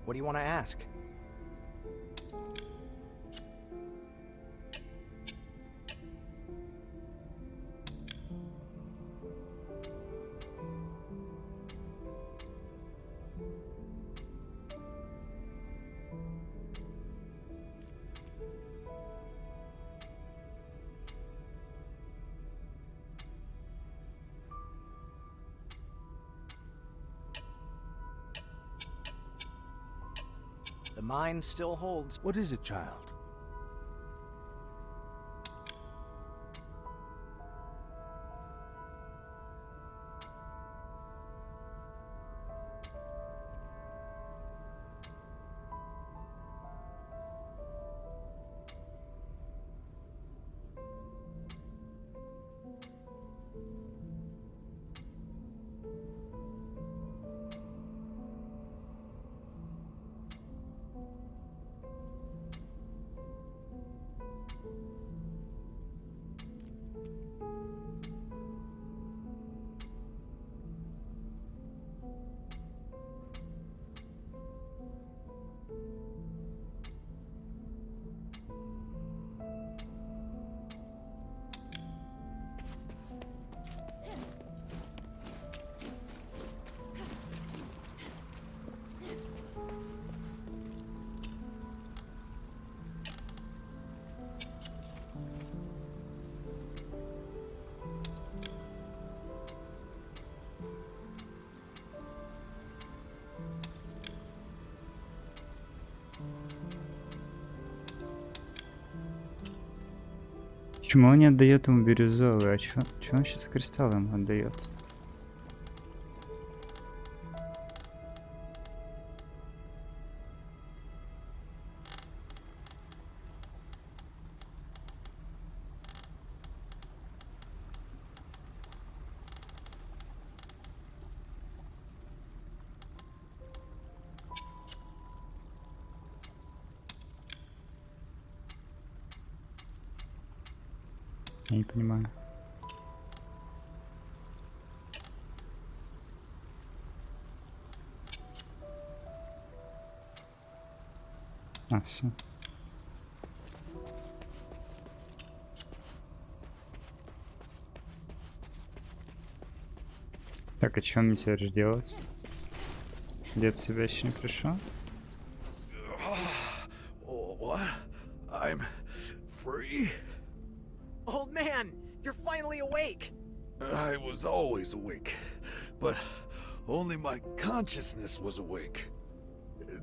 What do you want to ask? The mine still holds. What is it, child? Почему он не отдает ему бирюзовый? А чё он сейчас кристалл ему отдает? Я не понимаю. А, все. Так, а что мне теперь делать? Дед в себя еще не пришел? What? I'm free? Old man, you're finally awake! I was always awake, but only my consciousness was awake.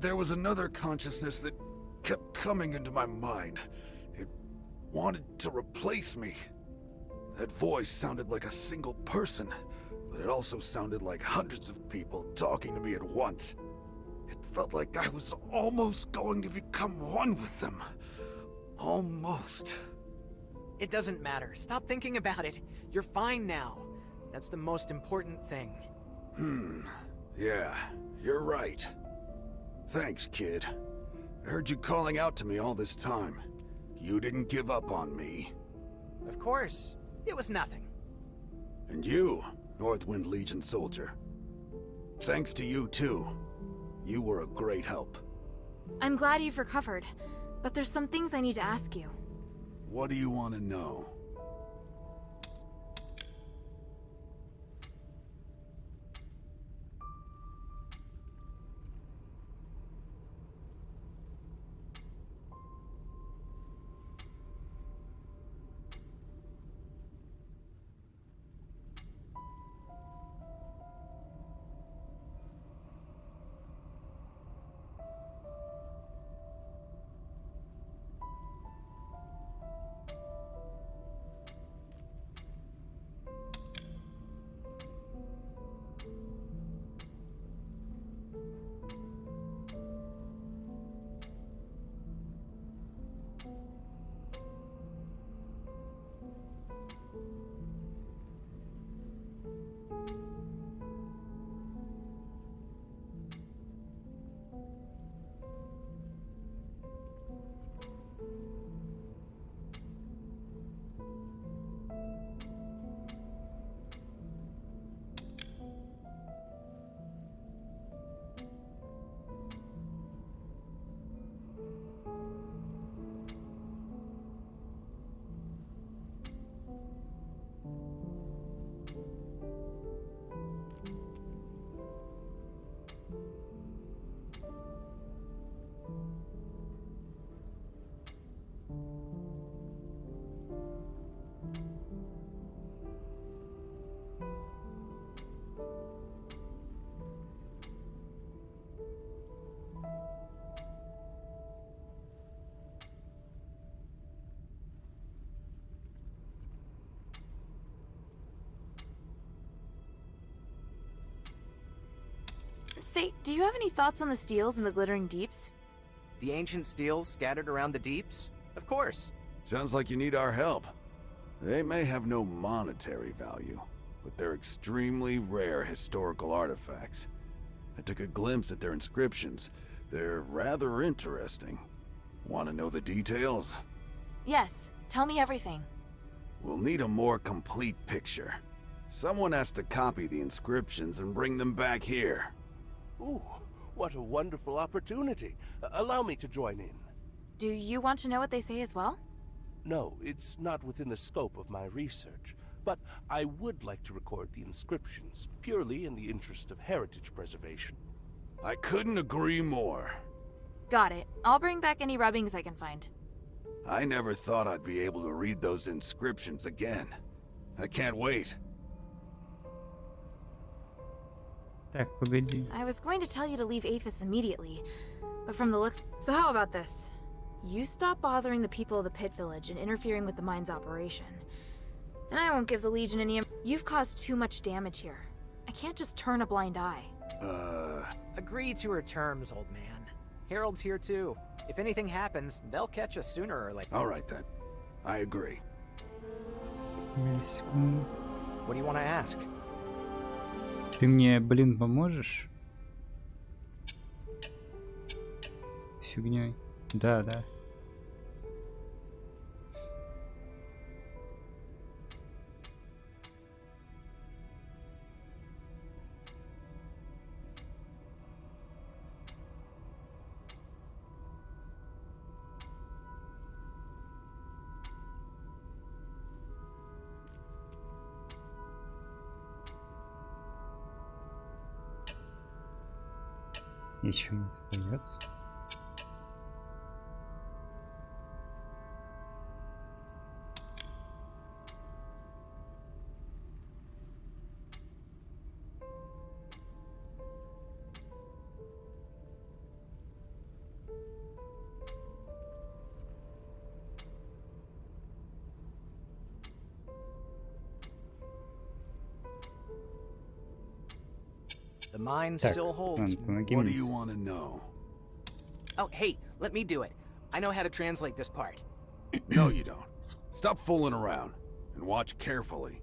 There was another consciousness that kept coming into my mind. It wanted to replace me. That voice sounded like a single person, but it also sounded like hundreds of people talking to me at once. It felt like I was almost going to become one with them. Almost. It doesn't matter. Stop thinking about it. You're fine now. That's the most important thing. Yeah, you're right. Thanks, kid. I heard you calling out to me all this time. You didn't give up on me. Of course. It was nothing. And you, Northwind Legion soldier. Thanks to you, too. You were a great help. I'm glad you've recovered, but there's some things I need to ask you. What do you want to know? Say, do you have any thoughts on the steels in the glittering deeps? The ancient steels scattered around the deeps? Of course. Sounds like you need our help. They may have no monetary value, but they're extremely rare historical artifacts. I took a glimpse at their inscriptions. They're rather interesting. Want to know the details? Yes, tell me everything. We'll need a more complete picture. Someone has to copy the inscriptions and bring them back here. Ooh, what a wonderful opportunity. Allow me to join in. Do you want to know what they say as well? No, it's not within the scope of my research, but I would like to record the inscriptions, purely in the interest of heritage preservation. I couldn't agree more. Got it. I'll bring back any rubbings I can find. I never thought I'd be able to read those inscriptions again. I can't wait. Так, погоди. I was going to tell you to leave Aphis immediately, but from the looks... So how about this? You stop bothering the people of the Pit Village and interfering with the mine's operation. And I won't give the Legion any... You've caused too much damage here. I can't just turn a blind eye. Agree to her terms, old man. Harold's here too. If anything happens, they'll catch us sooner or later. All right then. I agree. What do you want to ask? Ты мне, блин, поможешь? С фигней. Да, да. И чем это поется? The mine Так, still holds. помоги What мне do you с- want to know? Oh, hey, let me do it. I know how to translate this part. No, you don't. Stop fooling around and watch carefully.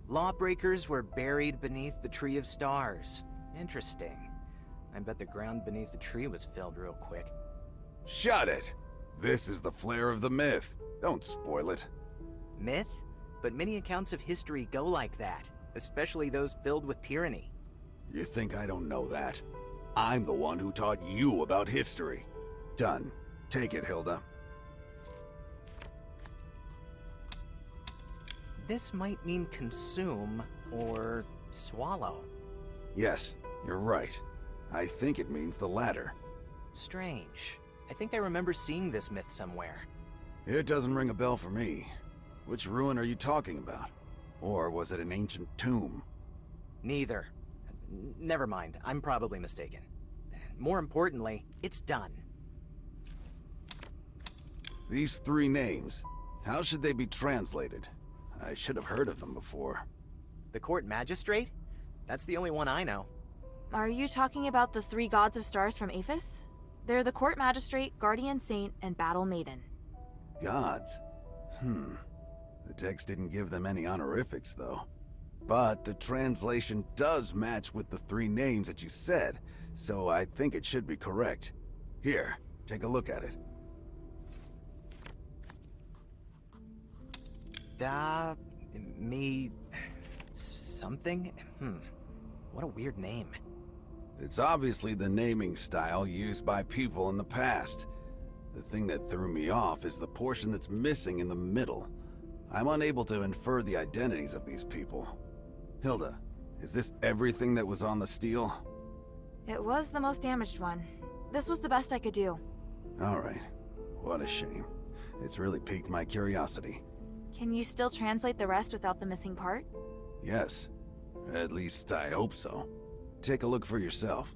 Lawbreakers were buried beneath the Tree of Stars. Interesting. I bet the ground beneath the tree was filled real quick. Shut it! This is the flair of the myth. Don't spoil it. Myth? But many accounts of history go like that, especially those filled with tyranny. You think I don't know that? I'm the one who taught you about history. Done. Take it, Hilda. This might mean consume or swallow. Yes, you're right. I think it means the latter. Strange. I think I remember seeing this myth somewhere. It doesn't ring a bell for me. Which ruin are you talking about? Or was it an ancient tomb? Neither. Never mind, I'm probably mistaken. More importantly, it's done. These three names, how should they be translated? I should have heard of them before. The court magistrate? That's the only one I know. Are you talking about the three gods of stars from Aphis? They're the court magistrate, guardian saint, and battle maiden. Gods? The text didn't give them any honorifics, though. But the translation does match with the three names that you said, so I think it should be correct. Here, take a look at it. Something? What a weird name. It's obviously the naming style used by people in the past. The thing that threw me off is the portion that's missing in the middle. I'm unable to infer the identities of these people. Hilda, is this everything that was on the steel? It was the most damaged one. This was the best I could do. Alright. What a shame. It's really piqued my curiosity. Can you still translate the rest without the missing part? Yes. At least I hope so. Take a look for yourself.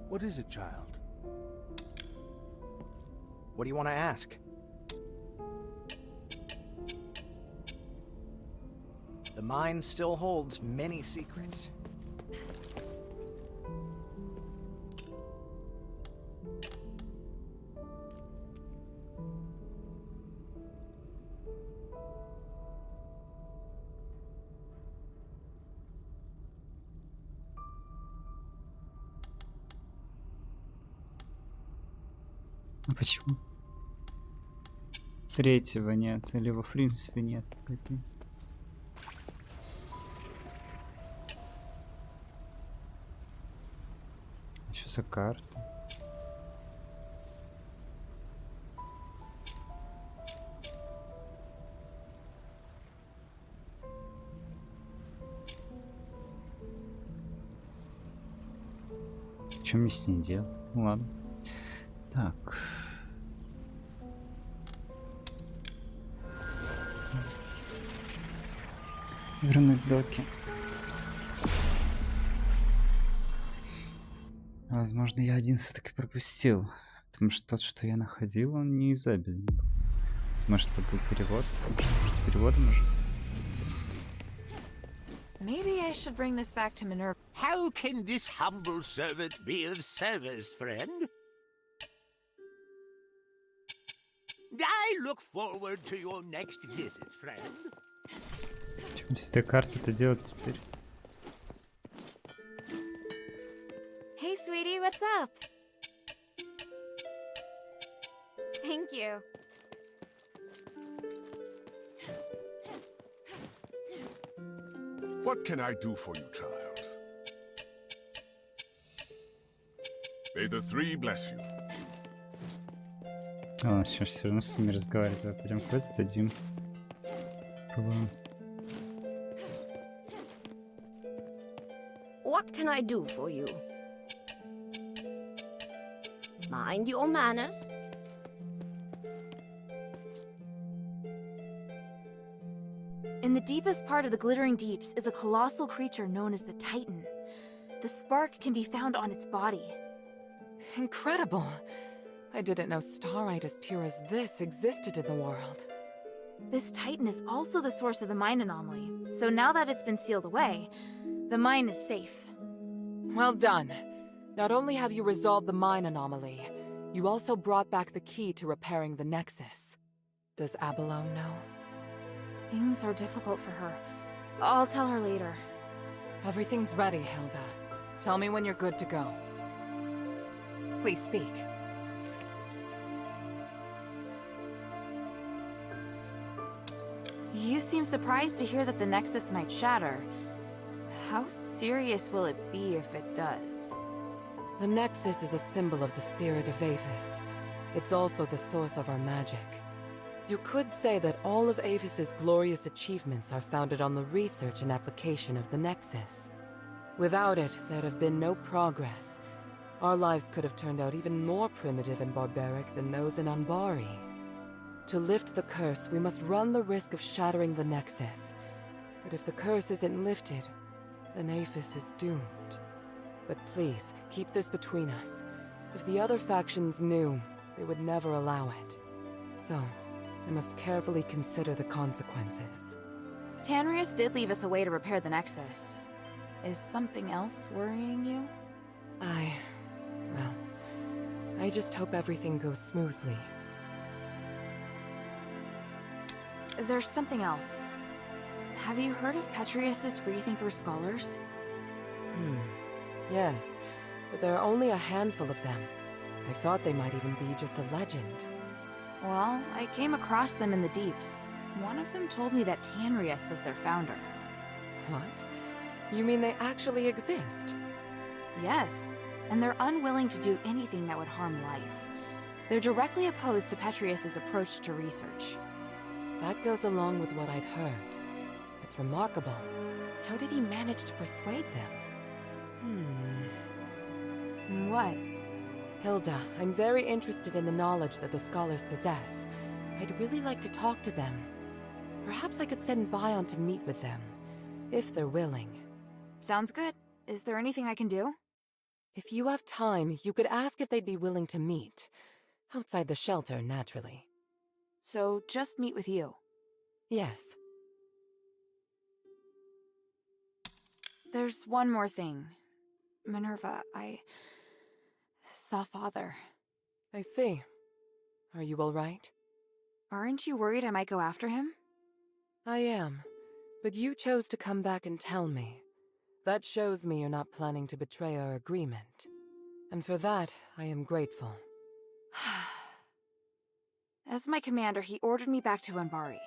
What is it, child? What do you want to ask? The mine still holds many secrets. А почему? Третьего нет, или его в принципе нет. Погоди. Что за карта? Что мне с ней делать? Ну ладно. Так. Вернуть доки. Возможно, я один все-таки пропустил. Потому что тот, что я находил, он не изобильный был. Может, это был перевод? Потому что с переводом уже. Maybe I should bring this back to Minerva. How can this humble servant be of service, friend? I look forward to your next visit, friend. Чем с этой картой-то делать теперь? Hey, sweetie, what's up? Thank you. What can I do for you, child? May the three bless you. А, сейчас все равно с ними разговариваю. Пойдем квест дадим. Пробуем. What can I do for you? Mind your manners. In the deepest part of the Glittering Deeps is a colossal creature known as the Titan. The spark can be found on its body. Incredible! I didn't know starite as pure as this existed in the world. This Titan is also the source of the mine anomaly, so now that it's been sealed away, the mine is safe. Well done. Not only have you resolved the mine anomaly, you also brought back the key to repairing the Nexus. Does Abalone know? Things are difficult for her. I'll tell her later. Everything's ready, Hilda. Tell me when you're good to go. Please speak. You seem surprised to hear that the Nexus might shatter. How serious will it be if it does? The Nexus is a symbol of the spirit of Aphis. It's also the source of our magic. You could say that all of Aphis's glorious achievements are founded on the research and application of the Nexus. Without it, there'd have been no progress. Our lives could have turned out even more primitive and barbaric than those in Anbari. To lift the curse, we must run the risk of shattering the Nexus. But if the curse isn't lifted, then Aphis is doomed. But please, keep this between us. If the other factions knew, they would never allow it. So, I must carefully consider the consequences. Tanrius did leave us a way to repair the Nexus. Is something else worrying you? Well, I just hope everything goes smoothly. There's something else. Have you heard of Petrius's Freethinker scholars? Yes, but there are only a handful of them. I thought they might even be just a legend. Well, I came across them in the Deeps. One of them told me that Tanrius was their founder. What? You mean they actually exist? Yes, and they're unwilling to do anything that would harm life. They're directly opposed to Petrius's approach to research. That goes along with what I'd heard. It's remarkable. How did he manage to persuade them? What? Hilda, I'm very interested in the knowledge that the scholars possess. I'd really like to talk to them. Perhaps I could send Bion to meet with them, if they're willing. Sounds good. Is there anything I can do? If you have time, you could ask if they'd be willing to meet. Outside the shelter, naturally. So, just meet with you? Yes. There's one more thing. Minerva, I saw Father. I see. Are you all right? Aren't you worried I might go after him? I am. But you chose to come back and tell me. That shows me you're not planning to betray our agreement. And for that, I am grateful. As my commander, he ordered me back to Anbari.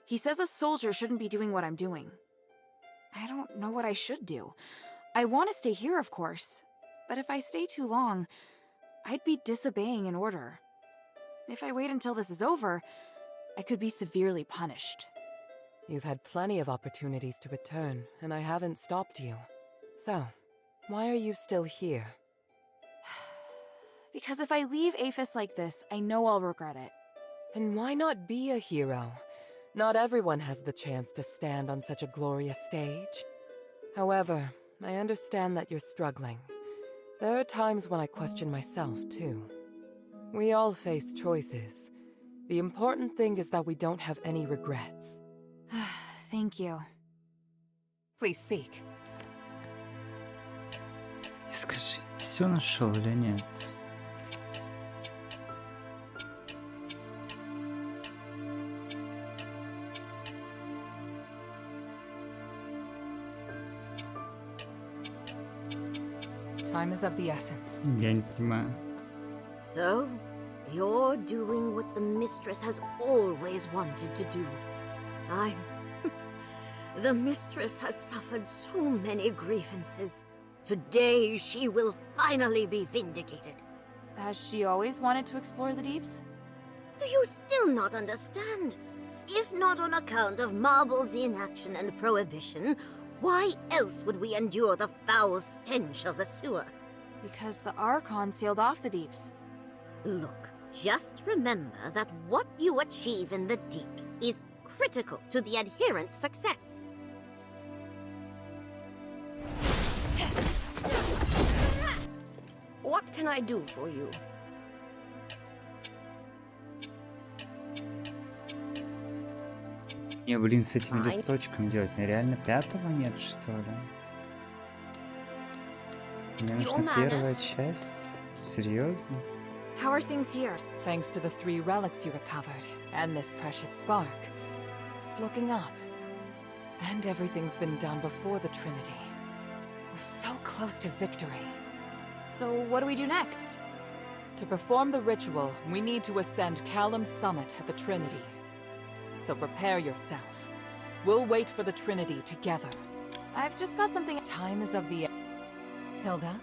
He says a soldier shouldn't be doing what I'm doing. I don't know what I should do. I want to stay here, of course. But if I stay too long, I'd be disobeying an order. If I wait until this is over, I could be severely punished. You've had plenty of opportunities to return, and I haven't stopped you. So, why are you still here? Because if I leave Aphis like this, I know I'll regret it. And why not be a hero? Not everyone has the chance to stand on such a glorious stage. However, I understand that you're struggling. There are times when I question myself, too. We all face choices. The important thing is that we don't have any regrets. Thank you. Please speak. Скажи, все нашел или нет? Time is of the essence. Я не понимаю. So, you're doing what the mistress has always wanted to do. The mistress has suffered so many grievances. Today, she will finally be vindicated. Has she always wanted to explore the deeps? Do you still not understand? If not on account of Marble's inaction and prohibition, why else would we endure the foul stench of the sewer? Because the Archon sealed off the deeps. Look, just remember that what you achieve in the deeps is critical to the adherent's success. What can I do for you? Не, блин, с этим листочком делать. Мне реально пятого нет, что ли? Мне нужна первая часть? Серьезно? How are things here? Thanks to the 3 relics you recovered, and this precious spark. It's looking up. And everything's been done before the Trinity. We're so close to victory. So what do we do next? To perform the ritual, we need to ascend Callum's summit at the Trinity. So prepare yourself. We'll wait for the Trinity together. I've just got something. Time is of the... Hilda?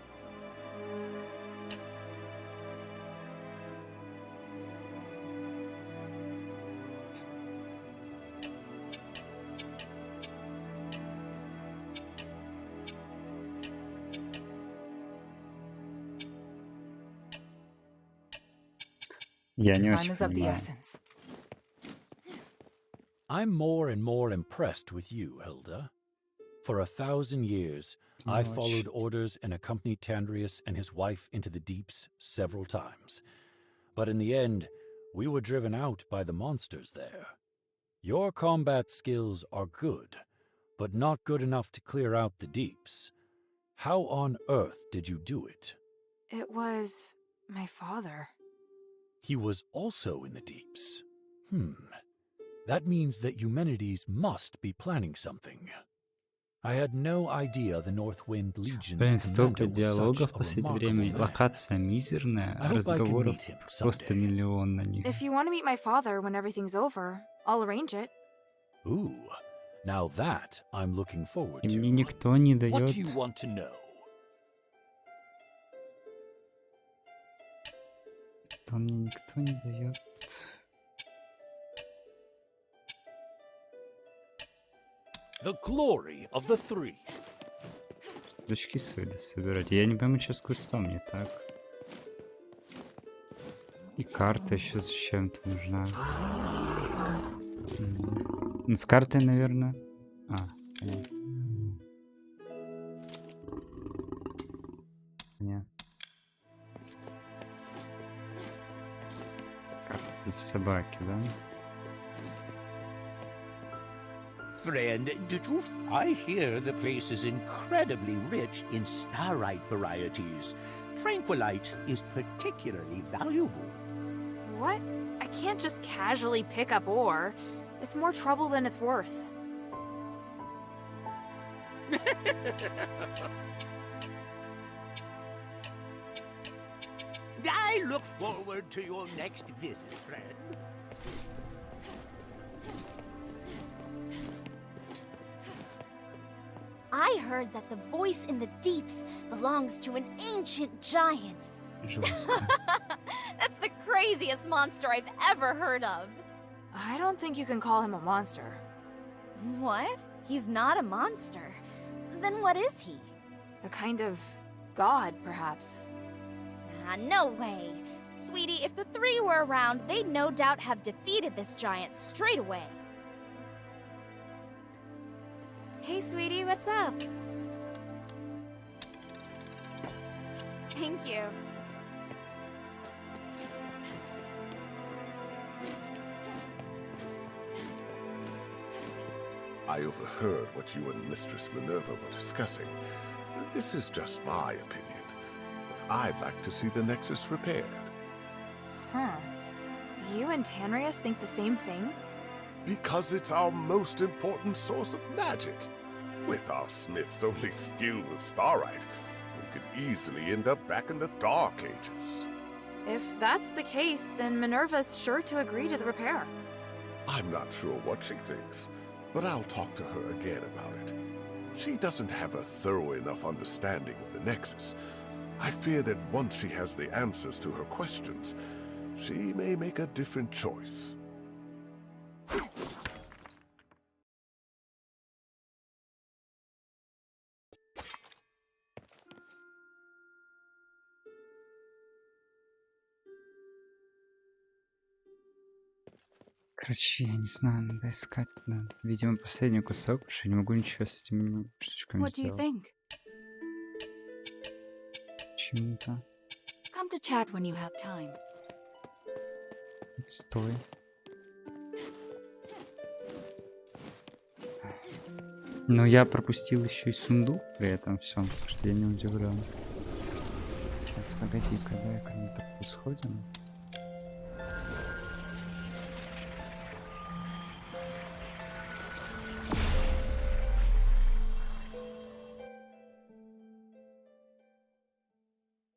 Я не Time очень is of the понимаю. essence. I'm more and more impressed with you, Hilda. For 1,000 years, I followed orders and accompanied Tandrius and his wife into the deeps several times. But in the end, we were driven out by the monsters there. Your combat skills are good, but not good enough to clear out the deeps. How on earth did you do it? It was my father. He was also in the deeps. That means that Eumenides must be planning something. I had no idea the Northwind Legion's Блин, столько commander was such диалогов a в последнее remarkable время. man. Локация мизерная, I hope I can разговоров meet him просто someday. миллион на них. If you want to meet my father when everything's over, I'll arrange it. Ooh, now that I'm looking forward И to. мне никто не What дает. do you want to know? То мне никто не дает. The glory of the 3. Дочки свои собирать. Я не пойму, что с квестом не так. И карта еще зачем-то нужна. Ну, с картой, наверное. Понятно. Понятно. Карта для собаки, да? Friend, I hear the place is incredibly rich in starite varieties. Tranquilite is particularly valuable. What? I can't just casually pick up ore. It's more trouble than it's worth. I look forward to your next visit, friend. I heard that the voice in the deeps belongs to an ancient giant. That's the craziest monster I've ever heard of. I don't think you can call him a monster. What? He's not a monster. Then what is he? A kind of god, perhaps. Ah, no way. Sweetie, if the three were around, they'd no doubt have defeated this giant straight away. Hey, sweetie, what's up? Thank you. I overheard what you and Mistress Minerva were discussing. This is just my opinion, but I'd like to see the Nexus repaired. Huh. You and Tanrius think the same thing? Because it's our most important source of magic. With our smiths only skilled with starite, we could easily end up back in the Dark Ages. If that's the case, then Minerva's sure to agree to the repair. I'm not sure what she thinks, but I'll talk to her again about it. She doesn't have a thorough enough understanding of the Nexus. I fear that once she has the answers to her questions, she may make a different choice. Короче, я не знаю, надо искать. Видимо, последний кусок, потому что я не могу ничего с этими штучками What do you сделать. think? Почему-то. Come to chat when you have time. Стой. Но я пропустил еще и сундук при этом всем, так что я не удивлен. Так, погоди-ка, дай-ка на такую сходим.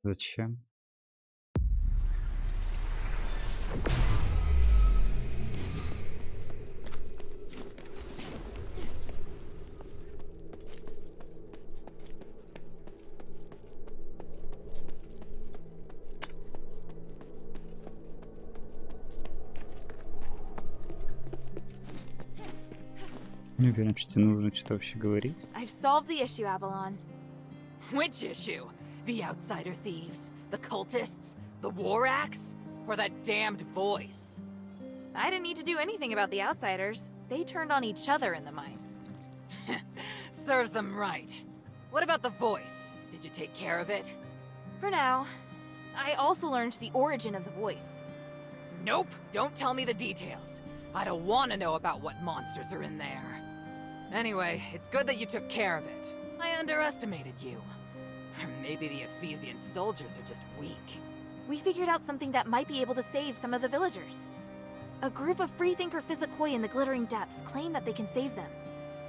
Зачем? Не уверен, что тебе нужно что-то вообще говорить. I've solved the issue, Avalon. Which issue? The outsider thieves? The cultists? The war axe? Or that damned voice? I didn't need to do anything about the outsiders. They turned on each other in the mine. Serves them right. What about the voice? Did you take care of it? For now. I also learned the origin of the voice. Nope, don't tell me the details. I don't want to know about what monsters are in there. Anyway, it's good that you took care of it. I underestimated you. Or maybe the Ephesian soldiers are just weak. We figured out something that might be able to save some of the villagers. A group of freethinker physicoi in the Glittering Depths claim that they can save them.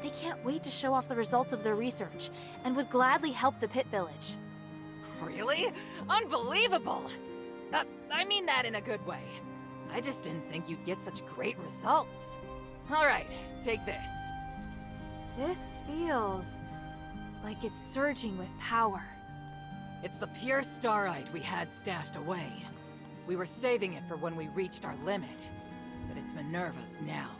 They can't wait to show off the results of their research, and would gladly help the Pit Village. Really? Unbelievable! I mean that in a good way. I just didn't think you'd get such great results. Alright, take this. This feels like it's surging with power. It's the pure starite we had stashed away. We were saving it for when we reached our limit, but it's Minerva's now.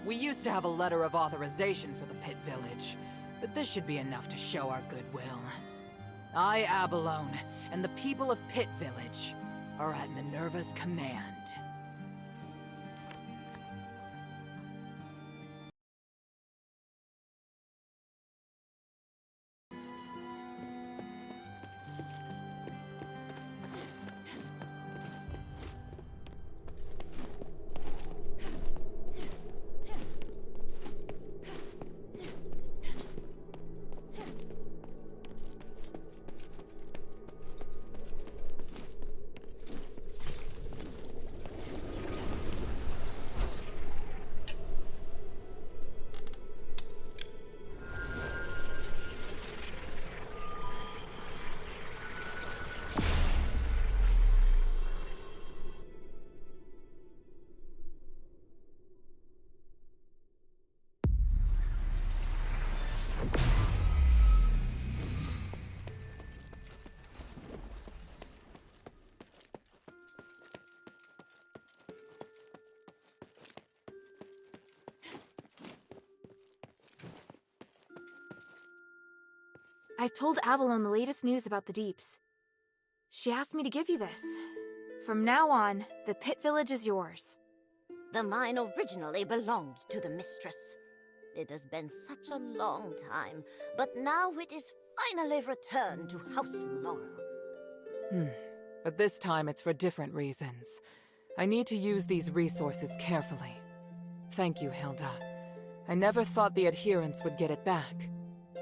We used to have a letter of authorization for the Pit Village, but this should be enough to show our goodwill. I, Abalone, and the people of Pit Village are at Minerva's command. I told Avalon the latest news about the Deeps. She asked me to give you this. From now on, the Pit Village is yours. The mine originally belonged to the Mistress. It has been such a long time, but now it is finally returned to House Laurel. But this time it's for different reasons. I need to use these resources carefully. Thank you, Hilda. I never thought the adherents would get it back.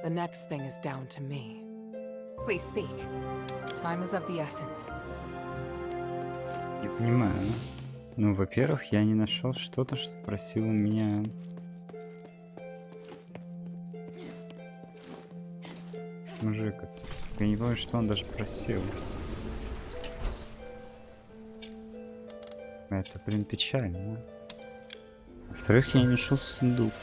The next thing is down to me. Please speak. Time is of the essence. Не понимаю. Ну, во-первых, я не нашел что-то, что просило меня... Мужик, я не помню, что он даже просил. Это, блин, печально. Во-вторых, я не нашел сундук.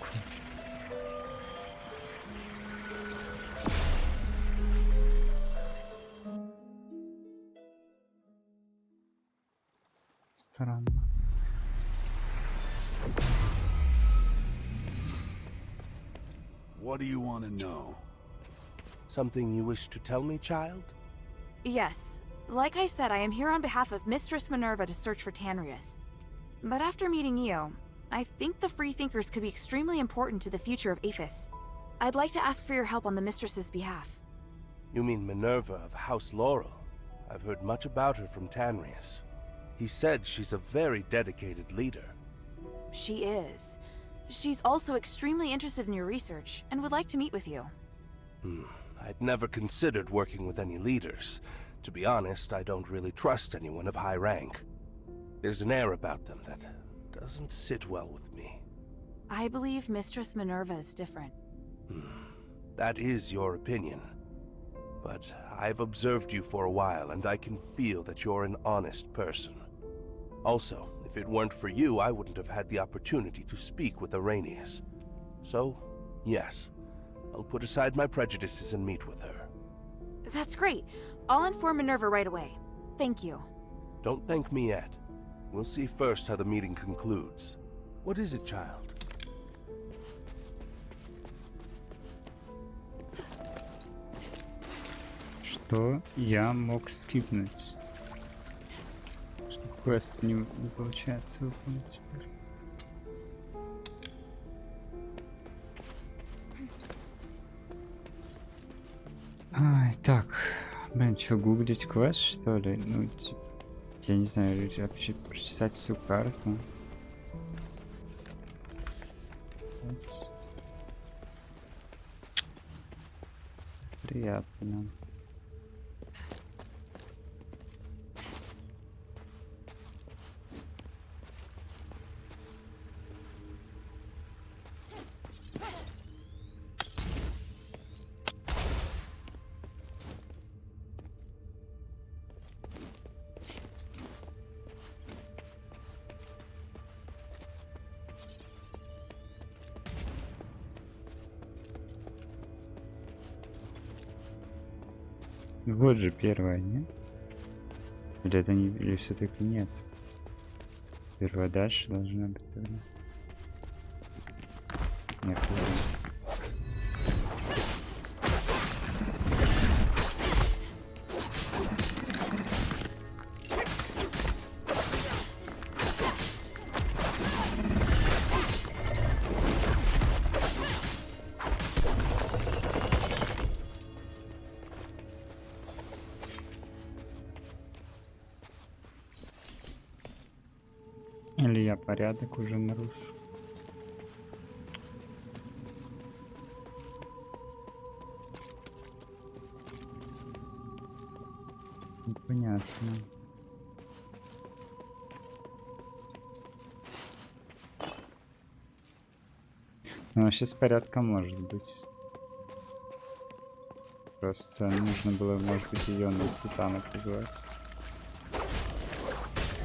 Странно. What do you want to know? Something you wish to tell me, child? Yes. Like I said, I am here on behalf of Mistress Minerva to search for Tanrius. But after meeting you, I think the Freethinkers could be extremely important to the future of Aphis. I'd like to ask for your help on the Mistress's behalf. You mean Minerva of House Laurel? I've heard much about her from Tanrius. He said she's a very dedicated leader. She is. She's also extremely interested in your research and would like to meet with you. I'd never considered working with any leaders. To be honest, I don't really trust anyone of high rank. There's an air about them that doesn't sit well with me. I believe Mistress Minerva is different. That is your opinion. But I've observed you for a while, and I can feel that you're an honest person. Also, if it weren't for you, I wouldn't have had the opportunity to speak with Arrhenius. So, yes, I'll put aside my prejudices and meet with her. That's great. I'll inform Minerva right away. Thank you. Don't thank me yet. We'll see first how the meeting concludes. What is it, child? Что я мог скипнуть? Что квест не получается выполнить теперь. Ай, так. Блин, что, гуглить квест, что ли? Ну, типа, я не знаю, вообще прочесать всю карту. Вот. Приятно. Вот же первое, нет? Или это не... Или все-таки нет? Первое дальше должна быть тогда. Нет, или я порядок уже нарушу? Непонятно. Ну, вообще с порядком может быть. Просто нужно было, может быть, ее на Титана призвать.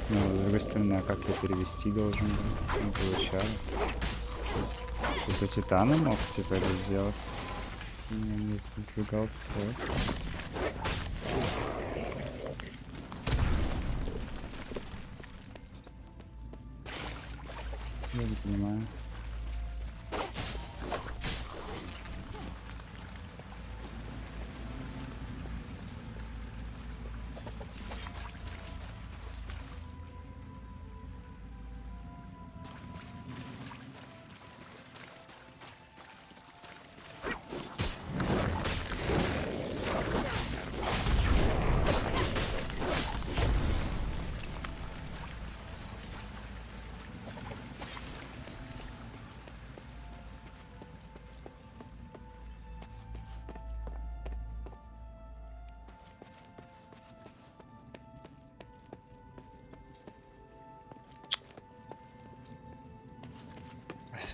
Ну, с другой стороны, а как я перевести должен был? Не получалось. Кто-то Титана мог, типа, это сделать. Не сдвигался квест. Я не понимаю.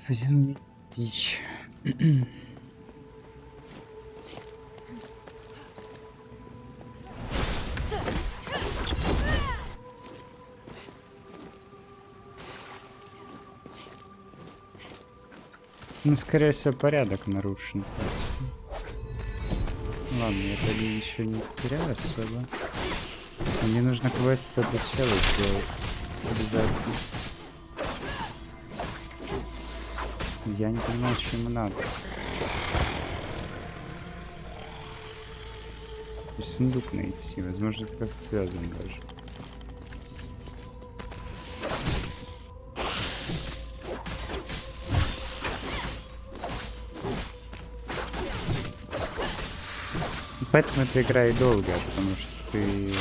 Господин дичь. Ну, скорее всего, порядок нарушен просто. Ладно, я тогда еще не теряю особо. Мне нужно квест этого чела сделать. Обязательно. Я не понимаю, что ему надо. И сундук найти. Возможно, это как-то связано даже. Поэтому эта игра и долгая, потому что ты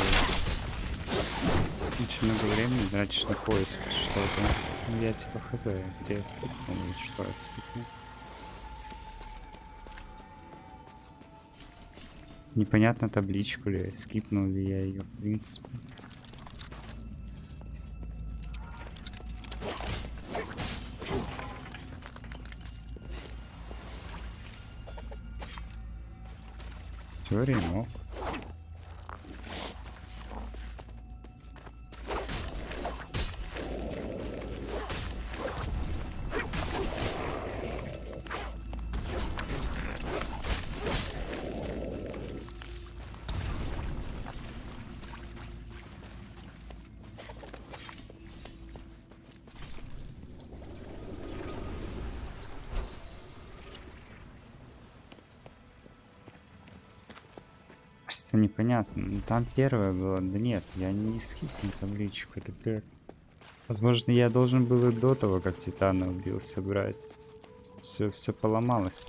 очень много времени тратишь на поиск что-то. Ну, я типа хз, где я скипнул или что я скипнул. Непонятно табличку ли, скипнул ли я ее в принципе. Теория мог. Просто непонятно. Ну, там первое было. Да нет, я не скипнул табличку. Это первое. Возможно, я должен был и до того, как Титана убил, собрать. Все поломалось.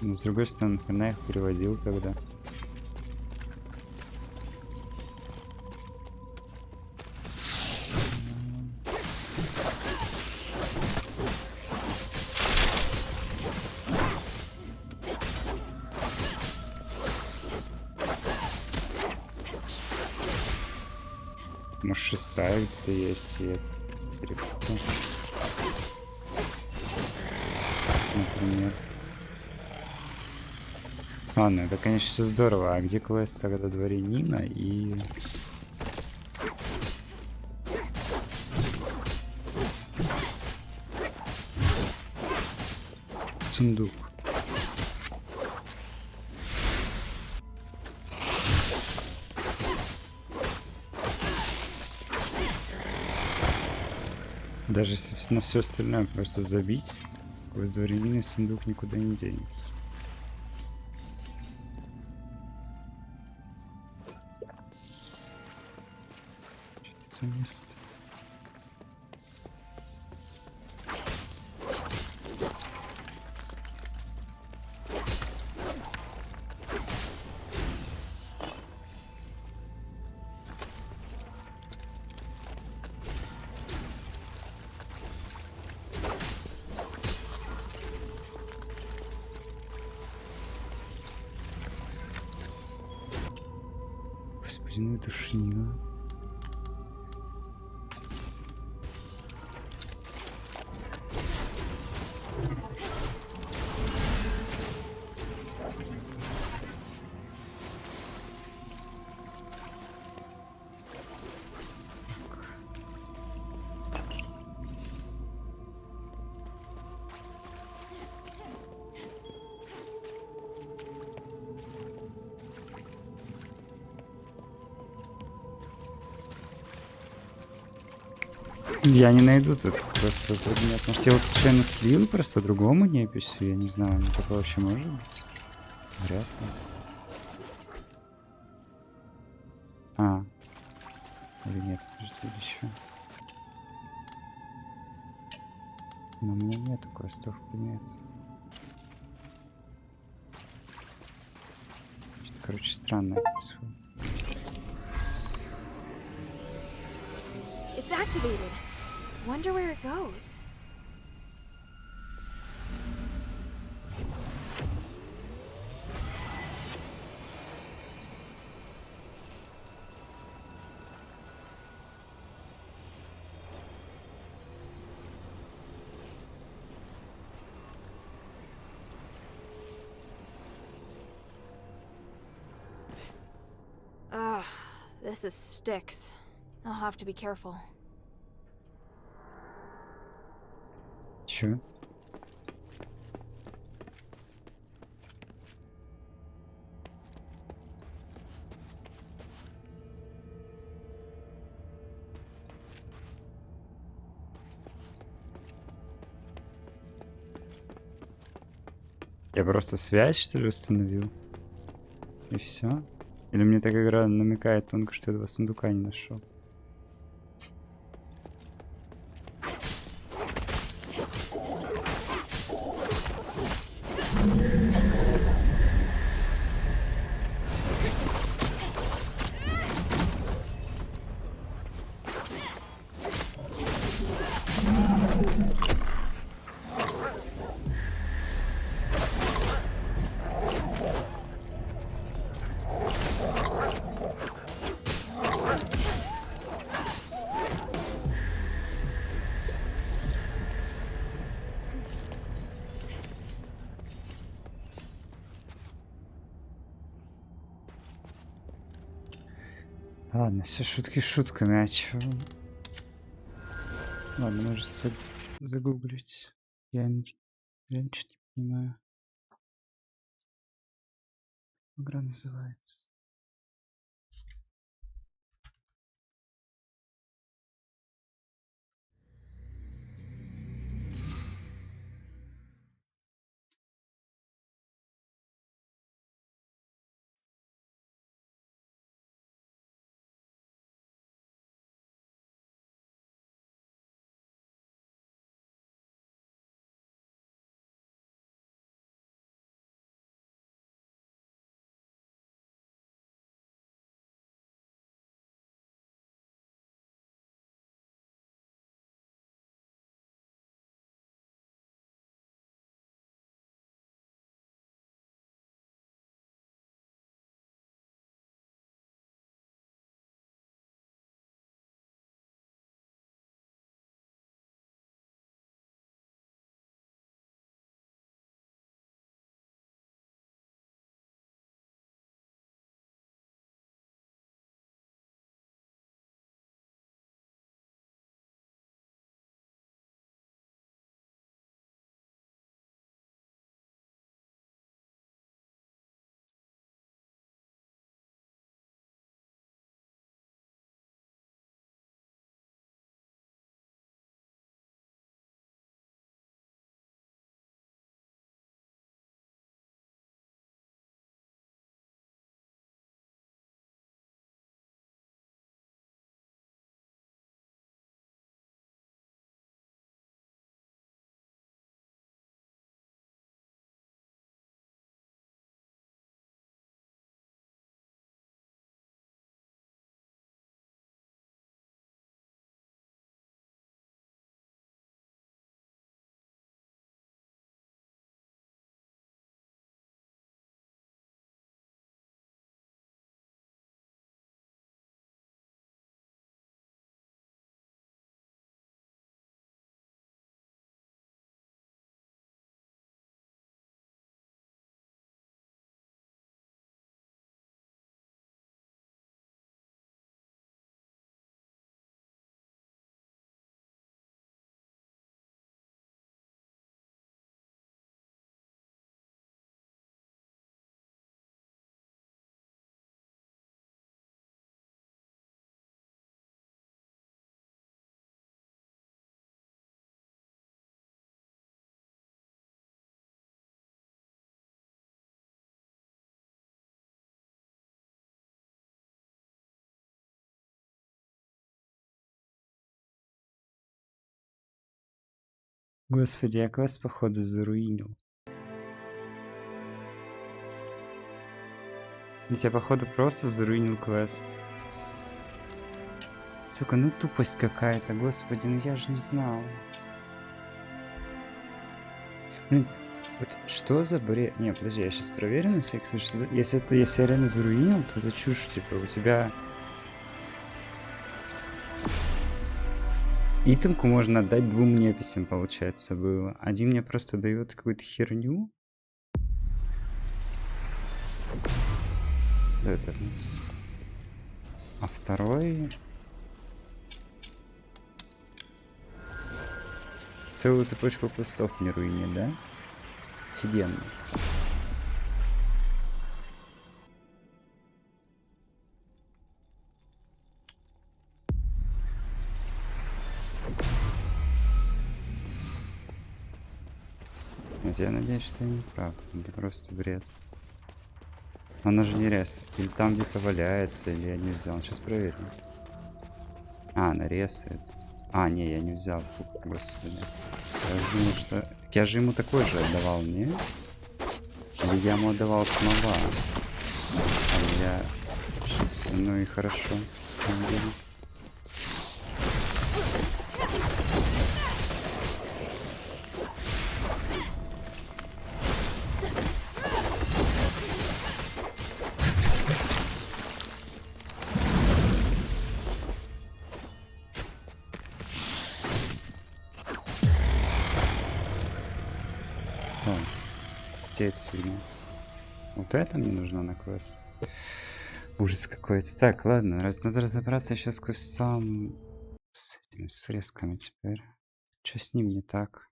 Но с другой стороны, хрена их переводил тогда. Может, шестая где-то есть, и это перепутал. Например. Ладно, это, конечно, все здорово. А где квест тогда дворянина и... сундук? Даже если на все остальное просто забить, воздворенный сундук никуда не денется. Что это за место? Господи, ну это душнило. Я не найду тут просто предмет. Может, я его случайно слил просто другому неписью? Я не знаю, ну такое вообще может быть? Вряд ли. А. Или нет, подожди, еще. Но у меня нету квестов предметов. Что-то, короче, странное происходит. It's activated. Wonder where it goes. Ugh, this is Styx. I'll have to be careful. Чё? Я просто связь, что ли, установил? И все? Или мне так игра намекает тонко, что я этого сундука не нашел? Ладно, все шутки шутками, а чё? Ладно, может загуглить. Я ничего не понимаю. Игра называется. Господи, я квест походу заруинил. Ведь я походу просто заруинил квест. Сука, ну тупость какая-то, господи, ну я же не знал. Блин, вот что за бред? Не, подожди, я сейчас проверю на всякий случай. Что за... Если я реально заруинил, то это чушь, типа, у тебя... Итемку можно отдать 2 неписям, получается, было. Один мне просто дает какую-то херню. Да, это... А второй... Целую цепочку кустов не руини, да? Офигенно. Я надеюсь, что я не прав. Это просто бред. Она же не рез. Или там где-то валяется, или я не взял. Сейчас проверим. А, она резается. А, не, я не взял. Фух, господи. Я же думал, что... Так я же ему такой же отдавал, не? Или я ему отдавал самого? А я ошибся. Ну и хорошо, на самом деле. Где эта фигня? Вот это мне нужно на квест. Ужас какой-то. Так, ладно, надо разобраться сейчас с квестом. С этими, с фресками теперь. Что с ним не так?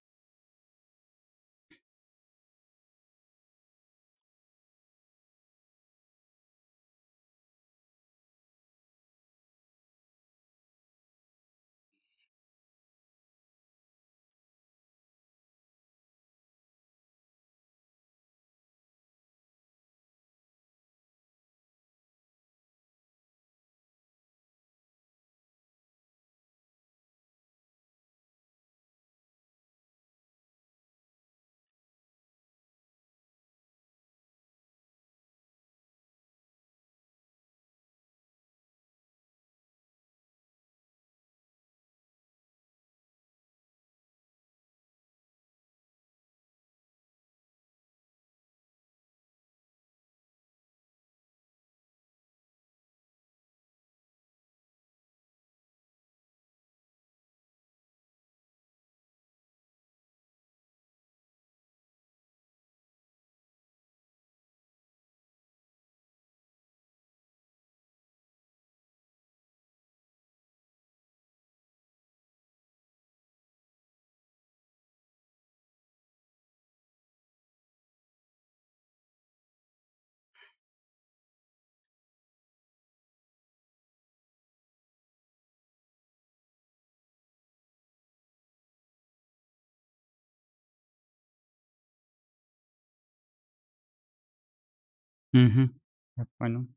Угу. Я понял.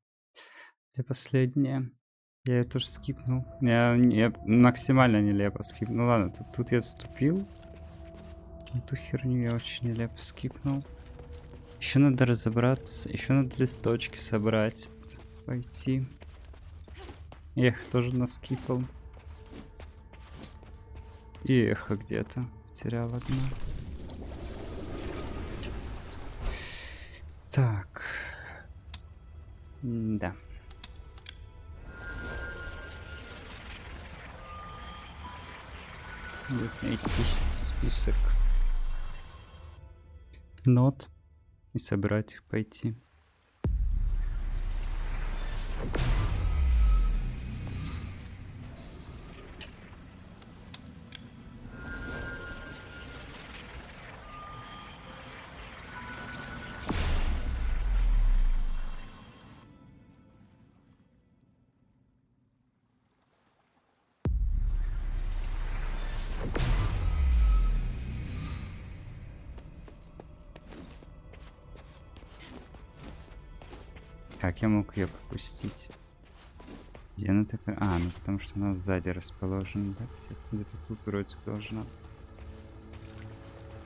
Где последняя? Я ее тоже скипнул. Я максимально нелепо скипнул. Ну ладно, тут я отступил. Эту херню я очень нелепо скипнул. Еще надо разобраться. Еще надо листочки собрать. Пойти. Эх, тоже наскипал. И эхо где-то. Потерял одно. Так. Да. Надо найти список нот и собрать их, пойти. Как я мог ее пропустить? Где она такая? А, ну потому что она сзади расположена, да? Где-то тут вроде должна быть.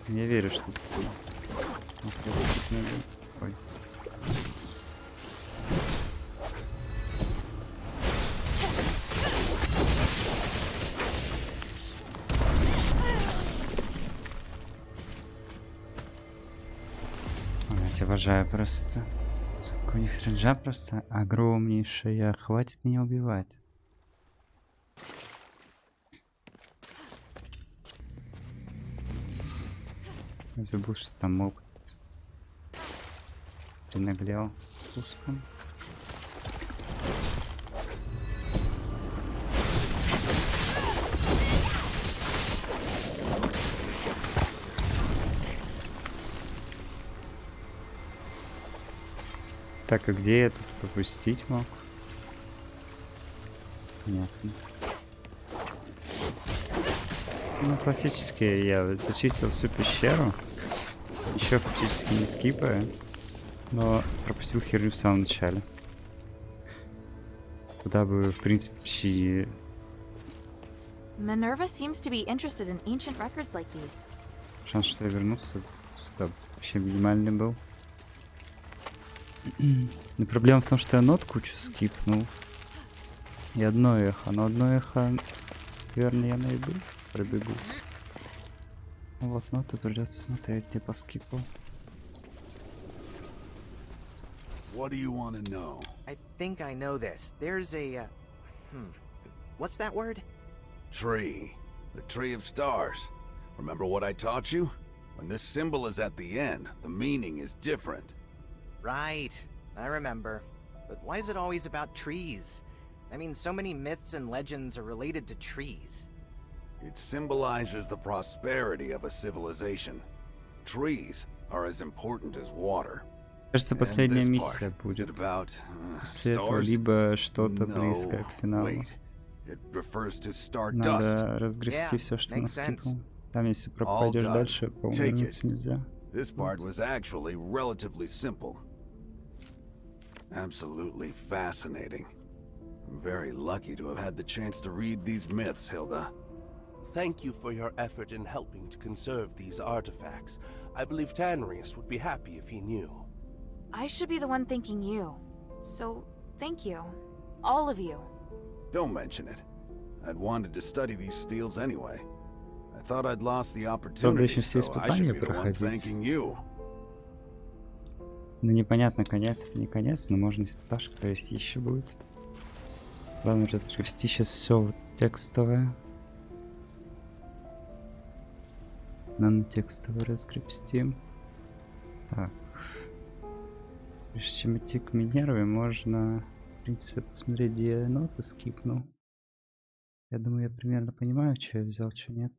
Я верю, что тут. Ой. Я тебя обожаю просто. У них стрэнджа просто огромнейшая. Хватит меня убивать. Я забыл, что там мог. Принаглял со спуском. Так, а где я тут пропустить мог? Понятно. Ну, классически я зачистил всю пещеру. Еще фактически не скипая. Но пропустил херню в самом начале. Куда бы, в принципе, почти... Minerva seems to be interested in ancient records like these. Шанс, что я вернулся сюда, вообще минимальный был. Но проблема в том, что я нот кучу скипнул. И одно эхо. Но одно эхо, наверное, я найду. Пробегусь. Вот ноты придется смотреть, где по скипу. What do you want to know? I think I know this. There's a, what's that word? Tree. The tree of stars. Remember what I taught you? When this symbol is at the end, the meaning is different. Right. I remember. But why is it always about trees? I mean, so many myths and legends are related to trees. It symbolizes the prosperity of a civilization. Trees are as important as water. Кажется, последняя миссия будет. После этого либо что-то близкое к финалу. Надо разгребсти все, что наскипал. Там, если пойдешь дальше, по-моему, вернуться нельзя. This part was actually relatively simple. Absolutely fascinating. I'm very lucky to have had the chance to read these myths, Hilda. Thank you for your effort in helping to conserve these artifacts. I believe Tanrius would be happy if he knew. I should be the one thanking you. So, thank you. All of you. Don't mention it. I'd wanted to study these steels anyway. I thought I'd lost the opportunity, so I should be the one thanking you. Ну, непонятно, конец это не конец, но можно испыташек провести еще будет. Главное разгребсти сейчас все вот текстовое. Нанотекстовое разгребсти. Так. Прежде чем идти к Минерве, можно, в принципе, посмотреть, где я ноты скипнул. Я думаю, я примерно понимаю, что я взял, что нет.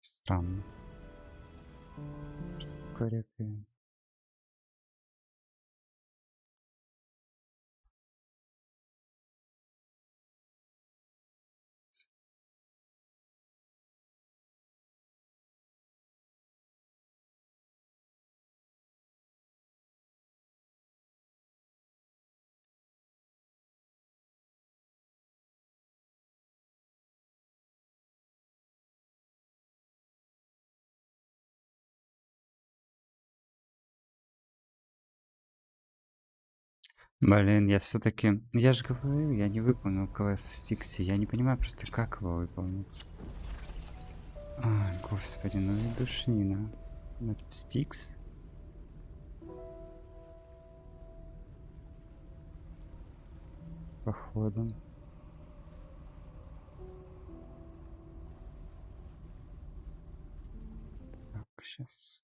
Странно. Что такое реквием? Блин, я все-таки... Я же говорю, я не выполнил квест в Стиксе. Я не понимаю просто, как его выполнить. Ай, господи, ну и душнина. Этот Стикс. Походу. Так, сейчас.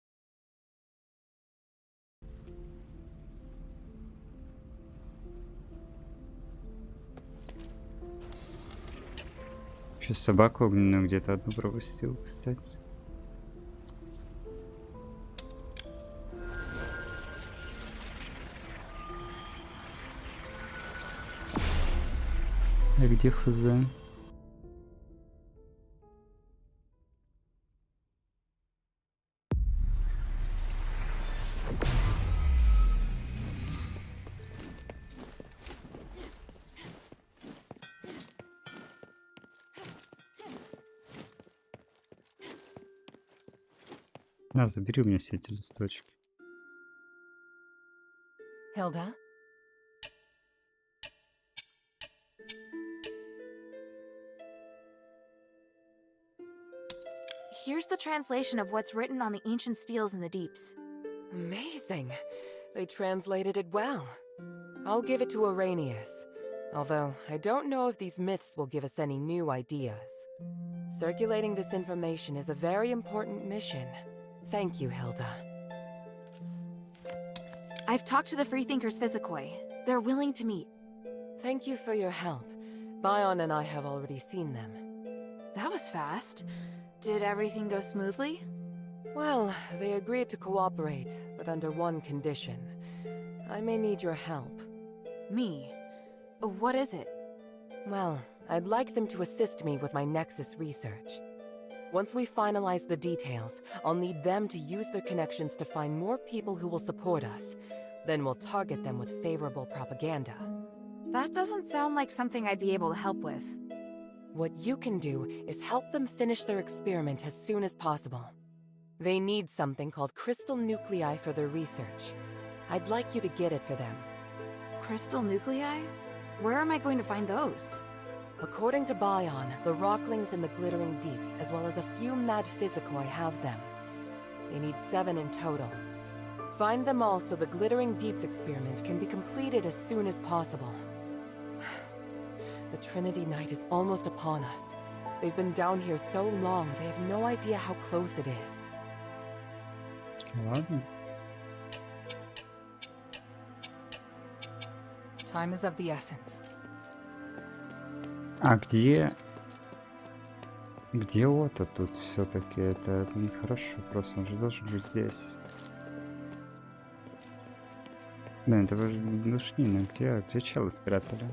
Сейчас собаку огненную где-то одну пропустил, кстати. А где хз? На, забери у меня все эти листочки. Hilda? Here's the translation of what's written on the ancient steels in the deeps. Amazing. They translated it well. I'll give it to Arrhenius. Although, I don't know if these myths will give us any new ideas. Circulating this information is a very important mission. Thank you, Hilda. I've talked to the Freethinkers Physicoi. They're willing to meet. Thank you for your help. Bion and I have already seen them. That was fast. Did everything go smoothly? Well, they agreed to cooperate, but under one condition. I may need your help. Me? What is it? Well, I'd like them to assist me with my Nexus research. Once we finalize the details, I'll need them to use their connections to find more people who will support us. Then we'll target them with favorable propaganda. That doesn't sound like something I'd be able to help with. What you can do is help them finish their experiment as soon as possible. They need something called crystal nuclei for their research. I'd like you to get it for them. Crystal nuclei? Where am I going to find those? According to Bion, the Rocklings in the Glittering Deeps, as well as a few mad Physicoi, have them. They need 7 in total. Find them all so the Glittering Deeps experiment can be completed as soon as possible. The Trinity Night is almost upon us. They've been down here so long, they have no idea how close it is. Ладно. Time is of the essence. А где... Где Отто тут все-таки? Это нехорошо, просто он же должен быть здесь. Блин, это же душнина. Где челы спрятали?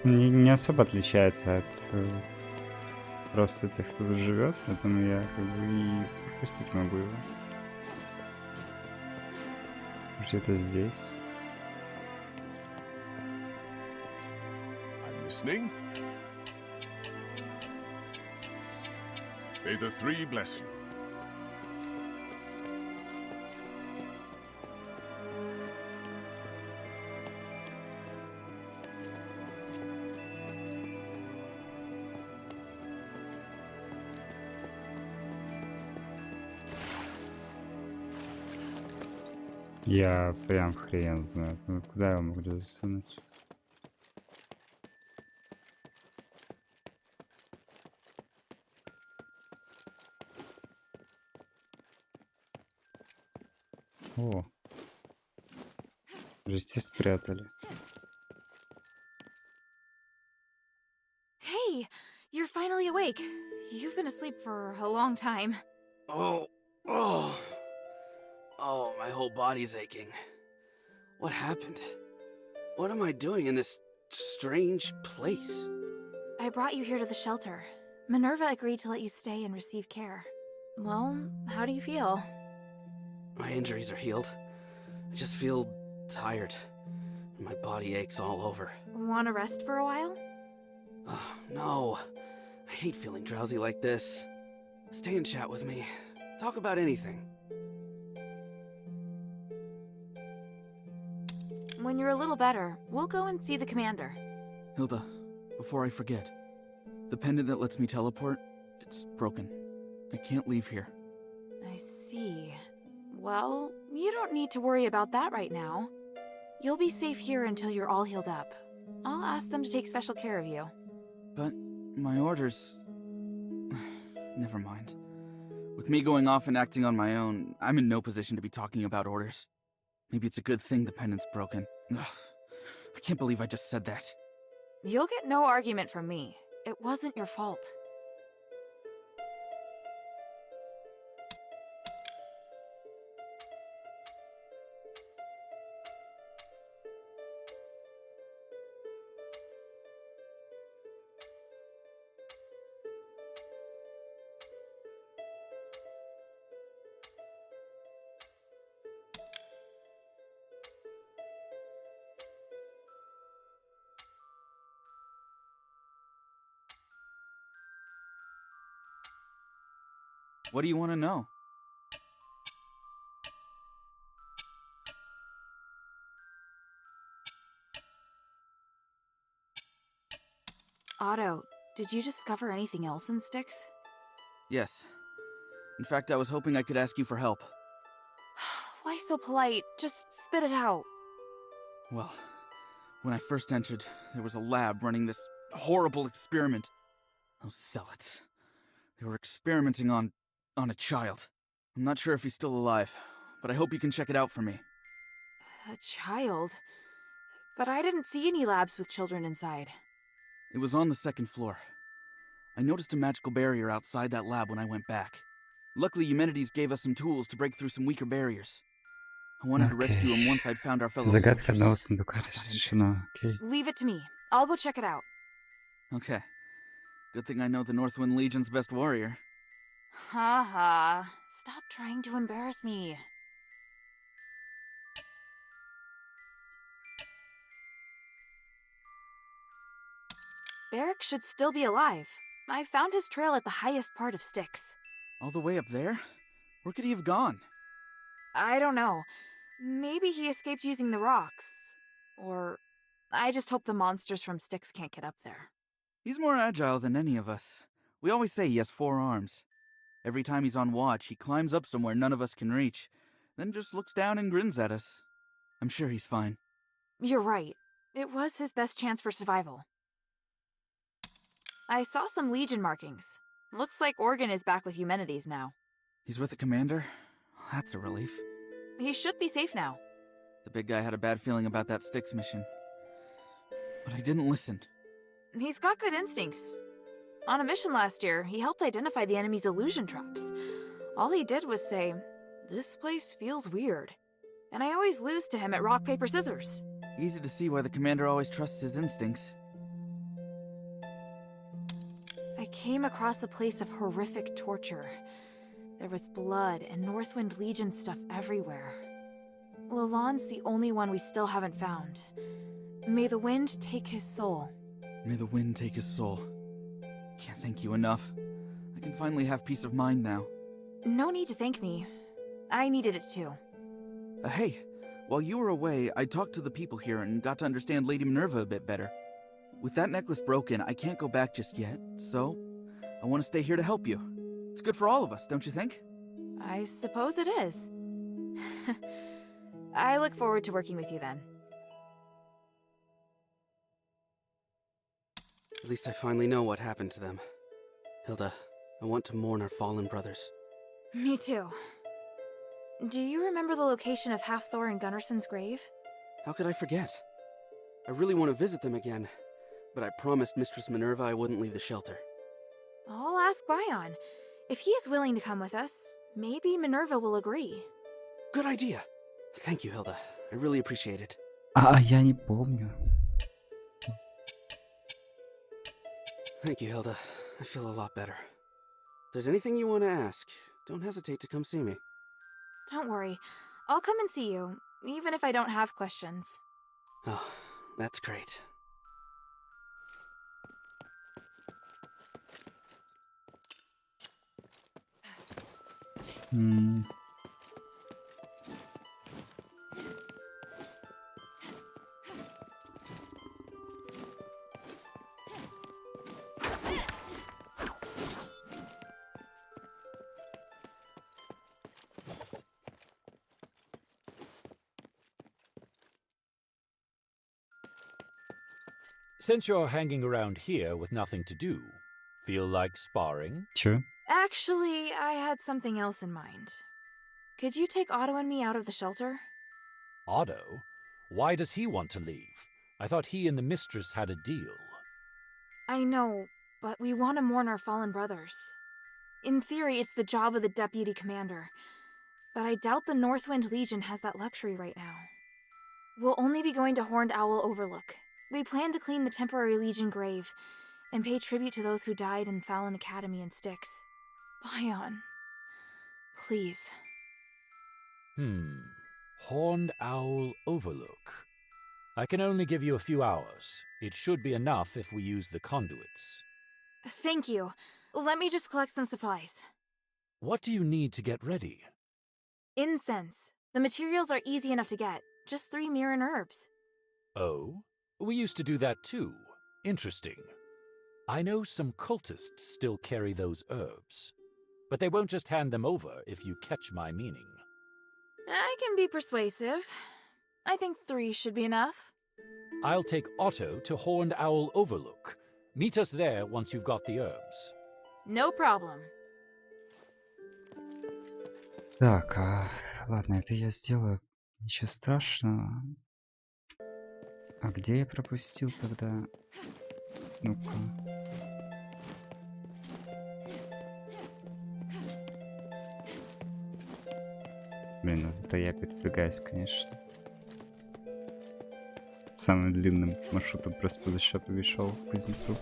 Не особо отличается от просто тех, кто тут живет, поэтому я как бы и пропустить могу его. Где-то здесь. I'm listening. May the three bless you. Я прям хрен знаю. Ну, куда я его могу засунуть? О. Здесь спрятали. Hey, you're finally awake. You've been asleep for a long time. Oh, my whole body's aching. What happened? What am I doing in this strange place? I brought you here to the shelter. Minerva agreed to let you stay and receive care. Well, how do you feel? My injuries are healed. I just feel tired. My body aches all over. Want to rest for a while? Oh, no. I hate feeling drowsy like this. Stay and chat with me. Talk about anything. When you're a little better, we'll go and see the commander. Hilda, before I forget. The pendant that lets me teleport, it's broken. I can't leave here. I see. Well, you don't need to worry about that right now. You'll be safe here until you're all healed up. I'll ask them to take special care of you. But my orders... Never mind. With me going off and acting on my own, I'm in no position to be talking about orders. Maybe it's a good thing the pendant's broken. Ugh, I can't believe I just said that. You'll get no argument from me. It wasn't your fault. What do you want to know? Otto, did you discover anything else in Styx? Yes. In fact, I was hoping I could ask you for help. Why so polite? Just spit it out. Well, when I first entered, there was a lab running this horrible experiment. Those zealots. They were experimenting on a child. I'm not sure if he's still alive, but I hope you can check it out for me. A child? But I didn't see any labs with children inside. It was on the second floor. I noticed a magical barrier outside that lab when I went back. Luckily, Eumenides gave us some tools to break through some weaker barriers. I wanted to rescue him once I'd found our fellow Загадка одного soldiers. сундука решена. Окей. Leave it to me. I'll go check it out. Okay. Good thing I know the Northwind Legion's best warrior. Ha ha. Stop trying to embarrass me. Barrick should still be alive. I found his trail at the highest part of Styx. All the way up there? Where could he have gone? I don't know. Maybe he escaped using the rocks. Or I just hope the monsters from Styx can't get up there. He's more agile than any of us. We always say he has 4 arms. Every time he's on watch, he climbs up somewhere none of us can reach, then just looks down and grins at us. I'm sure he's fine. You're right. It was his best chance for survival. I saw some Legion markings. Looks like Organ is back with Eumenides now. He's with the commander? That's a relief. He should be safe now. The big guy had a bad feeling about that Styx mission. But I didn't listen. He's got good instincts. On a mission last year, he helped identify the enemy's illusion traps. All he did was say, "This place feels weird." And I always lose to him at rock, paper, scissors. Easy to see why the commander always trusts his instincts. I came across a place of horrific torture. There was blood and Northwind Legion stuff everywhere. Lalonde's the only one we still haven't found. May the wind take his soul. May the wind take his soul. Can't thank you enough. I can finally have peace of mind now. No need to thank me. I needed it too. Hey, while you were away, I talked to the people here and got to understand Lady Minerva a bit better. With that necklace broken, I can't go back just yet, so I want to stay here to help you. It's good for all of us, don't you think? I suppose it is. I look forward to working with you then. At least I finally know what happened to them. Hilda, I want to mourn our fallen brothers. Me too. Do you remember the location of Halfthor and Gunnarsson's grave? How could I forget? I really want to visit them again, but I promised Mistress Minerva I wouldn't leave the shelter. I'll ask Bion. If he is willing to come with us, maybe Minerva will agree. Good idea! Thank you, Hilda. I really appreciate it. Я не помню. Thank you, Hilda. I feel a lot better. If there's anything you want to ask, don't hesitate to come see me. Don't worry. I'll come and see you, even if I don't have questions. Oh, that's great. Since you're hanging around here with nothing to do, feel like sparring? Чё? Actually, I had something else in mind. Could you take Otto and me out of the shelter? Otto? Why does he want to leave? I thought he and the mistress had a deal. I know, but we want to mourn our fallen brothers. In theory, it's the job of the deputy commander, but I doubt the Northwind Legion has that luxury right now. We'll only be going to Horned Owl Overlook. We plan to clean the temporary Legion grave and pay tribute to those who died in Fallon Academy and Styx. Bion, please. Horned Owl Overlook. I can only give you a few hours. It should be enough if we use the conduits. Thank you. Let me just collect some supplies. What do you need to get ready? Incense. The materials are easy enough to get. Just 3 Mirren herbs. Oh? We used to do that too. Interesting. I know some cultists still carry those herbs. But they won't just hand them over if you catch my meaning. I can be persuasive. I think 3 should be enough. I'll take Otto to Horned Owl Overlook. Meet us there once you've got the herbs. No problem. Так, ладно, это я сделаю. Ничего страшного. А где я пропустил тогда? Ну-ка. Блин, вот это я передвигаюсь, конечно. Самым длинным маршрутом просто по шопу пришел в кузнецу.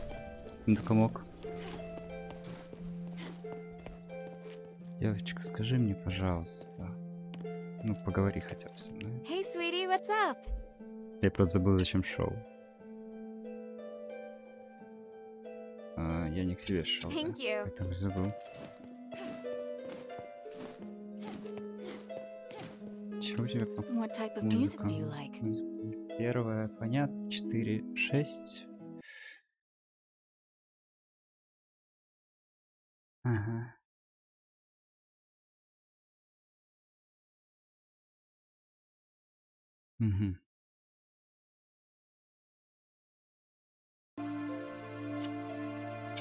Ну только мог. Девочка, скажи мне, пожалуйста. Ну, поговори хотя бы со мной. Hey, sweetie, what's up? Я просто забыл, зачем шел. Я не к себе шел, Thank да? you. Поэтому забыл. Чего у тебя по What type of music do you like? Первое, понятно, 4, 6. Ага. Угу.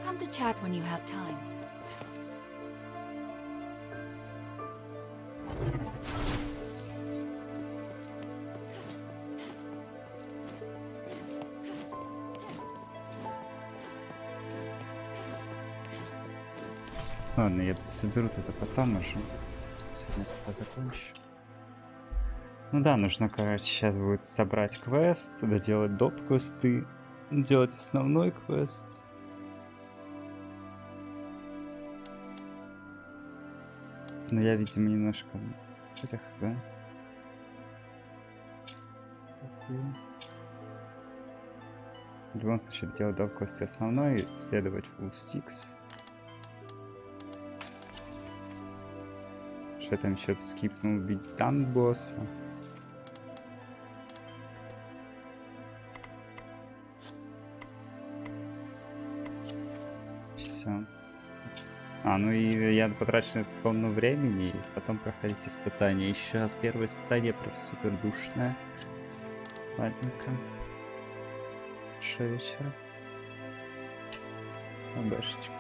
Come to chat when you have time. Ладно, я соберу это потом уже. Сегодня пока закончу. Ну да, нужно, короче, сейчас будет собрать квест, доделать доп-квесты, делать основной квест. Но я, видимо, немножко... Хотя хз. В любом случае, делать доп-квесты основной, исследовать full sticks. Что я там еще скипнул убить там босса. Все. Ну и я потрачу на это полно времени, и потом проходить испытания. Еще раз первое испытание просто супер душное. Ладненько. Хорошего вечера. Бэшечка.